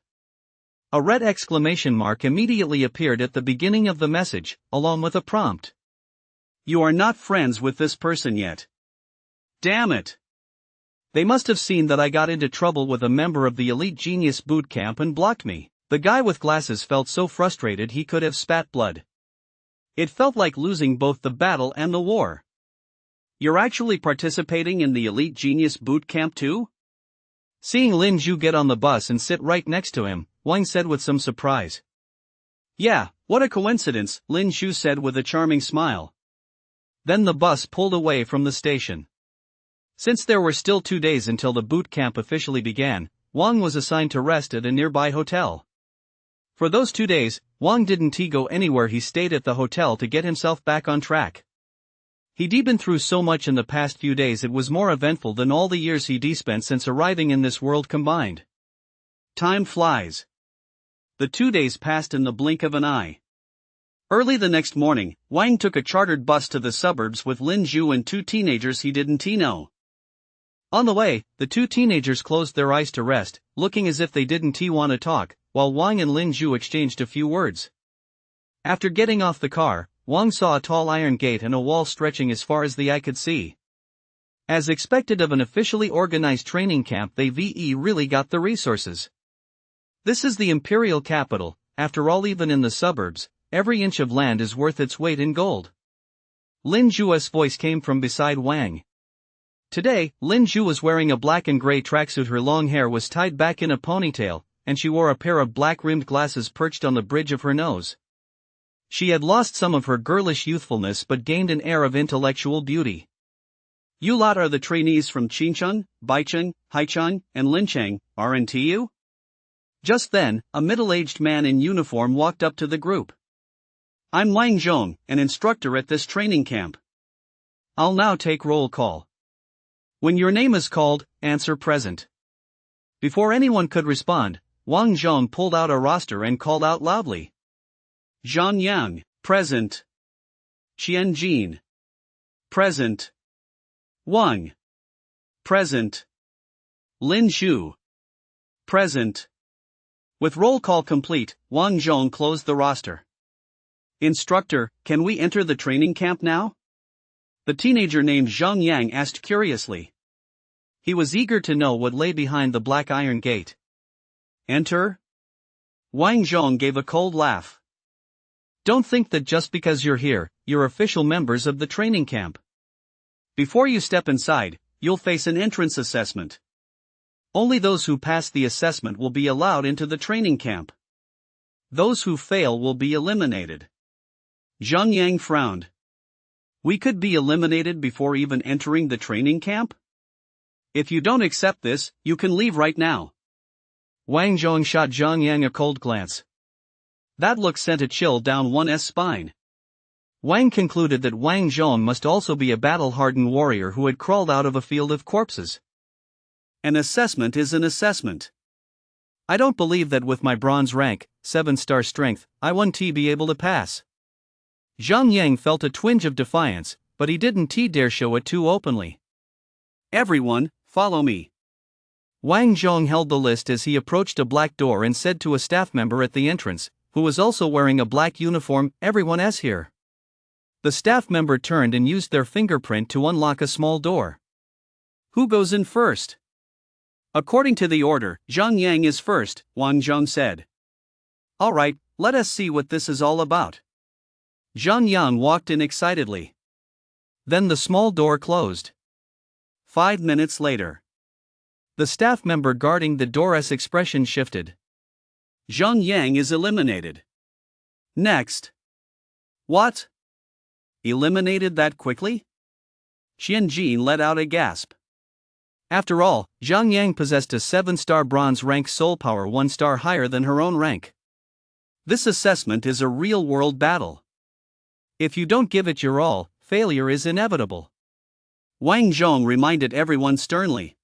A red exclamation mark immediately appeared at the beginning of the message, along with a prompt. You are not friends with this person yet. Damn it! They must have seen that I got into trouble with a member of the Elite Genius Boot Camp and blocked me. The guy with glasses felt so frustrated he could have spat blood. It felt like losing both the battle and the war. You're actually participating in the Elite Genius Boot Camp too? Seeing Lin Zhu get on the bus and sit right next to him, Wang said with some surprise. Yeah, what a coincidence, Lin Zhu said with a charming smile. Then the bus pulled away from the station. Since there were still 2 days until the boot camp officially began, Wang was assigned to rest at a nearby hotel. For those 2 days, Wang didn't go anywhere, he stayed at the hotel to get himself back on track. He'd been through so much in the past few days, it was more eventful than all the years he'd spent since arriving in this world combined. Time flies. The 2 days passed in the blink of an eye. Early the next morning, Wang took a chartered bus to the suburbs with Lin Zhu and 2 teenagers he didn't know. On the way, the 2 teenagers closed their eyes to rest, looking as if they didn't want to talk, while Wang and Lin Zhu exchanged a few words. After getting off the car, Wang saw a tall iron gate and a wall stretching as far as the eye could see. As expected of an officially organized training camp, they really got the resources. This is the imperial capital. After all, even in the suburbs, every inch of land is worth its weight in gold. Lin Zhu's voice came from beside Wang. Today, Lin Zhu was wearing a black and gray tracksuit. Her long hair was tied back in a ponytail, and she wore a pair of black-rimmed glasses perched on the bridge of her nose. She had lost some of her girlish youthfulness but gained an air of intellectual beauty. You lot are the trainees from Qincheng, Baicheng, Haicheng, and Lincheng, aren't you? Just then, a middle-aged man in uniform walked up to the group. I'm Wang Zhong, an instructor at this training camp. I'll now take roll call. When your name is called, answer present. Before anyone could respond, Wang Zhong pulled out a roster and called out loudly. Zhang Yang, present. Qian Jin, present. Wang, present. Lin Zhu, present. With roll call complete, Wang Zhong closed the roster. Instructor, can we enter the training camp now? The teenager named Zhang Yang asked curiously. He was eager to know what lay behind the black iron gate. Enter? Wang Zhong gave a cold laugh. Don't think that just because you're here, you're official members of the training camp. Before you step inside, you'll face an entrance assessment. Only those who pass the assessment will be allowed into the training camp. Those who fail will be eliminated. Zhang Yang frowned. We could be eliminated before even entering the training camp? If you don't accept this, you can leave right now. Wang Zhong shot Zhang Yang a cold glance. That look sent a chill down one's spine. Wang concluded that Wang Zhong must also be a battle-hardened warrior who had crawled out of a field of corpses. An assessment is an assessment. I don't believe that with my bronze rank, 7-star strength, I won't be able to pass. Zhang Yang felt a twinge of defiance, but he didn't dare show it too openly. Everyone, follow me. Wang Zhong held the list as he approached a black door and said to a staff member at the entrance, who was also wearing a black uniform, everyone is here. The staff member turned and used their fingerprint to unlock a small door. Who goes in first? According to the order, Zhang Yang is first, Wang Zhong said. All right, let us see what this is all about. Zhang Yang walked in excitedly. Then the small door closed. 5 minutes later. The staff member guarding the door's expression shifted. Zhang Yang is eliminated. Next. What? Eliminated that quickly? Qian Jin let out a gasp. After all, Zhang Yang possessed a 7-star bronze rank soul power 1 star higher than her own rank. This assessment is a real-world battle. If you don't give it your all, failure is inevitable. Wang Zhong reminded everyone sternly.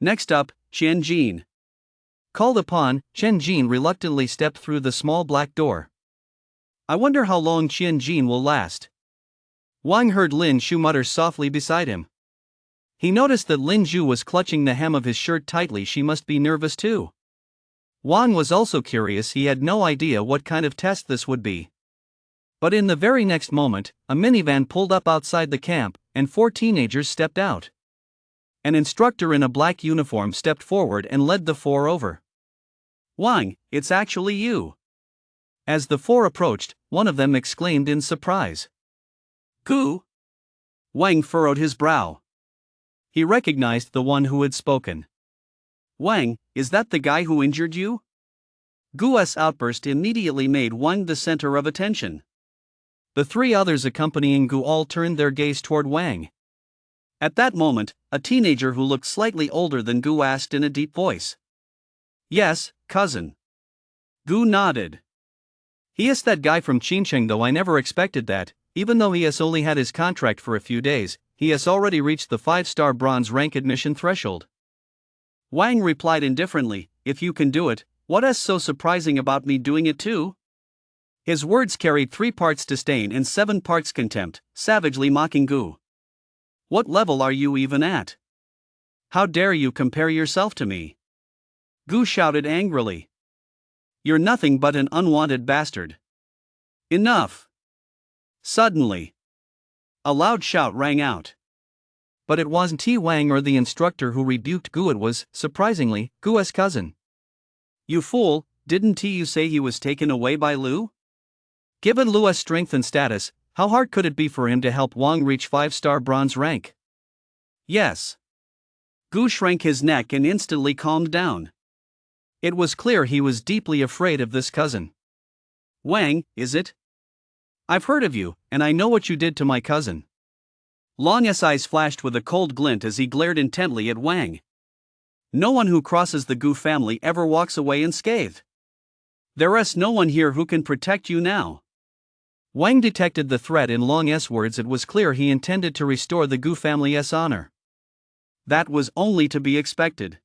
Next up, Qian Jin. Called upon, Qian Jin reluctantly stepped through the small black door. I wonder how long Qian Jin will last. Wang heard Lin Zhu mutter softly beside him. He noticed that Lin Zhu was clutching the hem of his shirt tightly. She must be nervous too. Wang was also curious. He had no idea what kind of test this would be. But in the very next moment, a minivan pulled up outside the camp, and 4 teenagers stepped out. An instructor in a black uniform stepped forward and led the 4 over. Wang, it's actually you. As the 4 approached, one of them exclaimed in surprise. Gu? Wang furrowed his brow. He recognized the one who had spoken. Wang, is that the guy who injured you? Gu's outburst immediately made Wang the center of attention. The 3 others accompanying Gu all turned their gaze toward Wang. At that moment, a teenager who looked slightly older than Gu asked in a deep voice. Yes, cousin. Gu nodded. He is that guy from Qincheng, though I never expected that. Even though he has only had his contract for a few days, he has already reached the 5-star bronze rank admission threshold. Wang replied indifferently, if you can do it, what's so surprising about me doing it too? His words carried 3 parts disdain and 7 parts contempt, savagely mocking Gu. What level are you even at? How dare you compare yourself to me? Gu shouted angrily. You're nothing but an unwanted bastard. Enough! Suddenly, a loud shout rang out. But it wasn't T. Wang or the instructor who rebuked Gu, it was, surprisingly, Gu's cousin. You fool, didn't you say he was taken away by Lu? Given Lu's strength and status, how hard could it be for him to help Wang reach 5-star bronze rank? Yes. Gu shrank his neck and instantly calmed down. It was clear he was deeply afraid of this cousin. Wang, is it? I've heard of you, and I know what you did to my cousin. Long's eyes flashed with a cold glint as he glared intently at Wang. No one who crosses the Gu family ever walks away unscathed. There's no one here who can protect you now. Wang detected the threat in Long's words. It was clear he intended to restore the Gu family's honor. That was only to be expected.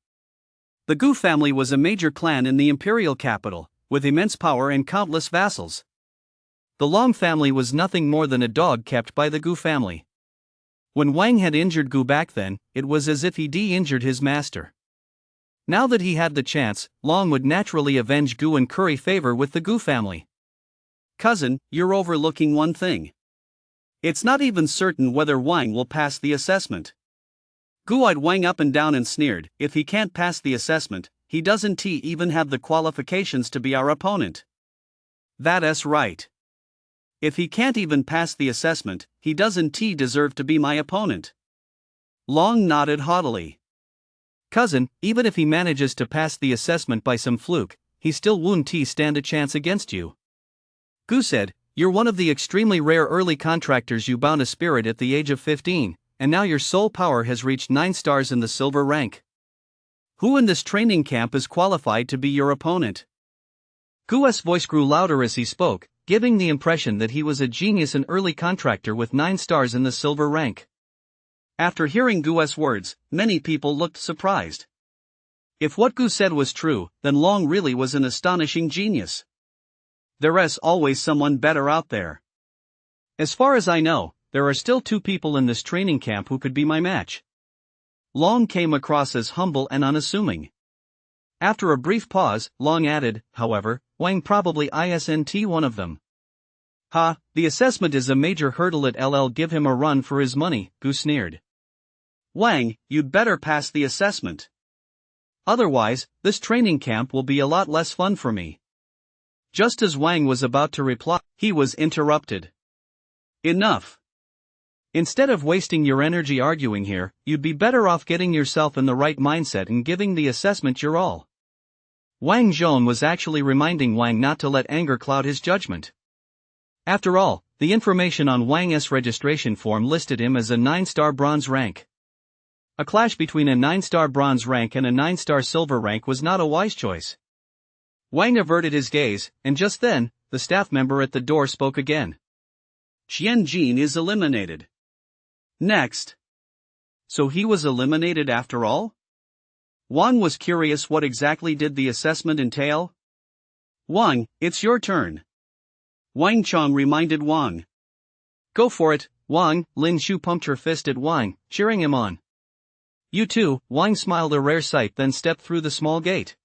The Gu family was a major clan in the imperial capital, with immense power and countless vassals. The Long family was nothing more than a dog kept by the Gu family. When Wang had injured Gu back then, it was as if he de-injured his master. Now that he had the chance, Long would naturally avenge Gu and curry favor with the Gu family. Cousin, you're overlooking one thing. It's not even certain whether Wang will pass the assessment. Gu eyed Wang up and down and sneered, if he can't pass the assessment, he doesn't even have the qualifications to be our opponent. That's right. If he can't even pass the assessment, he doesn't deserve to be my opponent. Long nodded haughtily. Cousin, even if he manages to pass the assessment by some fluke, he still won't stand a chance against you. Gu said, you're one of the extremely rare early contractors. You bound a spirit at the age of 15, and now your soul power has reached 9 stars in the silver rank. Who in this training camp is qualified to be your opponent? Gu's voice grew louder as he spoke, giving the impression that he was a genius, an early contractor with 9 stars in the silver rank. After hearing Gu's words, many people looked surprised. If what Gu said was true, then Long really was an astonishing genius. There's always someone better out there. As far as I know, there are still 2 people in this training camp who could be my match. Long came across as humble and unassuming. After a brief pause, Long added, however, Wang probably isn't one of them. The assessment is a major hurdle at LL. Give him a run for his money, Gu sneered. Wang, you'd better pass the assessment. Otherwise, this training camp will be a lot less fun for me. Just as Wang was about to reply, he was interrupted. Enough. Instead of wasting your energy arguing here, you'd be better off getting yourself in the right mindset and giving the assessment your all. Wang Zhong was actually reminding Wang not to let anger cloud his judgment. After all, the information on Wang's registration form listed him as a 9-star bronze rank. A clash between a 9-star bronze rank and a 9-star silver rank was not a wise choice. Wang averted his gaze, and just then, the staff member at the door spoke again. Qian Jin is eliminated. Next. So he was eliminated after all? Wang was curious, what exactly did the assessment entail? Wang, it's your turn. Wang Chong reminded Wang. Go for it, Wang. Lin Shu pumped her fist at Wang, cheering him on. You too, Wang smiled, a rare sight, then stepped through the small gate.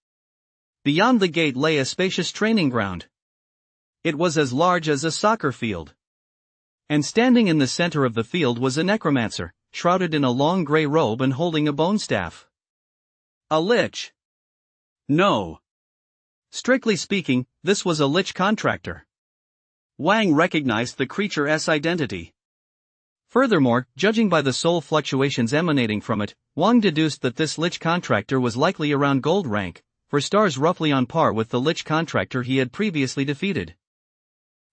Beyond the gate lay a spacious training ground. It was as large as a soccer field. And standing in the center of the field was a necromancer, shrouded in a long gray robe and holding a bone staff. A lich. No. Strictly speaking, this was a lich contractor. Wang recognized the creature's identity. Furthermore, judging by the soul fluctuations emanating from it, Wang deduced that this lich contractor was likely around gold rank, for stars roughly on par with the lich contractor he had previously defeated.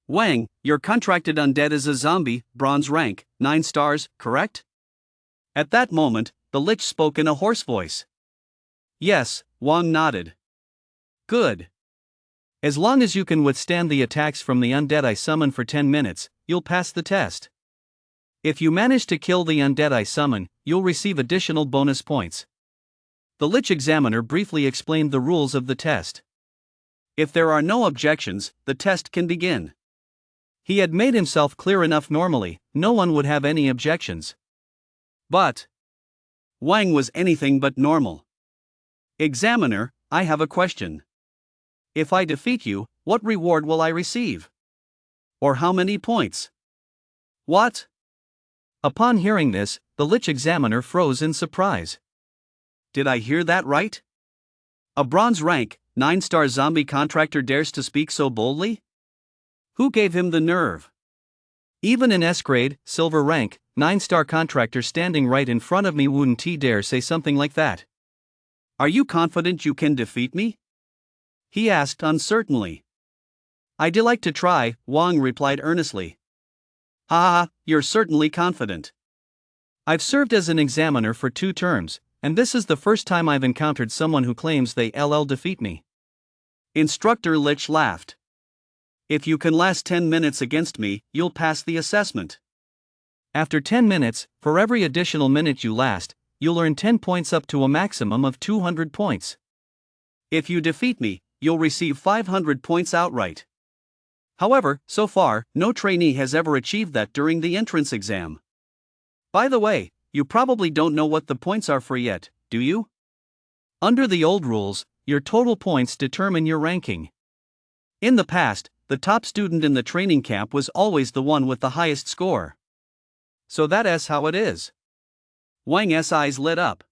Wang, your contracted undead is a zombie, bronze rank, 9 stars, correct? At that moment, the lich spoke in a hoarse voice. Yes, Wang nodded. Good. As long as you can withstand the attacks from the undead I summon for 10 minutes, you'll pass the test. If you manage to kill the undead I summon, you'll receive additional bonus points. the Lich examiner briefly explained the rules of the test. If there are no objections, the test can begin. He had made himself clear enough normally, no one would have any objections. But Wang was anything but normal. Examiner, I have a question. If I defeat you, what reward will I receive? Or how many points? What? Upon hearing this, the Lich examiner froze in surprise. Did I hear that right? A bronze rank, 9-star zombie contractor dares to speak so boldly? Who gave him the nerve? Even an S-grade, silver rank, 9-star contractor standing right in front of me wouldn't dare say something like that. Are you confident you can defeat me? He asked uncertainly. I'd like to try, Wang replied earnestly. Ha ha, you're certainly confident. I've served as an examiner for 2 terms, and this is the first time I've encountered someone who claims they defeat me. Instructor Lich laughed. If you can last 10 minutes against me, you'll pass the assessment. After 10 minutes, for every additional minute you last, you'll earn 10 points up to a maximum of 200 points. If you defeat me, you'll receive 500 points outright. However, so far, no trainee has ever achieved that during the entrance exam. By the way, you probably don't know what the points are for yet, do you? Under the old rules, your total points determine your ranking. In the past, the top student in the training camp was always the one with the highest score. So that's how it is. Wang's eyes lit up.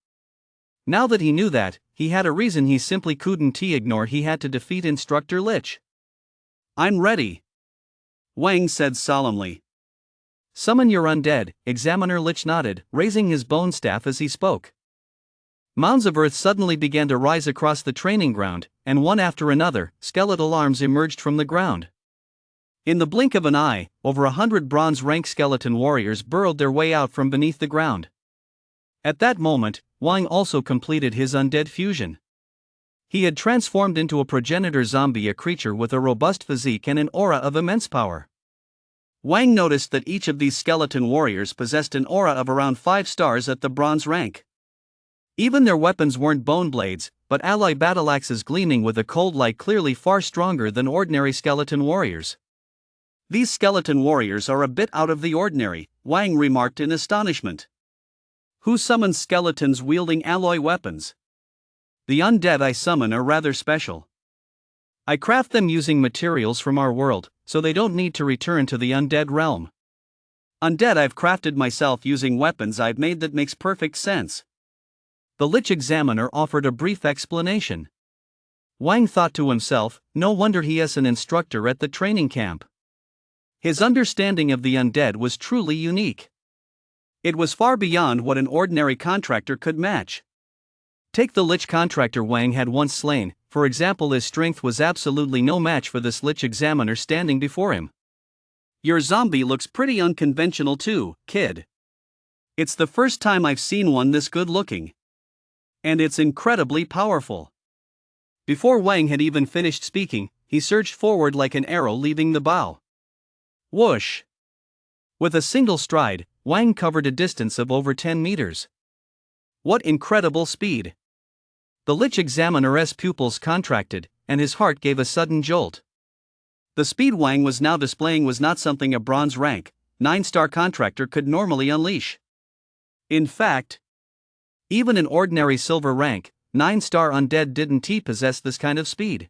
Now that he knew that, he had a reason he simply couldn't ignore. He had to defeat Instructor Lich. I'm ready, Wang said solemnly. Summon your undead, Examiner Lich nodded, raising his bone staff as he spoke. Mounds of earth suddenly began to rise across the training ground, and one after another, skeletal arms emerged from the ground. In the blink of an eye, over 100 bronze rank skeleton warriors burrowed their way out from beneath the ground. At that moment, Wang also completed his undead fusion. He had transformed into a progenitor zombie, a creature with a robust physique and an aura of immense power. Wang noticed that each of these skeleton warriors possessed an aura of around 5 stars at the bronze rank. Even their weapons weren't bone blades, but alloy battle axes gleaming with a cold light, clearly far stronger than ordinary skeleton warriors. These skeleton warriors are a bit out of the ordinary, Wang remarked in astonishment. Who summons skeletons wielding alloy weapons? The undead I summon are rather special. I craft them using materials from our world, so they don't need to return to the undead realm. Undead I've crafted myself using weapons I've made. That makes perfect sense. The Lich examiner offered a brief explanation. Wang thought to himself, no wonder he is an instructor at the training camp. His understanding of the undead was truly unique. It was far beyond what an ordinary contractor could match. Take the Lich contractor Wang had once slain, for example. His strength was absolutely no match for this Lich examiner standing before him. Your zombie looks pretty unconventional too, kid. It's the first time I've seen one this good looking. And it's incredibly powerful. Before Wang had even finished speaking, he surged forward like an arrow leaving the bow. Whoosh! With a single stride, Wang covered a distance of over 10 meters. What incredible speed! The Lich examiner's pupils contracted, and his heart gave a sudden jolt. The speed Wang was now displaying was not something a bronze rank, 9-star contractor could normally unleash. In fact, even an ordinary silver rank, 9-star undead didn't possess this kind of speed.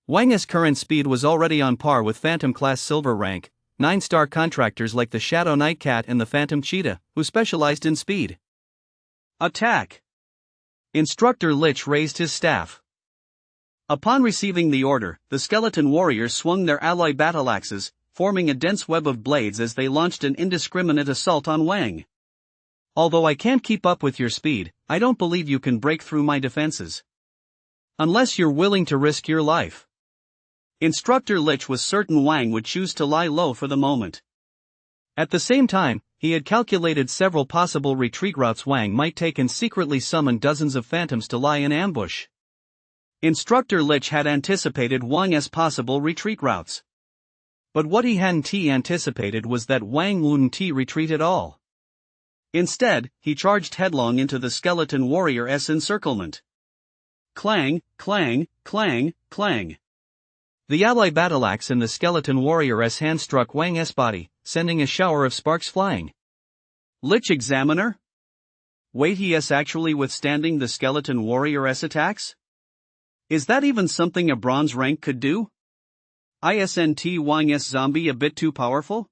Wang's current speed was already on par with Phantom-class silver rank, 9-star contractors like the Shadow Night Cat and the Phantom Cheetah, who specialized in speed. Attack! Instructor Lich raised his staff. Upon receiving the order, the skeleton warriors swung their alloy battle axes, forming a dense web of blades as they launched an indiscriminate assault on Wang. Although I can't keep up with your speed, I don't believe you can break through my defenses. Unless you're willing to risk your life. Instructor Lich was certain Wang would choose to lie low for the moment. At the same time, he had calculated several possible retreat routes Wang might take and secretly summoned dozens of phantoms to lie in ambush. Instructor Lich had anticipated Wang's possible retreat routes. But what he hadn't anticipated was that Wang wouldn't retreat at all. Instead, he charged headlong into the skeleton warrior's encirclement. Clang, clang, clang, clang. The ally battle axe in the skeleton warrior's hand struck Wang's body, sending a shower of sparks flying. Lich Examiner? Wait, he is actually withstanding the skeleton warrior's attacks? Is that even something a bronze rank could do? Isn't Wang's zombie a bit too powerful?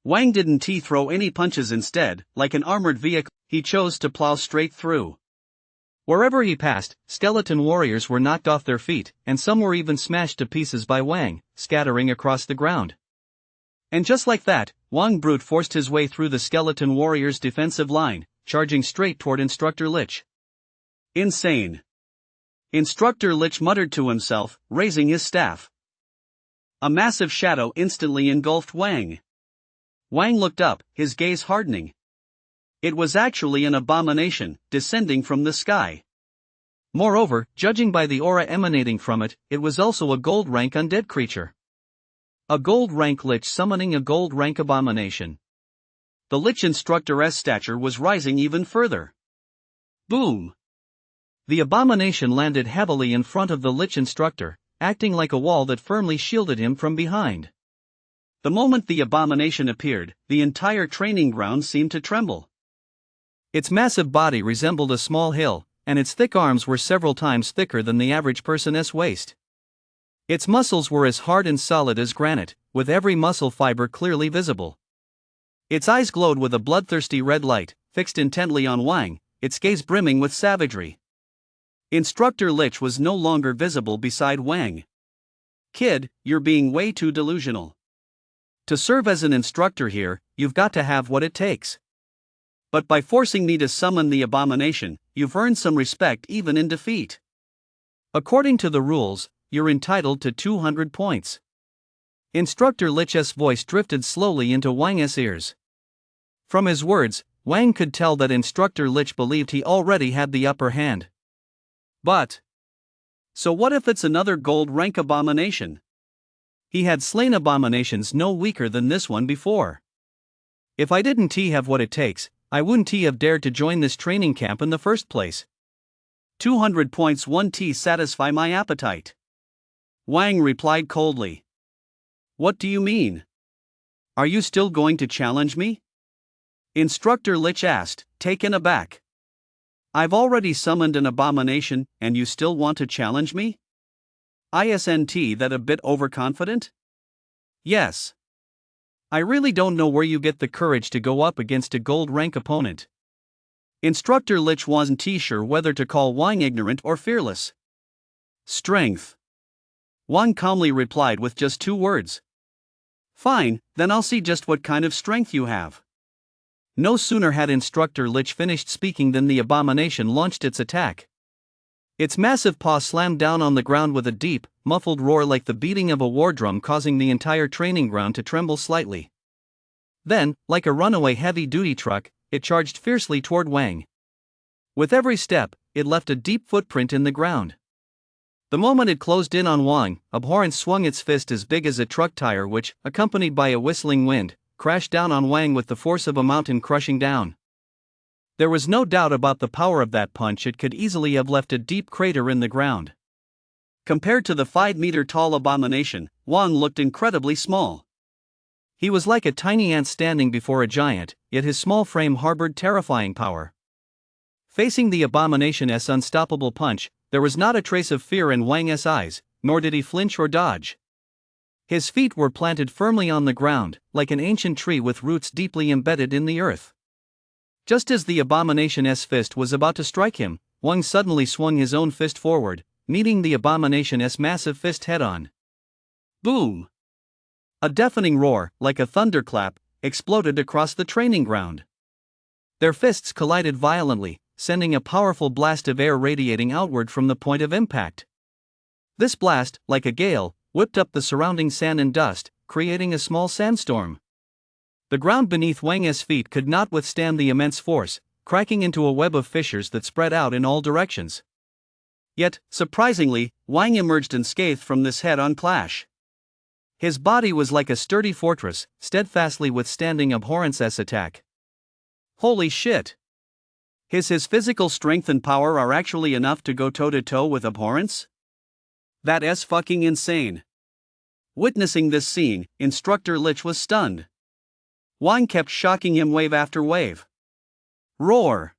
Wang didn't throw any punches. Instead, like an armored vehicle, he chose to plow straight through. Wherever he passed, skeleton warriors were knocked off their feet, and some were even smashed to pieces by Wang, scattering across the ground. And just like that, Wang brute forced his way through the skeleton warrior's defensive line, charging straight toward Instructor Lich. Insane. Instructor Lich muttered to himself, raising his staff. A massive shadow instantly engulfed Wang. Wang looked up, his gaze hardening. It was actually an abomination, descending from the sky. Moreover, judging by the aura emanating from it, it was also a gold rank undead creature. A gold rank lich summoning a gold rank abomination. The lich instructor's stature was rising even further. Boom! The abomination landed heavily in front of the lich instructor, acting like a wall that firmly shielded him from behind. The moment the abomination appeared, the entire training ground seemed to tremble. Its massive body resembled a small hill, and its thick arms were several times thicker than the average person's waist. Its muscles were as hard and solid as granite, with every muscle fiber clearly visible. Its eyes glowed with a bloodthirsty red light, fixed intently on Wang, its gaze brimming with savagery. Instructor Lich was no longer visible beside Wang. Kid, you're being way too delusional. To serve as an instructor here, you've got to have what it takes. But by forcing me to summon the abomination, you've earned some respect even in defeat. According to the rules, you're entitled to 200 points. Instructor Lich's voice drifted slowly into Wang's ears. From his words, Wang could tell that Instructor Lich believed he already had the upper hand. But so what if it's another gold rank abomination? He had slain abominations no weaker than this one before. If I didn't have what it takes, I wouldn't have dared to join this training camp in the first place. 200 points won't satisfy my appetite. Wang replied coldly. What do you mean? Are you still going to challenge me? Instructor Lich asked, taken aback. I've already summoned an abomination, and you still want to challenge me? Isn't that a bit overconfident? Yes. I really don't know where you get the courage to go up against a gold rank opponent. Instructor Lich wasn't sure whether to call Wang ignorant or fearless. Strength. Wang calmly replied with just 2 words. Fine, then I'll see just what kind of strength you have. No sooner had Instructor Lich finished speaking than the abomination launched its attack. Its massive paw slammed down on the ground with a deep, muffled roar like the beating of a war drum, causing the entire training ground to tremble slightly. Then, like a runaway heavy-duty truck, it charged fiercely toward Wang. With every step, it left a deep footprint in the ground. The moment it closed in on Wang, Abhorrence swung its fist as big as a truck tire which, accompanied by a whistling wind, crashed down on Wang with the force of a mountain crushing down. There was no doubt about the power of that punch. It could easily have left a deep crater in the ground. Compared to the 5-meter-tall abomination, Wang looked incredibly small. He was like a tiny ant standing before a giant, yet his small frame harbored terrifying power. Facing the abomination's unstoppable punch, there was not a trace of fear in Wang's eyes, nor did he flinch or dodge. His feet were planted firmly on the ground, like an ancient tree with roots deeply embedded in the earth. Just as the abomination's fist was about to strike him, Wang suddenly swung his own fist forward, meeting the abomination's massive fist head-on. Boom! A deafening roar, like a thunderclap, exploded across the training ground. Their fists collided violently, sending a powerful blast of air radiating outward from the point of impact. This blast, like a gale, whipped up the surrounding sand and dust, creating a small sandstorm. The ground beneath Wang's feet could not withstand the immense force, cracking into a web of fissures that spread out in all directions. Yet, surprisingly, Wang emerged unscathed from this head-on clash. His body was like a sturdy fortress, steadfastly withstanding Abhorrence's attack. Holy shit! His physical strength and power are actually enough to go toe-to-toe with abhorrence? That's fucking insane. Witnessing this scene, Instructor Lich was stunned. Wang kept shocking him wave after wave. Roar!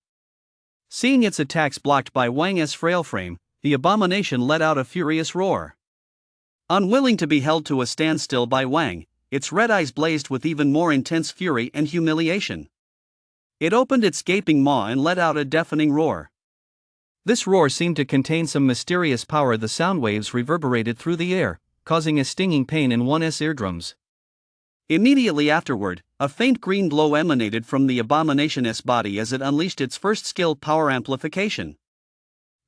Seeing its attacks blocked by Wang's frail frame, the abomination let out a furious roar. Unwilling to be held to a standstill by Wang, its red eyes blazed with even more intense fury and humiliation. It opened its gaping maw and let out a deafening roar. This roar seemed to contain some mysterious power. The sound waves reverberated through the air, causing a stinging pain in one's eardrums. Immediately afterward, a faint green glow emanated from the abomination's body as it unleashed its first skill, power amplification.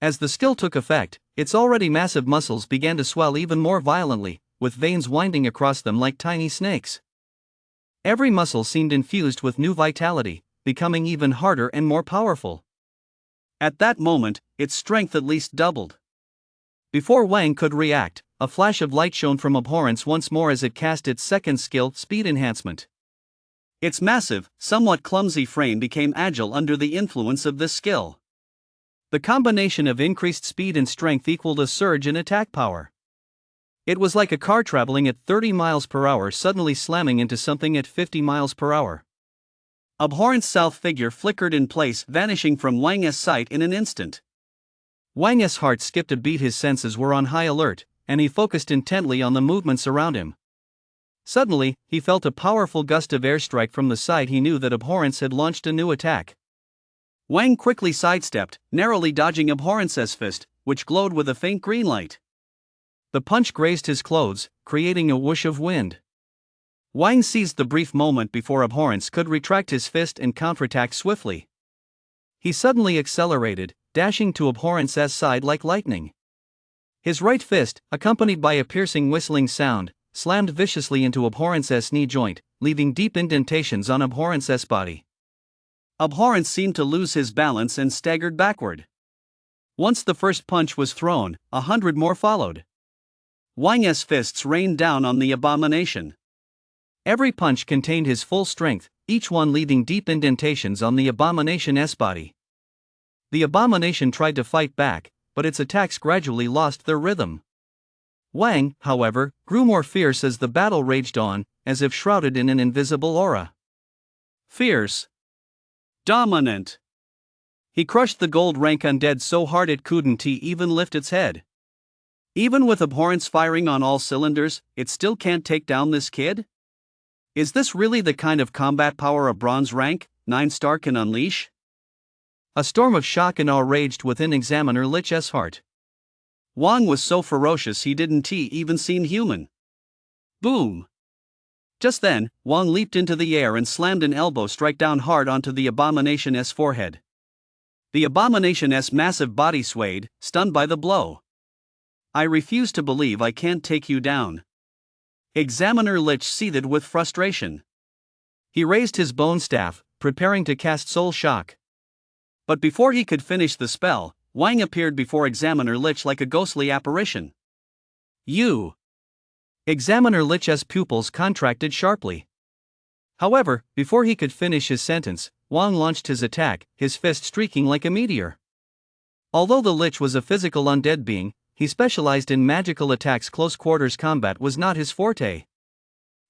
As the skill took effect, its already massive muscles began to swell even more violently, with veins winding across them like tiny snakes. Every muscle seemed infused with new vitality, becoming even harder and more powerful. At that moment, its strength at least doubled. Before Wang could react, a flash of light shone from abhorrence once more as it cast its second skill, speed enhancement. Its massive, somewhat clumsy frame became agile under the influence of this skill. The combination of increased speed and strength equaled a surge in attack power. It was like a car traveling at 30 miles per hour suddenly slamming into something at 50 miles per hour. Abhorrent's south figure flickered in place, vanishing from Wang's sight in an instant. Wang's heart skipped a beat. His senses were on high alert, and he focused intently on the movements around him. Suddenly, he felt a powerful gust of air strike from the side. He knew that Abhorrence had launched a new attack. Wang quickly sidestepped, narrowly dodging Abhorrence's fist, which glowed with a faint green light. The punch grazed his clothes, creating a whoosh of wind. Wang seized the brief moment before Abhorrence could retract his fist and counterattack swiftly. He suddenly accelerated, dashing to Abhorrence's side like lightning. His right fist, accompanied by a piercing whistling sound, slammed viciously into Abhorrence's knee joint, leaving deep indentations on Abhorrence's body. Abhorrence seemed to lose his balance and staggered backward. Once the first punch was thrown, 100 more followed. Wang's fists rained down on the abomination. Every punch contained his full strength, each one leaving deep indentations on the abomination's body. The abomination tried to fight back, but its attacks gradually lost their rhythm. Wang, however, grew more fierce as the battle raged on, as if shrouded in an invisible aura. Fierce. Dominant. He crushed the gold rank undead so hard it couldn't even lift its head. Even with Abhorrence firing on all cylinders, it still can't take down this kid? Is this really the kind of combat power a bronze rank 9-star can unleash? A storm of shock and awe raged within Examiner Lich's heart. Wang was so ferocious he didn't even seem human. Boom! Just then, Wang leaped into the air and slammed an elbow strike down hard onto the abomination's forehead. The abomination's massive body swayed, stunned by the blow. I refuse to believe I can't take you down. Examiner Lich seethed with frustration. He raised his bone staff, preparing to cast Soul Shock. But before he could finish the spell, Wang appeared before Examiner Lich like a ghostly apparition. You! Examiner Lich's pupils contracted sharply. However, before he could finish his sentence, Wang launched his attack, his fist streaking like a meteor. Although the Lich was a physical undead being, he specialized in magical attacks. Close quarters combat was not his forte.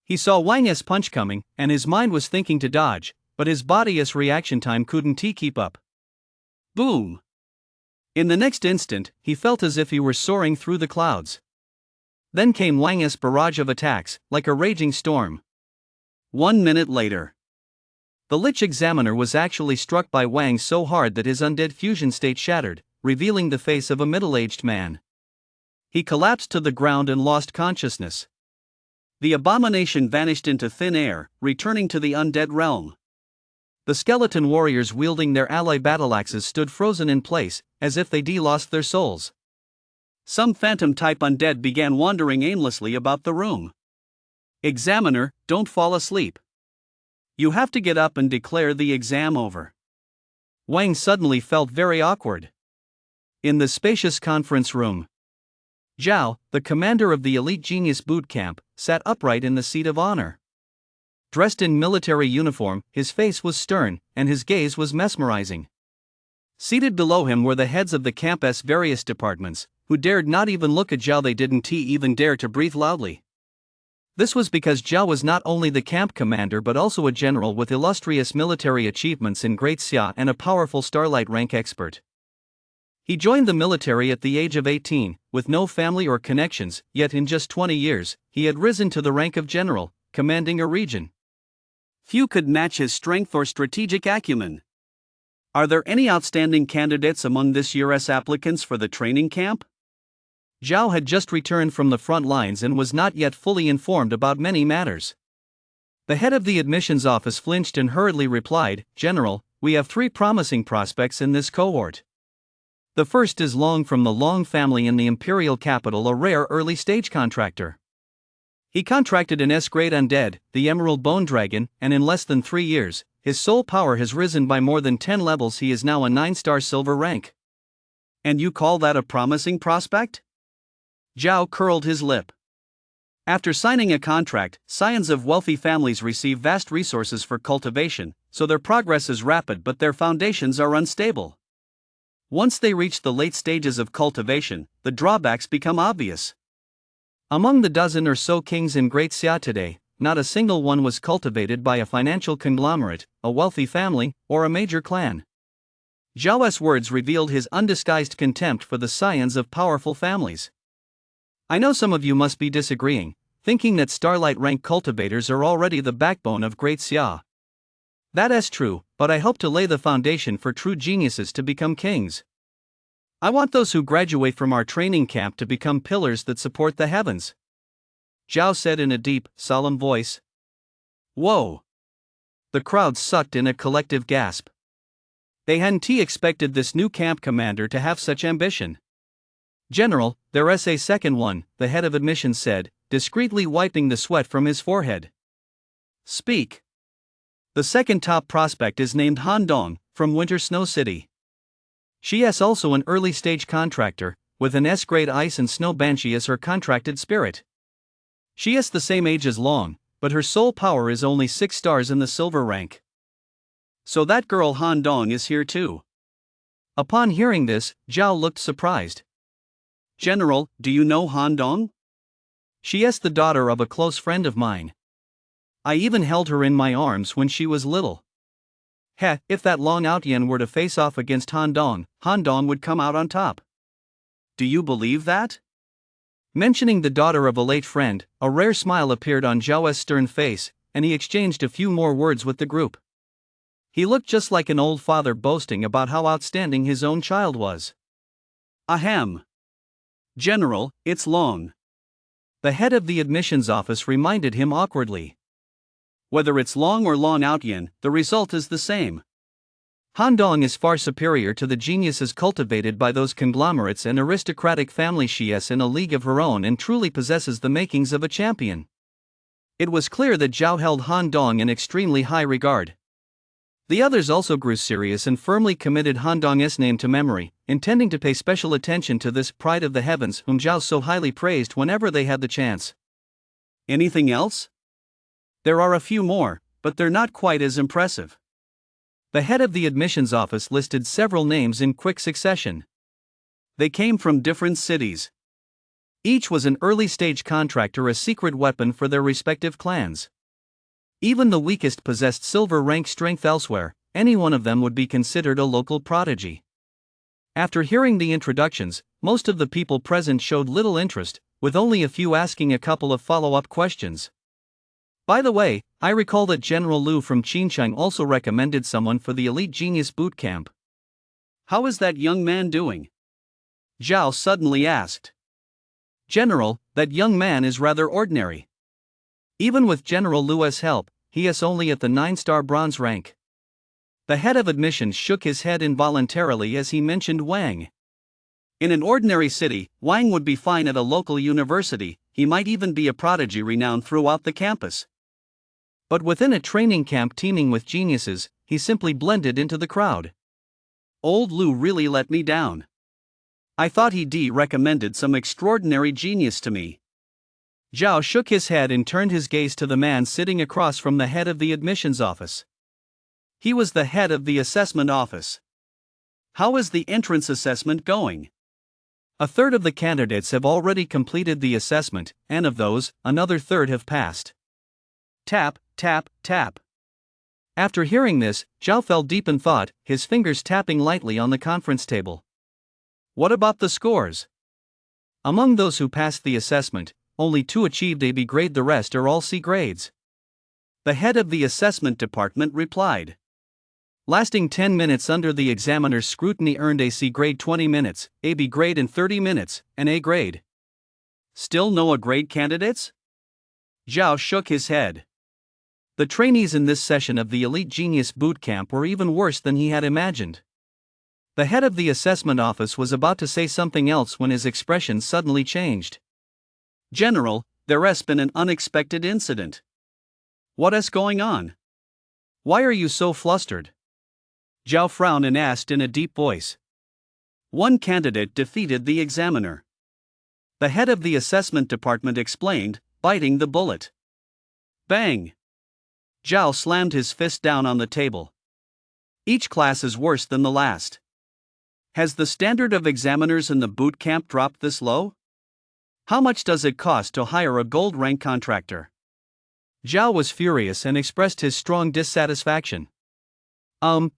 He saw Wang's punch coming, and his mind was thinking to dodge, but his body's reaction time couldn't keep up. Boom! In the next instant, he felt as if he were soaring through the clouds. Then came Wang's barrage of attacks, like a raging storm. 1 minute later, the Lich Examiner was actually struck by Wang so hard that his undead fusion state shattered, revealing the face of a middle-aged man. He collapsed to the ground and lost consciousness. The abomination vanished into thin air, returning to the undead realm. The skeleton warriors wielding their ally battleaxes stood frozen in place, as if they lost their souls. Some phantom-type undead began wandering aimlessly about the room. Examiner, don't fall asleep. You have to get up and declare the exam over. Wang suddenly felt very awkward. In the spacious conference room, Zhao, the commander of the elite genius boot camp, sat upright in the seat of honor. Dressed in military uniform, his face was stern, and his gaze was mesmerizing. Seated below him were the heads of the campus' various departments, who dared not even look at Zhao. They didn't even dare to breathe loudly. This was because Zhao was not only the camp commander but also a general with illustrious military achievements in Great Xia and a powerful starlight rank expert. He joined the military at the age of 18, with no family or connections, yet in just 20 years, he had risen to the rank of general, commanding a region. Few could match his strength or strategic acumen. Are there any outstanding candidates among this year's applicants for the training camp? Zhao had just returned from the front lines and was not yet fully informed about many matters. The head of the admissions office flinched and hurriedly replied, "General, we have 3 promising prospects in this cohort. The first is Long from the Long family in the imperial capital, a rare early-stage contractor. He contracted an S-grade undead, the Emerald Bone Dragon, and in less than 3 years, his soul power has risen by more than 10 levels. He is now a 9-star silver rank." "And you call that a promising prospect?" Zhao curled his lip. After signing a contract, scions of wealthy families receive vast resources for cultivation, so their progress is rapid but their foundations are unstable. Once they reach the late stages of cultivation, the drawbacks become obvious. Among the dozen or so kings in Great Xia today, not a single one was cultivated by a financial conglomerate, a wealthy family, or a major clan. Zhao's words revealed his undisguised contempt for the scions of powerful families. "I know some of you must be disagreeing, thinking that starlight rank cultivators are already the backbone of Great Xia. That is true, but I hope to lay the foundation for true geniuses to become kings. I want those who graduate from our training camp to become pillars that support the heavens," Zhao said in a deep, solemn voice. Whoa! The crowd sucked in a collective gasp. They hadn't expected this new camp commander to have such ambition. "General, there's a second one," the head of admissions said, discreetly wiping the sweat from his forehead. "Speak." "The second top prospect is named Han Dong, from Winter Snow City. She is also an early-stage contractor, with an S-grade ice and snow banshee as her contracted spirit. She is the same age as Long, but her soul power is only 6 stars in the silver rank." "So that girl Han Dong is here too?" Upon hearing this, Zhao looked surprised. "General, do you know Han Dong?" "She is the daughter of a close friend of mine. I even held her in my arms when she was little. If that Long Outyan were to face off against Han Dong would come out on top." "Do you believe that?" Mentioning the daughter of a late friend, a rare smile appeared on Zhao's stern face, and he exchanged a few more words with the group. He looked just like an old father boasting about how outstanding his own child was. "Ahem. General, it's Long." The head of the admissions office reminded him awkwardly. "Whether it's Long or Long Outyan, the result is the same. Han Dong is far superior to the geniuses cultivated by those conglomerates and aristocratic families. She is in a league of her own and truly possesses the makings of a champion." It was clear that Zhao held Han Dong in extremely high regard. The others also grew serious and firmly committed Han Dong's name to memory, intending to pay special attention to this pride of the heavens whom Zhao so highly praised whenever they had the chance. "Anything else?" "There are a few more, but they're not quite as impressive." The head of the admissions office listed several names in quick succession. They came from different cities. Each was an early-stage contractor, a secret weapon for their respective clans. Even the weakest possessed silver rank strength elsewhere. Any one of them would be considered a local prodigy. After hearing the introductions, most of the people present showed little interest, with only a few asking a couple of follow-up questions. "By the way, I recall that General Liu from Qinchang also recommended someone for the Elite Genius Boot Camp. How is that young man doing?" Zhao suddenly asked. "General, that young man is rather ordinary. Even with General Liu's help, he is only at the 9-star bronze rank." The head of admissions shook his head involuntarily as he mentioned Wang. In an ordinary city, Wang would be fine at a local university. He might even be a prodigy renowned throughout the campus. But within a training camp teeming with geniuses, he simply blended into the crowd. "Old Liu really let me down. I thought he'd recommended some extraordinary genius to me." Zhao shook his head and turned his gaze to the man sitting across from the head of the admissions office. He was the head of the assessment office. How is the entrance assessment going? A third of the candidates have already completed the assessment, and of those, another third have passed. Tap, tap, tap. After hearing this, Zhao fell deep in thought, his fingers tapping lightly on the conference table. What about the scores? Among those who passed the assessment, only 2 achieved a B grade, the rest are all C grades. The head of the assessment department replied. Lasting 10 minutes under the examiner's scrutiny earned a C grade 20 minutes, a B grade in 30 minutes, an A grade. Still no A grade candidates? Zhao shook his head. The trainees in this session of the Elite Genius Bootcamp were even worse than he had imagined. The head of the assessment office was about to say something else when his expression suddenly changed. General, there has been an unexpected incident. What is going on? Why are you so flustered? Zhao frowned and asked in a deep voice. One candidate defeated the examiner. The head of the assessment department explained, biting the bullet. Bang! Zhao slammed his fist down on the table. Each class is worse than the last. Has the standard of examiners in the boot camp dropped this low? How much does it cost to hire a gold rank contractor? Zhao was furious and expressed his strong dissatisfaction.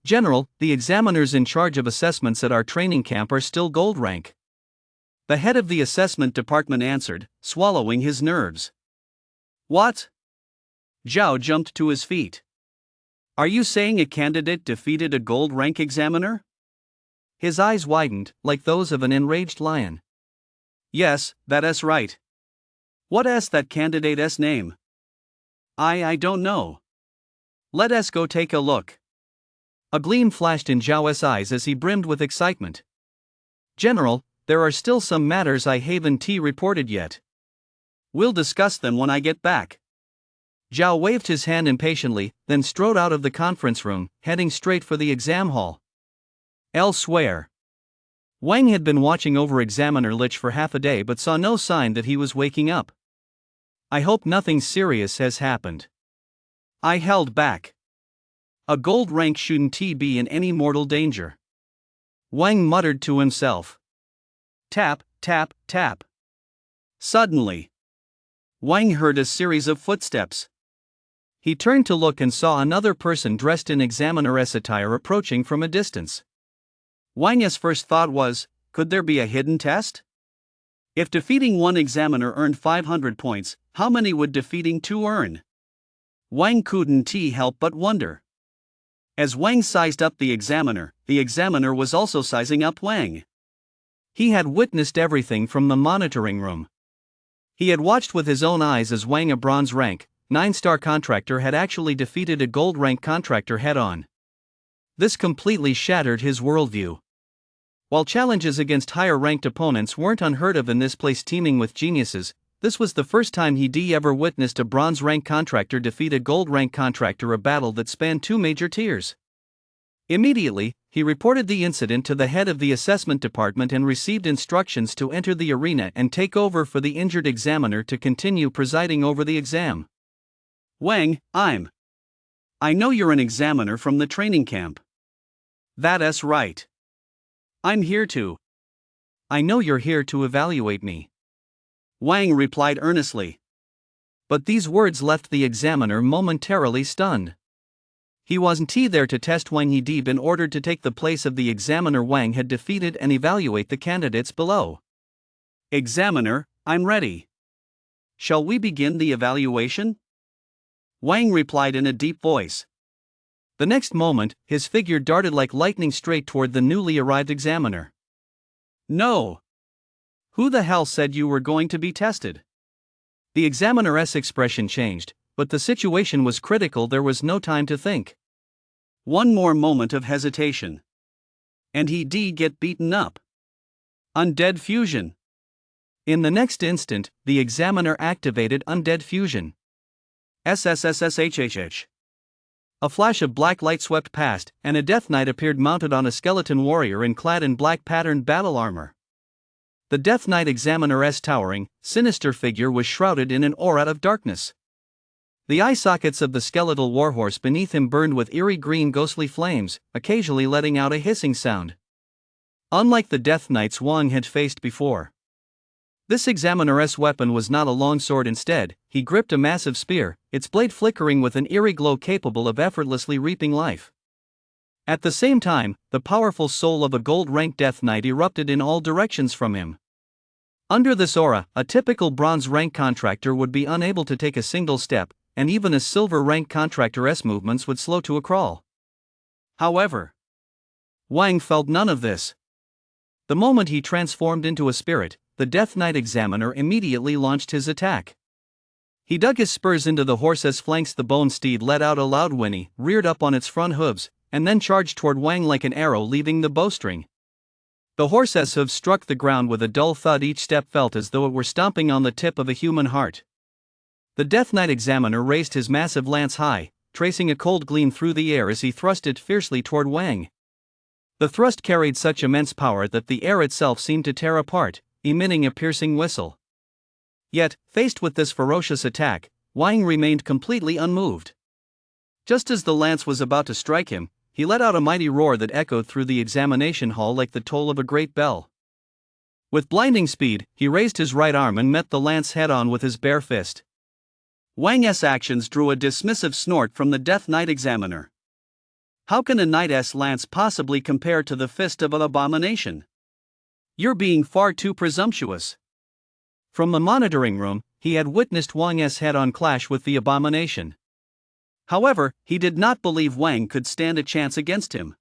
General, the examiners in charge of assessments at our training camp are still gold rank. The head of the assessment department answered, swallowing his nerves. What? Zhao jumped to his feet. Are you saying a candidate defeated a gold rank examiner? His eyes widened, like those of an enraged lion. Yes, that is right. What is that candidate's name? I don't know. Let us go take a look. A gleam flashed in Zhao's eyes as he brimmed with excitement. General, there are still some matters I haven't reported yet. We'll discuss them when I get back. Zhao waved his hand impatiently, then strode out of the conference room, heading straight for the exam hall. Elsewhere, Wang had been watching over Examiner Lich for half a day but saw no sign that he was waking up. I hope nothing serious has happened. I held back. A gold rank shouldn't be in any mortal danger. Wang muttered to himself. Tap, tap, tap. Suddenly, Wang heard a series of footsteps. He turned to look and saw another person dressed in examiner's attire approaching from a distance. Wang's first thought was, could there be a hidden test? If defeating one examiner earned 500 points, how many would defeating 2 earn? Wang couldn't help but wonder. As Wang sized up the examiner was also sizing up Wang. He had witnessed everything from the monitoring room. He had watched with his own eyes as Wang, a bronze rank, 9-star contractor, had actually defeated a gold rank contractor head-on. This completely shattered his worldview. While challenges against higher-ranked opponents weren't unheard of in this place teeming with geniuses, this was the first time he'd ever witnessed a bronze rank contractor defeat a gold rank contractor, a battle that spanned 2 major tiers. Immediately, he reported the incident to the head of the assessment department and received instructions to enter the arena and take over for the injured examiner to continue presiding over the exam. Wang, I know you're an examiner from the training camp. That's right. I'm here to. I know you're here to evaluate me. Wang replied earnestly. But these words left the examiner momentarily stunned. He wasn't there to test Wang. He'd been ordered to take the place of the examiner Wang had defeated and evaluate the candidates below. Examiner, I'm ready. Shall we begin the evaluation? Wang replied in a deep voice. The next moment, his figure darted like lightning straight toward the newly arrived examiner. No. Who the hell said you were going to be tested? The examiner's expression changed, but the situation was critical. There was no time to think. One more moment of hesitation, and he'd get beaten up. Undead fusion. In the next instant, the examiner activated Undead fusion. SSSSHHH. A flash of black light swept past, and a Death Knight appeared mounted on a skeleton warrior and clad in black patterned battle armor. The Death Knight Examiner's towering, sinister figure was shrouded in an aura of darkness. The eye sockets of the skeletal warhorse beneath him burned with eerie green ghostly flames, occasionally letting out a hissing sound. Unlike the Death Knights Wang had faced before, this Examiner's weapon was not a longsword. Instead, he gripped a massive spear, its blade flickering with an eerie glow capable of effortlessly reaping life. At the same time, the powerful soul of a gold-ranked Death Knight erupted in all directions from him. Under this aura, a typical bronze-rank contractor would be unable to take a single step, and even a silver-rank contractor's movements would slow to a crawl. However, Wang felt none of this. The moment he transformed into a spirit, the Death Knight Examiner immediately launched his attack. He dug his spurs into the horse's flanks. The bone steed let out a loud whinny, reared up on its front hooves, and then charged toward Wang like an arrow leaving the bowstring. The horse's hooves struck the ground with a dull thud. Each step felt as though it were stomping on the tip of a human heart. The Death Knight Examiner raised his massive lance high, tracing a cold gleam through the air as he thrust it fiercely toward Wang. The thrust carried such immense power that the air itself seemed to tear apart, emitting a piercing whistle. Yet, faced with this ferocious attack, Wang remained completely unmoved. Just as the lance was about to strike him, he let out a mighty roar that echoed through the examination hall like the toll of a great bell. With blinding speed, he raised his right arm and met the lance head-on with his bare fist. Wang's actions drew a dismissive snort from the Death Knight Examiner. How can a knight's lance possibly compare to the fist of an abomination? You're being far too presumptuous. From the monitoring room, he had witnessed Wang's head-on clash with the abomination. However, he did not believe Wang could stand a chance against him.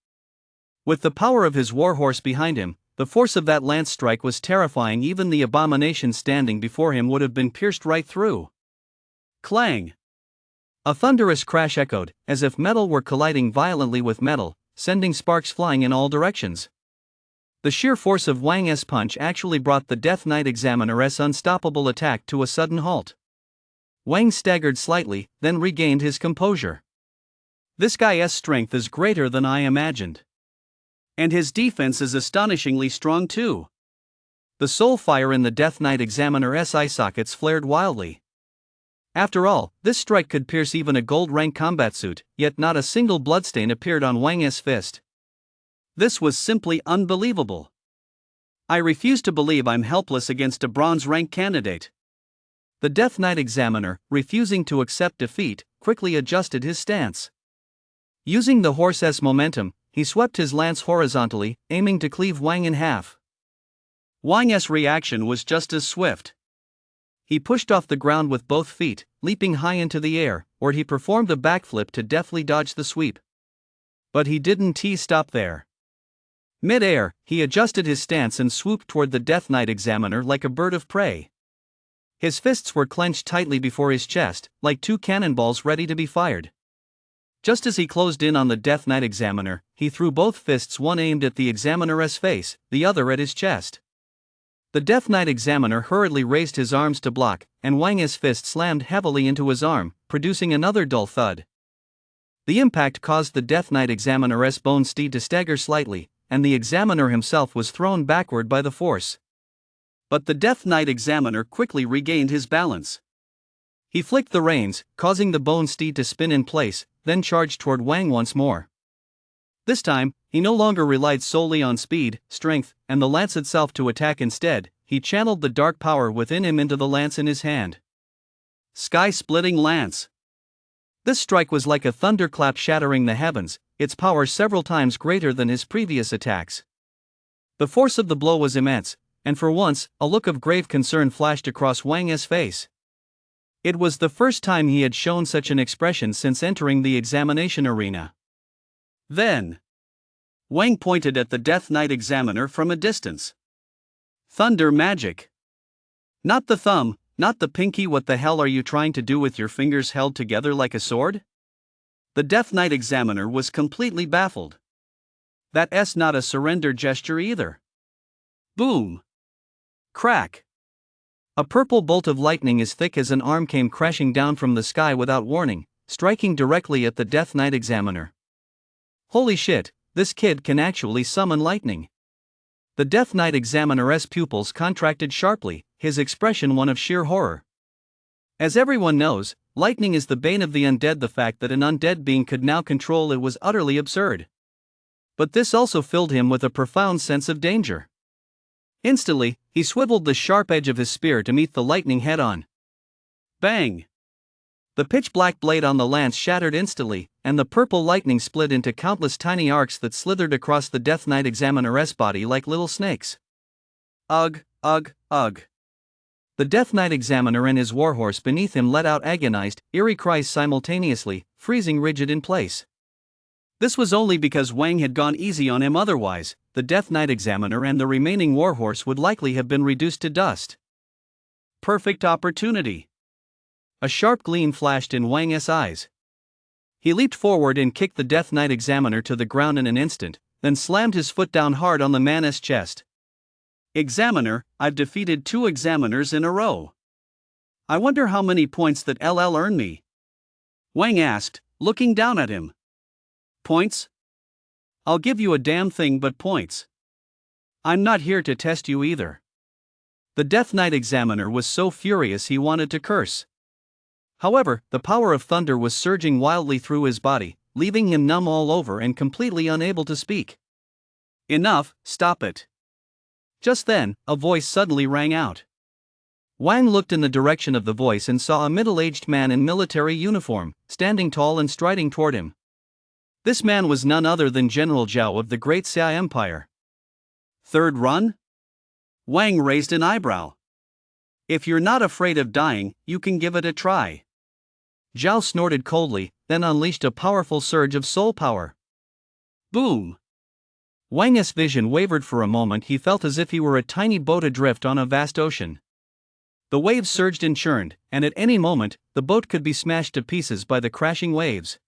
With the power of his warhorse behind him, the force of that lance strike was terrifying. Even the abomination standing before him would have been pierced right through. Clang! A thunderous crash echoed, as if metal were colliding violently with metal, sending sparks flying in all directions. The sheer force of Wang's punch actually brought the Death Knight Examiner's unstoppable attack to a sudden halt. Wang staggered slightly, then regained his composure. This guy's strength is greater than I imagined. And his defense is astonishingly strong too. The soul fire in the Death Knight Examiner's eye sockets flared wildly. After all, this strike could pierce even a gold-rank combat suit, yet not a single bloodstain appeared on Wang's fist. This was simply unbelievable. I refuse to believe I'm helpless against a bronze-rank candidate. The Death Knight Examiner, refusing to accept defeat, quickly adjusted his stance. Using the horse's momentum, he swept his lance horizontally, aiming to cleave Wang in half. Wang's reaction was just as swift. He pushed off the ground with both feet, leaping high into the air, or he performed a backflip to deftly dodge the sweep. But he didn't stop there. Mid-air, he adjusted his stance and swooped toward the Death Knight Examiner like a bird of prey. His fists were clenched tightly before his chest, like two cannonballs ready to be fired. Just as he closed in on the Death Knight Examiner, he threw both fists, one aimed at the Examiner's face, the other at his chest. The Death Knight Examiner hurriedly raised his arms to block, and Wang's fist slammed heavily into his arm, producing another dull thud. The impact caused the Death Knight Examiner's bone steed to stagger slightly, and the Examiner himself was thrown backward by the force. But the Death Knight Examiner quickly regained his balance. He flicked the reins, causing the bone steed to spin in place, then charged toward Wang once more. This time, he no longer relied solely on speed, strength, and the lance itself to attack. Instead, he channeled the dark power within him into the lance in his hand. Sky-splitting lance. This strike was like a thunderclap shattering the heavens, its power several times greater than his previous attacks. The force of the blow was immense, and for once, a look of grave concern flashed across Wang's face. It was the first time he had shown such an expression since entering the examination arena. Then, Wang pointed at the Death Knight Examiner from a distance. Thunder magic. Not the thumb, not the pinky. What the hell are you trying to do with your fingers held together like a sword? The Death Knight Examiner was completely baffled. That's not a surrender gesture either. Boom. Crack. A purple bolt of lightning as thick as an arm came crashing down from the sky without warning, striking directly at the Death Knight Examiner. Holy shit, this kid can actually summon lightning. The Death Knight examiner's pupils contracted sharply, his expression one of sheer horror. As everyone knows, lightning is the bane of the undead. The fact that an undead being could now control it was utterly absurd. But this also filled him with a profound sense of danger. Instantly, he swiveled the sharp edge of his spear to meet the lightning head-on. Bang! The pitch-black blade on the lance shattered instantly, and the purple lightning split into countless tiny arcs that slithered across the Death Knight examiner's body like little snakes. Ugh, ugh, ugh. The Death Knight examiner and his warhorse beneath him let out agonized, eerie cries simultaneously, freezing rigid in place. This was only because Wang had gone easy on him. Otherwise, the Death Knight examiner and the remaining warhorse would likely have been reduced to dust. Perfect opportunity. A sharp gleam flashed in Wang's eyes. He leaped forward and kicked the Death Knight examiner to the ground in an instant, then slammed his foot down hard on the man's chest. Examiner, I've defeated 2 examiners in a row. I wonder how many points that LL earned me? Wang asked, looking down at him. Points? I'll give you a damn thing but points. I'm not here to test you either. The Death Knight examiner was so furious he wanted to curse. However, the power of thunder was surging wildly through his body, leaving him numb all over and completely unable to speak. Enough, stop it. Just then, a voice suddenly rang out. Wang looked in the direction of the voice and saw a middle-aged man in military uniform, standing tall and striding toward him. This man was none other than General Zhao of the Great Xia Empire. Third run? Wang raised an eyebrow. If you're not afraid of dying, you can give it a try. Zhao snorted coldly, then unleashed a powerful surge of soul power. Boom! Wang's vision wavered for a moment. He felt as if he were a tiny boat adrift on a vast ocean. The waves surged and churned, and at any moment, the boat could be smashed to pieces by the crashing waves.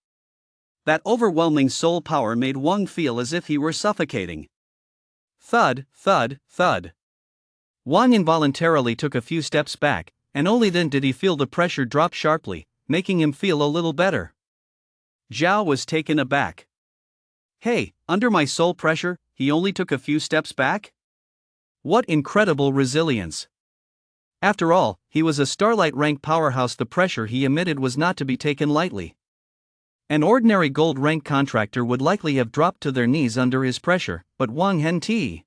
That overwhelming soul power made Wang feel as if he were suffocating. Thud, thud, thud. Wang involuntarily took a few steps back, and only then did he feel the pressure drop sharply, making him feel a little better. Zhao was taken aback. Hey, under my soul pressure, he only took a few steps back? What incredible resilience! After all, he was a Starlight rank powerhouse. The pressure he emitted was not to be taken lightly. An ordinary gold rank contractor would likely have dropped to their knees under his pressure, but Wang Henti.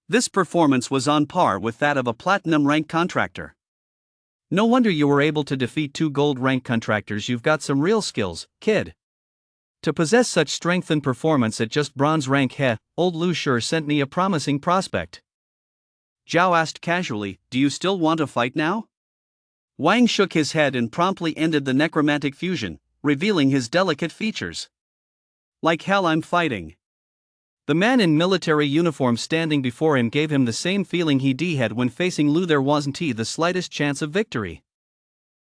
This performance was on par with that of a platinum rank contractor. No wonder you were able to defeat 2 gold rank contractors. You've got some real skills, kid. To possess such strength and performance at just bronze rank, old Lu sure sent me a promising prospect. Zhao asked casually, do you still want to fight now? Wang shook his head and promptly ended the necromantic fusion, revealing his delicate features. Like hell I'm fighting. The man in military uniform standing before him gave him the same feeling he had when facing Lu. There wasn't the slightest chance of victory.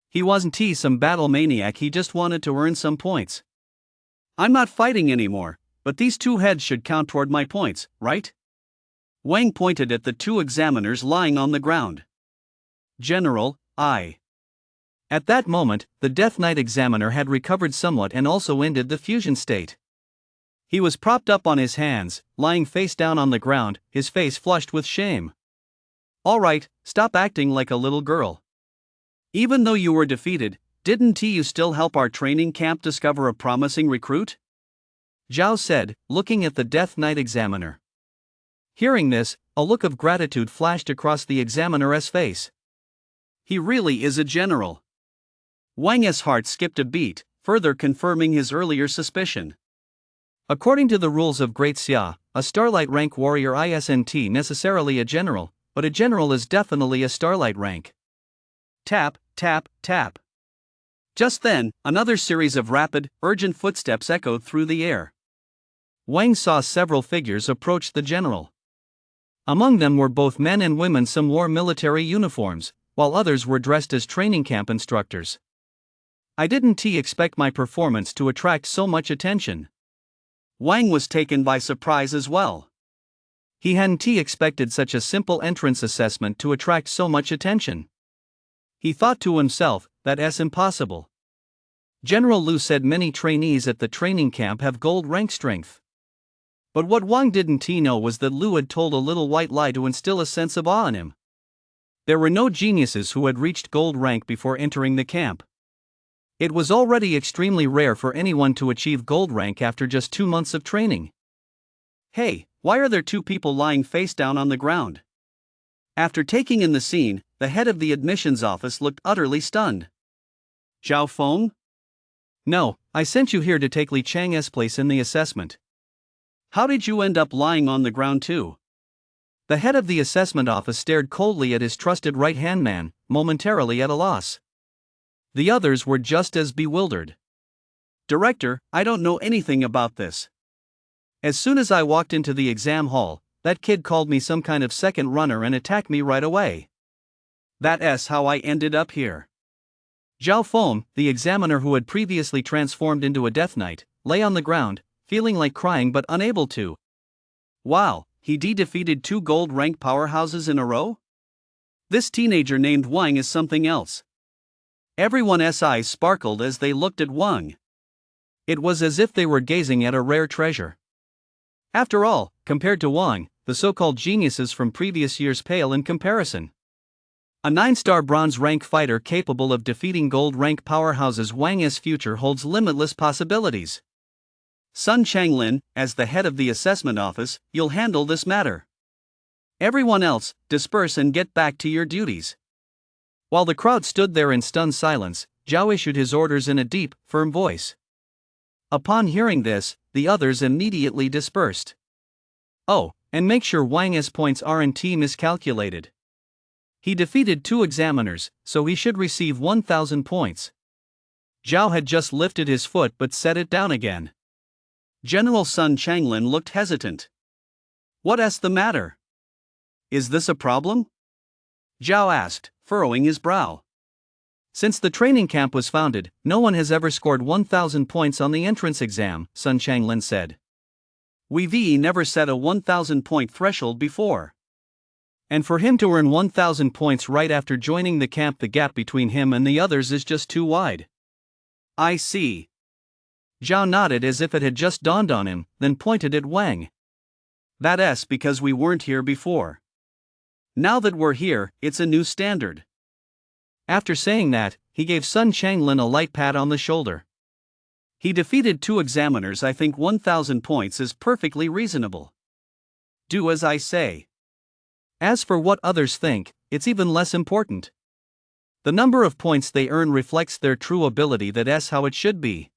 He wasn't some battle maniac, he just wanted to earn some points. I'm not fighting anymore, but these 2 heads should count toward my points, right? Wang pointed at the 2 examiners lying on the ground. General, I. At that moment, the Death Knight examiner had recovered somewhat and also ended the fusion state. He was propped up on his hands, lying face down on the ground, his face flushed with shame. All right, stop acting like a little girl. Even though you were defeated, didn't you still help our training camp discover a promising recruit? Zhao said, looking at the Death Knight examiner. Hearing this, a look of gratitude flashed across the examiner's face. He really is a general. Wang's heart skipped a beat, further confirming his earlier suspicion. According to the rules of Great Xia, a Starlight rank warrior isn't necessarily a general, but a general is definitely a Starlight rank. Tap, tap, tap. Just then, another series of rapid, urgent footsteps echoed through the air. Wang saw several figures approach the general. Among them were both men and women. Some wore military uniforms, while others were dressed as training camp instructors. I didn't expect my performance to attract so much attention. Wang was taken by surprise as well. He hadn't expected such a simple entrance assessment to attract so much attention. He thought to himself, that's impossible. General Lu said many trainees at the training camp have gold rank strength. But what Wang didn't know was that Lu had told a little white lie to instill a sense of awe in him. There were no geniuses who had reached gold rank before entering the camp. It was already extremely rare for anyone to achieve gold rank after just 2 months of training. Hey, why are there 2 people lying face down on the ground? After taking in the scene, the head of the admissions office looked utterly stunned. Zhao Feng? No, I sent you here to take Li Chang's place in the assessment. How did you end up lying on the ground too? The head of the assessment office stared coldly at his trusted right-hand man, momentarily at a loss. The others were just as bewildered. Director, I don't know anything about this. As soon as I walked into the exam hall, that kid called me some kind of second runner and attacked me right away. That's how I ended up here. Zhao Feng, the examiner who had previously transformed into a Death Knight, lay on the ground, feeling like crying but unable to. Wow, he defeated 2 gold rank powerhouses in a row? This teenager named Wang is something else. Everyone's eyes sparkled as they looked at Wang. It was as if they were gazing at a rare treasure. After all, compared to Wang, the so-called geniuses from previous years pale in comparison. A 9-star bronze rank fighter capable of defeating gold rank powerhouses, Wang's future holds limitless possibilities. Sun Changlin, as the head of the assessment office, you'll handle this matter. Everyone else, disperse and get back to your duties. While the crowd stood there in stunned silence, Zhao issued his orders in a deep, firm voice. Upon hearing this, the others immediately dispersed. Oh, and make sure Wang's points aren't miscalculated. He defeated 2 examiners, so he should receive 1,000 points. Zhao had just lifted his foot but set it down again. General Sun Changlin looked hesitant. What's the matter? Is this a problem? Zhao asked, furrowing his brow. Since the training camp was founded, no one has ever scored 1,000 points on the entrance exam, Sun Changlin said. We've never set a 1,000 point threshold before. And for him to earn 1,000 points right after joining the camp, the gap between him and the others is just too wide. I see. Zhao nodded as if it had just dawned on him, then pointed at Wang. That's because we weren't here before. Now that we're here, it's a new standard. After saying that, he gave Sun Changlin a light pat on the shoulder. He defeated 2 examiners. I think 1,000 points is perfectly reasonable. Do as I say. As for what others think, it's even less important. The number of points they earn reflects their true ability. That's how it should be.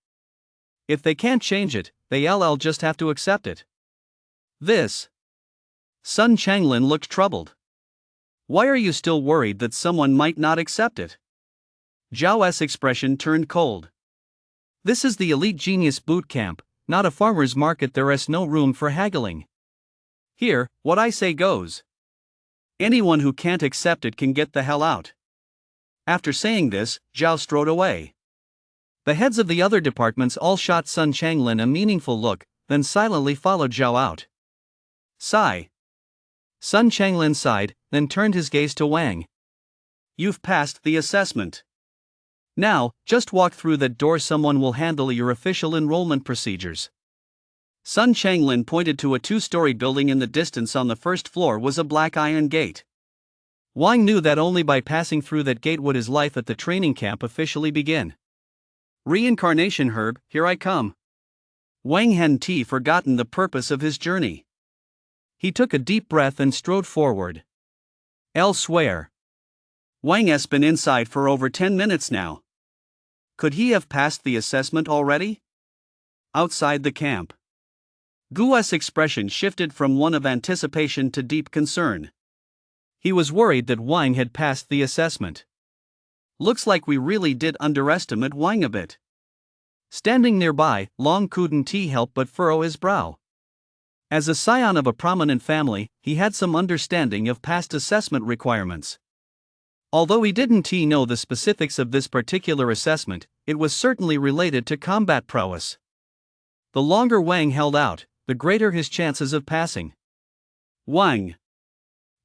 If they can't change it, they'll just have to accept it. This. Sun Changlin looked troubled. Why are you still worried that someone might not accept it? Zhao's expression turned cold. This is the elite genius boot camp, not a farmer's market. There's no room for haggling. Here, what I say goes. Anyone who can't accept it can get the hell out. After saying this, Zhao strode away. The heads of the other departments all shot Sun Changlin a meaningful look, then silently followed Zhao out. Sigh. Sun Changlin sighed, then turned his gaze to Wang. You've passed the assessment. Now, just walk through that door. Someone will handle your official enrollment procedures. Sun Changlin pointed to a 2-story building in the distance. On the first floor was a black iron gate. Wang knew that only by passing through that gate would his life at the training camp officially begin. Reincarnation herb, here I come. Wang hadn't forgotten the purpose of his journey. He took a deep breath and strode forward. Elsewhere. Wang's been inside for over 10 minutes now. Could he have passed the assessment already? Outside the camp. Gu's expression shifted from one of anticipation to deep concern. He was worried that Wang had passed the assessment. Looks like we really did underestimate Wang a bit. Standing nearby, Long couldn't help but furrow his brow. As a scion of a prominent family, he had some understanding of past assessment requirements. Although he didn't know the specifics of this particular assessment, it was certainly related to combat prowess. The longer Wang held out, the greater his chances of passing. Wang.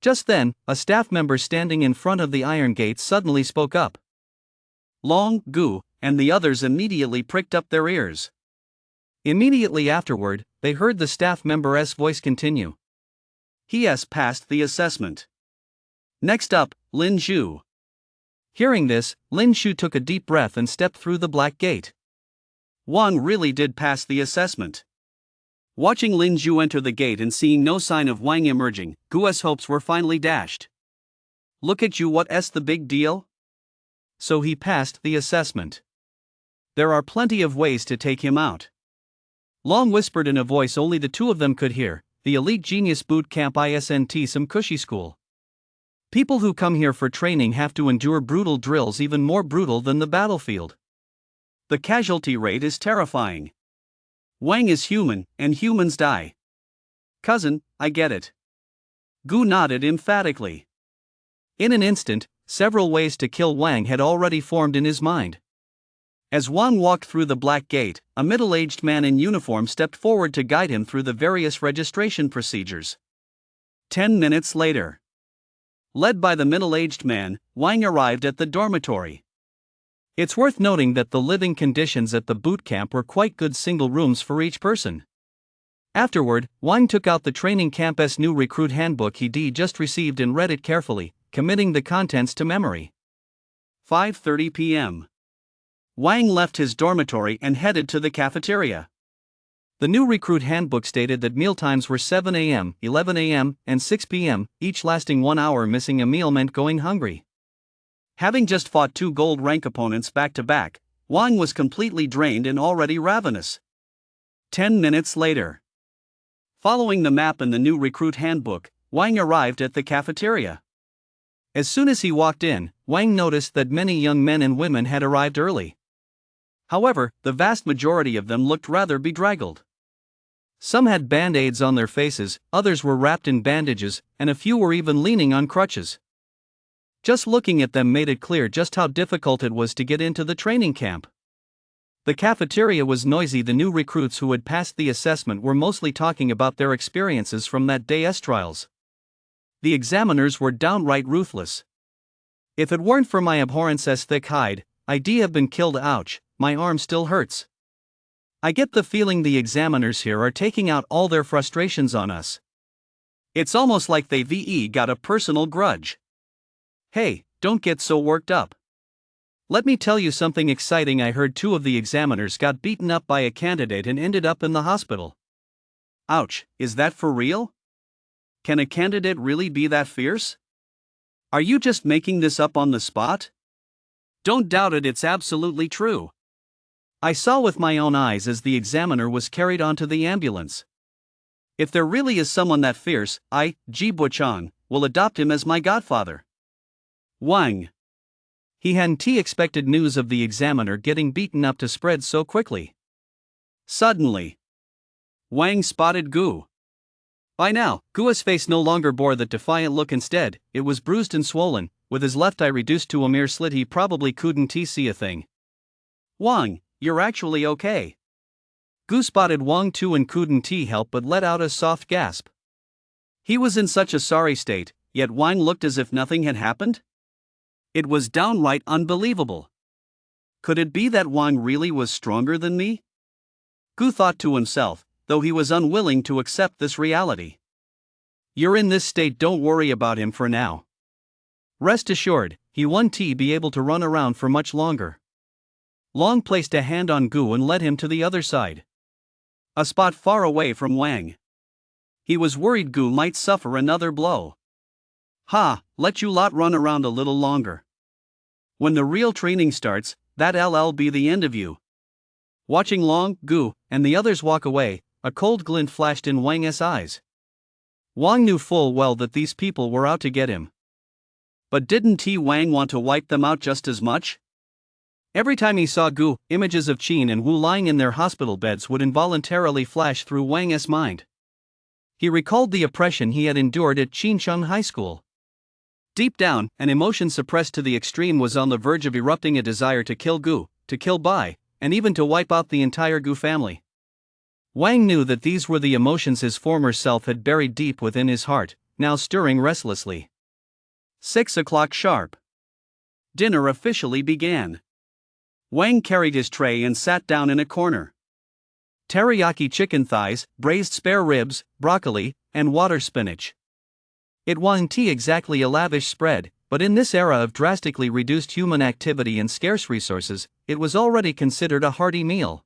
Just then, a staff member standing in front of the iron gate suddenly spoke up. Long, Gu, and the others immediately pricked up their ears. Immediately afterward, they heard the staff member's voice continue. He has passed the assessment. Next up, Lin Zhu. Hearing this, Lin Zhu took a deep breath and stepped through the black gate. Wang really did pass the assessment. Watching Lin Zhu enter the gate and seeing no sign of Wang emerging, Gu's hopes were finally dashed. Look at you, what's the big deal? So he passed the assessment. There are plenty of ways to take him out. Long whispered in a voice only the two of them could hear, the elite genius boot camp isn't some cushy school. People who come here for training have to endure brutal drills even more brutal than the battlefield. The casualty rate is terrifying. Wang is human, and humans die. Cousin, I get it. Gu nodded emphatically. In an instant, several ways to kill Wang had already formed in his mind. As Wang walked through the black gate, a middle-aged man in uniform stepped forward to guide him through the various registration procedures. 10 minutes later. Led by the middle-aged man, Wang arrived at the dormitory. It's worth noting that the living conditions at the boot camp were quite good, single rooms for each person. Afterward, Wang took out the training camp's new recruit handbook he'd just received and read it carefully, committing the contents to memory. 5:30 p.m. Wang left his dormitory and headed to the cafeteria. The new recruit handbook stated that mealtimes were 7 a.m., 11 a.m., and 6 p.m., each lasting 1 hour. Missing a meal meant going hungry. Having just fought 2 gold rank opponents back to back, Wang was completely drained and already ravenous. 10 minutes later. Following the map in the new recruit handbook, Wang arrived at the cafeteria. As soon as he walked in, Wang noticed that many young men and women had arrived early. However, the vast majority of them looked rather bedraggled. Some had band-aids on their faces, others were wrapped in bandages, and a few were even leaning on crutches. Just looking at them made it clear just how difficult it was to get into the training camp. The cafeteria was noisy. The new recruits who had passed the assessment were mostly talking about their experiences from that day's trials. The examiners were downright ruthless. If it weren't for my abhorrence's thick hide, I'd have been killed. Ouch, my arm still hurts. I get the feeling the examiners here are taking out all their frustrations on us. It's almost like they've got a personal grudge. Hey, don't get so worked up. Let me tell you something exciting. I heard 2 of the examiners got beaten up by a candidate and ended up in the hospital. Ouch, is that for real? Can a candidate really be that fierce? Are you just making this up on the spot? Don't doubt it, it's absolutely true. I saw with my own eyes as the examiner was carried onto the ambulance. If there really is someone that fierce, I, Ji Buchang, will adopt him as my godfather. Wang. He hadn't expected news of the examiner getting beaten up to spread so quickly. Suddenly, Wang spotted Gu. By now, Gu's face no longer bore that defiant look. Instead, it was bruised and swollen, with his left eye reduced to a mere slit. He probably couldn't see a thing. Wang, you're actually okay. Gu spotted Wang too and couldn't help but let out a soft gasp. He was in such a sorry state, yet Wang looked as if nothing had happened. It was downright unbelievable. Could it be that Wang really was stronger than me? Gu thought to himself, though he was unwilling to accept this reality. You're in this state, don't worry about him for now. Rest assured, he won't be able to run around for much longer. Long placed a hand on Gu and led him to the other side. A spot far away from Wang. He was worried Gu might suffer another blow. Ha, let you lot run around a little longer. When the real training starts, that'll be the end of you. Watching Long, Gu, and the others walk away, a cold glint flashed in Wang's eyes. Wang knew full well that these people were out to get him. But didn't Wang want to wipe them out just as much? Every time he saw Gu, images of Qin and Wu lying in their hospital beds would involuntarily flash through Wang's mind. He recalled the oppression he had endured at Qinsheng High School. Deep down, an emotion suppressed to the extreme was on the verge of erupting, a desire to kill Gu, to kill Bai, and even to wipe out the entire Gu family. Wang knew that these were the emotions his former self had buried deep within his heart, now stirring restlessly. 6 o'clock sharp. Dinner officially began. Wang carried his tray and sat down in a corner. teriyaki chicken thighs, braised spare ribs, broccoli, and water spinach. It wasn't exactly a lavish spread, but in this era of drastically reduced human activity and scarce resources, it was already considered a hearty meal.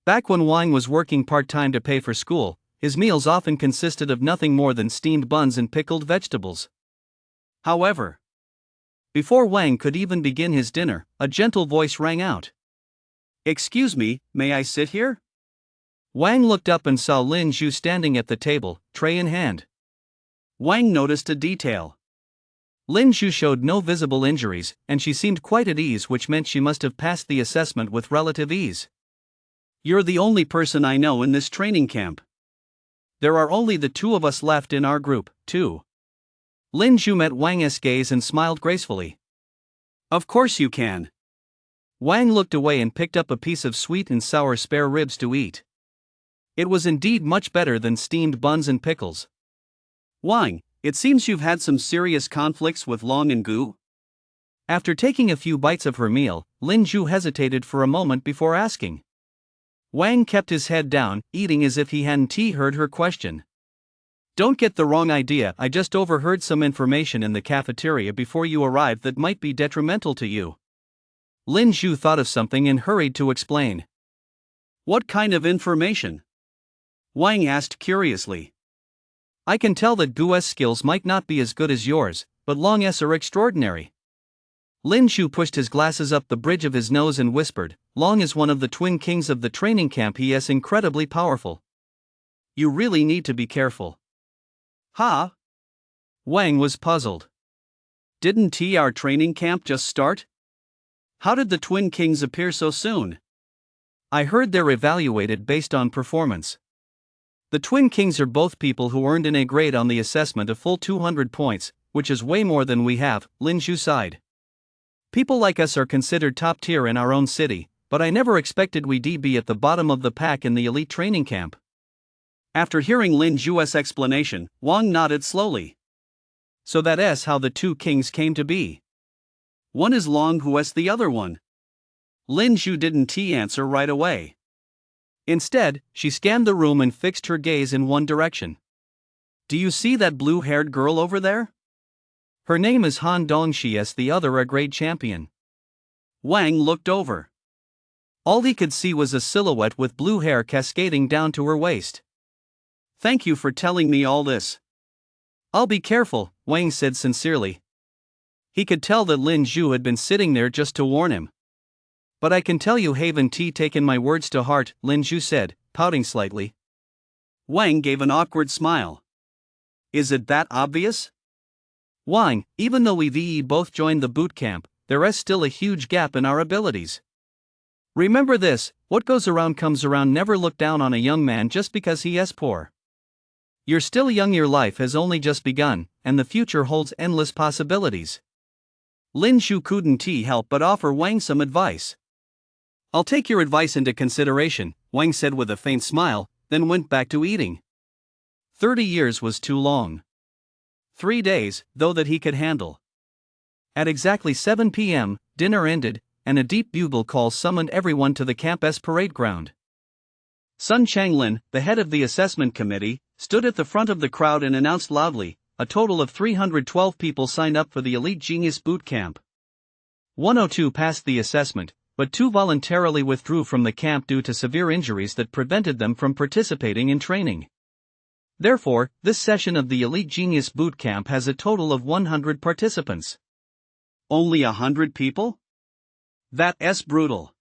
Back when Wang was working part-time to pay for school, his meals often consisted of nothing more than steamed buns and pickled vegetables. However, before Wang could even begin his dinner, a gentle voice rang out. "Excuse me, may I sit here?" Wang looked up and saw Lin Zhu standing at the table, tray in hand. Wang noticed a detail. Lin Zhu showed no visible injuries, and she seemed quite at ease, which meant she must have passed the assessment with relative ease. "You're the only person I know in this training camp. There are only the two of us left in our group, too." Lin Zhu met Wang's gaze and smiled gracefully. "Of course you can." Wang looked away and picked up a piece of sweet and sour spare ribs to eat. It was indeed much better than steamed buns and pickles. "Wang, it seems you've had some serious conflicts with Long and Gu?" After taking a few bites of her meal, Lin Zhu hesitated for a moment before asking. Wang kept his head down, eating as if he hadn't heard her question. "Don't get the wrong idea, I just overheard some information in the cafeteria before you arrived that might be detrimental to you." Lin Zhu thought of something and hurried to explain. "What kind of information?" Wang asked curiously. "I can tell that Gu's skills might not be as good as yours, but Long's are extraordinary." Lin Zhu pushed his glasses up the bridge of his nose and whispered, "Long is one of the twin kings of the training camp. He is incredibly powerful. You really need to be careful." "Huh?" Wang was puzzled. "Didn't our training camp just start? How did the twin kings appear so soon?" "I heard they're evaluated based on performance. The twin kings are both people who earned an A grade on the assessment, a full 200 points, which is way more than we have," Lin Zhu sighed. "People like us are considered top tier in our own city, but I never expected we'd be at the bottom of the pack in the elite training camp." After hearing Lin Zhu's explanation, Wang nodded slowly. "So that's how the two kings came to be. One is Long, who's the other one?" Lin Zhu didn't answer right away. Instead, she scanned the room and fixed her gaze in one direction. "Do you see that blue-haired girl over there? Her name is Han Dong. She is the other A grade champion." Wang looked over. All he could see was a silhouette with blue hair cascading down to her waist. "Thank you for telling me all this. I'll be careful," Wang said sincerely. He could tell that Lin Zhu had been sitting there just to warn him. "But I can tell you haven't taken my words to heart," Lin Zhu said, pouting slightly. Wang gave an awkward smile. "Is it that obvious?" "Wang, even though we've both joined the boot camp, there is still a huge gap in our abilities. Remember this, what goes around comes around. Never look down on a young man just because he is poor. You're still young, your life has only just begun, and the future holds endless possibilities." Lin Zhu couldn't help but offer Wang some advice. "I'll take your advice into consideration," Wang said with a faint smile, then went back to eating. 30 years was too long. 3 days, though, that he could handle. At exactly 7 p.m., dinner ended, and a deep bugle call summoned everyone to the campus parade ground. Sun Changlin, the head of the assessment committee, stood at the front of the crowd and announced loudly, "A total of 312 people signed up for the Elite Genius Boot Camp. 102 passed the assessment, but 2 voluntarily withdrew from the camp due to severe injuries that prevented them from participating in training. Therefore, this session of the Elite Genius Boot Camp has a total of 100 participants." "Only 100 people? That's brutal."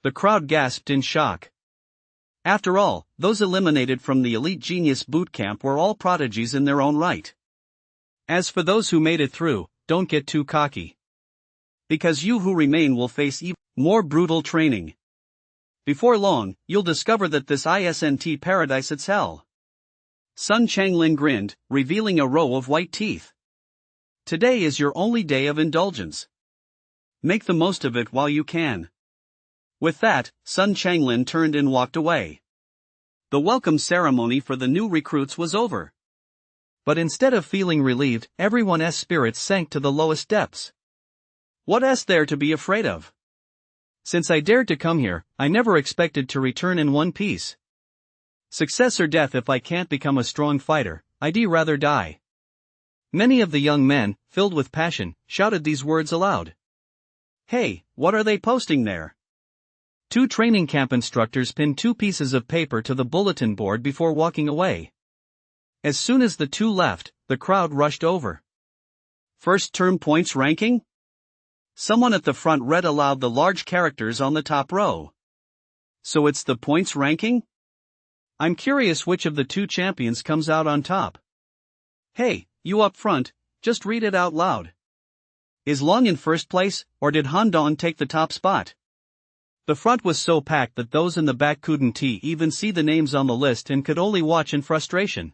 The crowd gasped in shock. After all, those eliminated from the Elite Genius Boot Camp were all prodigies in their own right. As for those who made it through, don't get too cocky. Because you who remain will face even more brutal training. Before long, you'll discover that this isn't paradise, it's hell. Sun Changlin grinned, revealing a row of white teeth. "Today is your only day of indulgence. Make the most of it while you can." With that, Sun Changlin turned and walked away. The welcome ceremony for the new recruits was over. But instead of feeling relieved, everyone's spirits sank to the lowest depths. What is there to be afraid of? Since I dared to come here, I never expected to return in one piece. Success or death. If I can't become a strong fighter, I'd rather die. Many of the young men, filled with passion, shouted these words aloud. Hey, what are they posting there? Two training camp instructors pinned two pieces of paper to the bulletin board before walking away. As soon as the two left, the crowd rushed over. First term points ranking? Someone at the front read aloud the large characters on the top row. So it's the points ranking? I'm curious which of the two champions comes out on top. Hey, you up front, just read it out loud. Is Long in first place, or did Han take the top spot? The front was so packed that those in the back couldn't even see the names on the list and could only watch in frustration.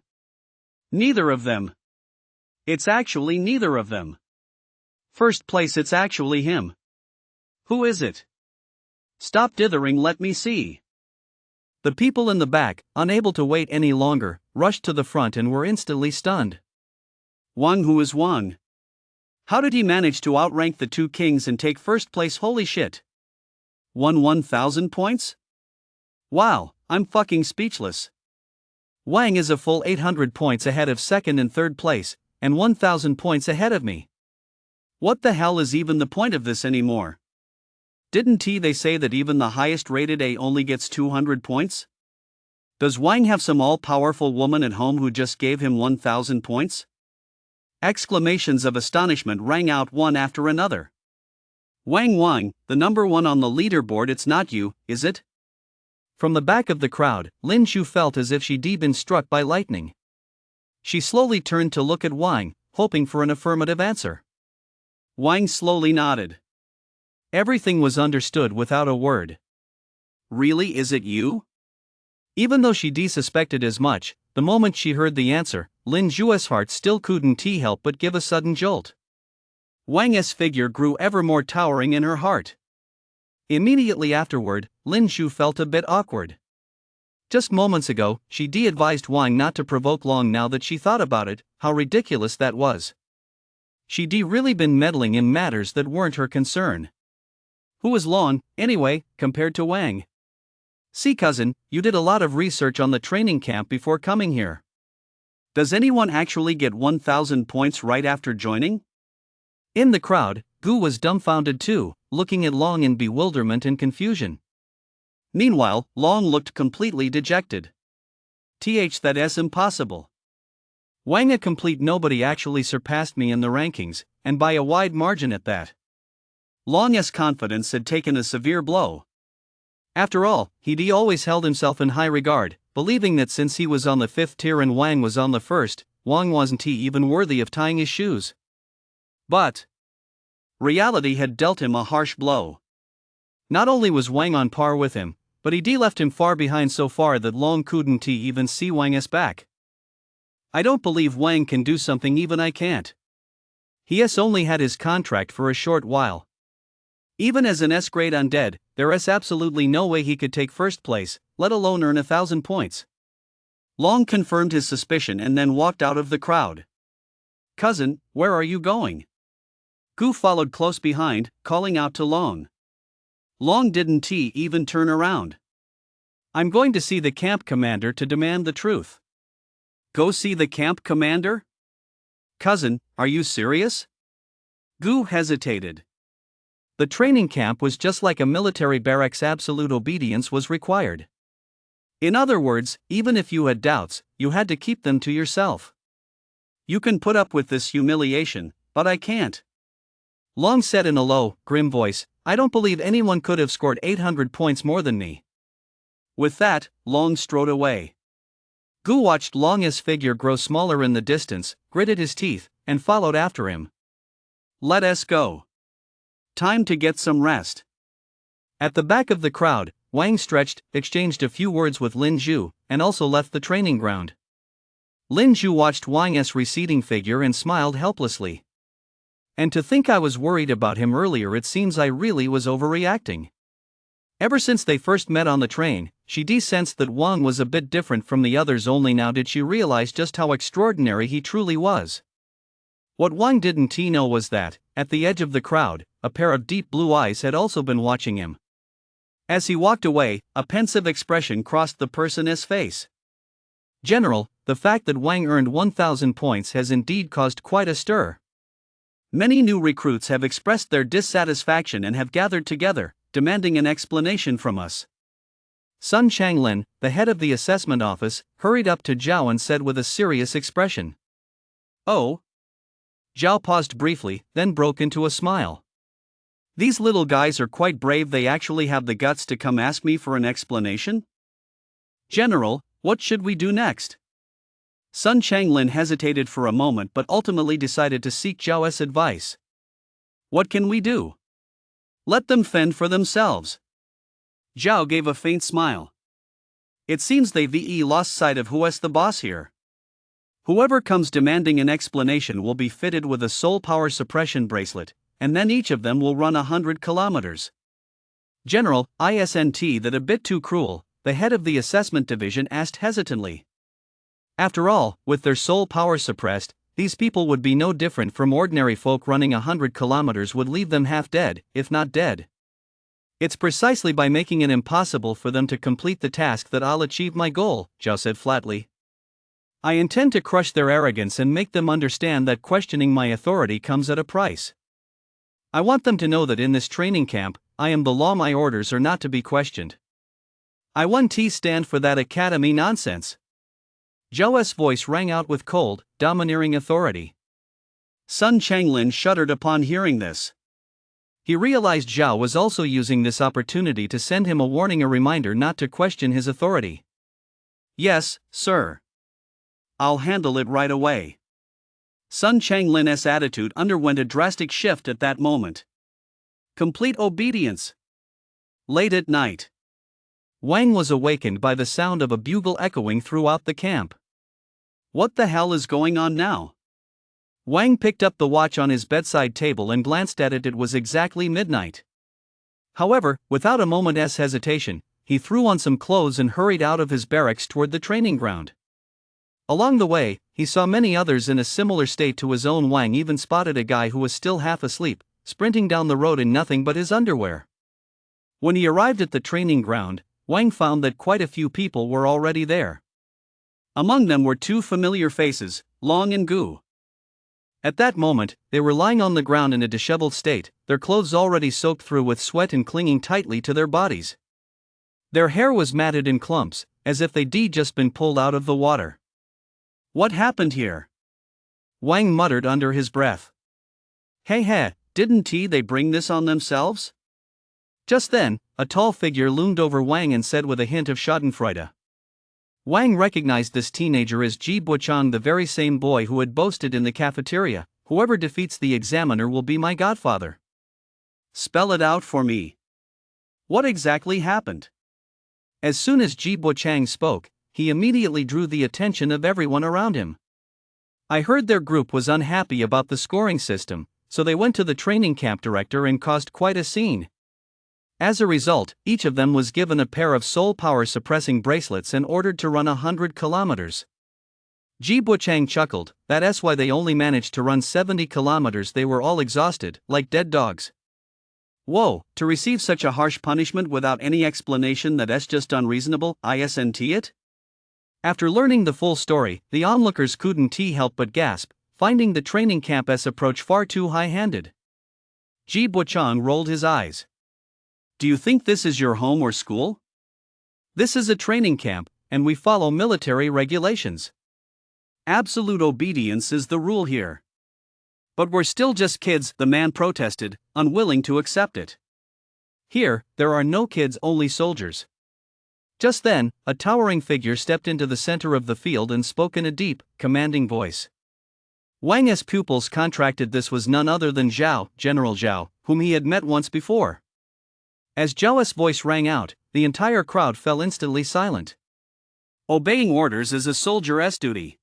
Neither of them. It's actually neither of them. First place, it's actually him. Who is it? Stop dithering, let me see. The people in the back, unable to wait any longer, rushed to the front and were instantly stunned. Wang, who is Wang? How did he manage to outrank the two kings and take first place? Holy shit. Won 1,000 points? Wow, I'm fucking speechless. Wang is a full 800 points ahead of second and third place, and 1,000 points ahead of me. What the hell is even the point of this anymore? Didn't they say that even the highest rated A only gets 200 points? Does Wang have some all-powerful woman at home who just gave him 1,000 points? Exclamations of astonishment rang out one after another. Wang, the number one on the leaderboard, it's not you, is it? From the back of the crowd, Lin Shu felt as if she'd been struck by lightning. She slowly turned to look at Wang, hoping for an affirmative answer. Wang slowly nodded. Everything was understood without a word. Really, is it you? Even though she suspected as much, the moment she heard the answer, Lin Shu's heart still couldn't help but give a sudden jolt. Wang's figure grew ever more towering in her heart. Immediately afterward, Lin Shu felt a bit awkward. Just moments ago, she advised Wang not to provoke Long. Now that she thought about it, how ridiculous that was. She'd really been meddling in matters that weren't her concern. Who was Long, anyway, compared to Wang? See, cousin, you did a lot of research on the training camp before coming here. Does anyone actually get 1,000 points right after joining? In the crowd, Gu was dumbfounded too, looking at Long in bewilderment and confusion. Meanwhile, Long looked completely dejected. That's impossible. Wang, a complete nobody, actually surpassed me in the rankings, and by a wide margin at that. Long's confidence had taken a severe blow. After all, he'd always held himself in high regard, believing that since he was on the 5th tier and Wang was on the 1st, Wang wasn't even worthy of tying his shoes. But reality had dealt him a harsh blow. Not only was Wang on par with him, but he'd left him far behind, so far that Long couldn't even see Wang's back. I don't believe Wang can do something even I can't. He's only had his contract for a short while. Even as an S-grade undead, there's absolutely no way he could take first place, let alone earn 1,000 points. Long confirmed his suspicion and then walked out of the crowd. Cousin, where are you going? Gu followed close behind, calling out to Long. Long didn't even turn around. I'm going to see the camp commander to demand the truth. Go see the camp commander? Cousin, are you serious? Gu hesitated. The training camp was just like a military barracks. Absolute obedience was required. In other words, even if you had doubts, you had to keep them to yourself. You can put up with this humiliation, but I can't. Long said in a low, grim voice, I don't believe anyone could have scored 800 points more than me. With that, Long strode away. Gu watched Long's figure grow smaller in the distance, gritted his teeth, and followed after him. Let us go. Time to get some rest. At the back of the crowd, Wang stretched, exchanged a few words with Lin Zhu, and also left the training ground. Lin Zhu watched Wang's receding figure and smiled helplessly. And to think I was worried about him earlier, it seems I really was overreacting. Ever since they first met on the train, she sensed that Wang was a bit different from the others. Only now did she realize just how extraordinary he truly was. What Wang didn't know was that, at the edge of the crowd, a pair of deep blue eyes had also been watching him. As he walked away, a pensive expression crossed the person's face. General, the fact that Wang earned 1,000 points has indeed caused quite a stir. Many new recruits have expressed their dissatisfaction and have gathered together, demanding an explanation from us. Sun Changlin, the head of the assessment office, hurried up to Zhao and said with a serious expression. Oh? Zhao paused briefly, then broke into a smile. These little guys are quite brave, they actually have the guts to come ask me for an explanation? General, what should we do next? Sun Changlin hesitated for a moment but ultimately decided to seek Zhao's advice. What can we do? Let them fend for themselves. Zhao gave a faint smile. It seems they've lost sight of who's the boss here. Whoever comes demanding an explanation will be fitted with a soul power suppression bracelet, and then each of them will run 100 kilometers. General, isn't that a bit too cruel? The head of the assessment division asked hesitantly. After all, with their soul power suppressed, these people would be no different from ordinary folk. Running 100 kilometers would leave them half dead, if not dead. It's precisely by making it impossible for them to complete the task that I'll achieve my goal, Zhao said flatly. I intend to crush their arrogance and make them understand that questioning my authority comes at a price. I want them to know that in this training camp, I am the law, my orders are not to be questioned. I won't stand for that academy nonsense. Zhao's voice rang out with cold, domineering authority. Sun Changlin shuddered upon hearing this. He realized Zhao was also using this opportunity to send him a warning, a reminder not to question his authority. Yes, sir. I'll handle it right away. Sun Changlin's attitude underwent a drastic shift at that moment. Complete obedience. Late at night, Wang was awakened by the sound of a bugle echoing throughout the camp. What the hell is going on now? Wang picked up the watch on his bedside table and glanced at it. It was exactly midnight. However, without a moment's hesitation, he threw on some clothes and hurried out of his barracks toward the training ground. Along the way, he saw many others in a similar state to his own. Wang even spotted a guy who was still half asleep, sprinting down the road in nothing but his underwear. When he arrived at the training ground, Wang found that quite a few people were already there. Among them were two familiar faces, Long and Gu. At that moment, they were lying on the ground in a disheveled state, their clothes already soaked through with sweat and clinging tightly to their bodies. Their hair was matted in clumps, as if they'd just been pulled out of the water. What happened here? Wang muttered under his breath. Hey, didn't they bring this on themselves? Just then, a tall figure loomed over Wang and said with a hint of schadenfreude. Wang recognized this teenager as Ji Buchang, the very same boy who had boasted in the cafeteria, "Whoever defeats the examiner will be my godfather." Spell it out for me. What exactly happened? As soon as Ji Buchang spoke, he immediately drew the attention of everyone around him. I heard their group was unhappy about the scoring system, so they went to the training camp director and caused quite a scene. As a result, each of them was given a pair of soul power suppressing bracelets and ordered to run 100 kilometers. Ji Buchang chuckled, that's why they only managed to run 70 kilometers, they were all exhausted, like dead dogs. Whoa, to receive such a harsh punishment without any explanation, that's just unreasonable, isn't it? After learning the full story, the onlookers couldn't help but gasp, finding the training camp's approach far too high-handed. Ji Buchang rolled his eyes. Do you think this is your home or school? This is a training camp, and we follow military regulations. Absolute obedience is the rule here. But we're still just kids, the man protested, unwilling to accept it. Here, there are no kids, only soldiers. Just then, a towering figure stepped into the center of the field and spoke in a deep, commanding voice. Wang's pupils contracted. This was none other than Zhao, General Zhao, whom he had met once before. As Zhao's voice rang out, the entire crowd fell instantly silent. Obeying orders is a soldier's duty.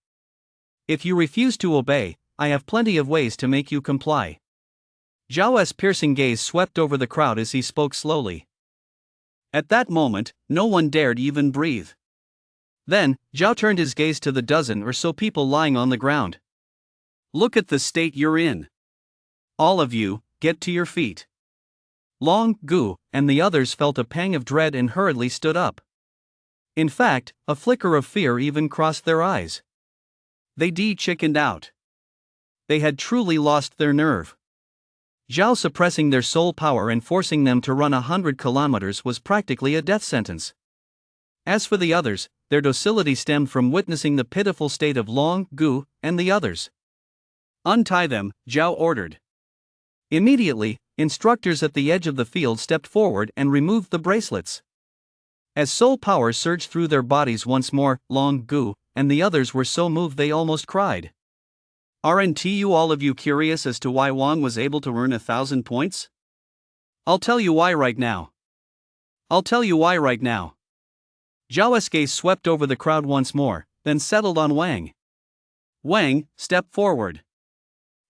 If you refuse to obey, I have plenty of ways to make you comply. Zhao's piercing gaze swept over the crowd as he spoke slowly. At that moment, no one dared even breathe. Then, Zhao turned his gaze to the dozen or so people lying on the ground. Look at the state you're in. All of you, get to your feet. Long, Gu, and the others felt a pang of dread and hurriedly stood up. In fact, a flicker of fear even crossed their eyes. They chickened out. They had truly lost their nerve. Zhao suppressing their soul power and forcing them to run 100 kilometers was practically a death sentence. As for the others, their docility stemmed from witnessing the pitiful state of Long, Gu, and the others. "Untie them," Zhao ordered. Immediately, instructors at the edge of the field stepped forward and removed the bracelets. As soul power surged through their bodies once more, Long, Gu, and the others were so moved they almost cried. "Aren't you all of you curious as to why Wang was able to earn 1,000 points? I'll tell you why right now. Zhao's gaze swept over the crowd once more, then settled on Wang. "Wang, step forward."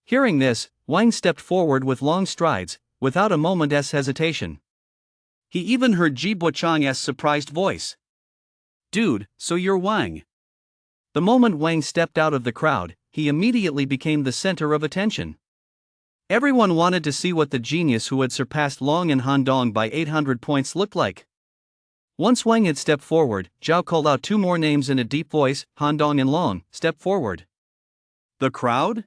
Hearing this, Wang stepped forward with long strides, without a moment's hesitation. He even heard Ji Buchang's surprised voice. "Dude, so you're Wang." The moment Wang stepped out of the crowd, he immediately became the center of attention. Everyone wanted to see what the genius who had surpassed Long and Han Dong by 800 points looked like. Once Wang had stepped forward, Zhao called out two more names in a deep voice: Han Dong and Long, step forward. The crowd?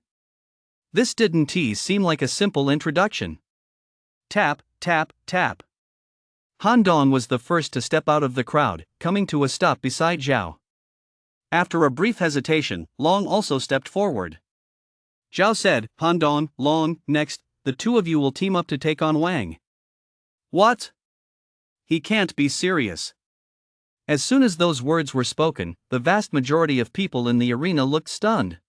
This didn't seem like a simple introduction. Tap, tap, tap. Han Dong was the first to step out of the crowd, coming to a stop beside Zhao. After a brief hesitation, Long also stepped forward. Zhao said, "Han Dong, Long, next, the two of you will team up to take on Wang." "What? He can't be serious." As soon as those words were spoken, the vast majority of people in the arena looked stunned.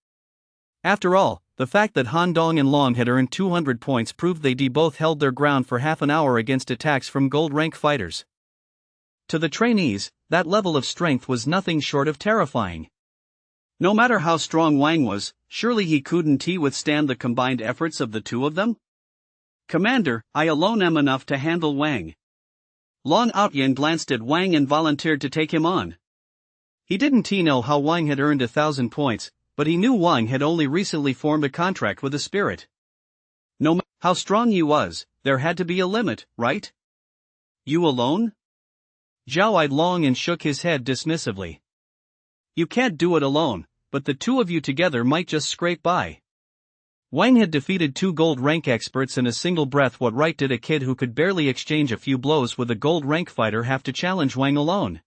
After all, the fact that Han Dong and Long had earned 200 points proved they both held their ground for half an hour against attacks from gold rank fighters. To the trainees, that level of strength was nothing short of terrifying. No matter how strong Wang was, surely he couldn't withstand the combined efforts of the two of them? "Commander, I alone am enough to handle Wang." Long Outyan glanced at Wang and volunteered to take him on. He didn't know how Wang had earned 1,000 points, but he knew Wang had only recently formed a contract with the spirit. No matter how strong he was, there had to be a limit, right? "You alone?" Zhao eyed Long and shook his head dismissively. "You can't do it alone, but the two of you together might just scrape by." Wang had defeated two gold rank experts in a single breath. What right did a kid who could barely exchange a few blows with a gold rank fighter have to challenge Wang alone?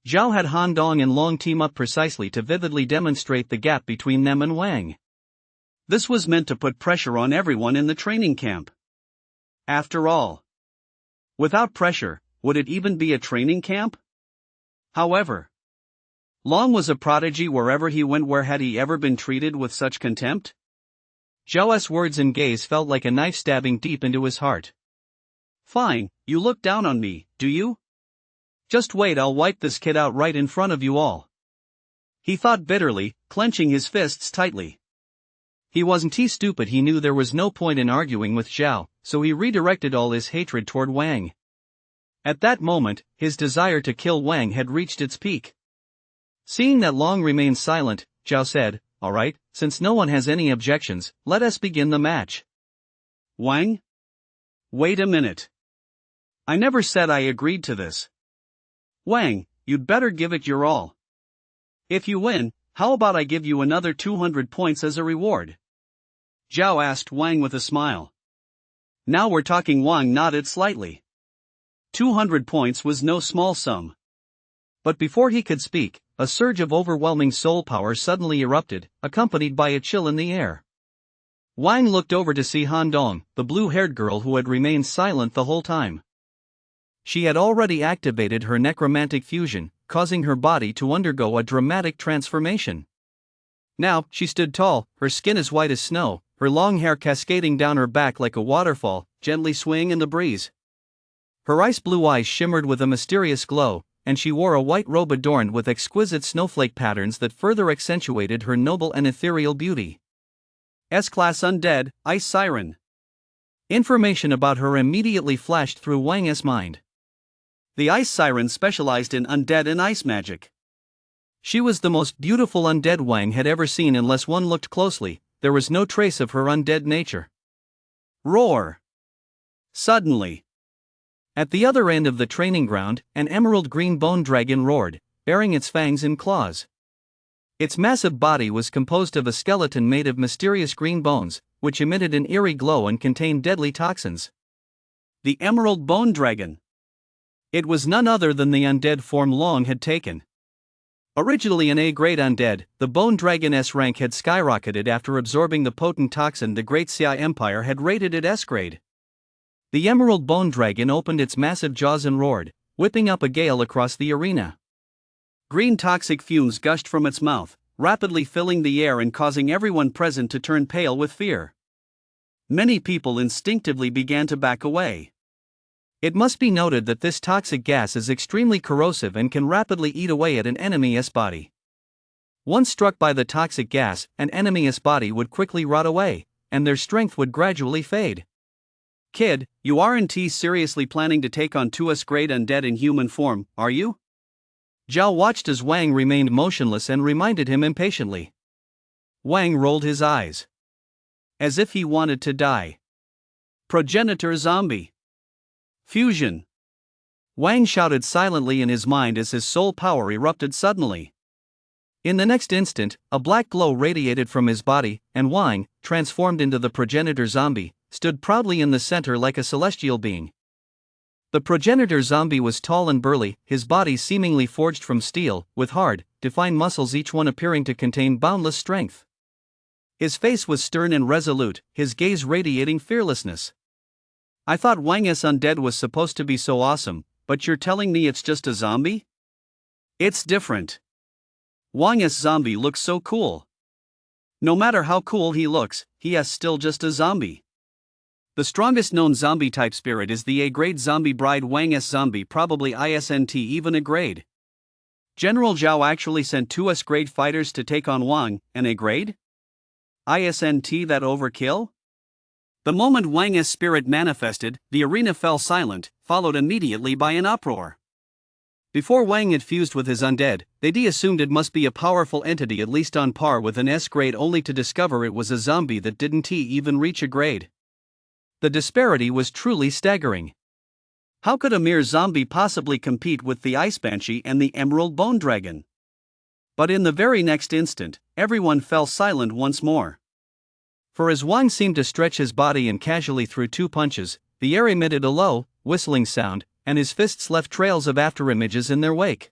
Zhao had Han Dong and Long team up precisely to vividly demonstrate the gap between them and Wang. This was meant to put pressure on everyone in the training camp. After all, without pressure, would it even be a training camp? However, Long was a prodigy wherever he went. Where had he ever been treated with such contempt? Zhao's words and gaze felt like a knife stabbing deep into his heart. "Fine, you look down on me, do you? Just wait, I'll wipe this kid out right in front of you all." He thought bitterly, clenching his fists tightly. He wasn't stupid. He knew there was no point in arguing with Zhao, so he redirected all his hatred toward Wang. At that moment, his desire to kill Wang had reached its peak. Seeing that Long remained silent, Zhao said, "All right, since no one has any objections, let us begin the match." "Wang? Wait a minute. I never said I agreed to this. Wang, you'd better give it your all. If you win, how about I give you another 200 points as a reward?" Zhao asked Wang with a smile. "Now we're talking." Wang nodded slightly. 200 points was no small sum. But before he could speak, a surge of overwhelming soul power suddenly erupted, accompanied by a chill in the air. Wang looked over to see Han Dong, the blue-haired girl who had remained silent the whole time. She had already activated her necromantic fusion, causing her body to undergo a dramatic transformation. Now, she stood tall, her skin as white as snow, her long hair cascading down her back like a waterfall, gently swaying in the breeze. Her ice blue eyes shimmered with a mysterious glow, and she wore a white robe adorned with exquisite snowflake patterns that further accentuated her noble and ethereal beauty. S-Class Undead, Ice Siren. Information about her immediately flashed through Wang's mind. The Ice Siren specialized in undead and ice magic. She was the most beautiful undead Wang had ever seen. Unless one looked closely, there was no trace of her undead nature. Roar! Suddenly, at the other end of the training ground, an emerald green bone dragon roared, baring its fangs and claws. Its massive body was composed of a skeleton made of mysterious green bones, which emitted an eerie glow and contained deadly toxins. The emerald bone dragon. It was none other than the undead form Long had taken. Originally an A-grade undead, the bone dragon's rank had skyrocketed after absorbing the potent toxin the Great Xia Empire had rated it S-grade. The emerald bone dragon opened its massive jaws and roared, whipping up a gale across the arena. Green toxic fumes gushed from its mouth, rapidly filling the air and causing everyone present to turn pale with fear. Many people instinctively began to back away. It must be noted that this toxic gas is extremely corrosive and can rapidly eat away at an enemy's body. Once struck by the toxic gas, an enemy's body would quickly rot away, and their strength would gradually fade. Kid, you aren't seriously planning to take on 2S-grade undead in human form, are you? Zhao watched as Wang remained motionless and reminded him impatiently. Wang rolled his eyes, as if he wanted to die. Progenitor zombie. Fusion. Wang shouted silently in his mind as his soul power erupted suddenly. In the next instant, a black glow radiated from his body, and Wang, transformed into the progenitor zombie, stood proudly in the center like a celestial being. The progenitor zombie was tall and burly, his body seemingly forged from steel, with hard, defined muscles, each one appearing to contain boundless strength. His face was stern and resolute, his gaze radiating fearlessness. I thought Wang's undead was supposed to be so awesome, but you're telling me it's just a zombie? It's different. Wang's zombie looks so cool. No matter how cool he looks, he is still just a zombie. The strongest known zombie-type spirit is the A-grade zombie bride Wang's zombie, probably isn't even a grade. General Zhao actually sent 2S-grade fighters to take on Wang, an A-grade? Isn't that overkill? The moment Wang's spirit manifested, the arena fell silent, followed immediately by an uproar. Before Wang had fused with his undead, they assumed it must be a powerful entity at least on par with an S-grade, only to discover it was a zombie that didn't even reach a grade. The disparity was truly staggering. How could a mere zombie possibly compete with the Ice Banshee and the Emerald Bone Dragon? But in the very next instant, everyone fell silent once more. For as Wang seemed to stretch his body and casually threw two punches, the air emitted a low, whistling sound, and his fists left trails of afterimages in their wake.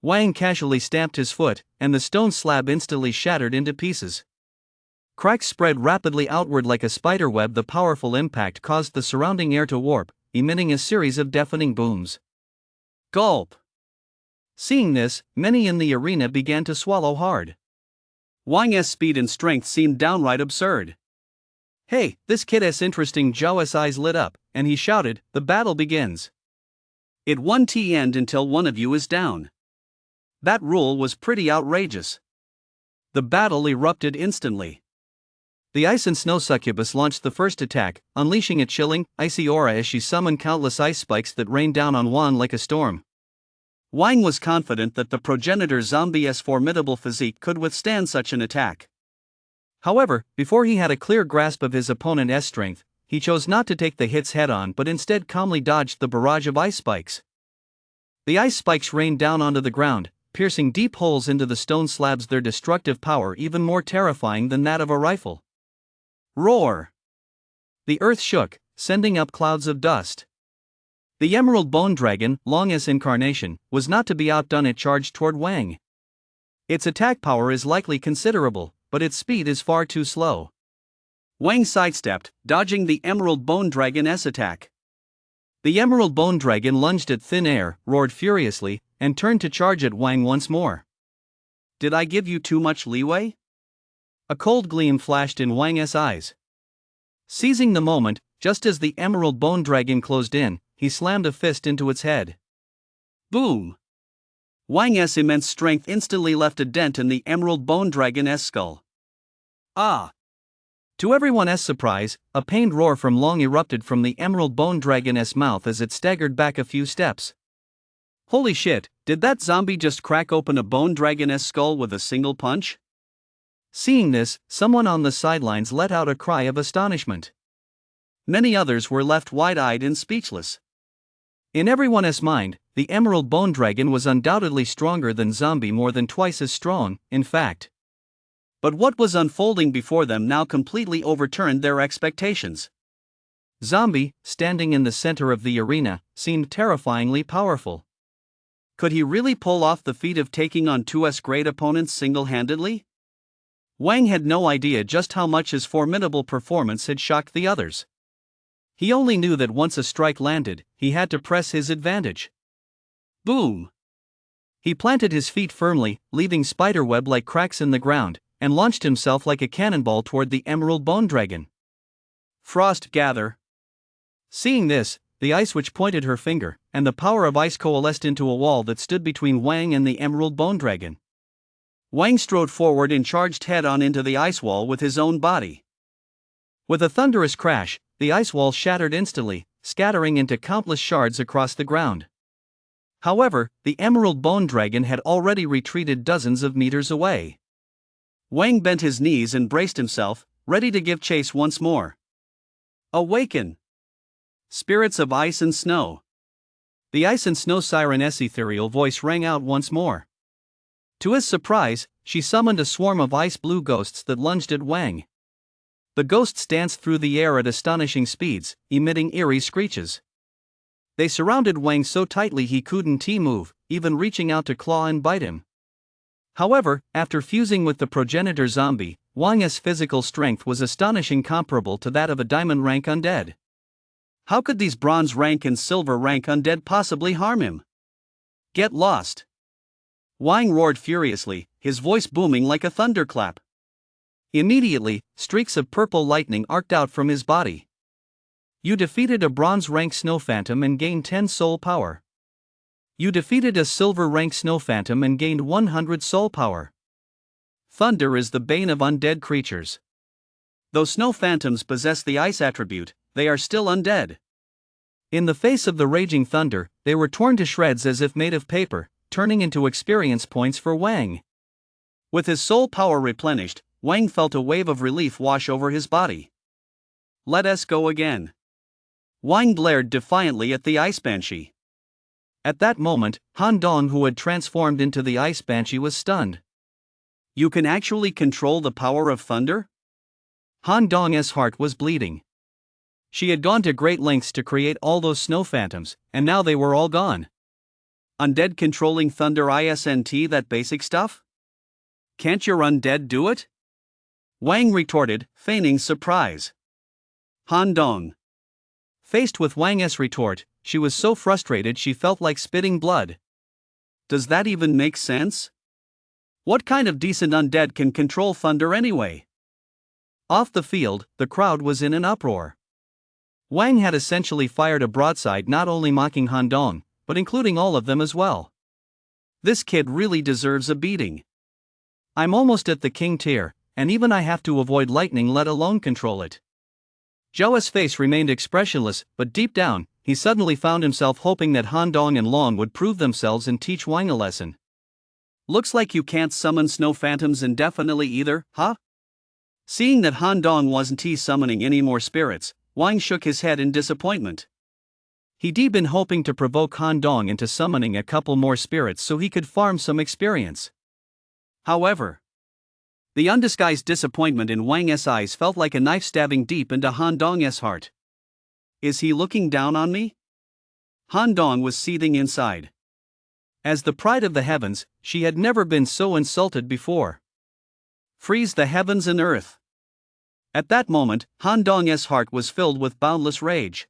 Wang casually stamped his foot, and the stone slab instantly shattered into pieces. Cracks spread rapidly outward like a spider web. The powerful impact caused the surrounding air to warp, emitting a series of deafening booms. Gulp! Seeing this, many in the arena began to swallow hard. Wang's speed and strength seemed downright absurd. Hey, this kid's interesting. Zhao's eyes lit up, and he shouted, "The battle begins. It won't end until one of you is down." That rule was pretty outrageous. The battle erupted instantly. The Ice and Snow Succubus launched the first attack, unleashing a chilling, icy aura as she summoned countless ice spikes that rained down on Wang like a storm. Wang was confident that the progenitor zombie's formidable physique could withstand such an attack. However, before he had a clear grasp of his opponent's strength, he chose not to take the hits head-on but instead calmly dodged the barrage of ice spikes. The ice spikes rained down onto the ground, piercing deep holes into the stone slabs, their destructive power even more terrifying than that of a rifle. Roar! The earth shook, sending up clouds of dust. The Emerald Bone Dragon, Long's incarnation, was not to be outdone. It charged toward Wang. Its attack power is likely considerable, but its speed is far too slow. Wang sidestepped, dodging the Emerald Bone Dragon's attack. The Emerald Bone Dragon lunged at thin air, roared furiously, and turned to charge at Wang once more. Did I give you too much leeway? A cold gleam flashed in Wang's eyes. Seizing the moment, just as the Emerald Bone Dragon closed in, he slammed a fist into its head. Boom! Wang's immense strength instantly left a dent in the Emerald Bone Dragon's skull. Ah! To everyone's surprise, a pained roar from Long erupted from the Emerald Bone Dragon's mouth as it staggered back a few steps. Holy shit, did that zombie just crack open a bone dragon's skull with a single punch? Seeing this, someone on the sidelines let out a cry of astonishment. Many others were left wide-eyed and speechless. In everyone's mind, the Emerald Bone Dragon was undoubtedly stronger than Zombie, more than twice as strong, in fact. But what was unfolding before them now completely overturned their expectations. Zombie, standing in the center of the arena, seemed terrifyingly powerful. Could he really pull off the feat of taking on 2's great opponents single-handedly? Wang had no idea just how much his formidable performance had shocked the others. He only knew that once a strike landed, he had to press his advantage. Boom! He planted his feet firmly, leaving spiderweb-like cracks in the ground, and launched himself like a cannonball toward the Emerald Bone Dragon. Frost gather. Seeing this, the Ice Witch pointed her finger, and the power of ice coalesced into a wall that stood between Wang and the Emerald Bone Dragon. Wang strode forward and charged head-on into the ice wall with his own body. With a thunderous crash, the ice wall shattered instantly, scattering into countless shards across the ground. However, the Emerald Bone Dragon had already retreated dozens of meters away. Wang bent his knees and braced himself, ready to give chase once more. Awaken! Spirits of ice and snow. The ice and snow siren's ethereal voice rang out once more. To his surprise, she summoned a swarm of ice-blue ghosts that lunged at Wang. The ghosts danced through the air at astonishing speeds, emitting eerie screeches. They surrounded Wang so tightly he couldn't move, even reaching out to claw and bite him. However, after fusing with the progenitor zombie, Wang's physical strength was astonishingly comparable to that of a diamond rank undead. How could these bronze rank and silver rank undead possibly harm him? Get lost! Wang roared furiously, his voice booming like a thunderclap. Immediately, streaks of purple lightning arced out from his body. You defeated a bronze rank snow phantom and gained 10 soul power. You defeated a silver rank snow phantom and gained 100 soul power. Thunder is the bane of undead creatures. Though snow phantoms possess the ice attribute, they are still undead. In the face of the raging thunder, they were torn to shreds as if made of paper, turning into experience points for Wang. With his soul power replenished, Wang felt a wave of relief wash over his body. Let us go again. Wang glared defiantly at the ice banshee. At that moment, Han Dong, who had transformed into the ice banshee, was stunned. You can actually control the power of thunder? Han Dong's heart was bleeding. She had gone to great lengths to create all those snow phantoms, and now they were all gone. Undead controlling thunder isn't that basic stuff? Can't your undead do it? Wang retorted, feigning surprise. Han Dong. Faced with Wang's retort, she was so frustrated she felt like spitting blood. Does that even make sense? What kind of decent undead can control thunder anyway? Off the field, the crowd was in an uproar. Wang had essentially fired a broadside, not only mocking Han Dong, but including all of them as well. This kid really deserves a beating. I'm almost at the king tier, and even I have to avoid lightning, let alone control it. Zhou's face remained expressionless, but deep down, he suddenly found himself hoping that Han Dong and Long would prove themselves and teach Wang a lesson. Looks like you can't summon snow phantoms indefinitely either, huh? Seeing that Han Dong wasn't summoning any more spirits, Wang shook his head in disappointment. He'd been hoping to provoke Han Dong into summoning a couple more spirits so he could farm some experience. However, the undisguised disappointment in Wang's eyes felt like a knife stabbing deep into Han Dong's heart. Is he looking down on me? Han Dong was seething inside. As the pride of the heavens, she had never been so insulted before. Freeze the heavens and earth. At that moment, Han Dong's heart was filled with boundless rage.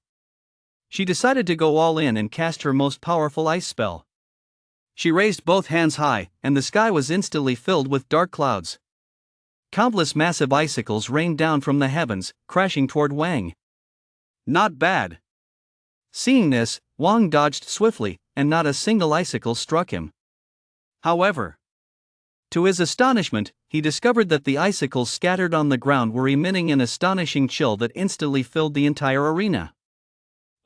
She decided to go all in and cast her most powerful ice spell. She raised both hands high, and the sky was instantly filled with dark clouds. Countless massive icicles rained down from the heavens, crashing toward Wang. Not bad. Seeing this, Wang dodged swiftly, and not a single icicle struck him. However, to his astonishment, he discovered that the icicles scattered on the ground were emitting an astonishing chill that instantly filled the entire arena.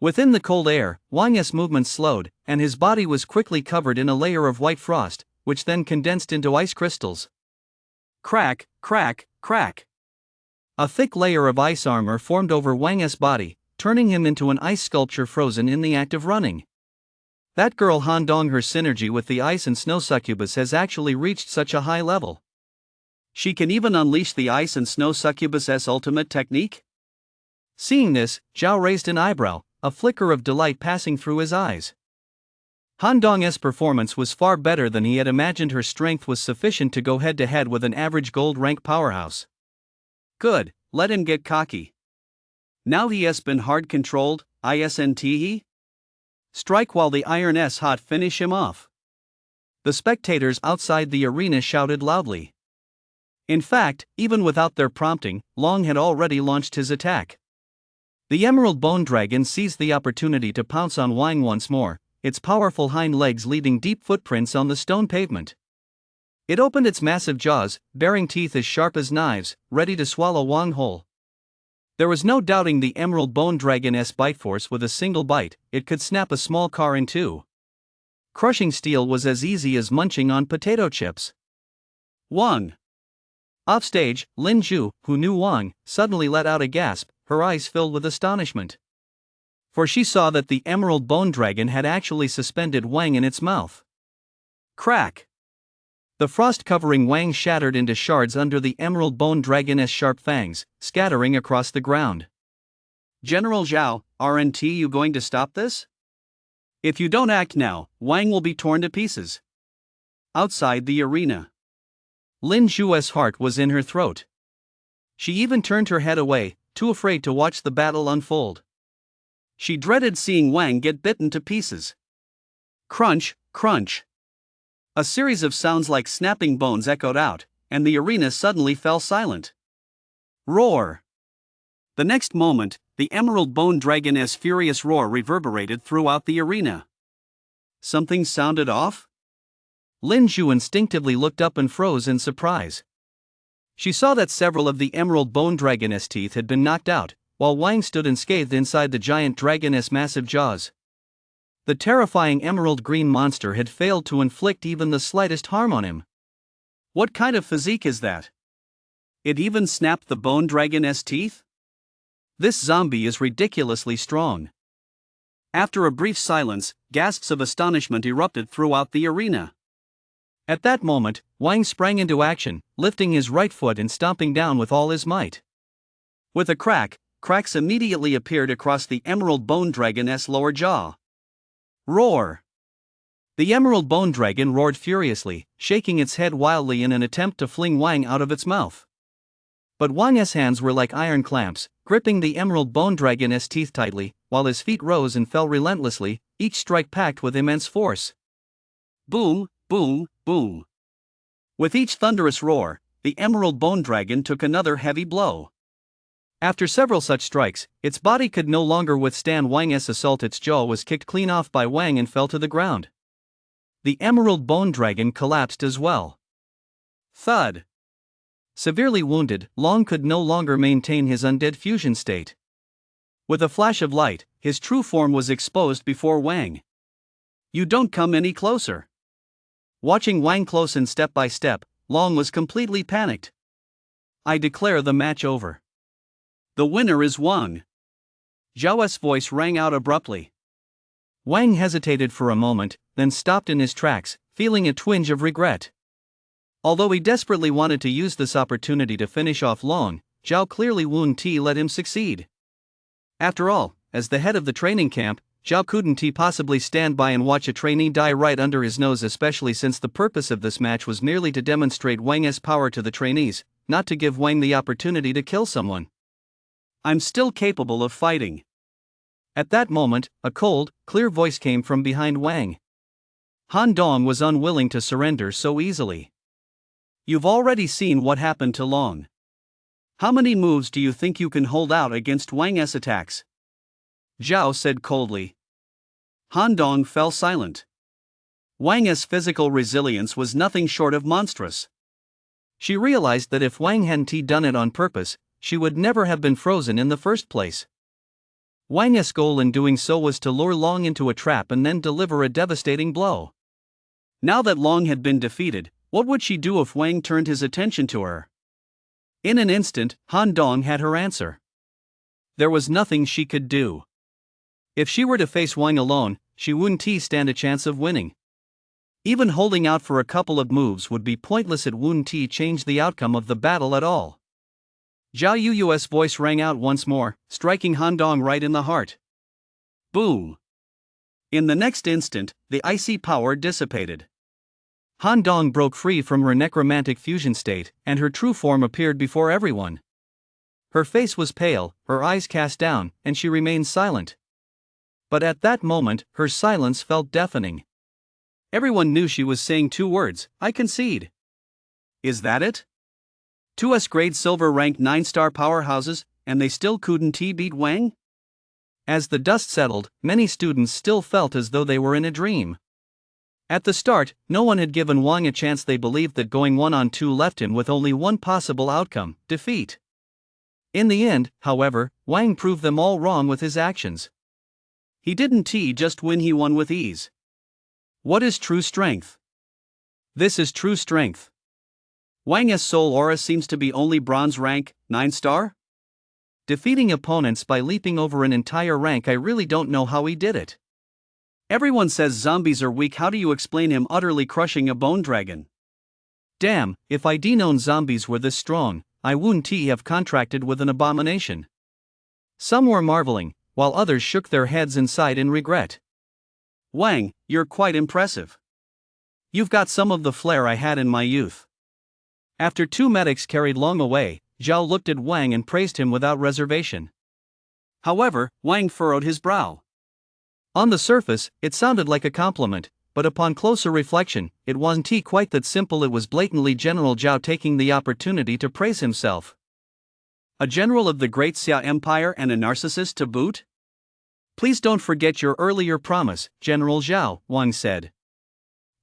Within the cold air, Wang's movements slowed, and his body was quickly covered in a layer of white frost, which then condensed into ice crystals. Crack, crack, crack. A thick layer of ice armor formed over Wang's body, turning him into an ice sculpture frozen in the act of running. That girl Han Dong, her synergy with the ice and snow succubus has actually reached such a high level. She can even unleash the ice and snow succubus's ultimate technique? Seeing this, Zhao raised an eyebrow, a flicker of delight passing through his eyes. Han Dong's performance was far better than he had imagined. Her strength was sufficient to go head-to-head with an average gold rank powerhouse. Good, let him get cocky. Now he has been hard controlled, isn't he? Strike while the iron's hot, finish him off. The spectators outside the arena shouted loudly. In fact, even without their prompting, Long had already launched his attack. The Emerald Bone Dragon seized the opportunity to pounce on Wang once more, its powerful hind legs leaving deep footprints on the stone pavement. It opened its massive jaws, baring teeth as sharp as knives, ready to swallow Wang whole. There was no doubting the Emerald Bone Dragon's bite force. With a single bite, it could snap a small car in two. Crushing steel was as easy as munching on potato chips. Wang! Offstage, Lin Zhu, who knew Wang, suddenly let out a gasp, her eyes filled with astonishment. For she saw that the Emerald Bone Dragon had actually suspended Wang in its mouth. Crack! The frost covering Wang shattered into shards under the Emerald Bone Dragon's sharp fangs, scattering across the ground. General Zhao, aren't you going to stop this? If you don't act now, Wang will be torn to pieces. Outside the arena, Lin Zhu's heart was in her throat. She even turned her head away, too afraid to watch the battle unfold. She dreaded seeing Wang get bitten to pieces. Crunch, crunch. A series of sounds like snapping bones echoed out, and the arena suddenly fell silent. Roar! The next moment, the Emerald Bone Dragon's furious roar reverberated throughout the arena. Something sounded off? Lin Zhu instinctively looked up and froze in surprise. She saw that several of the Emerald Bone Dragon's teeth had been knocked out, while Wang stood unscathed inside the giant dragon's massive jaws. The terrifying emerald green monster had failed to inflict even the slightest harm on him. What kind of physique is that? It even snapped the bone dragon's teeth? This zombie is ridiculously strong. After a brief silence, gasps of astonishment erupted throughout the arena. At that moment, Wang sprang into action, lifting his right foot and stomping down with all his might. With a crack, cracks immediately appeared across the Emerald Bone Dragon's lower jaw. Roar! The Emerald Bone Dragon roared furiously, shaking its head wildly in an attempt to fling Wang out of its mouth. But Wang's hands were like iron clamps, gripping the Emerald Bone Dragon's teeth tightly, while his feet rose and fell relentlessly, each strike packed with immense force. Boom, boom, boom. With each thunderous roar, the Emerald Bone Dragon took another heavy blow. After several such strikes, its body could no longer withstand Wang's assault. Its jaw was kicked clean off by Wang and fell to the ground. The Emerald Bone Dragon collapsed as well. Thud! Severely wounded, Long could no longer maintain his undead fusion state. With a flash of light, his true form was exposed before Wang. You don't come any closer. Watching Wang close and step by step, Long was completely panicked. I declare the match over. The winner is Wang. Zhao's voice rang out abruptly. Wang hesitated for a moment, then stopped in his tracks, feeling a twinge of regret. Although he desperately wanted to use this opportunity to finish off Long, Zhao clearly wouldn't let him succeed. After all, as the head of the training camp, Zhao couldn't possibly stand by and watch a trainee die right under his nose, especially since the purpose of this match was merely to demonstrate Wang's power to the trainees, not to give Wang the opportunity to kill someone. I'm still capable of fighting. At that moment, a cold, clear voice came from behind Wang. Han Dong was unwilling to surrender so easily. You've already seen what happened to Long. How many moves do you think you can hold out against Wang's attacks? Zhao said coldly. Han Dong fell silent. Wang's physical resilience was nothing short of monstrous. She realized that if Wang hadn't done it on purpose, she would never have been frozen in the first place. Wang's goal in doing so was to lure Long into a trap and then deliver a devastating blow. Now that Long had been defeated, what would she do if Wang turned his attention to her? In an instant, Han Dong had her answer. There was nothing she could do. If she were to face Wang alone, she wouldn't stand a chance of winning. Even holding out for a couple of moves would be pointless. It wouldn't change the outcome of the battle at all. Zhao Yu's voice rang out once more, striking Han Dong right in the heart. Boom! In the next instant, the icy power dissipated. Han Dong broke free from her necromantic fusion state, and her true form appeared before everyone. Her face was pale, her eyes cast down, and she remained silent. But at that moment, her silence felt deafening. Everyone knew she was saying two words: I concede. Is that it? 2S grade silver rank 9-star powerhouses, and they still couldn't beat Wang? As the dust settled, many students still felt as though they were in a dream. At the start, no one had given Wang a chance. They believed that going 1-on-2 left him with only one possible outcome: defeat. In the end, however, Wang proved them all wrong with his actions. He didn't just win, he won with ease. What is true strength? This is true strength. Wang's soul aura seems to be only bronze rank, 9-star? Defeating opponents by leaping over an entire rank. I really don't know how he did it. Everyone says zombies are weak. How do you explain him utterly crushing a bone dragon? Damn, if I'd known zombies were this strong, I wouldn't have contracted with an abomination. Some were marveling, while others shook their heads and sighed in regret. Wang, you're quite impressive. You've got some of the flair I had in my youth. After two medics carried Long away, Zhao looked at Wang and praised him without reservation. However, Wang furrowed his brow. On the surface, it sounded like a compliment, but upon closer reflection, it wasn't quite that simple. It was blatantly General Zhao taking the opportunity to praise himself. A general of the Great Xia Empire and a narcissist to boot? Please don't forget your earlier promise, General Zhao, Wang said.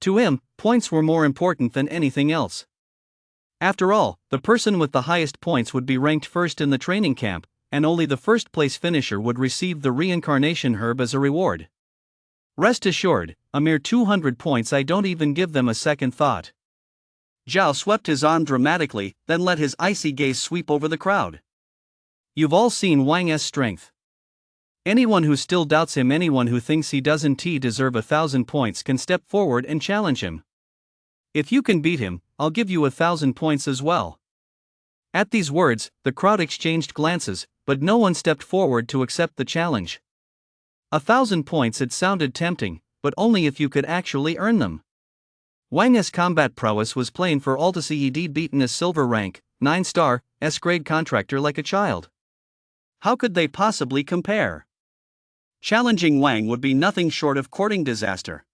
To him, points were more important than anything else. After all, the person with the highest points would be ranked first in the training camp, and only the first-place finisher would receive the reincarnation herb as a reward. Rest assured, a mere 200 points. I don't even give them a second thought. Zhao swept his arm dramatically, then let his icy gaze sweep over the crowd. You've all seen Wang's strength. Anyone who still doubts him, anyone who thinks he doesn't deserve 1,000 points, can step forward and challenge him. If you can beat him, I'll give you 1,000 points as well. At these words, the crowd exchanged glances, but no one stepped forward to accept the challenge. 1,000 points, it sounded tempting, but only if you could actually earn them. Wang's combat prowess was plain for all to see. He'd beaten a silver rank, 9-star, S-grade contractor like a child. How could they possibly compare? Challenging Wang would be nothing short of courting disaster.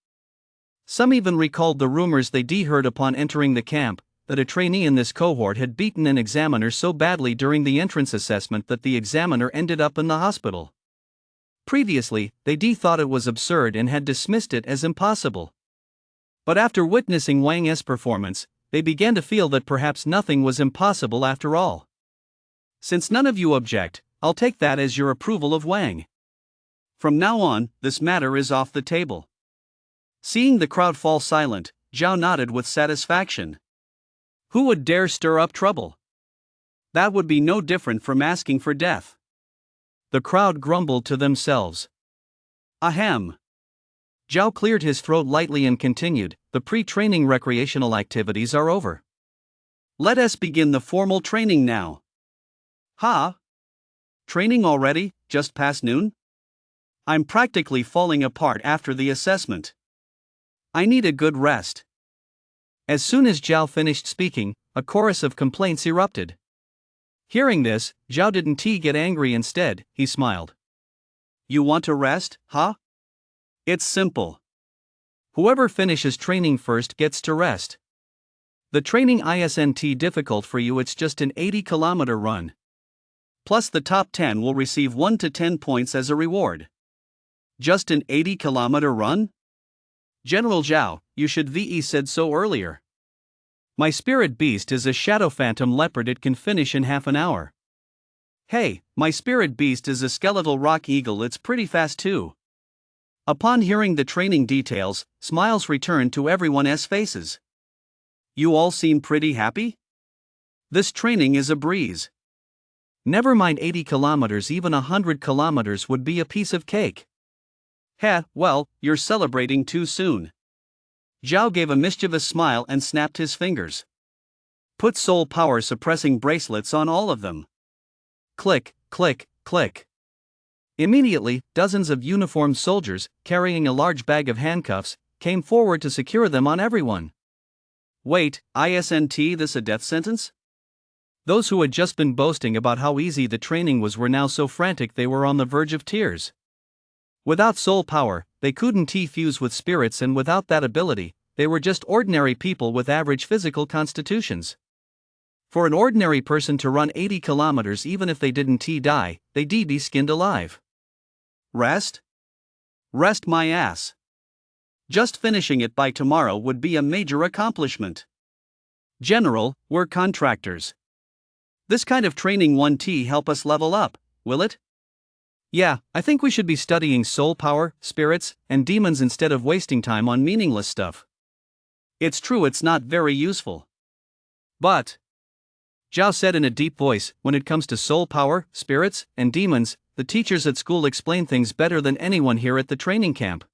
Some even recalled the rumors they'd heard upon entering the camp, that a trainee in this cohort had beaten an examiner so badly during the entrance assessment that the examiner ended up in the hospital. Previously, they'd thought it was absurd and had dismissed it as impossible. But after witnessing Wang's performance, they began to feel that perhaps nothing was impossible after all. Since none of you object, I'll take that as your approval of Wang. From now on, this matter is off the table. Seeing the crowd fall silent, Zhao nodded with satisfaction. Who would dare stir up trouble? That would be no different from asking for death. The crowd grumbled to themselves. Ahem. Zhao cleared his throat lightly and continued, the pre-training recreational activities are over. Let us begin the formal training now. Ha? Training already, just past noon? I'm practically falling apart after the assessment. I need a good rest. As soon as Zhao finished speaking, a chorus of complaints erupted. Hearing this, Zhao didn't get angry. Instead, he smiled. You want to rest, huh? It's simple. Whoever finishes training first gets to rest. The training isn't difficult for you, it's just an 80-kilometer run. Plus the top 10 will receive 1 to 10 points as a reward. Just an 80-kilometer run? General Zhao, you should have said so earlier. My spirit beast is a shadow phantom leopard, it can finish in half an hour. Hey, my spirit beast is a skeletal rock eagle, it's pretty fast too. Upon hearing the training details, smiles returned to everyone's faces. You all seem pretty happy? This training is a breeze. Never mind 80 kilometers, even 100 kilometers would be a piece of cake. Heh, well, you're celebrating too soon. Zhao gave a mischievous smile and snapped his fingers. Put soul power suppressing bracelets on all of them. Click, click, click. Immediately, dozens of uniformed soldiers, carrying a large bag of handcuffs, came forward to secure them on everyone. Wait, isn't this a death sentence? Those who had just been boasting about how easy the training was were now so frantic they were on the verge of tears. Without soul power, they couldn't fuse with spirits, and without that ability, they were just ordinary people with average physical constitutions. For an ordinary person to run 80 kilometers even if they didn't die, they'd be skinned alive. Rest? Rest my ass. Just finishing it by tomorrow would be a major accomplishment. General, we're contractors. This kind of training won't help us level up, will it? Yeah, I think we should be studying soul power, spirits, and demons instead of wasting time on meaningless stuff. It's true it's not very useful. But, Zhao said in a deep voice, when it comes to soul power, spirits, and demons, the teachers at school explain things better than anyone here at the training camp.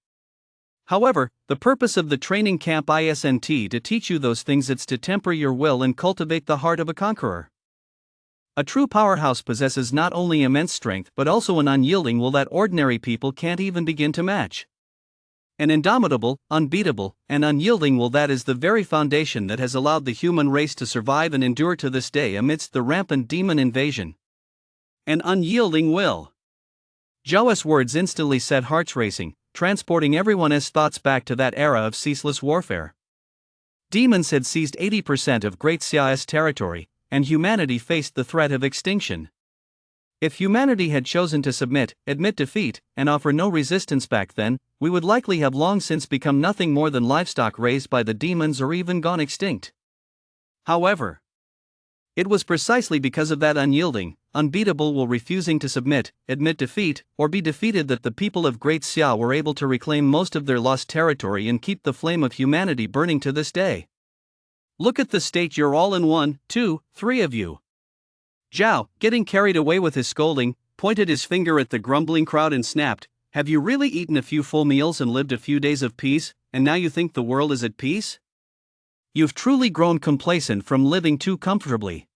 However, the purpose of the training camp isn't to teach you those things, it's to temper your will and cultivate the heart of a conqueror. A true powerhouse possesses not only immense strength but also an unyielding will that ordinary people can't even begin to match. An indomitable, unbeatable, and unyielding will that is the very foundation that has allowed the human race to survive and endure to this day amidst the rampant demon invasion. An unyielding will. Zhao's words instantly set hearts racing, transporting everyone's thoughts back to that era of ceaseless warfare. Demons had seized 80% of Great Xia's territory, and humanity faced the threat of extinction. If humanity had chosen to submit, admit defeat, and offer no resistance back then, we would likely have long since become nothing more than livestock raised by the demons or even gone extinct. However, it was precisely because of that unyielding, unbeatable will refusing to submit, admit defeat, or be defeated that the people of Great Xia were able to reclaim most of their lost territory and keep the flame of humanity burning to this day. Look at the state you're all in, 1, 2, 3 of you. Zhao, getting carried away with his scolding, pointed his finger at the grumbling crowd and snapped, have you really eaten a few full meals and lived a few days of peace, and now you think the world is at peace? You've truly grown complacent from living too comfortably.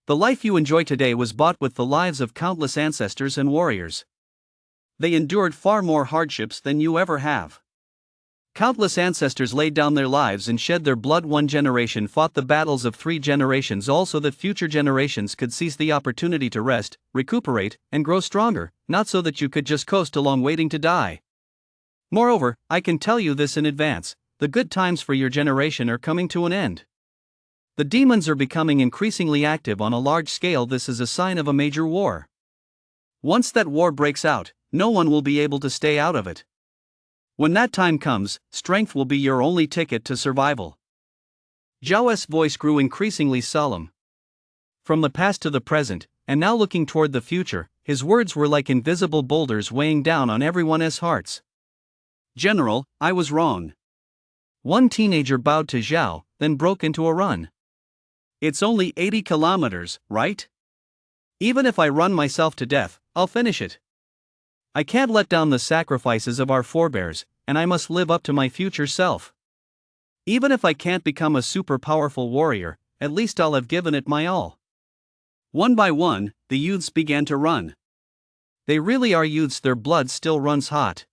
The life you enjoy today was bought with the lives of countless ancestors and warriors. They endured far more hardships than you ever have. Countless ancestors laid down their lives and shed their blood. One generation fought the battles of 3 generations all so that future generations could seize the opportunity to rest, recuperate, and grow stronger, not so that you could just coast along waiting to die. Moreover, I can tell you this in advance, the good times for your generation are coming to an end. The demons are becoming increasingly active on a large scale. This is a sign of a major war. Once that war breaks out, no one will be able to stay out of it. When that time comes, strength will be your only ticket to survival. Zhao's voice grew increasingly solemn. From the past to the present, and now looking toward the future, his words were like invisible boulders weighing down on everyone's hearts. General, I was wrong. One teenager bowed to Zhao, then broke into a run. It's only 80 kilometers, right? Even if I run myself to death, I'll finish it. I can't let down the sacrifices of our forebears, and I must live up to my future self. Even if I can't become a super powerful warrior, at least I'll have given it my all. One by one, the youths began to run. They really are youths, their blood still runs hot.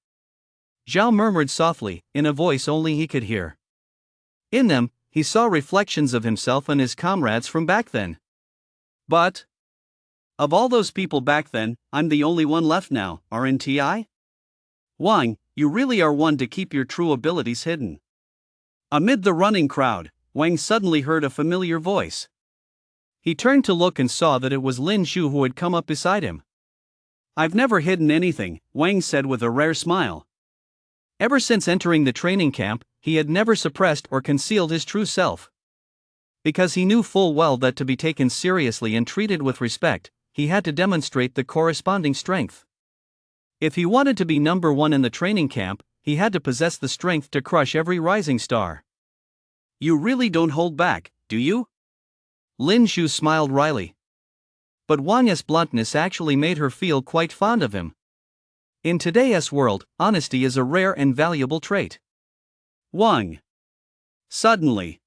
Zhao murmured softly, in a voice only he could hear. In them, he saw reflections of himself and his comrades from back then. But of all those people back then, I'm the only one left now, aren't I? Wang, you really are one to keep your true abilities hidden. Amid the running crowd, Wang suddenly heard a familiar voice. He turned to look and saw that it was Lin Shu who had come up beside him. I've never hidden anything, Wang said with a rare smile. Ever since entering the training camp, he had never suppressed or concealed his true self. Because he knew full well that to be taken seriously and treated with respect, he had to demonstrate the corresponding strength. If he wanted to be number one in the training camp, he had to possess the strength to crush every rising star. You really don't hold back, do you? Lin Shu smiled wryly. but Wang's bluntness actually made her feel quite fond of him. In today's world, honesty is a rare and valuable trait. Wang. Suddenly,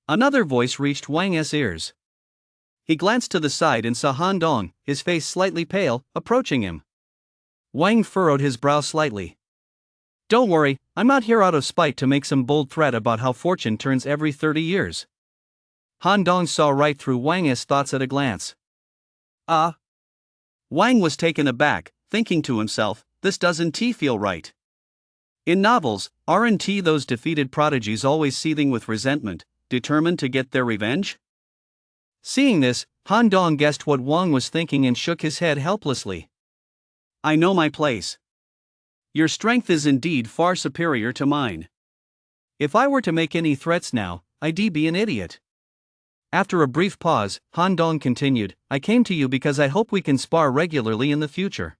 another voice reached Wang's ears. He glanced to the side and saw Han Dong, his face slightly pale, approaching him. Wang furrowed his brow slightly. Don't worry, I'm not here out of spite to make some bold threat about how fortune turns every 30 years. Han Dong saw right through Wang's thoughts at a glance. Wang was taken aback, thinking to himself, this doesn't feel right. In novels, aren't those defeated prodigies always seething with resentment, determined to get their revenge? Seeing this, Han Dong guessed what Wang was thinking and shook his head helplessly. I know my place. Your strength is indeed far superior to mine. If I were to make any threats now, I'd be an idiot. After a brief pause, Han Dong continued, I came to you because I hope we can spar regularly in the future.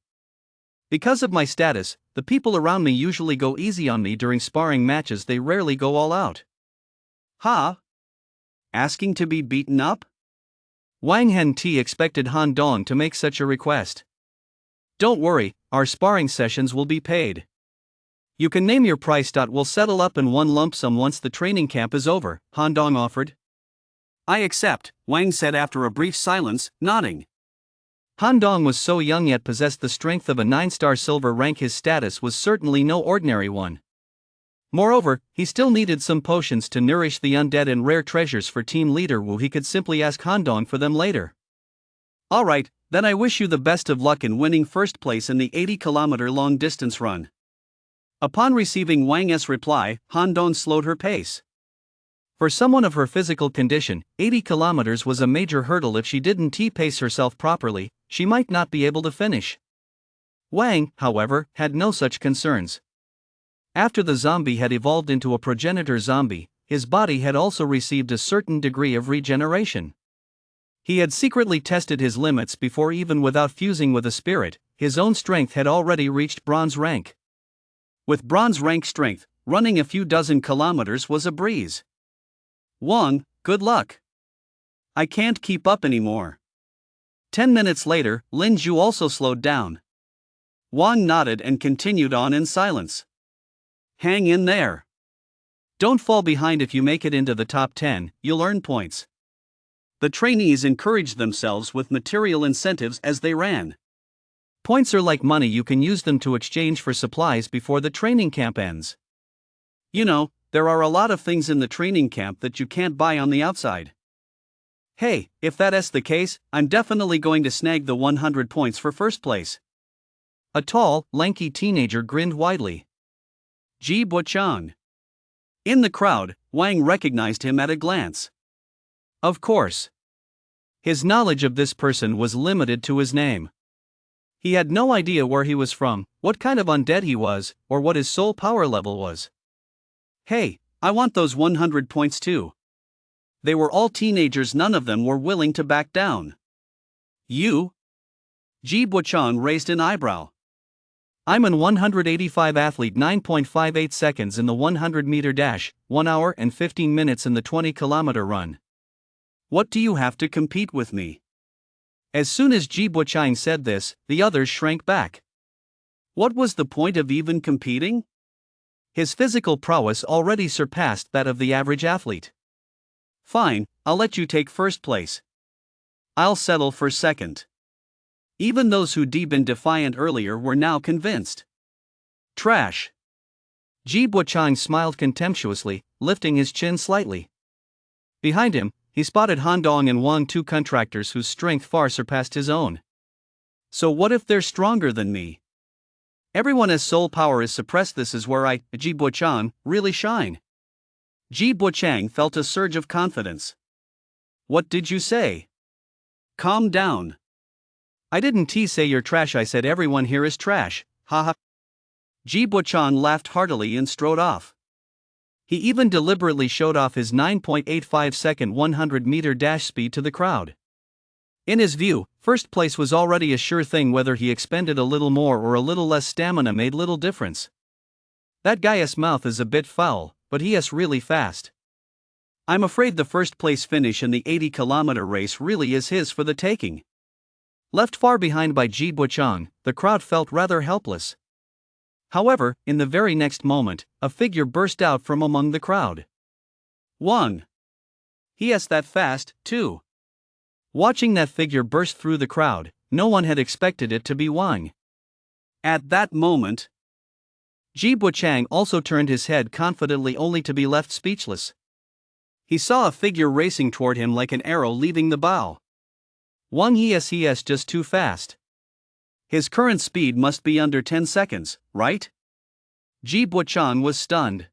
Because of my status, the people around me usually go easy on me during sparring matches, they rarely go all out. Ha? Asking to be beaten up? Wang Henti expected Han Dong to make such a request. Don't worry, our sparring sessions will be paid. You can name your price. We'll settle up in one lump sum once the training camp is over, Han Dong offered. I accept, Wang said after a brief silence, nodding. Han Dong was so young yet possessed the strength of a 9-star silver rank. His status was certainly no ordinary one. Moreover, he still needed some potions to nourish the undead and rare treasures for team leader Wu. He could simply ask Han Dong for them later. Alright, then I wish you the best of luck in winning first place in the 80-kilometer long distance run. Upon receiving Wang's reply, Han Dong slowed her pace. For someone of her physical condition, 80 kilometers was a major hurdle. If she didn't pace herself properly, she might not be able to finish. Wang, however, had no such concerns. After the zombie had evolved into a progenitor zombie, his body had also received a certain degree of regeneration. He had secretly tested his limits before. Even without fusing with a spirit, his own strength had already reached bronze rank. With bronze rank strength, running a few dozen kilometers was a breeze. Wang, good luck. I can't keep up anymore. 10 minutes later, Lin Zhu also slowed down. Wang nodded and continued on in silence. Hang in there. Don't fall behind. If you make it into the top 10, you'll earn points. The trainees encouraged themselves with material incentives as they ran. Points are like money, you can use them to exchange for supplies before the training camp ends. You know, there are a lot of things in the training camp that you can't buy on the outside. Hey, if that's the case, I'm definitely going to snag the 100 points for first place. A tall, lanky teenager grinned widely. Ji Buchang. In the crowd, Wang recognized him at a glance. Of course. His knowledge of this person was limited to his name. He had no idea where he was from, what kind of undead he was, or what his soul power level was. Hey, I want those 100 points too. They were all teenagers, none of them were willing to back down. You? Ji Buchang raised an eyebrow. I'm an 185 athlete, 9.58 seconds in the 100-meter dash, 1 hour and 15 minutes in the 20-kilometer run. What do you have to compete with me? As soon as Ji Buchang said this, the others shrank back. What was the point of even competing? His physical prowess already surpassed that of the average athlete. Fine, I'll let you take first place. I'll settle for second. Even those who'd been defiant earlier were now convinced. Trash. Ji Buchang smiled contemptuously, lifting his chin slightly. Behind him, he spotted Han Dong and Wang, two contractors whose strength far surpassed his own. So what if they're stronger than me? Everyone's soul power is suppressed. This is where I, Ji Buchang, really shine. Ji Buchang felt a surge of confidence. What did you say? Calm down. I didn't say you're trash, I said everyone here is trash, haha. Ji Buchang laughed heartily and strode off. He even deliberately showed off his 9.85-second 100-meter dash speed to the crowd. In his view, first place was already a sure thing. Whether he expended a little more or a little less stamina made little difference. That guy's mouth is a bit foul, but he is really fast. I'm afraid the first place finish in the 80-kilometer race really is his for the taking. Left far behind by Ji Buchang, the crowd felt rather helpless. However, in the very next moment, a figure burst out from among the crowd. Wang! He that fast, too. Watching that figure burst through the crowd, no one had expected it to be Wang. At that moment, Ji Buchang also turned his head confidently only to be left speechless. He saw a figure racing toward him like an arrow leaving the bow. Wang is just too fast. His current speed must be under 10 seconds, right? Ji Buchang was stunned.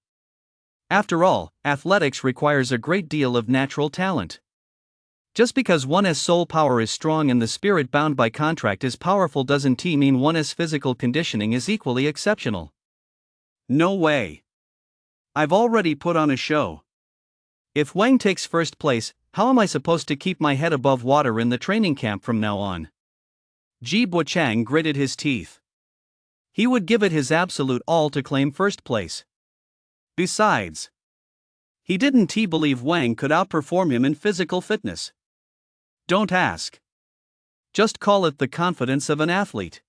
After all, athletics requires a great deal of natural talent. Just because one's soul power is strong and the spirit bound by contract is powerful doesn't mean one's physical conditioning is equally exceptional. No way. I've already put on a show. If Wang takes first place, how am I supposed to keep my head above water in the training camp from now on? Ji Buchang gritted his teeth. He would give it his absolute all to claim first place. Besides, he didn't believe Wang could outperform him in physical fitness. Don't ask. Just call it the confidence of an athlete.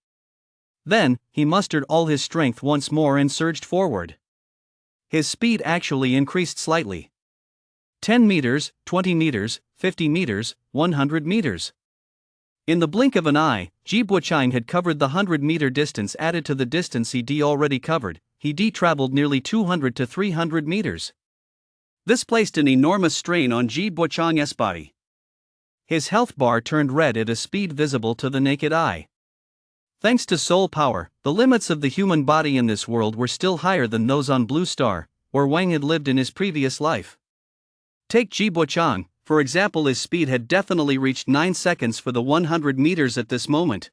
Then, he mustered all his strength once more and surged forward. His speed actually increased slightly. 10 meters, 20 meters, 50 meters, 100 meters. In the blink of an eye, Ji Buchang had covered the 100-meter distance added to the distance he already covered. He traveled nearly 200 to 300 meters. This placed an enormous strain on Ji Buchang's body. His health bar turned red at a speed visible to the naked eye. Thanks to soul power, the limits of the human body in this world were still higher than those on Blue Star, where Wang had lived in his previous life. Take Ji Buchang, for example. His speed had definitely reached 9 seconds for the 100 meters at this moment.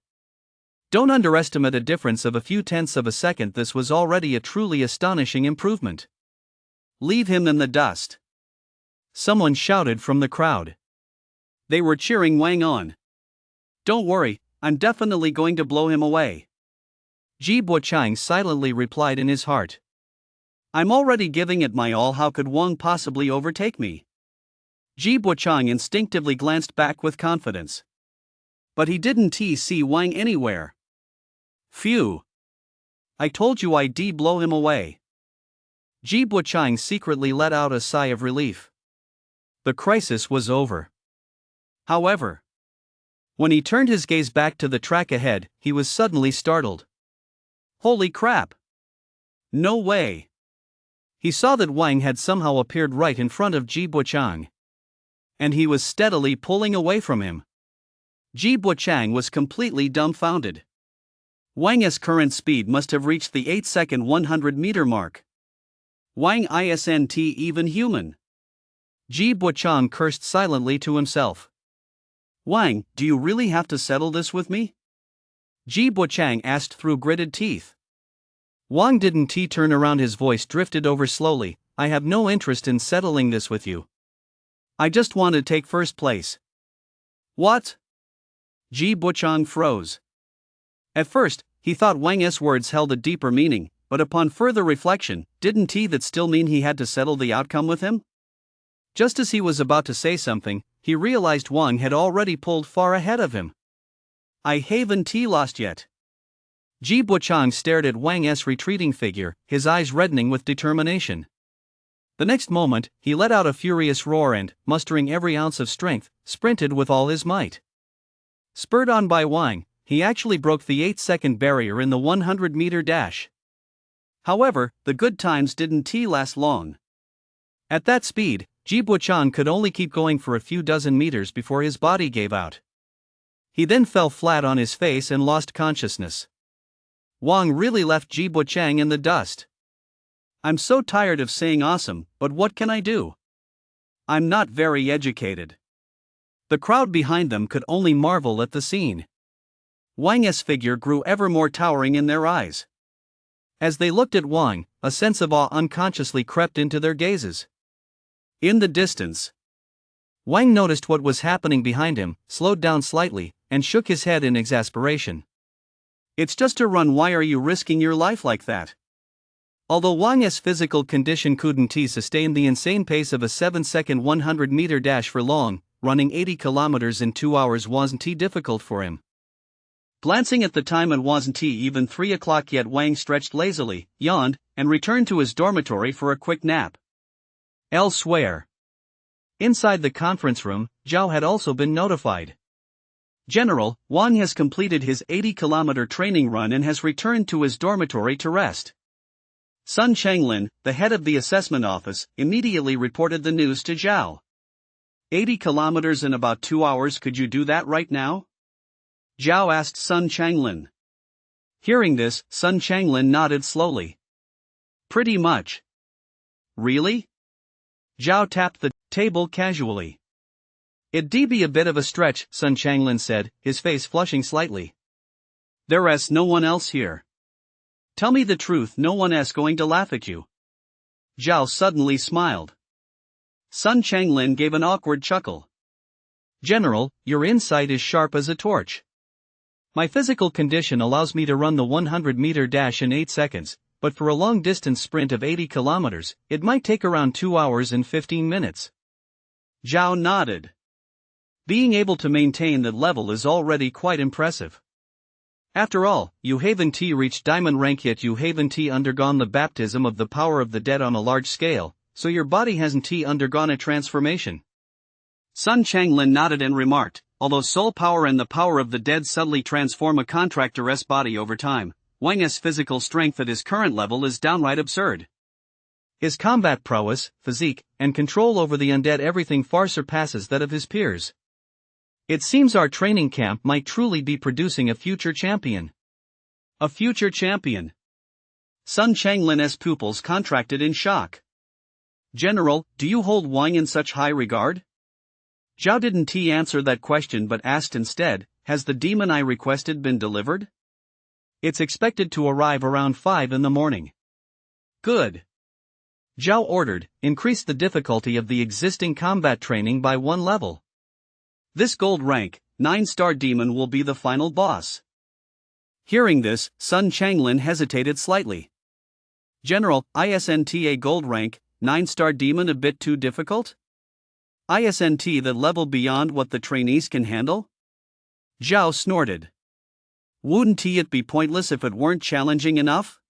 Don't underestimate a difference of a few tenths of a second. This was already a truly astonishing improvement. Leave him in the dust. Someone shouted from the crowd. They were cheering Wang on. Don't worry, I'm definitely going to blow him away. Ji Buchang silently replied in his heart. I'm already giving it my all. How could Wang possibly overtake me? Ji Buchang instinctively glanced back with confidence. But he didn't see Wang anywhere. Phew. I told you I'd blow him away. Ji Buchang secretly let out a sigh of relief. The crisis was over. However, when he turned his gaze back to the track ahead, he was suddenly startled. Holy crap! No way! He saw that Wang had somehow appeared right in front of Ji Buchang. And he was steadily pulling away from him. Ji Buchang was completely dumbfounded. Wang's current speed must have reached the 8-second 100-meter mark. Wang isn't even human. Ji Buchang cursed silently to himself. Wang, do you really have to settle this with me? Ji Buchang asked through gritted teeth. Wang didn't turn around. His voice drifted over slowly. I have no interest in settling this with you. I just want to take first place. What? Ji Buchang froze. At first, he thought Wang's words held a deeper meaning, but upon further reflection, didn't that still mean he had to settle the outcome with him? Just as he was about to say something, he realized Wang had already pulled far ahead of him. I haven't lost yet. Ji Buchang stared at Wang's retreating figure, his eyes reddening with determination. The next moment, he let out a furious roar and, mustering every ounce of strength, sprinted with all his might. Spurred on by Wang, he actually broke the 8-second barrier in the 100-meter dash. However, the good times didn't last long. At that speed, Ji Buchang could only keep going for a few dozen meters before his body gave out. He then fell flat on his face and lost consciousness. Wang really left Ji Buchang in the dust. I'm so tired of saying awesome, but what can I do? I'm not very educated. The crowd behind them could only marvel at the scene. Wang's figure grew ever more towering in their eyes. As they looked at Wang, a sense of awe unconsciously crept into their gazes. In the distance, Wang noticed what was happening behind him, slowed down slightly, and shook his head in exasperation. It's just a run. Why are you risking your life like that? Although Wang's physical condition couldn't sustain the insane pace of a 7-second 100-meter dash for long, running 80 kilometers in 2 hours wasn't difficult for him. Glancing at the time, it wasn't even 3 o'clock yet. Wang stretched lazily, yawned, and returned to his dormitory for a quick nap. Elsewhere. Inside the conference room, Zhao had also been notified. General, Wang has completed his 80-kilometer training run and has returned to his dormitory to rest. Sun Changlin, the head of the assessment office, immediately reported the news to Zhao. 80 kilometers in about 2 hours. Could you do that right now? Zhao asked Sun Changlin. Hearing this, Sun Changlin nodded slowly. Pretty much. Really? Zhao tapped the table casually. It'd be a bit of a stretch, Sun Changlin said, his face flushing slightly. There's no one else here. Tell me the truth, no one else going to laugh at you. Zhao suddenly smiled. Sun Changlin gave an awkward chuckle. General, your insight is sharp as a torch. My physical condition allows me to run the 100-meter dash in 8 seconds, but for a long-distance sprint of 80 kilometers, it might take around 2 hours and 15 minutes. Zhao nodded. Being able to maintain that level is already quite impressive. After all, you haven't reached diamond rank yet. You haven't undergone the baptism of the power of the dead on a large scale, so your body hasn't undergone a transformation. Sun Changlin nodded and remarked, although soul power and the power of the dead subtly transform a contractor's body over time, Wang's physical strength at his current level is downright absurd. His combat prowess, physique, and control over the undead, everything far surpasses that of his peers. It seems our training camp might truly be producing a future champion. A future champion? Sun Changlin's pupils contracted in shock. General, do you hold Wang in such high regard? Zhao didn't answer that question but asked instead, has the demon I requested been delivered? It's expected to arrive around 5 in the morning. Good. Zhao ordered, increase the difficulty of the existing combat training by 1 level. This gold rank, 9-star demon will be the final boss. Hearing this, Sun Changlin hesitated slightly. General, isn't a gold rank, 9-star demon a bit too difficult? Isn't the level beyond what the trainees can handle? Zhao snorted. Wouldn't it be pointless if it weren't challenging enough?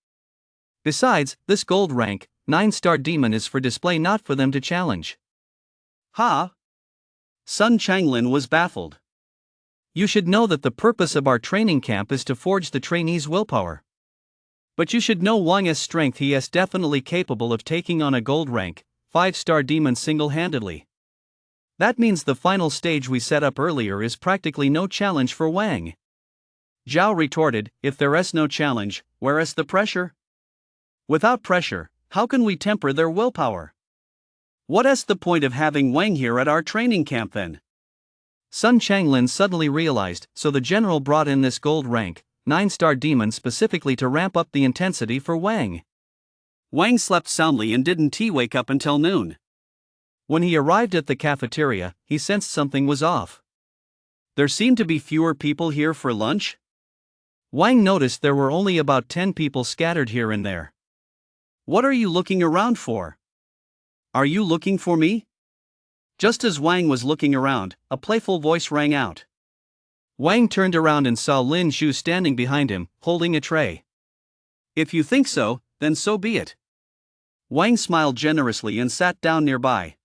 Besides, this gold rank, 9-star demon is for display, not for them to challenge. Ha! Sun Changlin was baffled. You should know that the purpose of our training camp is to forge the trainees' willpower. But you should know Wang's strength. He is definitely capable of taking on a gold rank, 5-star demon single-handedly. That means the final stage we set up earlier is practically no challenge for Wang. Zhao retorted, if there is no challenge, where is the pressure? Without pressure, how can we temper their willpower? What is the point of having Wang here at our training camp then? Sun Changlin suddenly realized, so the general brought in this gold rank, 9-star demon specifically to ramp up the intensity for Wang. Wang slept soundly and didn't wake up until noon. When he arrived at the cafeteria, he sensed something was off. There seemed to be fewer people here for lunch. Wang noticed there were only about 10 people scattered here and there. What are you looking around for? Are you looking for me? Just as Wang was looking around, a playful voice rang out. Wang turned around and saw Lin Zhu standing behind him, holding a tray. If you think so, then so be it. Wang smiled generously and sat down nearby.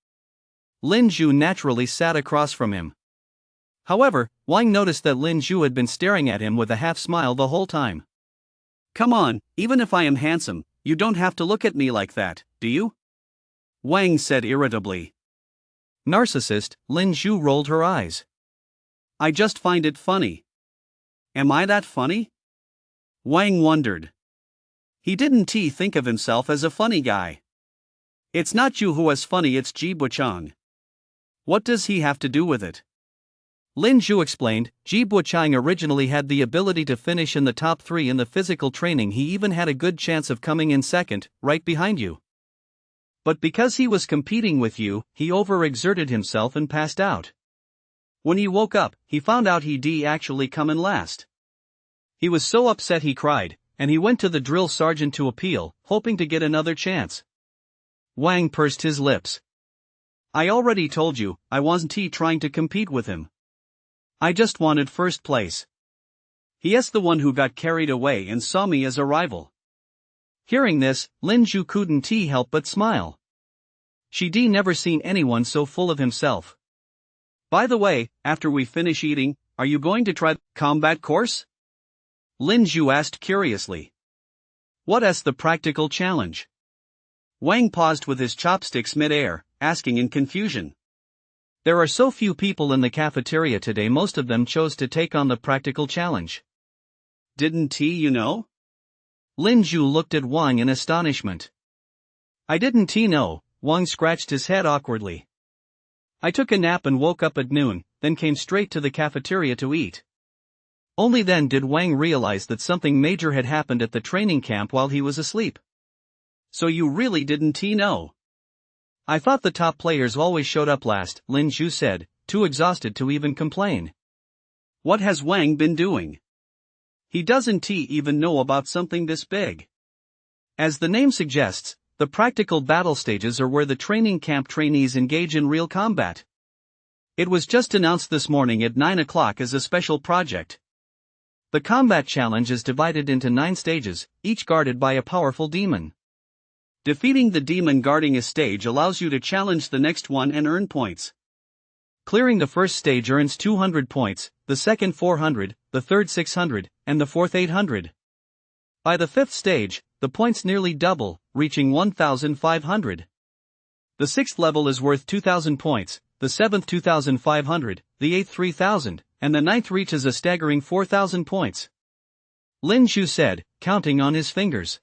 Lin Zhu naturally sat across from him. However, Wang noticed that Lin Zhu had been staring at him with a half-smile the whole time. Come on, even if I am handsome, you don't have to look at me like that, do you? Wang said irritably. Narcissist, Lin Zhu rolled her eyes. I just find it funny. Am I that funny? Wang wondered. He didn't think of himself as a funny guy. It's not you who is funny, it's Ji Buchang. What does he have to do with it? Lin Zhu explained, Ji Buchang originally had the ability to finish in the top 3 in the physical training. He even had a good chance of coming in second, right behind you. But because he was competing with you, he overexerted himself and passed out. When he woke up, he found out he'd actually come in last. He was so upset he cried, and he went to the drill sergeant to appeal, hoping to get another chance. Wang pursed his lips. I already told you, I wasn't trying to compete with him. I just wanted first place. He's the one who got carried away and saw me as a rival. Hearing this, Lin Zhu couldn't help but smile. She'd never seen anyone so full of himself. By the way, after we finish eating, are you going to try the combat course? Lin Zhu asked curiously. What's the practical challenge? Wang paused with his chopsticks mid-air, asking in confusion. There are so few people in the cafeteria today, most of them chose to take on the practical challenge. Didn't you know? Lin Zhu looked at Wang in astonishment. I didn't know, Wang scratched his head awkwardly. I took a nap and woke up at noon, then came straight to the cafeteria to eat. Only then did Wang realize that something major had happened at the training camp while he was asleep. So you really didn't know? I thought the top players always showed up last, Lin Zhu said, too exhausted to even complain. What has Wang been doing? He doesn't even know about something this big. As the name suggests, the practical battle stages are where the training camp trainees engage in real combat. It was just announced this morning at 9 o'clock as a special project. The combat challenge is divided into 9 stages, each guarded by a powerful demon. Defeating the demon guarding a stage allows you to challenge the next one and earn points. Clearing the first stage earns 200 points, the second 400, the third 600, and the fourth 800. By the 5th stage, the points nearly double, reaching 1,500. The 6th level is worth 2,000 points, the 7th 2,500, the 8th 3,000, and the 9th reaches a staggering 4,000 points. Lin Zhu said, counting on his fingers.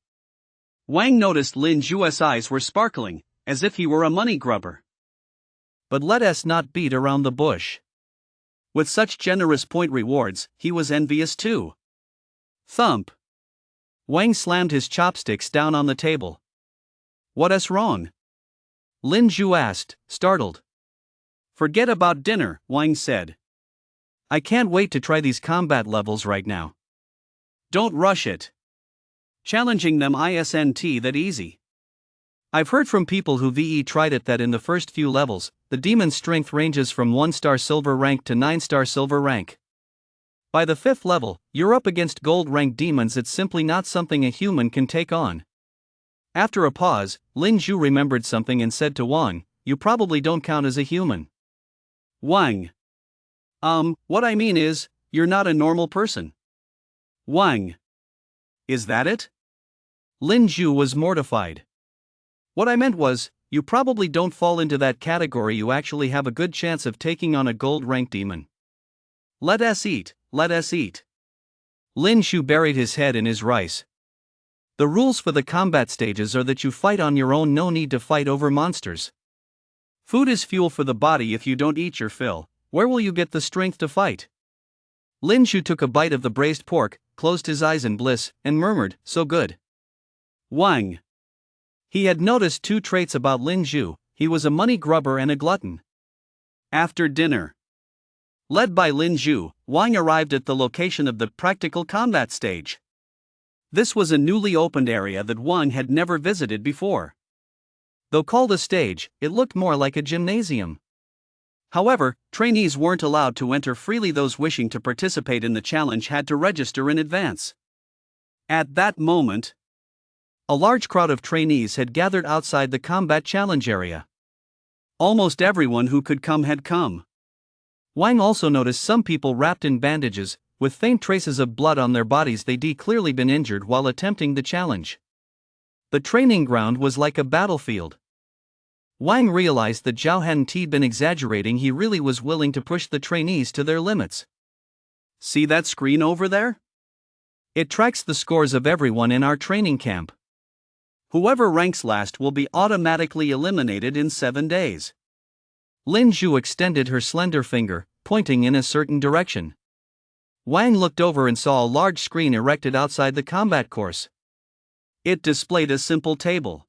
Wang noticed Lin Zhu's eyes were sparkling, as if he were a money grubber. But let us not beat around the bush. With such generous point rewards, he was envious too. Thump. Wang slammed his chopsticks down on the table. What's wrong? Lin Zhu asked, startled. Forget about dinner, Wang said. I can't wait to try these combat levels right now. Don't rush it. Challenging them isn't that easy. I've heard from people who tried it that in the first few levels, the demon's strength ranges from 1-star silver rank to 9-star silver rank. By the 5th level, you're up against gold-ranked demons. It's simply not something a human can take on. After a pause, Lin Zhu remembered something and said to Wang, you probably don't count as a human. Wang. What I mean is, you're not a normal person. Wang. Is that it? Lin Zhu was mortified. What I meant was, you probably don't fall into that category. You actually have a good chance of taking on a gold-ranked demon. Let us eat, let us eat. Lin Zhu buried his head in his rice. The rules for the combat stages are that you fight on your own, no need to fight over monsters. Food is fuel for the body. If you don't eat your fill, where will you get the strength to fight? Lin Zhu took a bite of the braised pork, closed his eyes in bliss, and murmured, so good. Wang. He had noticed 2 traits about Lin Zhu: he was a money grubber and a glutton. After dinner, led by Lin Zhu, Wang arrived at the location of the practical combat stage. This was a newly opened area that Wang had never visited before. Though called a stage, it looked more like a gymnasium. However, trainees weren't allowed to enter freely. Those wishing to participate in the challenge had to register in advance. At that moment, a large crowd of trainees had gathered outside the combat challenge area. Almost everyone who could come had come. Wang also noticed some people wrapped in bandages, with faint traces of blood on their bodies. They'd clearly been injured while attempting the challenge. The training ground was like a battlefield. Wang realized that Zhao hadn't been exaggerating. He really was willing to push the trainees to their limits. See that screen over there? It tracks the scores of everyone in our training camp. Whoever ranks last will be automatically eliminated in 7 days. Lin Zhu extended her slender finger, pointing in a certain direction. Wang looked over and saw a large screen erected outside the combat course. It displayed a simple table.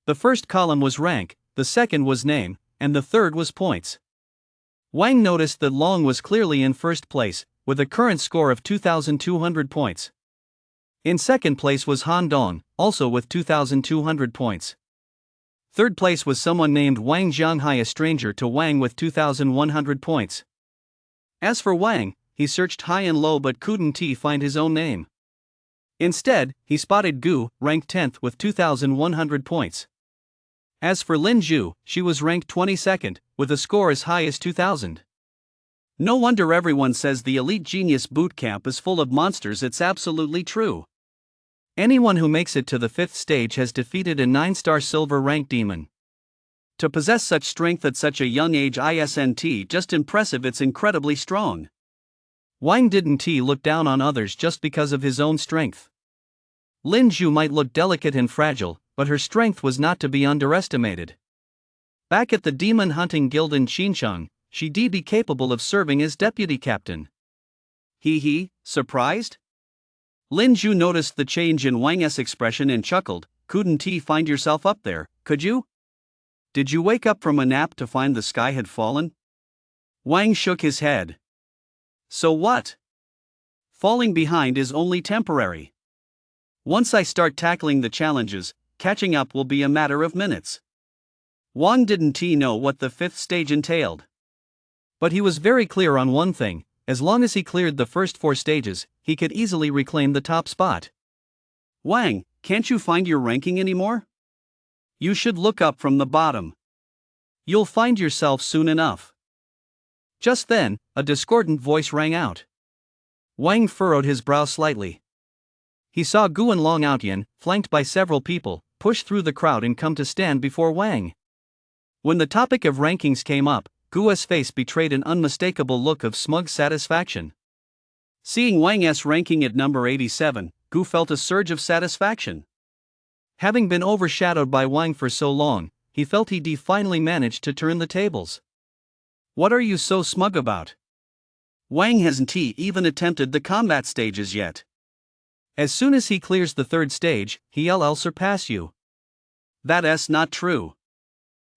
The first column was rank, the second was name, and the third was points. Wang noticed that Long was clearly in first place, with a current score of 2,200 points. In second place was Han Dong, also with 2,200 points. Third place was someone named Wang Zhanghai, a stranger to Wang, with 2,100 points. As for Wang, he searched high and low but couldn't find his own name. Instead, he spotted Gu, ranked 10th with 2,100 points. As for Lin Zhu, she was ranked 22nd, with a score as high as 2,000. No wonder everyone says the Elite Genius Bootcamp is full of monsters. It's absolutely true. Anyone who makes it to the 5th stage has defeated a 9-star silver rank demon. To possess such strength at such a young age isn't just impressive, it's incredibly strong. Wang didn't look down on others just because of his own strength. Lin Zhu might look delicate and fragile, but her strength was not to be underestimated. Back at the Demon Hunting Guild in Xinjiang, she'd be capable of serving as deputy captain. Surprised? Lin Zhu noticed the change in Wang's expression and chuckled. Couldn't find yourself up there, could you? Did you wake up from a nap to find the sky had fallen? Wang shook his head. So what? Falling behind is only temporary. Once I start tackling the challenges, catching up will be a matter of minutes. Wang didn't know what the 5th stage entailed. But he was very clear on one thing: as long as he cleared the first 4 stages, he could easily reclaim the top spot. Wang, can't you find your ranking anymore? You should look up from the bottom. You'll find yourself soon enough. Just then, a discordant voice rang out. Wang furrowed his brow slightly. He saw Gu and Long Outyan, flanked by several people, push through the crowd and come to stand before Wang. When the topic of rankings came up, Gu's face betrayed an unmistakable look of smug satisfaction. Seeing Wang's ranking at number 87, Gu felt a surge of satisfaction. Having been overshadowed by Wang for so long, he felt he'd finally managed to turn the tables. What are you so smug about? Wang hasn't even attempted the combat stages yet. As soon as he clears the 3rd stage, he'll surpass you. That's not true.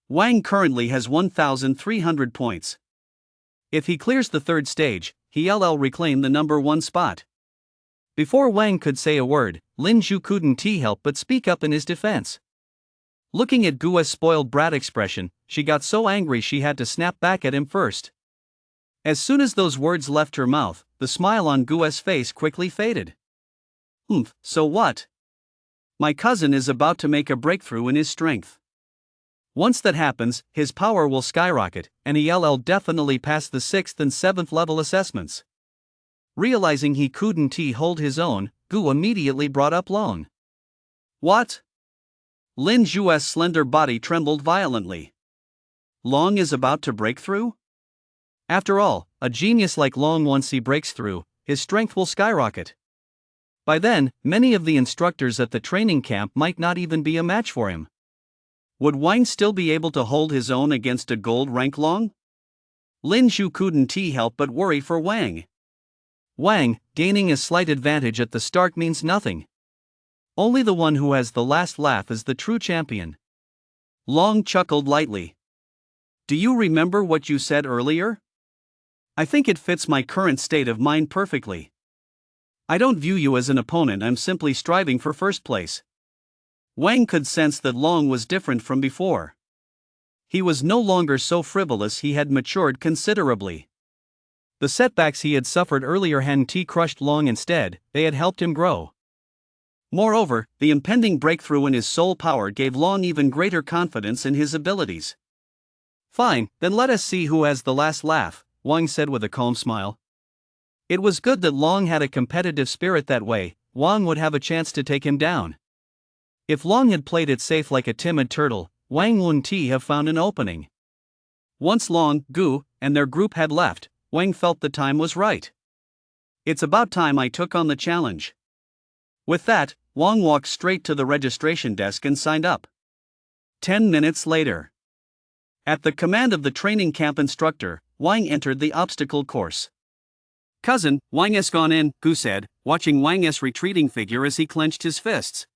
Wang currently has 1,300 points. If he clears the 3rd stage, he'll reclaim the number 1 spot. Before Wang could say a word, Lin Zhu couldn't help but speak up in his defense. Looking at Gu's spoiled brat expression, she got so angry she had to snap back at him first. As soon as those words left her mouth, the smile on Gu's face quickly faded. So what? My cousin is about to make a breakthrough in his strength. Once that happens, his power will skyrocket, and he'll definitely pass the 6th and 7th level assessments. Realizing he couldn't hold his own, Gu immediately brought up Long. What? Lin Zhu's slender body trembled violently. Long is about to break through? After all, a genius like Long, once he breaks through, his strength will skyrocket. By then, many of the instructors at the training camp might not even be a match for him. Would Wang still be able to hold his own against a gold rank Long? Lin Zhu couldn't help but worry for Wang. Wang, gaining a slight advantage at the start means nothing. Only the one who has the last laugh is the true champion. Long chuckled lightly. Do you remember what you said earlier? I think it fits my current state of mind perfectly. I don't view you as an opponent, I'm simply striving for first place. Wang could sense that Long was different from before. He was no longer so frivolous, he had matured considerably. The setbacks he had suffered earlier hadn't crushed Long, instead, they had helped him grow. Moreover, the impending breakthrough in his soul power gave Long even greater confidence in his abilities. Fine, then let us see who has the last laugh, Wang said with a calm smile. It was good that Long had a competitive spirit, that way Wang would have a chance to take him down. If Long had played it safe like a timid turtle, Wang wouldn't have found an opening. Once Long, Gu, and their group had left, Wang felt the time was right. It's about time I took on the challenge. With that, Wang walked straight to the registration desk and signed up. 10 minutes later. At the command of the training camp instructor, Wang entered the obstacle course. Cousin, Wang has gone in, Gu said, watching Wang's retreating figure as he clenched his fists.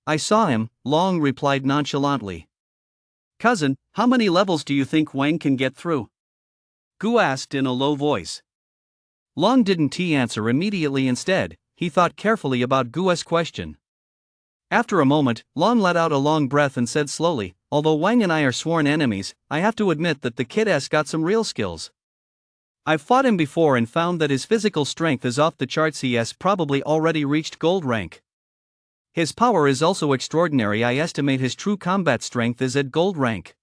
I saw him, Long replied nonchalantly. Cousin, how many levels do you think Wang can get through? Gu asked in a low voice. Long didn't answer immediately. Instead, he thought carefully about Gu's question. After a moment, Long let out a long breath and said slowly, although Wang and I are sworn enemies, I have to admit that the kid has got some real skills. I've fought him before and found that his physical strength is off the charts. He has probably already reached gold rank. His power is also extraordinary. I estimate his true combat strength is at gold rank.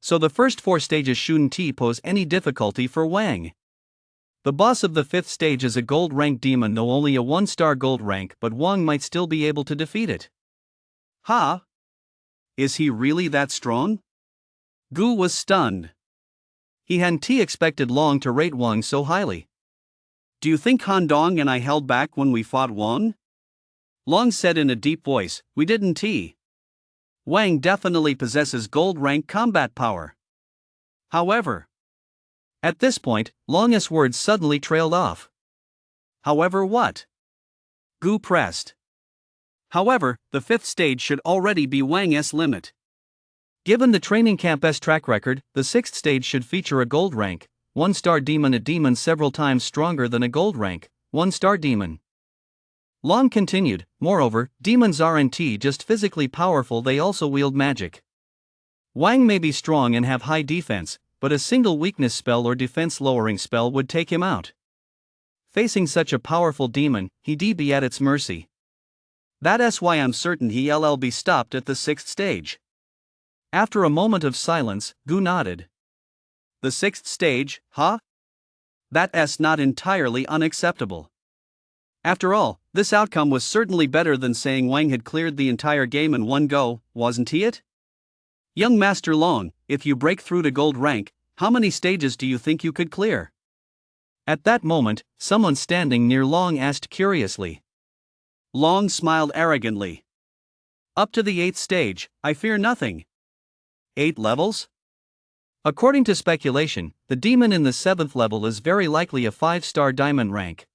So the first 4 stages shouldn't pose any difficulty for Wang. The boss of the 5th stage is a gold rank demon, though only a 1-star gold rank, but Wang might still be able to defeat it. Ha! Is he really that strong? Gu was stunned. He hadn't expected Long to rate Wang so highly. Do you think Han Dong and I held back when we fought Wang? Long said in a deep voice, we didn't. Wang definitely possesses gold rank combat power. However, at this point, Long's words suddenly trailed off. However what? Gu pressed. However, the 5th stage should already be Wang's limit. Given the training camp's track record, the 6th stage should feature a gold rank, 1-star demon, a demon several times stronger than a gold rank, 1-star demon. Long continued, moreover, demons aren't just physically powerful, they also wield magic. Wang may be strong and have high defense, but a single weakness spell or defense lowering spell would take him out. Facing such a powerful demon, he'd be at its mercy. That's why I'm certain he'll be stopped at the 6th stage. After a moment of silence, Gu nodded. The 6th stage, huh? That's not entirely unacceptable. After all, this outcome was certainly better than saying Wang had cleared the entire game in one go, wasn't it? Young Master Long, if you break through to gold rank, how many stages do you think you could clear? At that moment, someone standing near Long asked curiously. Long smiled arrogantly. Up to the 8th stage, I fear nothing. 8 levels? According to speculation, the demon in the 7th level is very likely a 5-star diamond rank.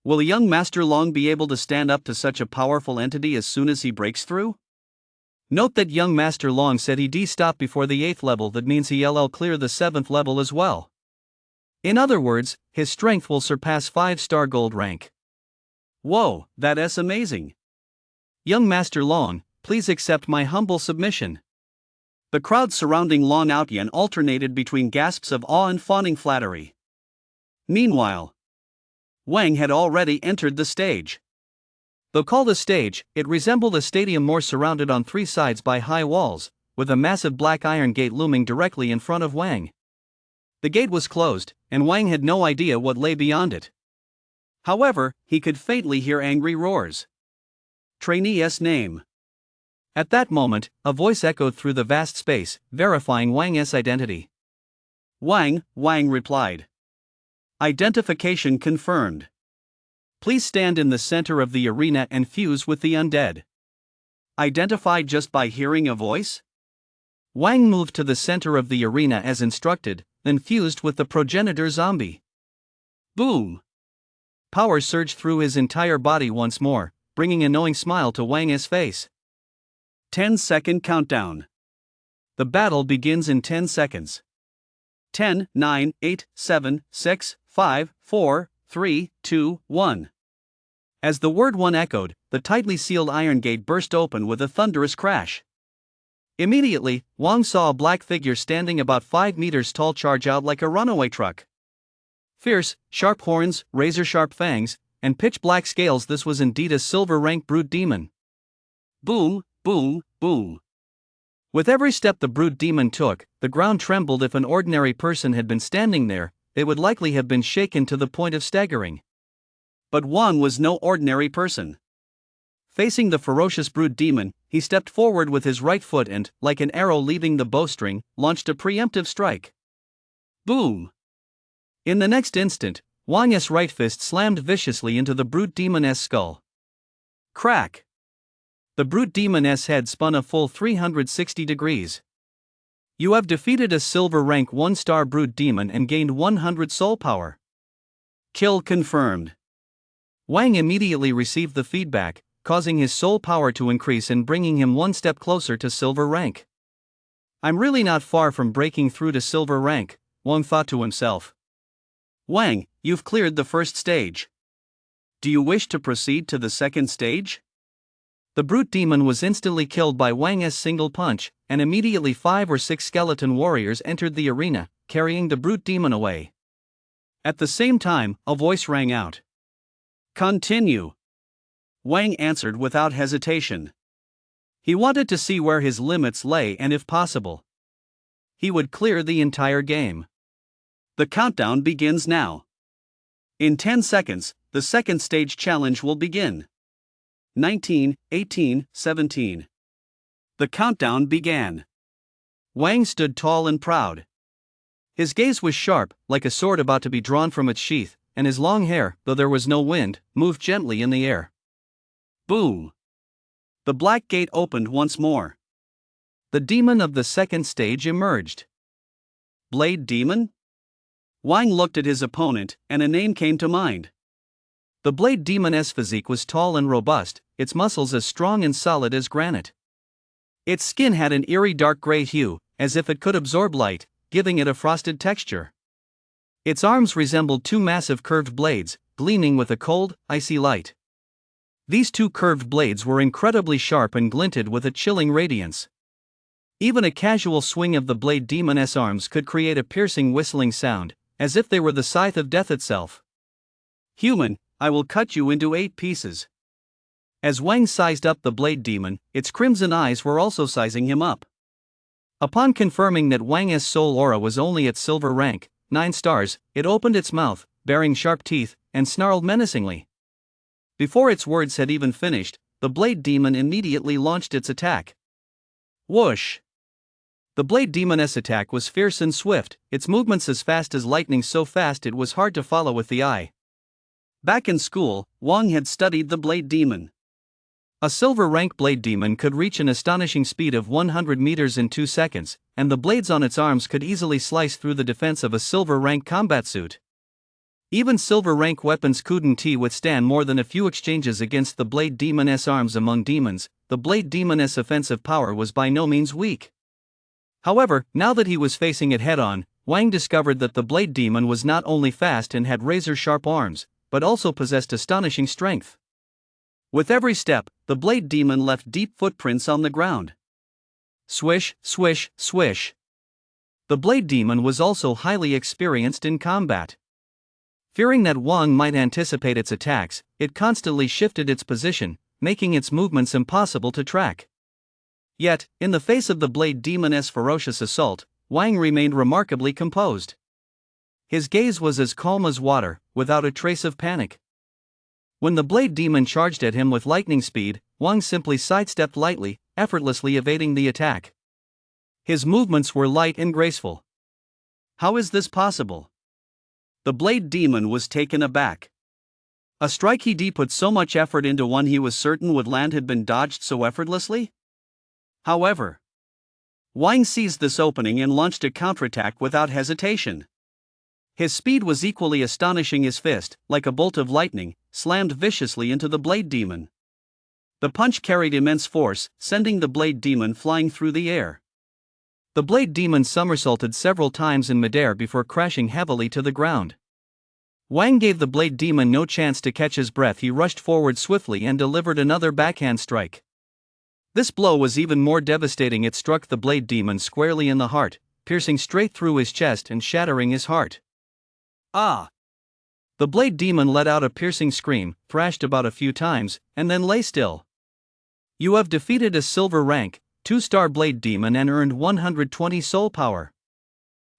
Will young Master Long be able to stand up to such a powerful entity as soon as he breaks through? Note that young Master Long said he'd stop before the 8th level, that means he'll clear the 7th level as well. In other words, his strength will surpass 5-star gold rank. Whoa, that's amazing. Young Master Long, please accept my humble submission. The crowd surrounding Long Outyan alternated between gasps of awe and fawning flattery. Meanwhile, Wang had already entered the stage. Though called a stage, it resembled a stadium more surrounded on 3 sides by high walls, with a massive black iron gate looming directly in front of Wang. The gate was closed, and Wang had no idea what lay beyond it. However, he could faintly hear angry roars. Trainee's name. At that moment, a voice echoed through the vast space, verifying Wang's identity. Wang replied. Identification confirmed. Please stand in the center of the arena and fuse with the undead. Identified just by hearing a voice? Wang moved to the center of the arena as instructed, then fused with the progenitor zombie. Boom! Power surged through his entire body once more, bringing a knowing smile to Wang's face. 10-second countdown. The battle begins in 10 seconds. 10, 9, 8, 7, 6, 5, 4, 3, 2, 1. As the word 1 echoed, the tightly sealed iron gate burst open with a thunderous crash. Immediately, Wang saw a black figure standing about 5 meters tall charge out like a runaway truck. Fierce, sharp horns, razor-sharp fangs, and pitch-black scales, this was indeed a silver-rank brute demon. Boom, boom, boom. With every step the brute demon took, the ground trembled. If an ordinary person had been standing there, they would likely have been shaken to the point of staggering. But Wang was no ordinary person. Facing the ferocious brute demon, he stepped forward with his right foot and, like an arrow leaving the bowstring, launched a preemptive strike. Boom! In the next instant, Wang's right fist slammed viciously into the brute demon's skull. Crack! The brute demon's head spun a full 360 degrees. You have defeated a silver rank 1-star brute demon and gained 100 soul power. Kill confirmed. Wang immediately received the feedback, causing his soul power to increase and bringing him 1 step closer to silver rank. I'm really not far from breaking through to silver rank, Wang thought to himself. Wang, you've cleared the 1st stage. Do you wish to proceed to the 2nd stage? The brute demon was instantly killed by Wang's single punch, and immediately 5 or 6 skeleton warriors entered the arena, carrying the brute demon away. At the same time, a voice rang out. Continue. Wang answered without hesitation. He wanted to see where his limits lay and if possible, he would clear the entire game. The countdown begins now. In 10 seconds, the second stage challenge will begin. 19, 18, 17. The countdown began. Wang stood tall and proud. His gaze was sharp, like a sword about to be drawn from its sheath, and his long hair, though there was no wind, moved gently in the air. Boom! The black gate opened once more. The demon of the second stage emerged. Blade Demon? Wang looked at his opponent, and a name came to mind. The Blade Demon's physique was tall and robust, its muscles as strong and solid as granite. Its skin had an eerie dark gray hue, as if it could absorb light, giving it a frosted texture. Its arms resembled two massive curved blades, gleaming with a cold, icy light. These two curved blades were incredibly sharp and glinted with a chilling radiance. Even a casual swing of the Blade Demon's arms could create a piercing whistling sound, as if they were the scythe of death itself. Human, I will cut you into 8 pieces. As Wang sized up the Blade Demon, its crimson eyes were also sizing him up. Upon confirming that Wang's soul aura was only at silver rank, 9 stars, it opened its mouth, baring sharp teeth, and snarled menacingly. Before its words had even finished, the Blade Demon immediately launched its attack. Whoosh! The Blade Demon's attack was fierce and swift, its movements as fast as lightning, so fast it was hard to follow with the eye. Back in school, Wang had studied the Blade Demon. A silver rank Blade Demon could reach an astonishing speed of 100 meters in 2 seconds, and the blades on its arms could easily slice through the defense of a silver rank combat suit. Even silver rank weapons couldn't withstand more than a few exchanges against the Blade Demon's arms. Among demons, the Blade Demon's offensive power was by no means weak. However, now that he was facing it head-on, Wang discovered that the Blade Demon was not only fast and had razor-sharp arms, but also possessed astonishing strength. With every step, the Blade Demon left deep footprints on the ground. Swish, swish, swish. The Blade Demon was also highly experienced in combat. Fearing that Wang might anticipate its attacks, it constantly shifted its position, making its movements impossible to track. Yet, in the face of the Blade Demon's ferocious assault, Wang remained remarkably composed. His gaze was as calm as water, without a trace of panic. When the Blade Demon charged at him with lightning speed, Wang simply sidestepped lightly, effortlessly evading the attack. His movements were light and graceful. How is this possible? The Blade Demon was taken aback. A strike he put so much effort into, one he was certain would land, had been dodged so effortlessly? However, Wang seized this opening and launched a counterattack without hesitation. His speed was equally astonishing. His fist, like a bolt of lightning, slammed viciously into the Blade Demon. The punch carried immense force, sending the Blade Demon flying through the air. The Blade Demon somersaulted several times in midair before crashing heavily to the ground. Wang gave the Blade Demon no chance to catch his breath. He rushed forward swiftly and delivered another backhand strike. This blow was even more devastating. It struck the Blade Demon squarely in the heart, piercing straight through his chest and shattering his heart. Ah! The Blade Demon let out a piercing scream, thrashed about a few times, and then lay still. You have defeated a silver rank, 2-star Blade Demon and earned 120 soul power.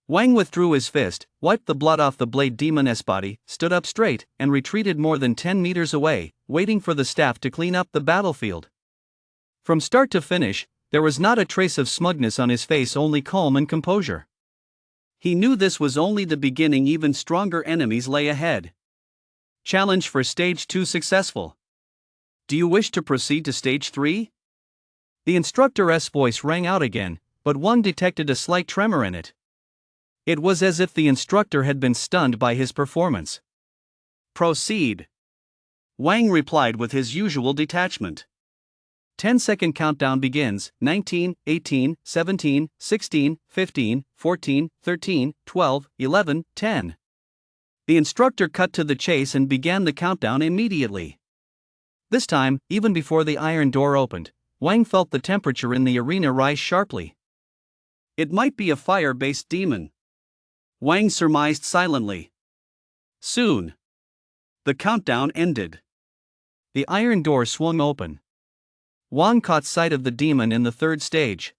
Wang withdrew his fist, wiped the blood off the Blade Demon's body, stood up straight, and retreated more than 10 meters away, waiting for the staff to clean up the battlefield. From start to finish, there was not a trace of smugness on his face, only calm and composure. He knew this was only the beginning. Even stronger enemies lay ahead. Challenge for Stage 2 successful. Do you wish to proceed to Stage 3? The instructor's voice rang out again, but Wang detected a slight tremor in it. It was as if the instructor had been stunned by his performance. Proceed. Wang replied with his usual detachment. 10-second countdown begins. 19, 18, 17, 16, 15, 14, 13, 12, 11, 10. The instructor cut to the chase and began the countdown immediately. This time, even before the iron door opened, Wang felt the temperature in the arena rise sharply. It might be a fire-based demon. Wang surmised silently. Soon, the countdown ended. The iron door swung open. Wang caught sight of the demon in the third stage.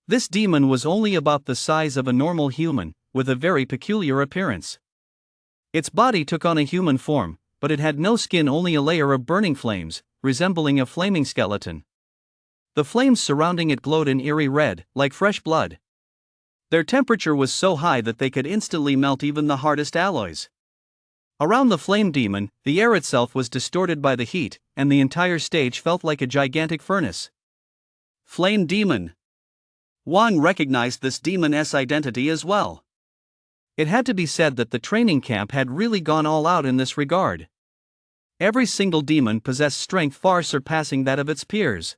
This demon was only about the size of a normal human, with a very peculiar appearance. Its body took on a human form, but it had no skin, only a layer of burning flames, resembling a flaming skeleton. The flames surrounding it glowed an eerie red, like fresh blood. Their temperature was so high that they could instantly melt even the hardest alloys. Around the flame demon, the air itself was distorted by the heat, and the entire stage felt like a gigantic furnace. Flame demon. Wang recognized this demon's identity as well. It had to be said that the training camp had really gone all out in this regard. Every single demon possessed strength far surpassing that of its peers.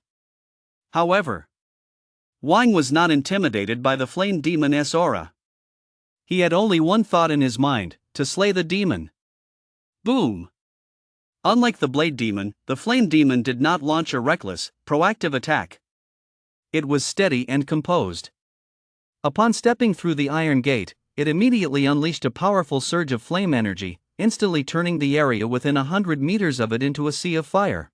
However, Wang was not intimidated by the flame demon's aura. He had only one thought in his mind: to slay the demon. Boom! Unlike the blade demon, the flame demon did not launch a reckless, proactive attack. It was steady and composed. Upon stepping through the iron gate, it immediately unleashed a powerful surge of flame energy, instantly turning the area within 100 meters of it into a sea of fire.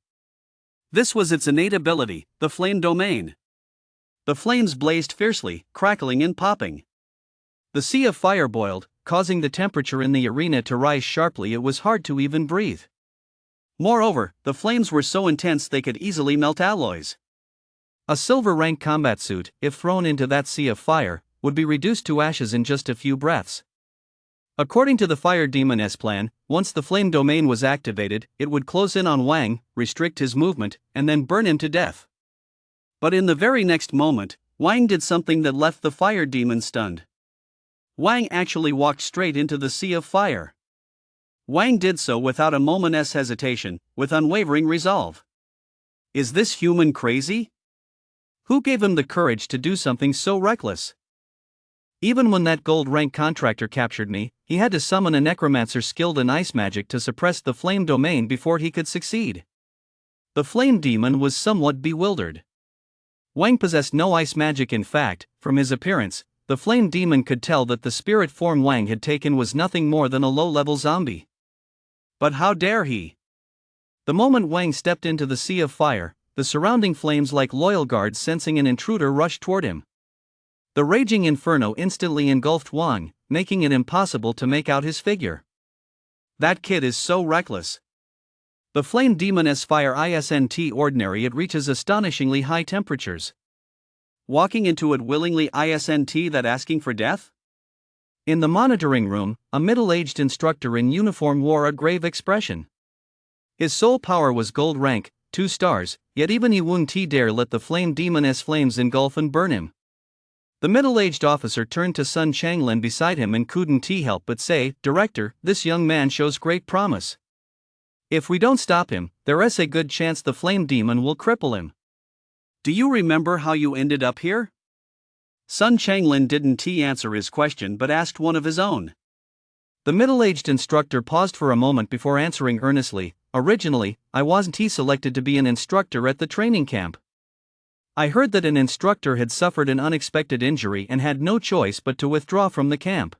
This was its innate ability, the flame domain. The flames blazed fiercely, crackling and popping. The sea of fire boiled, causing the temperature in the arena to rise sharply. It was hard to even breathe. Moreover, the flames were so intense they could easily melt alloys. A silver rank combat suit, if thrown into that sea of fire, would be reduced to ashes in just a few breaths. According to the fire demon's plan, once the flame domain was activated, it would close in on Wang, restrict his movement, and then burn him to death. But in the very next moment, Wang did something that left the fire demon stunned. Wang actually walked straight into the sea of fire. Wang did so without a moment's hesitation, with unwavering resolve. Is this human crazy? Who gave him the courage to do something so reckless? Even when that gold rank contractor captured me, he had to summon a necromancer skilled in ice magic to suppress the flame domain before he could succeed. The flame demon was somewhat bewildered. Wang possessed no ice magic. In fact, from his appearance, the flame demon could tell that the spirit form Wang had taken was nothing more than a low-level zombie. But how dare he? The moment Wang stepped into the sea of fire, the surrounding flames, like loyal guards sensing an intruder, rushed toward him. The raging inferno instantly engulfed Wang, making it impossible to make out his figure. That kid is so reckless. The flame demon's fire isn't ordinary. It reaches astonishingly high temperatures. Walking into it willingly isn't that asking for death? In the monitoring room, a middle-aged instructor in uniform wore a grave expression. His sole power was gold rank, 2 stars, yet even he wouldn't dare let the flame demon's flames engulf and burn him. The middle-aged officer turned to Sun Changlin beside him and couldn't help but say, "Director, this young man shows great promise. If we don't stop him, there's a good chance the flame demon will cripple him. Do you remember how you ended up here?" Sun Changlin didn't answer his question but asked one of his own. The middle-aged instructor paused for a moment before answering earnestly, "Originally, I wasn't selected to be an instructor at the training camp. I heard that an instructor had suffered an unexpected injury and had no choice but to withdraw from the camp.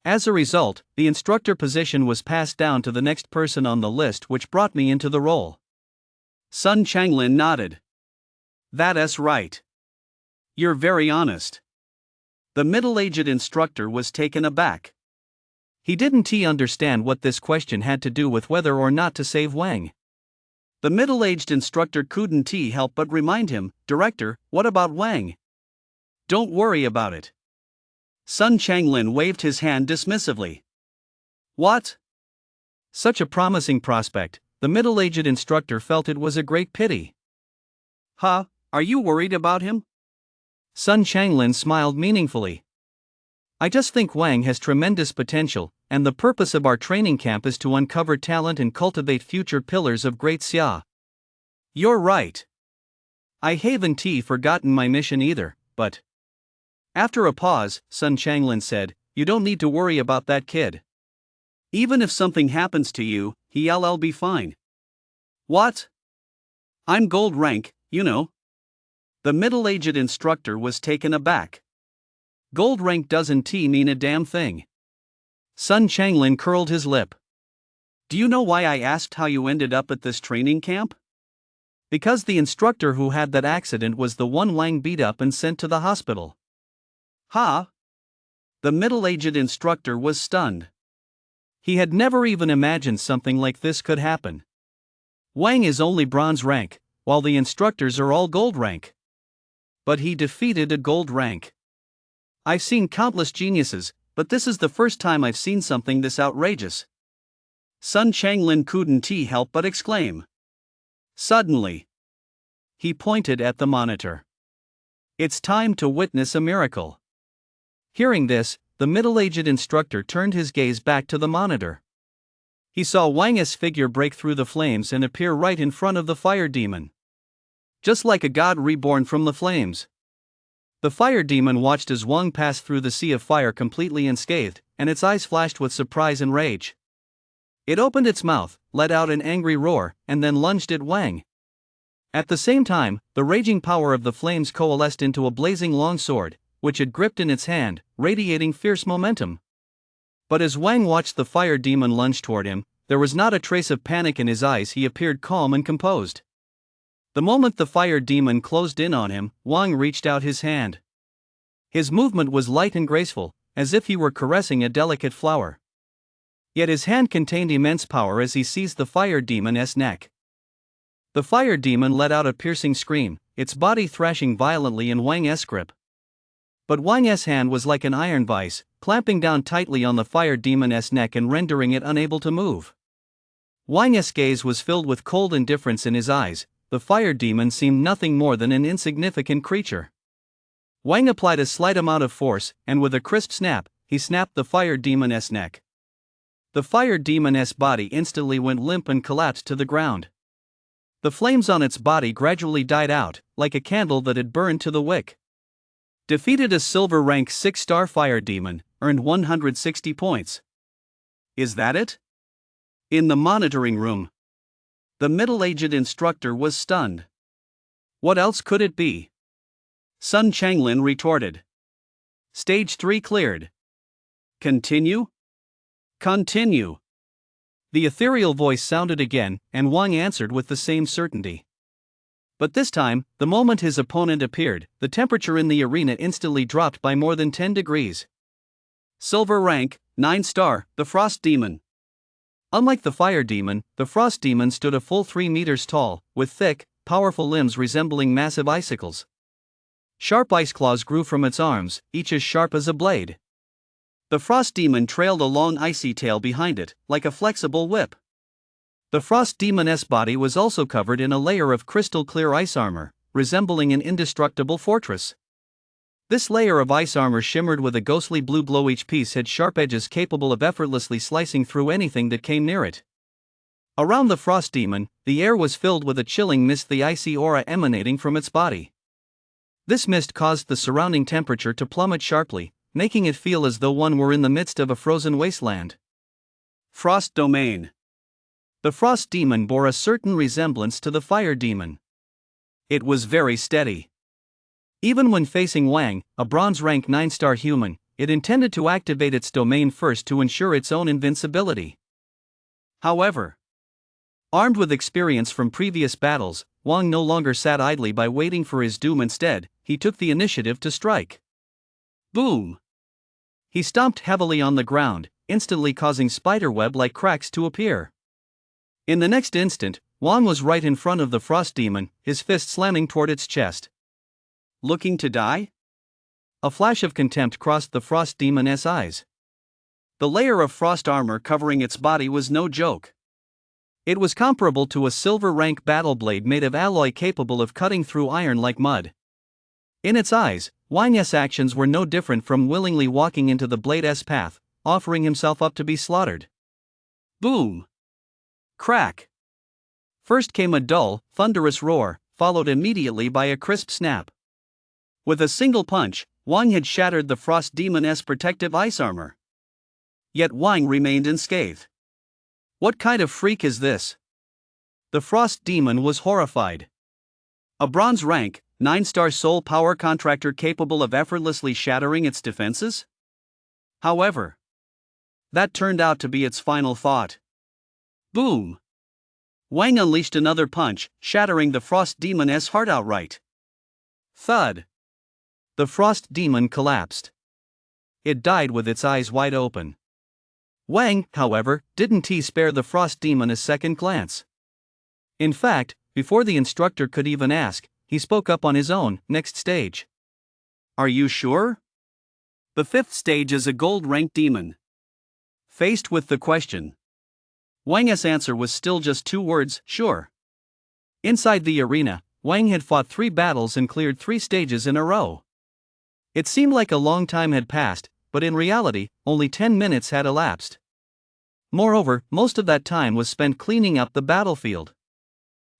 As a result, the instructor position was passed down to the next person on the list, which brought me into the role." Sun Changlin nodded. "That's right. You're very honest." The middle-aged instructor was taken aback. He didn't understand what this question had to do with whether or not to save Wang. The middle-aged instructor couldn't help but remind him, "Director, what about Wang?" "Don't worry about it." Sun Changlin waved his hand dismissively. "What?" Such a promising prospect, the middle-aged instructor felt it was a great pity. "Huh, are you worried about him?" Sun Changlin smiled meaningfully. "I just think Wang has tremendous potential, and the purpose of our training camp is to uncover talent and cultivate future pillars of Great Xia." "You're right. I haven't forgotten my mission either, but..." After a pause, Sun Changlin said, "You don't need to worry about that kid. Even if something happens to you, he'll be fine." "What? I'm gold rank, you know." The middle-aged instructor was taken aback. "Gold rank doesn't mean a damn thing." Sun Changlin curled his lip. Do you know why I asked how you ended up at this training camp? Because the instructor who had that accident was the one Wang beat up and sent to the hospital. Ha! The middle-aged instructor was stunned. He had never even imagined something like this could happen. Wang is only bronze rank, while the instructors are all gold rank. But he defeated a gold rank. I've seen countless geniuses, but this is the first time I've seen something this outrageous. Sun Changlin couldn't help but exclaim. Suddenly, he pointed at the monitor. It's time to witness a miracle. Hearing this, the middle-aged instructor turned his gaze back to the monitor. He saw Wang's figure break through the flames and appear right in front of the fire demon. Just like a god reborn from the flames. The fire demon watched as Wang passed through the sea of fire completely unscathed, and its eyes flashed with surprise and rage. It opened its mouth, let out an angry roar, and then lunged at Wang. At the same time, the raging power of the flames coalesced into a blazing long sword, which it gripped in its hand, radiating fierce momentum. But as Wang watched the fire demon lunge toward him, there was not a trace of panic in his eyes. He appeared calm and composed. The moment the fire demon closed in on him, Wang reached out his hand. His movement was light and graceful, as if he were caressing a delicate flower. Yet his hand contained immense power as he seized the fire demon's neck. The fire demon let out a piercing scream, its body thrashing violently in Wang's grip. But Wang's hand was like an iron vice, clamping down tightly on the fire demon's neck and rendering it unable to move. Wang's gaze was filled with cold indifference in his eyes. The fire demon seemed nothing more than an insignificant creature. Wang applied a slight amount of force, and with a crisp snap, he snapped the fire demon's neck. The fire demon's body instantly went limp and collapsed to the ground. The flames on its body gradually died out, like a candle that had burned to the wick. Defeated a silver rank 6-star fire demon, earned 160 points. Is that it? In the monitoring room, the middle-aged instructor was stunned. What else could it be? Sun Changlin retorted. Stage 3 cleared. Continue? Continue. The ethereal voice sounded again, and Wang answered with the same certainty. But this time, the moment his opponent appeared, the temperature in the arena instantly dropped by more than 10 degrees. Silver rank, 9-star, the Frost Demon. Unlike the Fire Demon, the Frost Demon stood a full 3 meters tall, with thick, powerful limbs resembling massive icicles. Sharp ice claws grew from its arms, each as sharp as a blade. The Frost Demon trailed a long icy tail behind it, like a flexible whip. The Frost Demon's body was also covered in a layer of crystal-clear ice armor, resembling an indestructible fortress. This layer of ice armor shimmered with a ghostly blue glow. Each piece had sharp edges capable of effortlessly slicing through anything that came near it. Around the Frost Demon, the air was filled with a chilling mist, the icy aura emanating from its body. This mist caused the surrounding temperature to plummet sharply, making it feel as though one were in the midst of a frozen wasteland. Frost Domain. The Frost Demon bore a certain resemblance to the Fire Demon. It was very steady. Even when facing Wang, a bronze rank 9-star human, it intended to activate its domain first to ensure its own invincibility. However, armed with experience from previous battles, Wang no longer sat idly by waiting for his doom. Instead, he took the initiative to strike. Boom! He stomped heavily on the ground, instantly causing spiderweb-like cracks to appear. In the next instant, Wang was right in front of the Frost Demon, his fist slamming toward its chest. Looking to die? A flash of contempt crossed the Frost Demon's eyes. The layer of frost armor covering its body was no joke. It was comparable to a silver rank battle blade made of alloy capable of cutting through iron like mud. In its eyes, Wang's actions were no different from willingly walking into the blade's path, offering himself up to be slaughtered. Boom! Crack! First came a dull, thunderous roar, followed immediately by a crisp snap. With a single punch, Wang had shattered the Frost Demon's protective ice armor. Yet Wang remained unscathed. What kind of freak is this? The Frost Demon was horrified. A bronze rank, 9-star soul power contractor capable of effortlessly shattering its defenses? However, That turned out to be its final thought. Boom! Wang unleashed another punch, shattering the Frost Demon's heart outright. Thud! The Frost Demon collapsed. It died with its eyes wide open. Wang, however, didn't spare the Frost Demon a second glance. In fact, before the instructor could even ask, he spoke up on his own. Next stage. Are you sure? The fifth stage is a gold-ranked demon. Faced with the question, Wang's answer was still just 2 words, sure. Inside the arena, Wang had fought 3 battles and cleared 3 stages in a row. It seemed like a long time had passed, but in reality, only 10 minutes had elapsed. Moreover, most of that time was spent cleaning up the battlefield.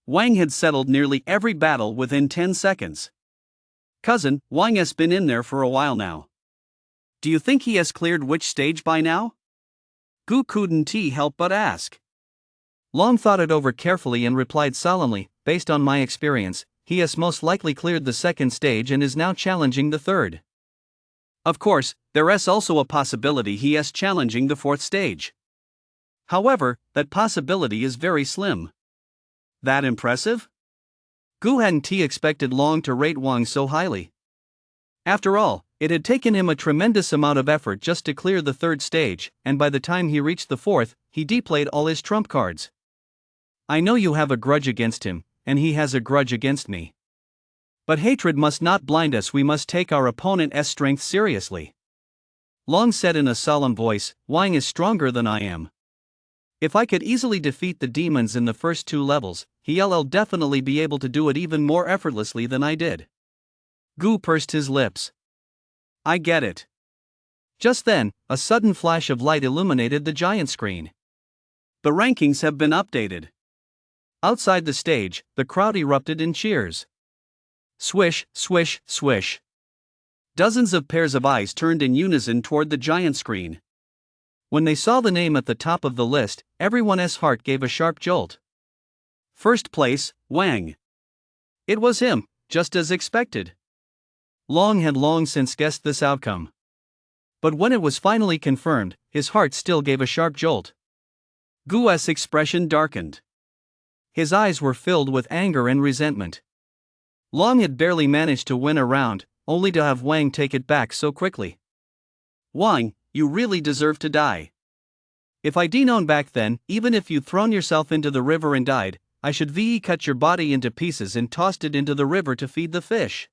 Wang had settled nearly every battle within 10 seconds. Cousin, Wang has been in there for a while now. Do you think he has cleared which stage by now? Gu couldn't help but ask. Long thought it over carefully and replied solemnly, based on my experience, he has most likely cleared the 2nd stage and is now challenging the 3rd. Of course, there is also a possibility he is challenging the 4th stage. However, that possibility is very slim. That impressive? Gu hadn't expected Long to rate Wang so highly. After all, it had taken him a tremendous amount of effort just to clear the 3rd stage, and by the time he reached the 4th, he deplayed all his trump cards. I know you have a grudge against him, and he has a grudge against me. But hatred must not blind us, we must take our opponent's strength seriously. Long said in a solemn voice, Wang is stronger than I am. If I could easily defeat the demons in the first 2 levels, he'll definitely be able to do it even more effortlessly than I did. Gu pursed his lips. I get it. Just then, a sudden flash of light illuminated the giant screen. The rankings have been updated. Outside the stage, the crowd erupted in cheers. Swish, swish, swish. Dozens of pairs of eyes turned in unison toward the giant screen. When they saw the name at the top of the list, everyone's heart gave a sharp jolt. First place, Wang. It was him, just as expected. Long had long since guessed this outcome. But when it was finally confirmed, his heart still gave a sharp jolt. Gu's expression darkened. His eyes were filled with anger and resentment. Long had barely managed to win a round, only to have Wang take it back so quickly. Wang, you really deserve to die. If I'd known back then, even if you'd thrown yourself into the river and died, I should cut your body into pieces and tossed it into the river to feed the fish.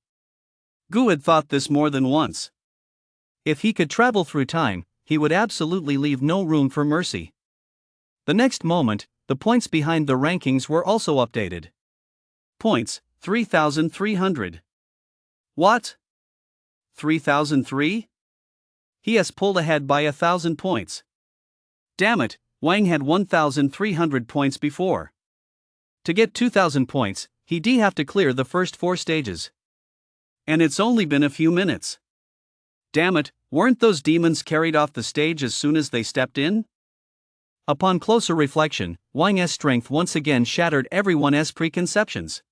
Gu had thought this more than once. If he could travel through time, he would absolutely leave no room for mercy. The next moment, the points behind the rankings were also updated. Points, 3,300. What? 3,003? He has pulled ahead by 1,000 points. Damn it, Wang had 1,300 points before. To get 2,000 points, he'd have to clear the first 4 stages. And it's only been a few minutes. Damn it, weren't those demons carried off the stage as soon as they stepped in? Upon closer reflection, Wang's strength once again shattered everyone's preconceptions.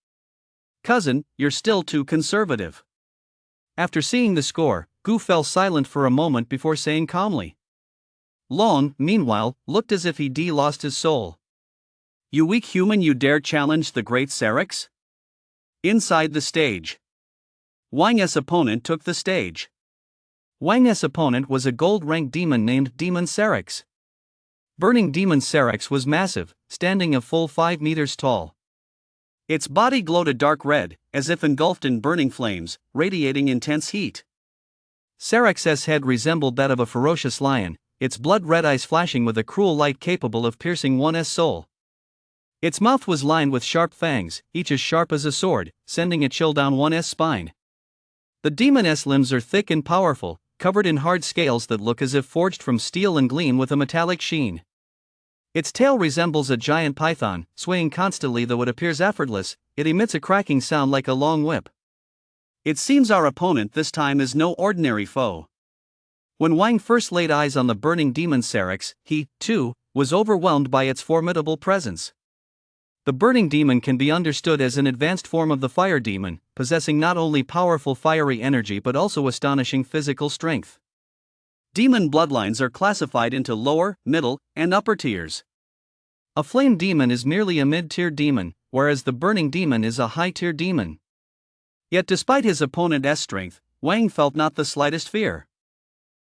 Cousin, you're still too conservative. After seeing the score, Gu fell silent for a moment before saying calmly. Long, meanwhile, looked as if he'd lost his soul. You weak human, you dare challenge the great Syrinx? Inside the stage. Wang's opponent took the stage. Wang's opponent was a gold-ranked demon named Demon Syrinx. Burning Demon Syrinx was massive, standing a full 5 meters tall. Its body glowed a dark red, as if engulfed in burning flames, radiating intense heat. Syrinx's head resembled that of a ferocious lion, its blood-red eyes flashing with a cruel light capable of piercing one's soul. Its mouth was lined with sharp fangs, each as sharp as a sword, sending a chill down one's spine. The demon's limbs are thick and powerful, covered in hard scales that look as if forged from steel and gleam with a metallic sheen. Its tail resembles a giant python, swaying constantly though it appears effortless, it emits a cracking sound like a long whip. It seems our opponent this time is no ordinary foe. When Wang first laid eyes on the burning demon Syrinx, he, too, was overwhelmed by its formidable presence. The burning demon can be understood as an advanced form of the fire demon, possessing not only powerful fiery energy but also astonishing physical strength. Demon bloodlines are classified into lower, middle, and upper tiers. A flame demon is merely a mid-tier demon, whereas the burning demon is a high-tier demon. Yet despite his opponent's strength, Wang felt not the slightest fear.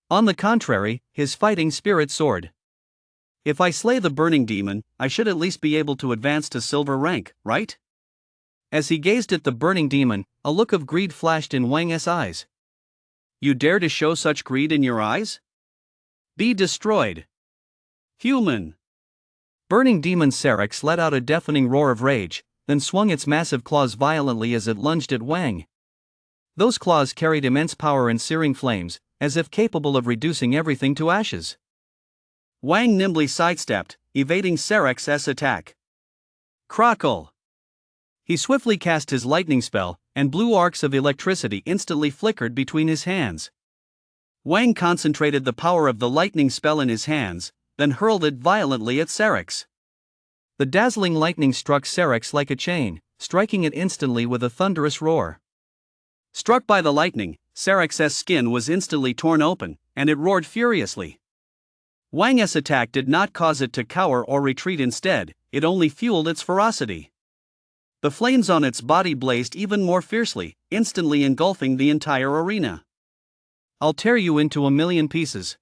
On the contrary, his fighting spirit soared. If I slay the burning demon, I should at least be able to advance to silver rank, right? As he gazed at the burning demon, a look of greed flashed in Wang's eyes. You dare to show such greed in your eyes? Be destroyed. Human. Burning demon Serex let out a deafening roar of rage, then swung its massive claws violently as it lunged at Wang. Those claws carried immense power and searing flames, as if capable of reducing everything to ashes. Wang nimbly sidestepped, evading Serex's attack. Crackle! He swiftly cast his lightning spell, and blue arcs of electricity instantly flickered between his hands. Wang concentrated the power of the lightning spell in his hands, then hurled it violently at Serex. The dazzling lightning struck Serex like a chain, striking it instantly with a thunderous roar. Struck by the lightning, Serex's skin was instantly torn open, and it roared furiously. Wang's attack did not cause it to cower or retreat. Instead, it only fueled its ferocity. The flames on its body blazed even more fiercely, instantly engulfing the entire arena. I'll tear you into a million pieces.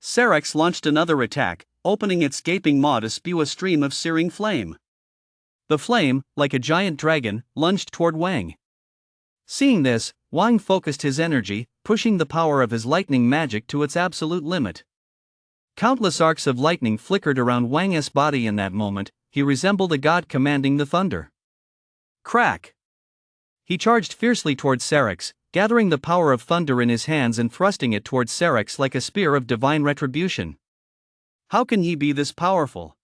Serex launched another attack, opening its gaping maw to spew a stream of searing flame. The flame, like a giant dragon, lunged toward Wang. Seeing this, Wang focused his energy, pushing the power of his lightning magic to its absolute limit. Countless arcs of lightning flickered around Wang's body in that moment. He resembled a god commanding the thunder. Crack! He charged fiercely towards Serex, gathering the power of thunder in his hands and thrusting it towards Serex like a spear of divine retribution. How can he be this powerful?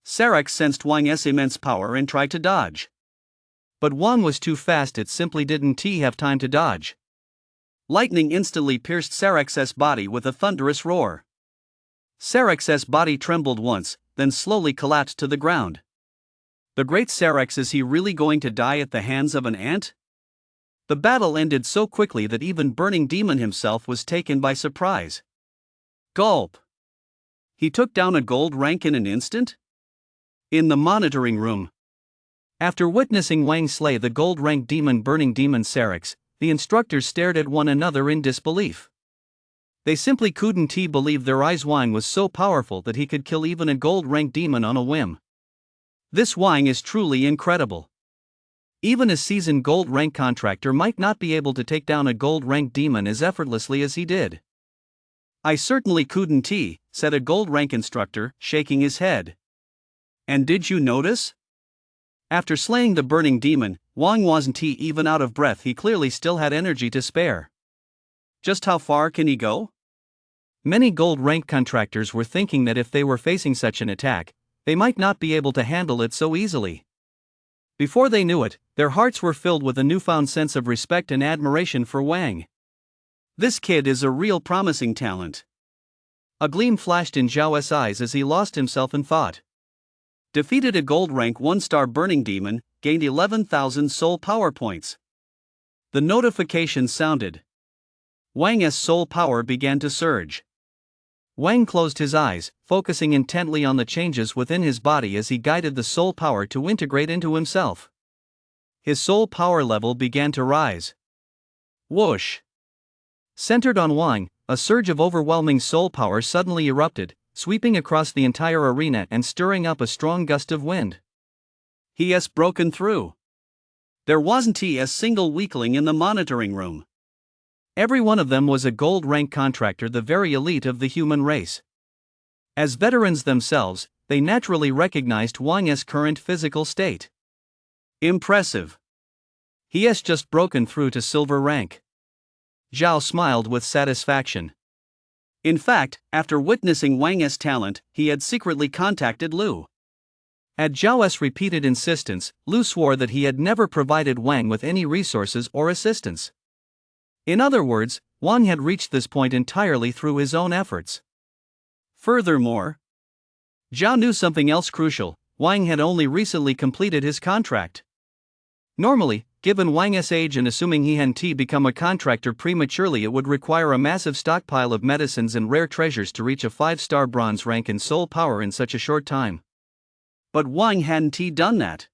Serex sensed Wang's immense power and tried to dodge. But Wang was too fast, it simply didn't have time to dodge. Lightning instantly pierced Serex's body with a thunderous roar. Serex's body trembled once, then slowly collapsed to the ground. The great Serex, is he really going to die at the hands of an ant? The battle ended so quickly that even Burning Demon himself was taken by surprise. Gulp! He took down a gold rank in an instant? In the monitoring room. After witnessing Wang slay the gold rank demon Burning Demon Serex, the instructors stared at one another in disbelief. They simply couldn't believe their eyes. Wang was so powerful that he could kill even a gold rank demon on a whim. This Wang is truly incredible. Even a seasoned gold rank contractor might not be able to take down a gold rank demon as effortlessly as he did. I certainly couldn't, said a gold rank instructor, shaking his head. And did you notice? After slaying the burning demon, Wang wasn't even out of breath. He clearly still had energy to spare. Just how far can he go? Many gold rank contractors were thinking that if they were facing such an attack, they might not be able to handle it so easily. Before they knew it, their hearts were filled with a newfound sense of respect and admiration for Wang. This kid is a real promising talent. A gleam flashed in Zhao's eyes as he lost himself in thought. Defeated a gold rank 1-star burning demon, gained 11,000 soul power points. The notification sounded. Wang's soul power began to surge. Wang closed his eyes, focusing intently on the changes within his body as he guided the soul power to integrate into himself. His soul power level began to rise. Whoosh! Centered on Wang, a surge of overwhelming soul power suddenly erupted, sweeping across the entire arena and stirring up a strong gust of wind. He has broken through. There wasn't a single weakling in the monitoring room. Every one of them was a gold rank contractor, the very elite of the human race. As veterans themselves, they naturally recognized Wang's current physical state. Impressive. He has just broken through to silver rank. Zhao smiled with satisfaction. In fact, after witnessing Wang's talent, he had secretly contacted Lu. At Zhao's repeated insistence, Lu swore that he had never provided Wang with any resources or assistance. In other words, Wang had reached this point entirely through his own efforts. Furthermore, Zhao knew something else crucial: Wang had only recently completed his contract. Normally, given Wang's age and assuming he hadn't become a contractor prematurely, it would require a massive stockpile of medicines and rare treasures to reach a 5-star bronze rank in soul power in such a short time. But Wang hadn't done that.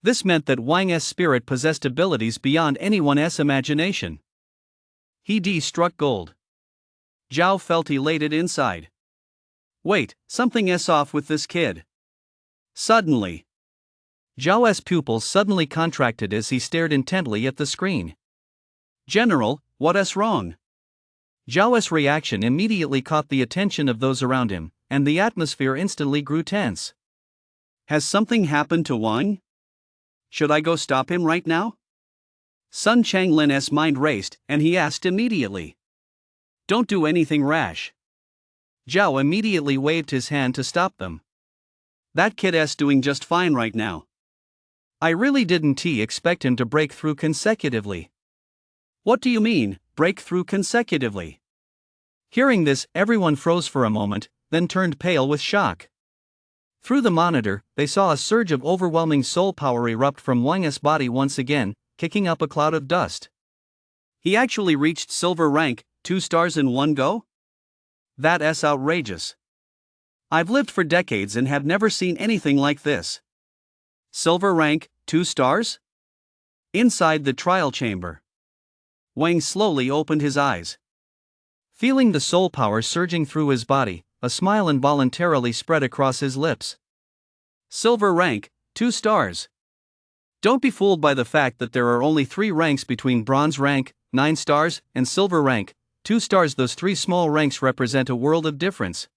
This meant that Wang's spirit possessed abilities beyond anyone's imagination. He struck gold. Zhao felt elated inside. Wait, something's off with this kid. Suddenly, Zhao's pupils suddenly contracted as he stared intently at the screen. General, what's wrong? Zhao's reaction immediately caught the attention of those around him, and the atmosphere instantly grew tense. Has something happened to Wang? Should I go stop him right now? Sun Changlin's mind raced, and he asked immediately. Don't do anything rash. Zhao immediately waved his hand to stop them. That kid's doing just fine right now. I really didn't expect him to break through consecutively. What do you mean, break through consecutively? Hearing this, everyone froze for a moment, then turned pale with shock. Through the monitor, they saw a surge of overwhelming soul power erupt from Wang's body once again, kicking up a cloud of dust. He actually reached silver rank, 2 stars in one go? That's outrageous. I've lived for decades and have never seen anything like this. Silver rank, 2 stars? Inside the trial chamber, Wang slowly opened his eyes. Feeling the soul power surging through his body, a smile involuntarily spread across his lips. Silver rank, 2 stars. Don't be fooled by the fact that there are only 3 ranks between bronze rank, 9 stars, and silver rank, 2 stars. Those 3 small ranks represent a world of difference.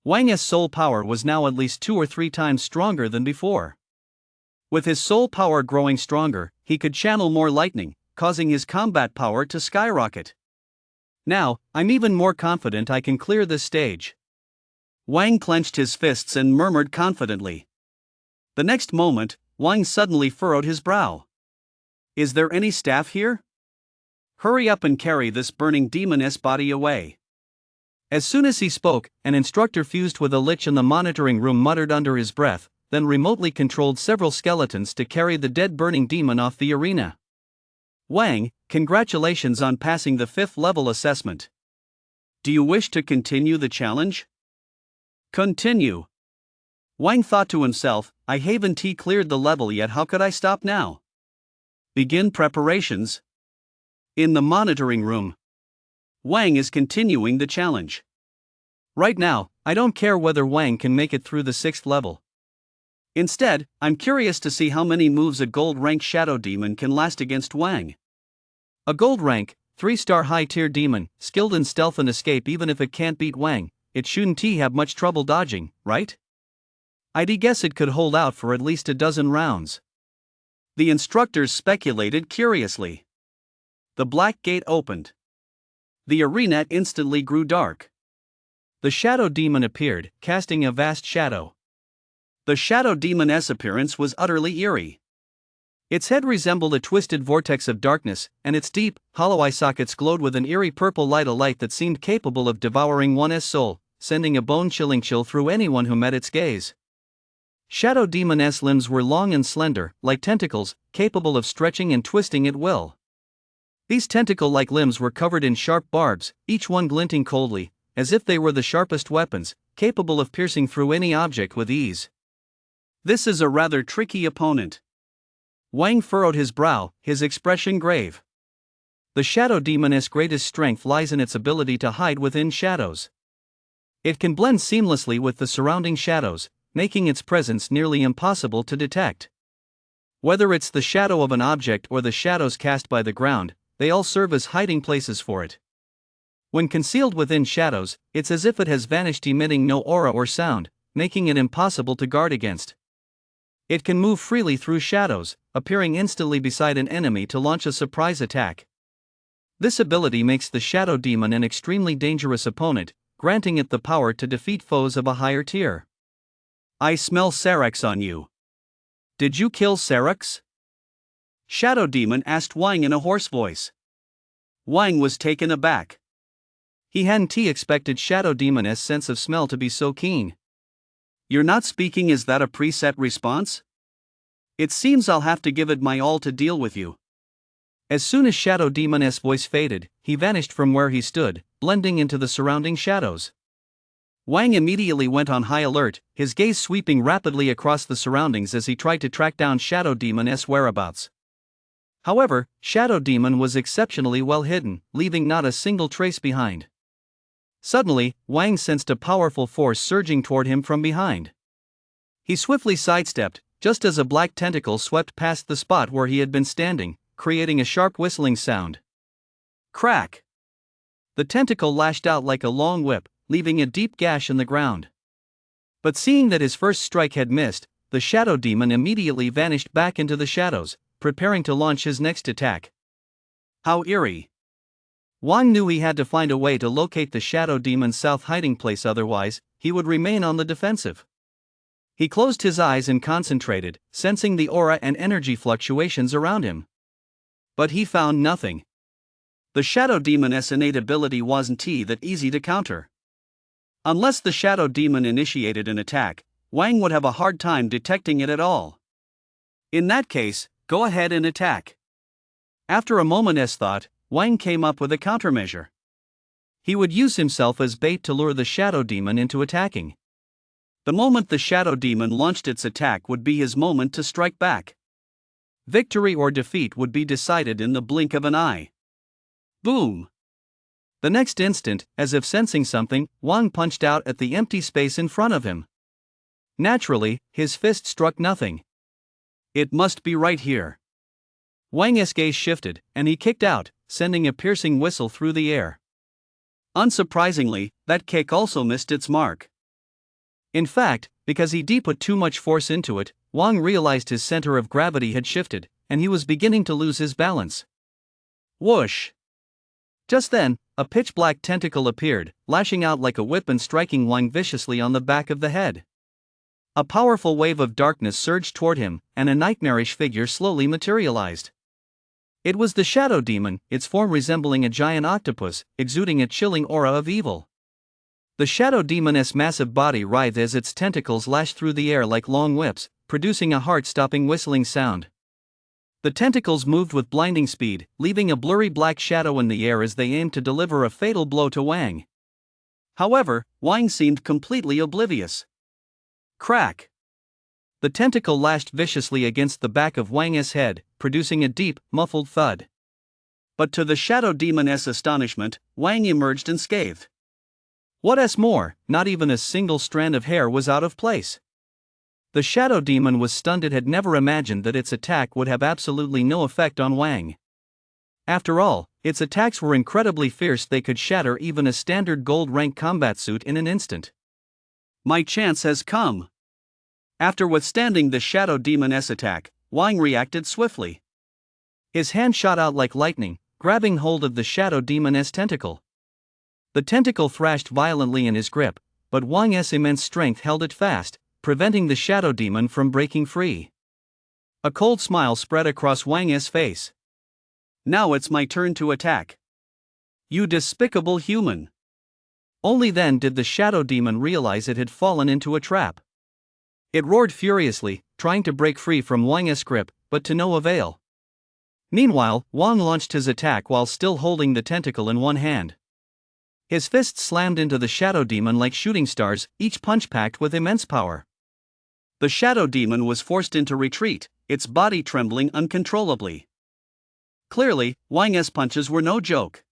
Wang's soul power was now at least 2 or 3 times stronger than before. With his soul power growing stronger, he could channel more lightning, causing his combat power to skyrocket. Now, I'm even more confident I can clear this stage. Wang clenched his fists and murmured confidently. The next moment, Wang suddenly furrowed his brow. Is there any staff here? Hurry up and carry this burning demon's body away. As soon as he spoke, an instructor fused with a lich in the monitoring room muttered under his breath, then remotely controlled several skeletons to carry the dead burning demon off the arena. Wang, congratulations on passing the 5th level assessment. Do you wish to continue the challenge? Continue. Wang thought to himself, I haven't cleared the level yet, how could I stop now? Begin preparations. In the monitoring room, Wang is continuing the challenge. Right now, I don't care whether Wang can make it through the 6th level. Instead, I'm curious to see how many moves a gold rank shadow demon can last against Wang. A gold rank, 3-star high-tier demon, skilled in stealth and escape. Even if it can't beat Wang, it shouldn't have much trouble dodging, right? I'd guess it could hold out for at least a dozen rounds. The instructors speculated curiously. The black gate opened. The arena instantly grew dark. The shadow demon appeared, casting a vast shadow. The shadow demon's appearance was utterly eerie. Its head resembled a twisted vortex of darkness, and its deep, hollow eye sockets glowed with an eerie purple light, a light that seemed capable of devouring one's soul, sending a bone-chilling chill through anyone who met its gaze. Shadow demon's limbs were long and slender, like tentacles, capable of stretching and twisting at will. These tentacle-like limbs were covered in sharp barbs, each one glinting coldly, as if they were the sharpest weapons, capable of piercing through any object with ease. This is a rather tricky opponent. Wang furrowed his brow, his expression grave. The shadow demon's greatest strength lies in its ability to hide within shadows. It can blend seamlessly with the surrounding shadows, making its presence nearly impossible to detect. Whether it's the shadow of an object or the shadows cast by the ground, they all serve as hiding places for it. When concealed within shadows, it's as if it has vanished, emitting no aura or sound, making it impossible to guard against. It can move freely through shadows, appearing instantly beside an enemy to launch a surprise attack. This ability makes the shadow demon an extremely dangerous opponent, granting it the power to defeat foes of a higher tier. I smell Syrinx on you. Did you kill Syrinx? Shadow demon asked Wang in a hoarse voice. Wang was taken aback. He hadn't expected shadow demon's sense of smell to be so keen. You're not speaking, is that a preset response? It seems I'll have to give it my all to deal with you. As soon as Shadow Demon's voice faded, he vanished from where he stood, blending into the surrounding shadows. Wang immediately went on high alert, his gaze sweeping rapidly across the surroundings as he tried to track down Shadow Demon's whereabouts. However, Shadow Demon was exceptionally well hidden, leaving not a single trace behind. Suddenly, Wang sensed a powerful force surging toward him from behind. He swiftly sidestepped, just as a black tentacle swept past the spot where he had been standing, creating a sharp whistling sound. Crack! The tentacle lashed out like a long whip, leaving a deep gash in the ground. But seeing that his first strike had missed, the Shadow Demon immediately vanished back into the shadows, preparing to launch his next attack. How eerie! Wang knew he had to find a way to locate the Shadow Demon's south hiding place, otherwise, he would remain on the defensive. He closed his eyes and concentrated, sensing the aura and energy fluctuations around him. But he found nothing. The Shadow Demon's innate ability wasn't that easy to counter. Unless the Shadow Demon initiated an attack, Wang would have a hard time detecting it at all. In that case, go ahead and attack. After a moment's thought, Wang came up with a countermeasure. He would use himself as bait to lure the Shadow Demon into attacking. The moment the Shadow Demon launched its attack would be his moment to strike back. Victory or defeat would be decided in the blink of an eye. Boom! The next instant, as if sensing something, Wang punched out at the empty space in front of him. Naturally, his fist struck nothing. It must be right here. Wang's gaze shifted, and he kicked out, sending a piercing whistle through the air. Unsurprisingly, that kick also missed its mark. In fact, because he put too much force into it, Wang realized his center of gravity had shifted, and he was beginning to lose his balance. Whoosh! Just then, a pitch-black tentacle appeared, lashing out like a whip and striking Wang viciously on the back of the head. A powerful wave of darkness surged toward him, and a nightmarish figure slowly materialized. It was the Shadow Demon, its form resembling a giant octopus, exuding a chilling aura of evil. The Shadow Demon's massive body writhed as its tentacles lashed through the air like long whips, producing a heart-stopping whistling sound. The tentacles moved with blinding speed, leaving a blurry black shadow in the air as they aimed to deliver a fatal blow to Wang. However, Wang seemed completely oblivious. Crack! The tentacle lashed viciously against the back of Wang's head, producing a deep, muffled thud. But to the Shadow Demon's astonishment, Wang emerged unscathed. What's more, not even a single strand of hair was out of place. The Shadow Demon was stunned. It had never imagined that its attack would have absolutely no effect on Wang. After all, its attacks were incredibly fierce. They could shatter even a standard gold-rank combat suit in an instant. My chance has come. After withstanding the Shadow Demon's attack, Wang reacted swiftly. His hand shot out like lightning, grabbing hold of the Shadow Demon's tentacle. The tentacle thrashed violently in his grip, but Wang's immense strength held it fast, preventing the Shadow Demon from breaking free. A cold smile spread across Wang's face. Now it's my turn to attack. You despicable human! Only then did the Shadow Demon realize it had fallen into a trap. It roared furiously, trying to break free from Wang's grip, but to no avail. Meanwhile, Wang launched his attack while still holding the tentacle in one hand. His fists slammed into the Shadow Demon like shooting stars, each punch packed with immense power. The Shadow Demon was forced into retreat, its body trembling uncontrollably. Clearly, Wang's punches were no joke.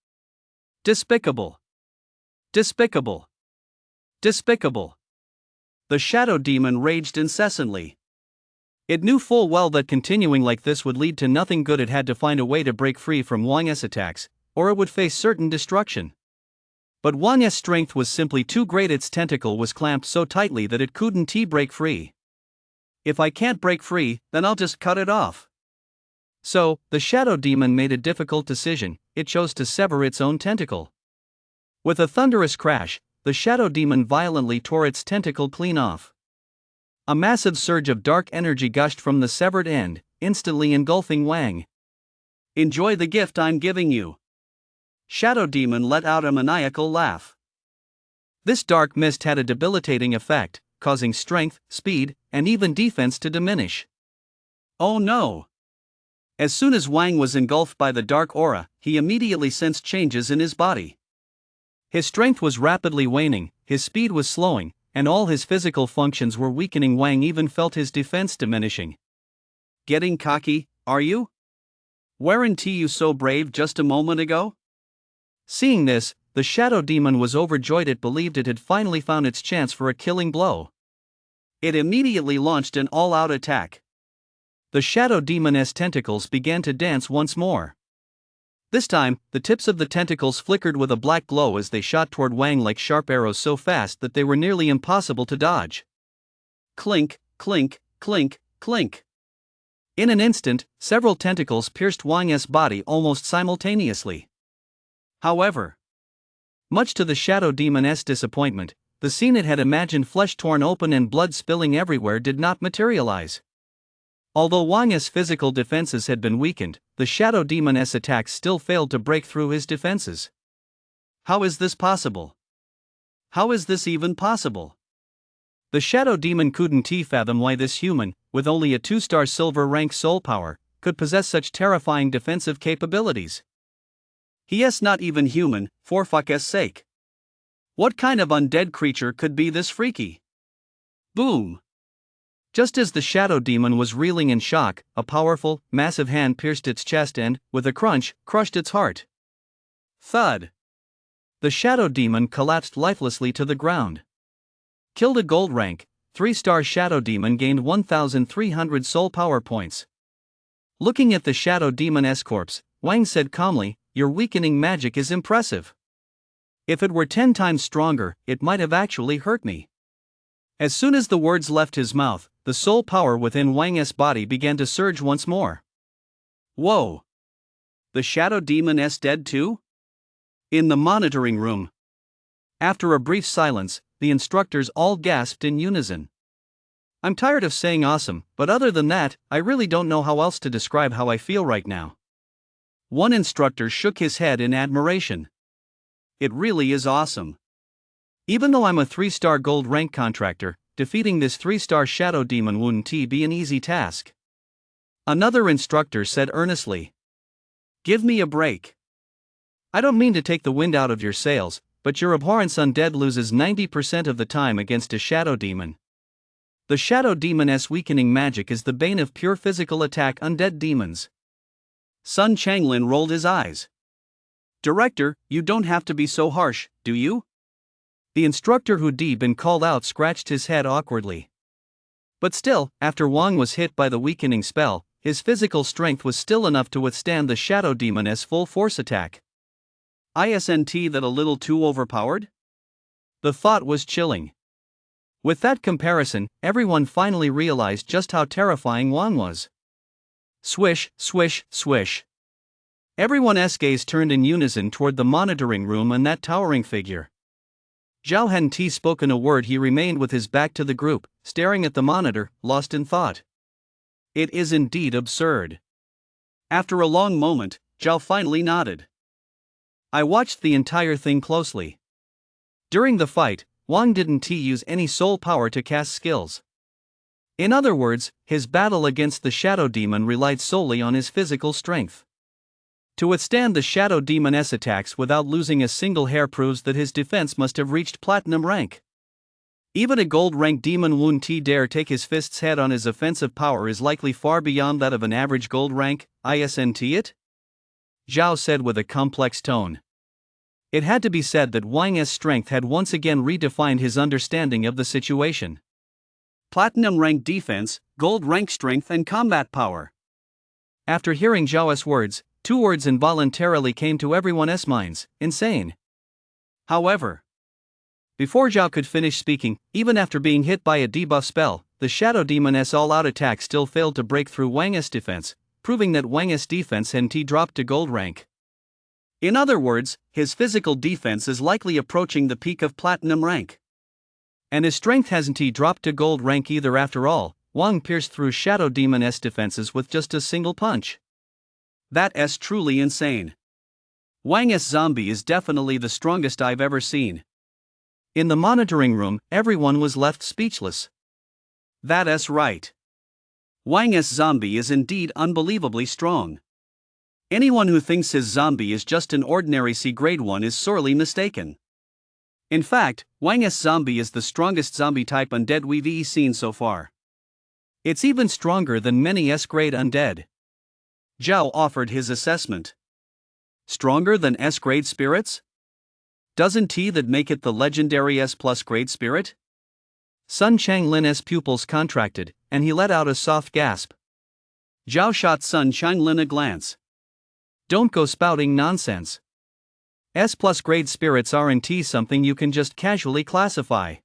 Despicable! Despicable! Despicable! The Shadow Demon raged incessantly. It knew full well that continuing like this would lead to nothing good. It had to find a way to break free from Wang's attacks, or it would face certain destruction. But Wang's strength was simply too great. Its tentacle was clamped so tightly that it couldn't break free. If I can't break free, then I'll just cut it off. So, the Shadow Demon made a difficult decision. It chose to sever its own tentacle. With a thunderous crash, the Shadow Demon violently tore its tentacle clean off. A massive surge of dark energy gushed from the severed end, instantly engulfing Wang. Enjoy the gift I'm giving you. Shadow Demon let out a maniacal laugh. This dark mist had a debilitating effect, causing strength, speed, and even defense to diminish. Oh no! As soon as Wang was engulfed by the dark aura, he immediately sensed changes in his body. His strength was rapidly waning, his speed was slowing, and all his physical functions were weakening. Wang even felt his defense diminishing. Getting cocky, are you? Weren't you so brave just a moment ago? Seeing this, the shadow demon was overjoyed. It believed it had finally found its chance for a killing blow. It immediately launched an all-out attack. The shadow demon's tentacles began to dance once more. This time, the tips of the tentacles flickered with a black glow as they shot toward Wang like sharp arrows so fast that they were nearly impossible to dodge. Clink, clink, clink, clink. In an instant, several tentacles pierced Wang's body almost simultaneously. However, much to the shadow demon's disappointment, the scene it had imagined, flesh torn open and blood spilling everywhere, did not materialize. Although Wang's physical defenses had been weakened, the shadow demon's attacks still failed to break through his defenses. How is this possible? How is this even possible? The shadow demon couldn't fathom why this human, with only a 2-star silver rank soul power, could possess such terrifying defensive capabilities. He is not even human, for fuck's sake. What kind of undead creature could be this freaky? Boom! Just as the shadow demon was reeling in shock, a powerful, massive hand pierced its chest and, with a crunch, crushed its heart. Thud! The shadow demon collapsed lifelessly to the ground. Killed a gold rank, 3-star shadow demon gained 1,300 soul power points. Looking at the shadow demon's corpse, Wang said calmly, "Your weakening magic is impressive. If it were 10 times stronger, it might have actually hurt me." As soon as the words left his mouth, the soul power within Wang's body began to surge once more. Whoa! The shadow demon's dead too? In the monitoring room. After a brief silence, the instructors all gasped in unison. I'm tired of saying awesome, but other than that, I really don't know how else to describe how I feel right now. One instructor shook his head in admiration. It really is awesome. Even though I'm a 3-star gold rank contractor, defeating this 3-star shadow demon wouldn't be an easy task. Another instructor said earnestly. Give me a break. I don't mean to take the wind out of your sails, but your abhorrent undead loses 90% of the time against a shadow demon. The shadow demon's weakening magic is the bane of pure physical attack undead demons. Sun Changlin rolled his eyes. Director, you don't have to be so harsh, do you? The instructor who'd been called out scratched his head awkwardly. But still, after Wang was hit by the weakening spell, his physical strength was still enough to withstand the shadow demon's full force attack. Isn't that a little too overpowered? The thought was chilling. With that comparison, everyone finally realized just how terrifying Wang was. Swish, swish, swish. Everyone's gaze turned in unison toward the monitoring room and that towering figure. Zhao hadn't spoken a word. He remained with his back to the group, staring at the monitor, lost in thought. It is indeed absurd. After a long moment, Zhao finally nodded. I watched the entire thing closely. During the fight, Wang didn't use any soul power to cast skills. In other words, his battle against the shadow demon relied solely on his physical strength. To withstand the shadow demon's attacks without losing a single hair proves that his defense must have reached platinum rank. Even a gold rank demon wouldn't dare take his fist's head on. His offensive power is likely far beyond that of an average gold rank, isn't it? Zhao said with a complex tone. It had to be said that Wang's strength had once again redefined his understanding of the situation. Platinum rank defense, gold rank strength and combat power. After hearing Zhao's words, 2 words involuntarily came to everyone's minds: insane. However, before Zhao could finish speaking, even after being hit by a debuff spell, the shadow demon's all-out attack still failed to break through Wang's defense, proving that Wang's defense hadn't dropped to gold rank. In other words, his physical defense is likely approaching the peak of platinum rank. And his strength hasn't dropped to gold rank either. After all, Wang pierced through shadow demon's defenses with just a single punch. That's truly insane. Wang's zombie is definitely the strongest I've ever seen. In the monitoring room, everyone was left speechless. That's right. Wang's zombie is indeed unbelievably strong. Anyone who thinks his zombie is just an ordinary C-grade one is sorely mistaken. In fact, Wang's zombie is the strongest zombie type undead we've seen so far. It's even stronger than many S-grade undead. Zhao offered his assessment. Stronger than S-grade spirits? Doesn't that make it the legendary S+ grade spirit? Sun Changlin's pupils contracted, and he let out a soft gasp. Zhao shot Sun Changlin a glance. Don't go spouting nonsense. S+ grade spirits aren't something you can just casually classify.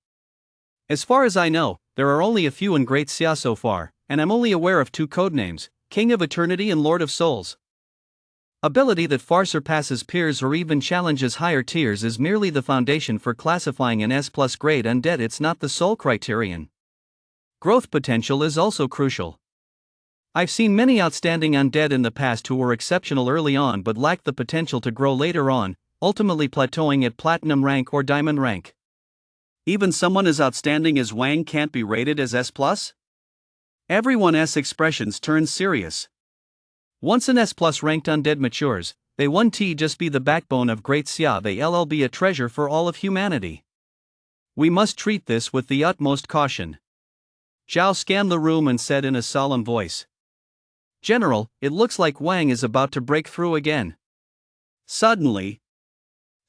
As far as I know, there are only a few in Great Xia so far, and I'm only aware of 2 codenames, King of Eternity and Lord of Souls. Ability that far surpasses peers or even challenges higher tiers is merely the foundation for classifying an S+ grade undead. It's not the sole criterion. Growth potential is also crucial. I've seen many outstanding undead in the past who were exceptional early on but lacked the potential to grow later on, ultimately plateauing at platinum rank or diamond rank. Even someone as outstanding as Wang can't be rated as S+? Everyone's expressions turn serious. Once an S+ ranked undead matures, they won't just be the backbone of Great Xia, they'll be a treasure for all of humanity. We must treat this with the utmost caution. Zhao scanned the room and said in a solemn voice. General, it looks like Wang is about to break through again. Suddenly,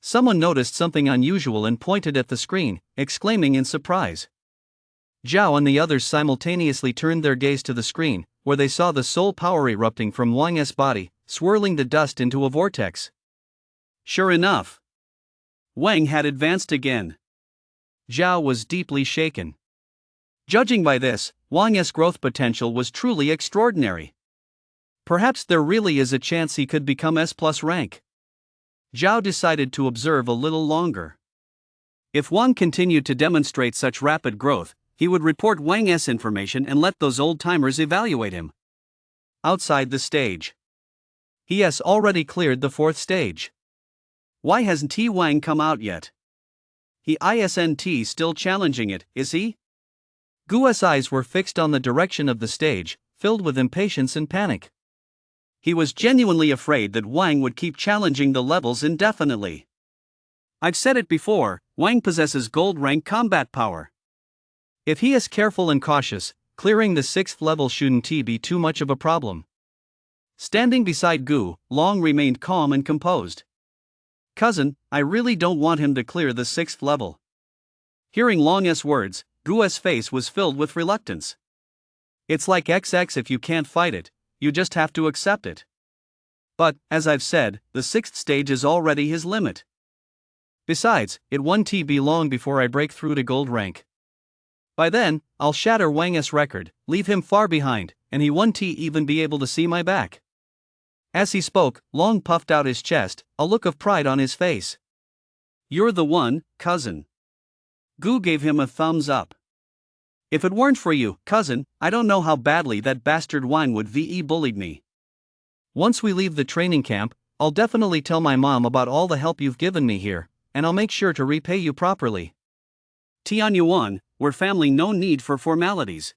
someone noticed something unusual and pointed at the screen, exclaiming in surprise. Zhao and the others simultaneously turned their gaze to the screen, where they saw the soul power erupting from Wang's body, swirling the dust into a vortex. Sure enough, Wang had advanced again. Zhao was deeply shaken. Judging by this, Wang's growth potential was truly extraordinary. Perhaps there really is a chance he could become S+ rank. Zhao decided to observe a little longer. If Wang continued to demonstrate such rapid growth, he would report Wang's information and let those old-timers evaluate him. Outside the stage. He has already cleared the 4th stage. Why hasn't Wang come out yet? He isn't still challenging it, is he? Gu's eyes were fixed on the direction of the stage, filled with impatience and panic. He was genuinely afraid that Wang would keep challenging the levels indefinitely. I've said it before, Wang possesses gold rank combat power. If he is careful and cautious, clearing the 6th level shouldn't be too much of a problem. Standing beside Gu, Long remained calm and composed. Cousin, I really don't want him to clear the 6th level. Hearing Long's words, Gu's face was filled with reluctance. It's like XX, if you can't fight it, you just have to accept it. But, as I've said, the 6th stage is already his limit. Besides, it won't be long before I break through to gold rank. By then, I'll shatter Wang's record, leave him far behind, and he won't even be able to see my back. As he spoke, Long puffed out his chest, a look of pride on his face. You're the one, cousin. Gu gave him a thumbs up. If it weren't for you, cousin, I don't know how badly that bastard Wang would bullied me. Once we leave the training camp, I'll definitely tell my mom about all the help you've given me here, and I'll make sure to repay you properly. Tianyuan, we're family, no need for formalities.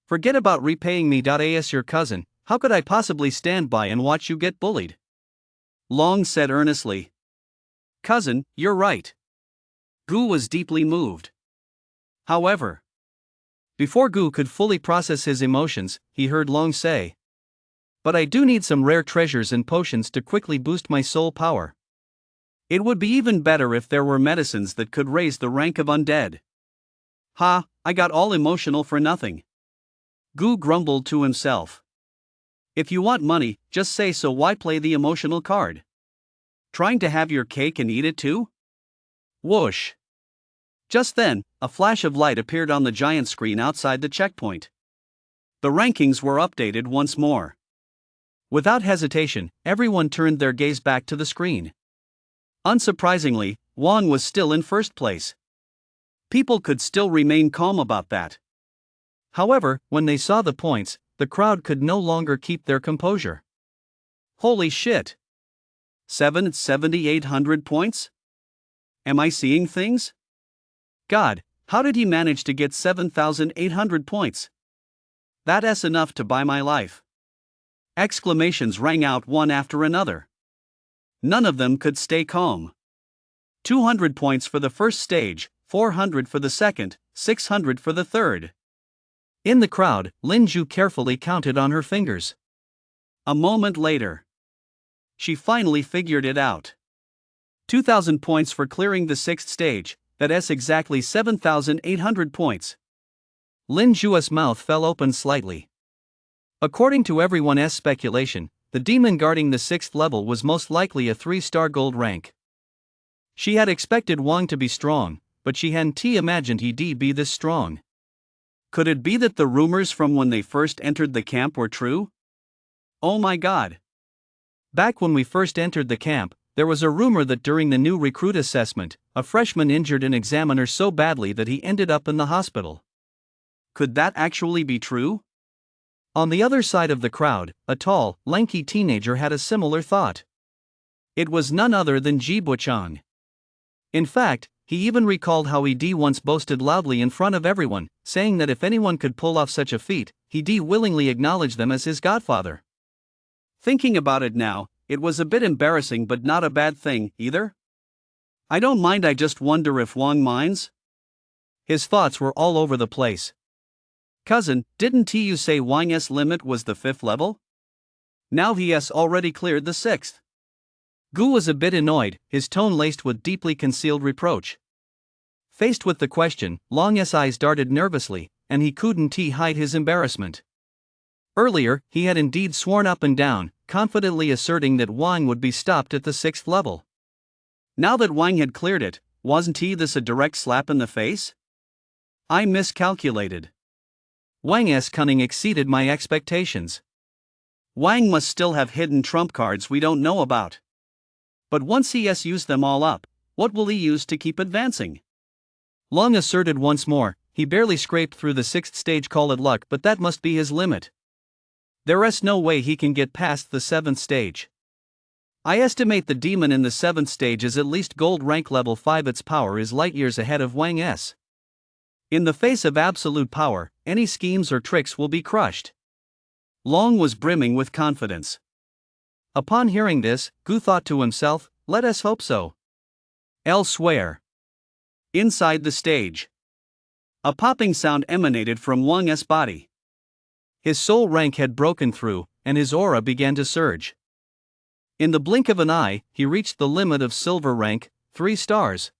Forget about repaying me. As your cousin, how could I possibly stand by and watch you get bullied? Long said earnestly. Cousin, you're right. Gu was deeply moved. However, before Gu could fully process his emotions, he heard Long say, but I do need some rare treasures and potions to quickly boost my soul power. It would be even better if there were medicines that could raise the rank of undead. Ha, I got all emotional for nothing. Gu grumbled to himself. If you want money, just say so. Why play the emotional card? Trying to have your cake and eat it too? Whoosh. Just then, a flash of light appeared on the giant screen outside the checkpoint. The rankings were updated once more. Without hesitation, everyone turned their gaze back to the screen. Unsurprisingly, Wang was still in first place. People could still remain calm about that. However, when they saw the points, the crowd could no longer keep their composure. Holy shit! 7,800 points? Am I seeing things? God, how did he manage to get 7,800 points? That's enough to buy my life. Exclamations rang out one after another. None of them could stay calm. 200 points for the first stage, 400 for the second, 600 for the third. In the crowd, Lin Ju carefully counted on her fingers. A moment later, she finally figured it out. 2,000 points for clearing the sixth stage, that's exactly 7,800 points. Lin Ju's mouth fell open slightly. According to everyone's speculation, the demon guarding the sixth level was most likely a 3-star gold rank. She had expected Wang to be strong, but she hadn't imagined he'd be this strong. Could it be that the rumors from when they first entered the camp were true? Oh my god. Back when we first entered the camp, there was a rumor that during the new recruit assessment, a freshman injured an examiner so badly that he ended up in the hospital. Could that actually be true? On the other side of the crowd, a tall, lanky teenager had a similar thought. It was none other than Ji Buchang. In fact, he even recalled how he'd once boasted loudly in front of everyone, saying that if anyone could pull off such a feat, he'd willingly acknowledge them as his godfather. Thinking about it now, it was a bit embarrassing but not a bad thing, either. I don't mind, I just wonder if Wang minds? His thoughts were all over the place. Cousin, didn't you say Wang's limit was the 5th level? Now he has already cleared the 6th. Gu was a bit annoyed, his tone laced with deeply concealed reproach. Faced with the question, Long's eyes darted nervously, and he couldn't hide his embarrassment. Earlier, he had indeed sworn up and down, confidently asserting that Wang would be stopped at the 6th level. Now that Wang had cleared it, wasn't this a direct slap in the face? I miscalculated. Wang's cunning exceeded my expectations. Wang must still have hidden trump cards we don't know about. But once he has used them all up, what will he use to keep advancing? Long asserted once more, he barely scraped through the 6th stage, call it luck, but that must be his limit. There's no way he can get past the 7th stage. I estimate the demon in the 7th stage is at least gold rank level 5. Its power is light years ahead of Wang's. In the face of absolute power, any schemes or tricks will be crushed. Long was brimming with confidence. Upon hearing this, Gu thought to himself, let us hope so. Elsewhere. Inside the stage. A popping sound emanated from Wang's body. His soul rank had broken through, and his aura began to surge. In the blink of an eye, he reached the limit of silver rank, 3 stars.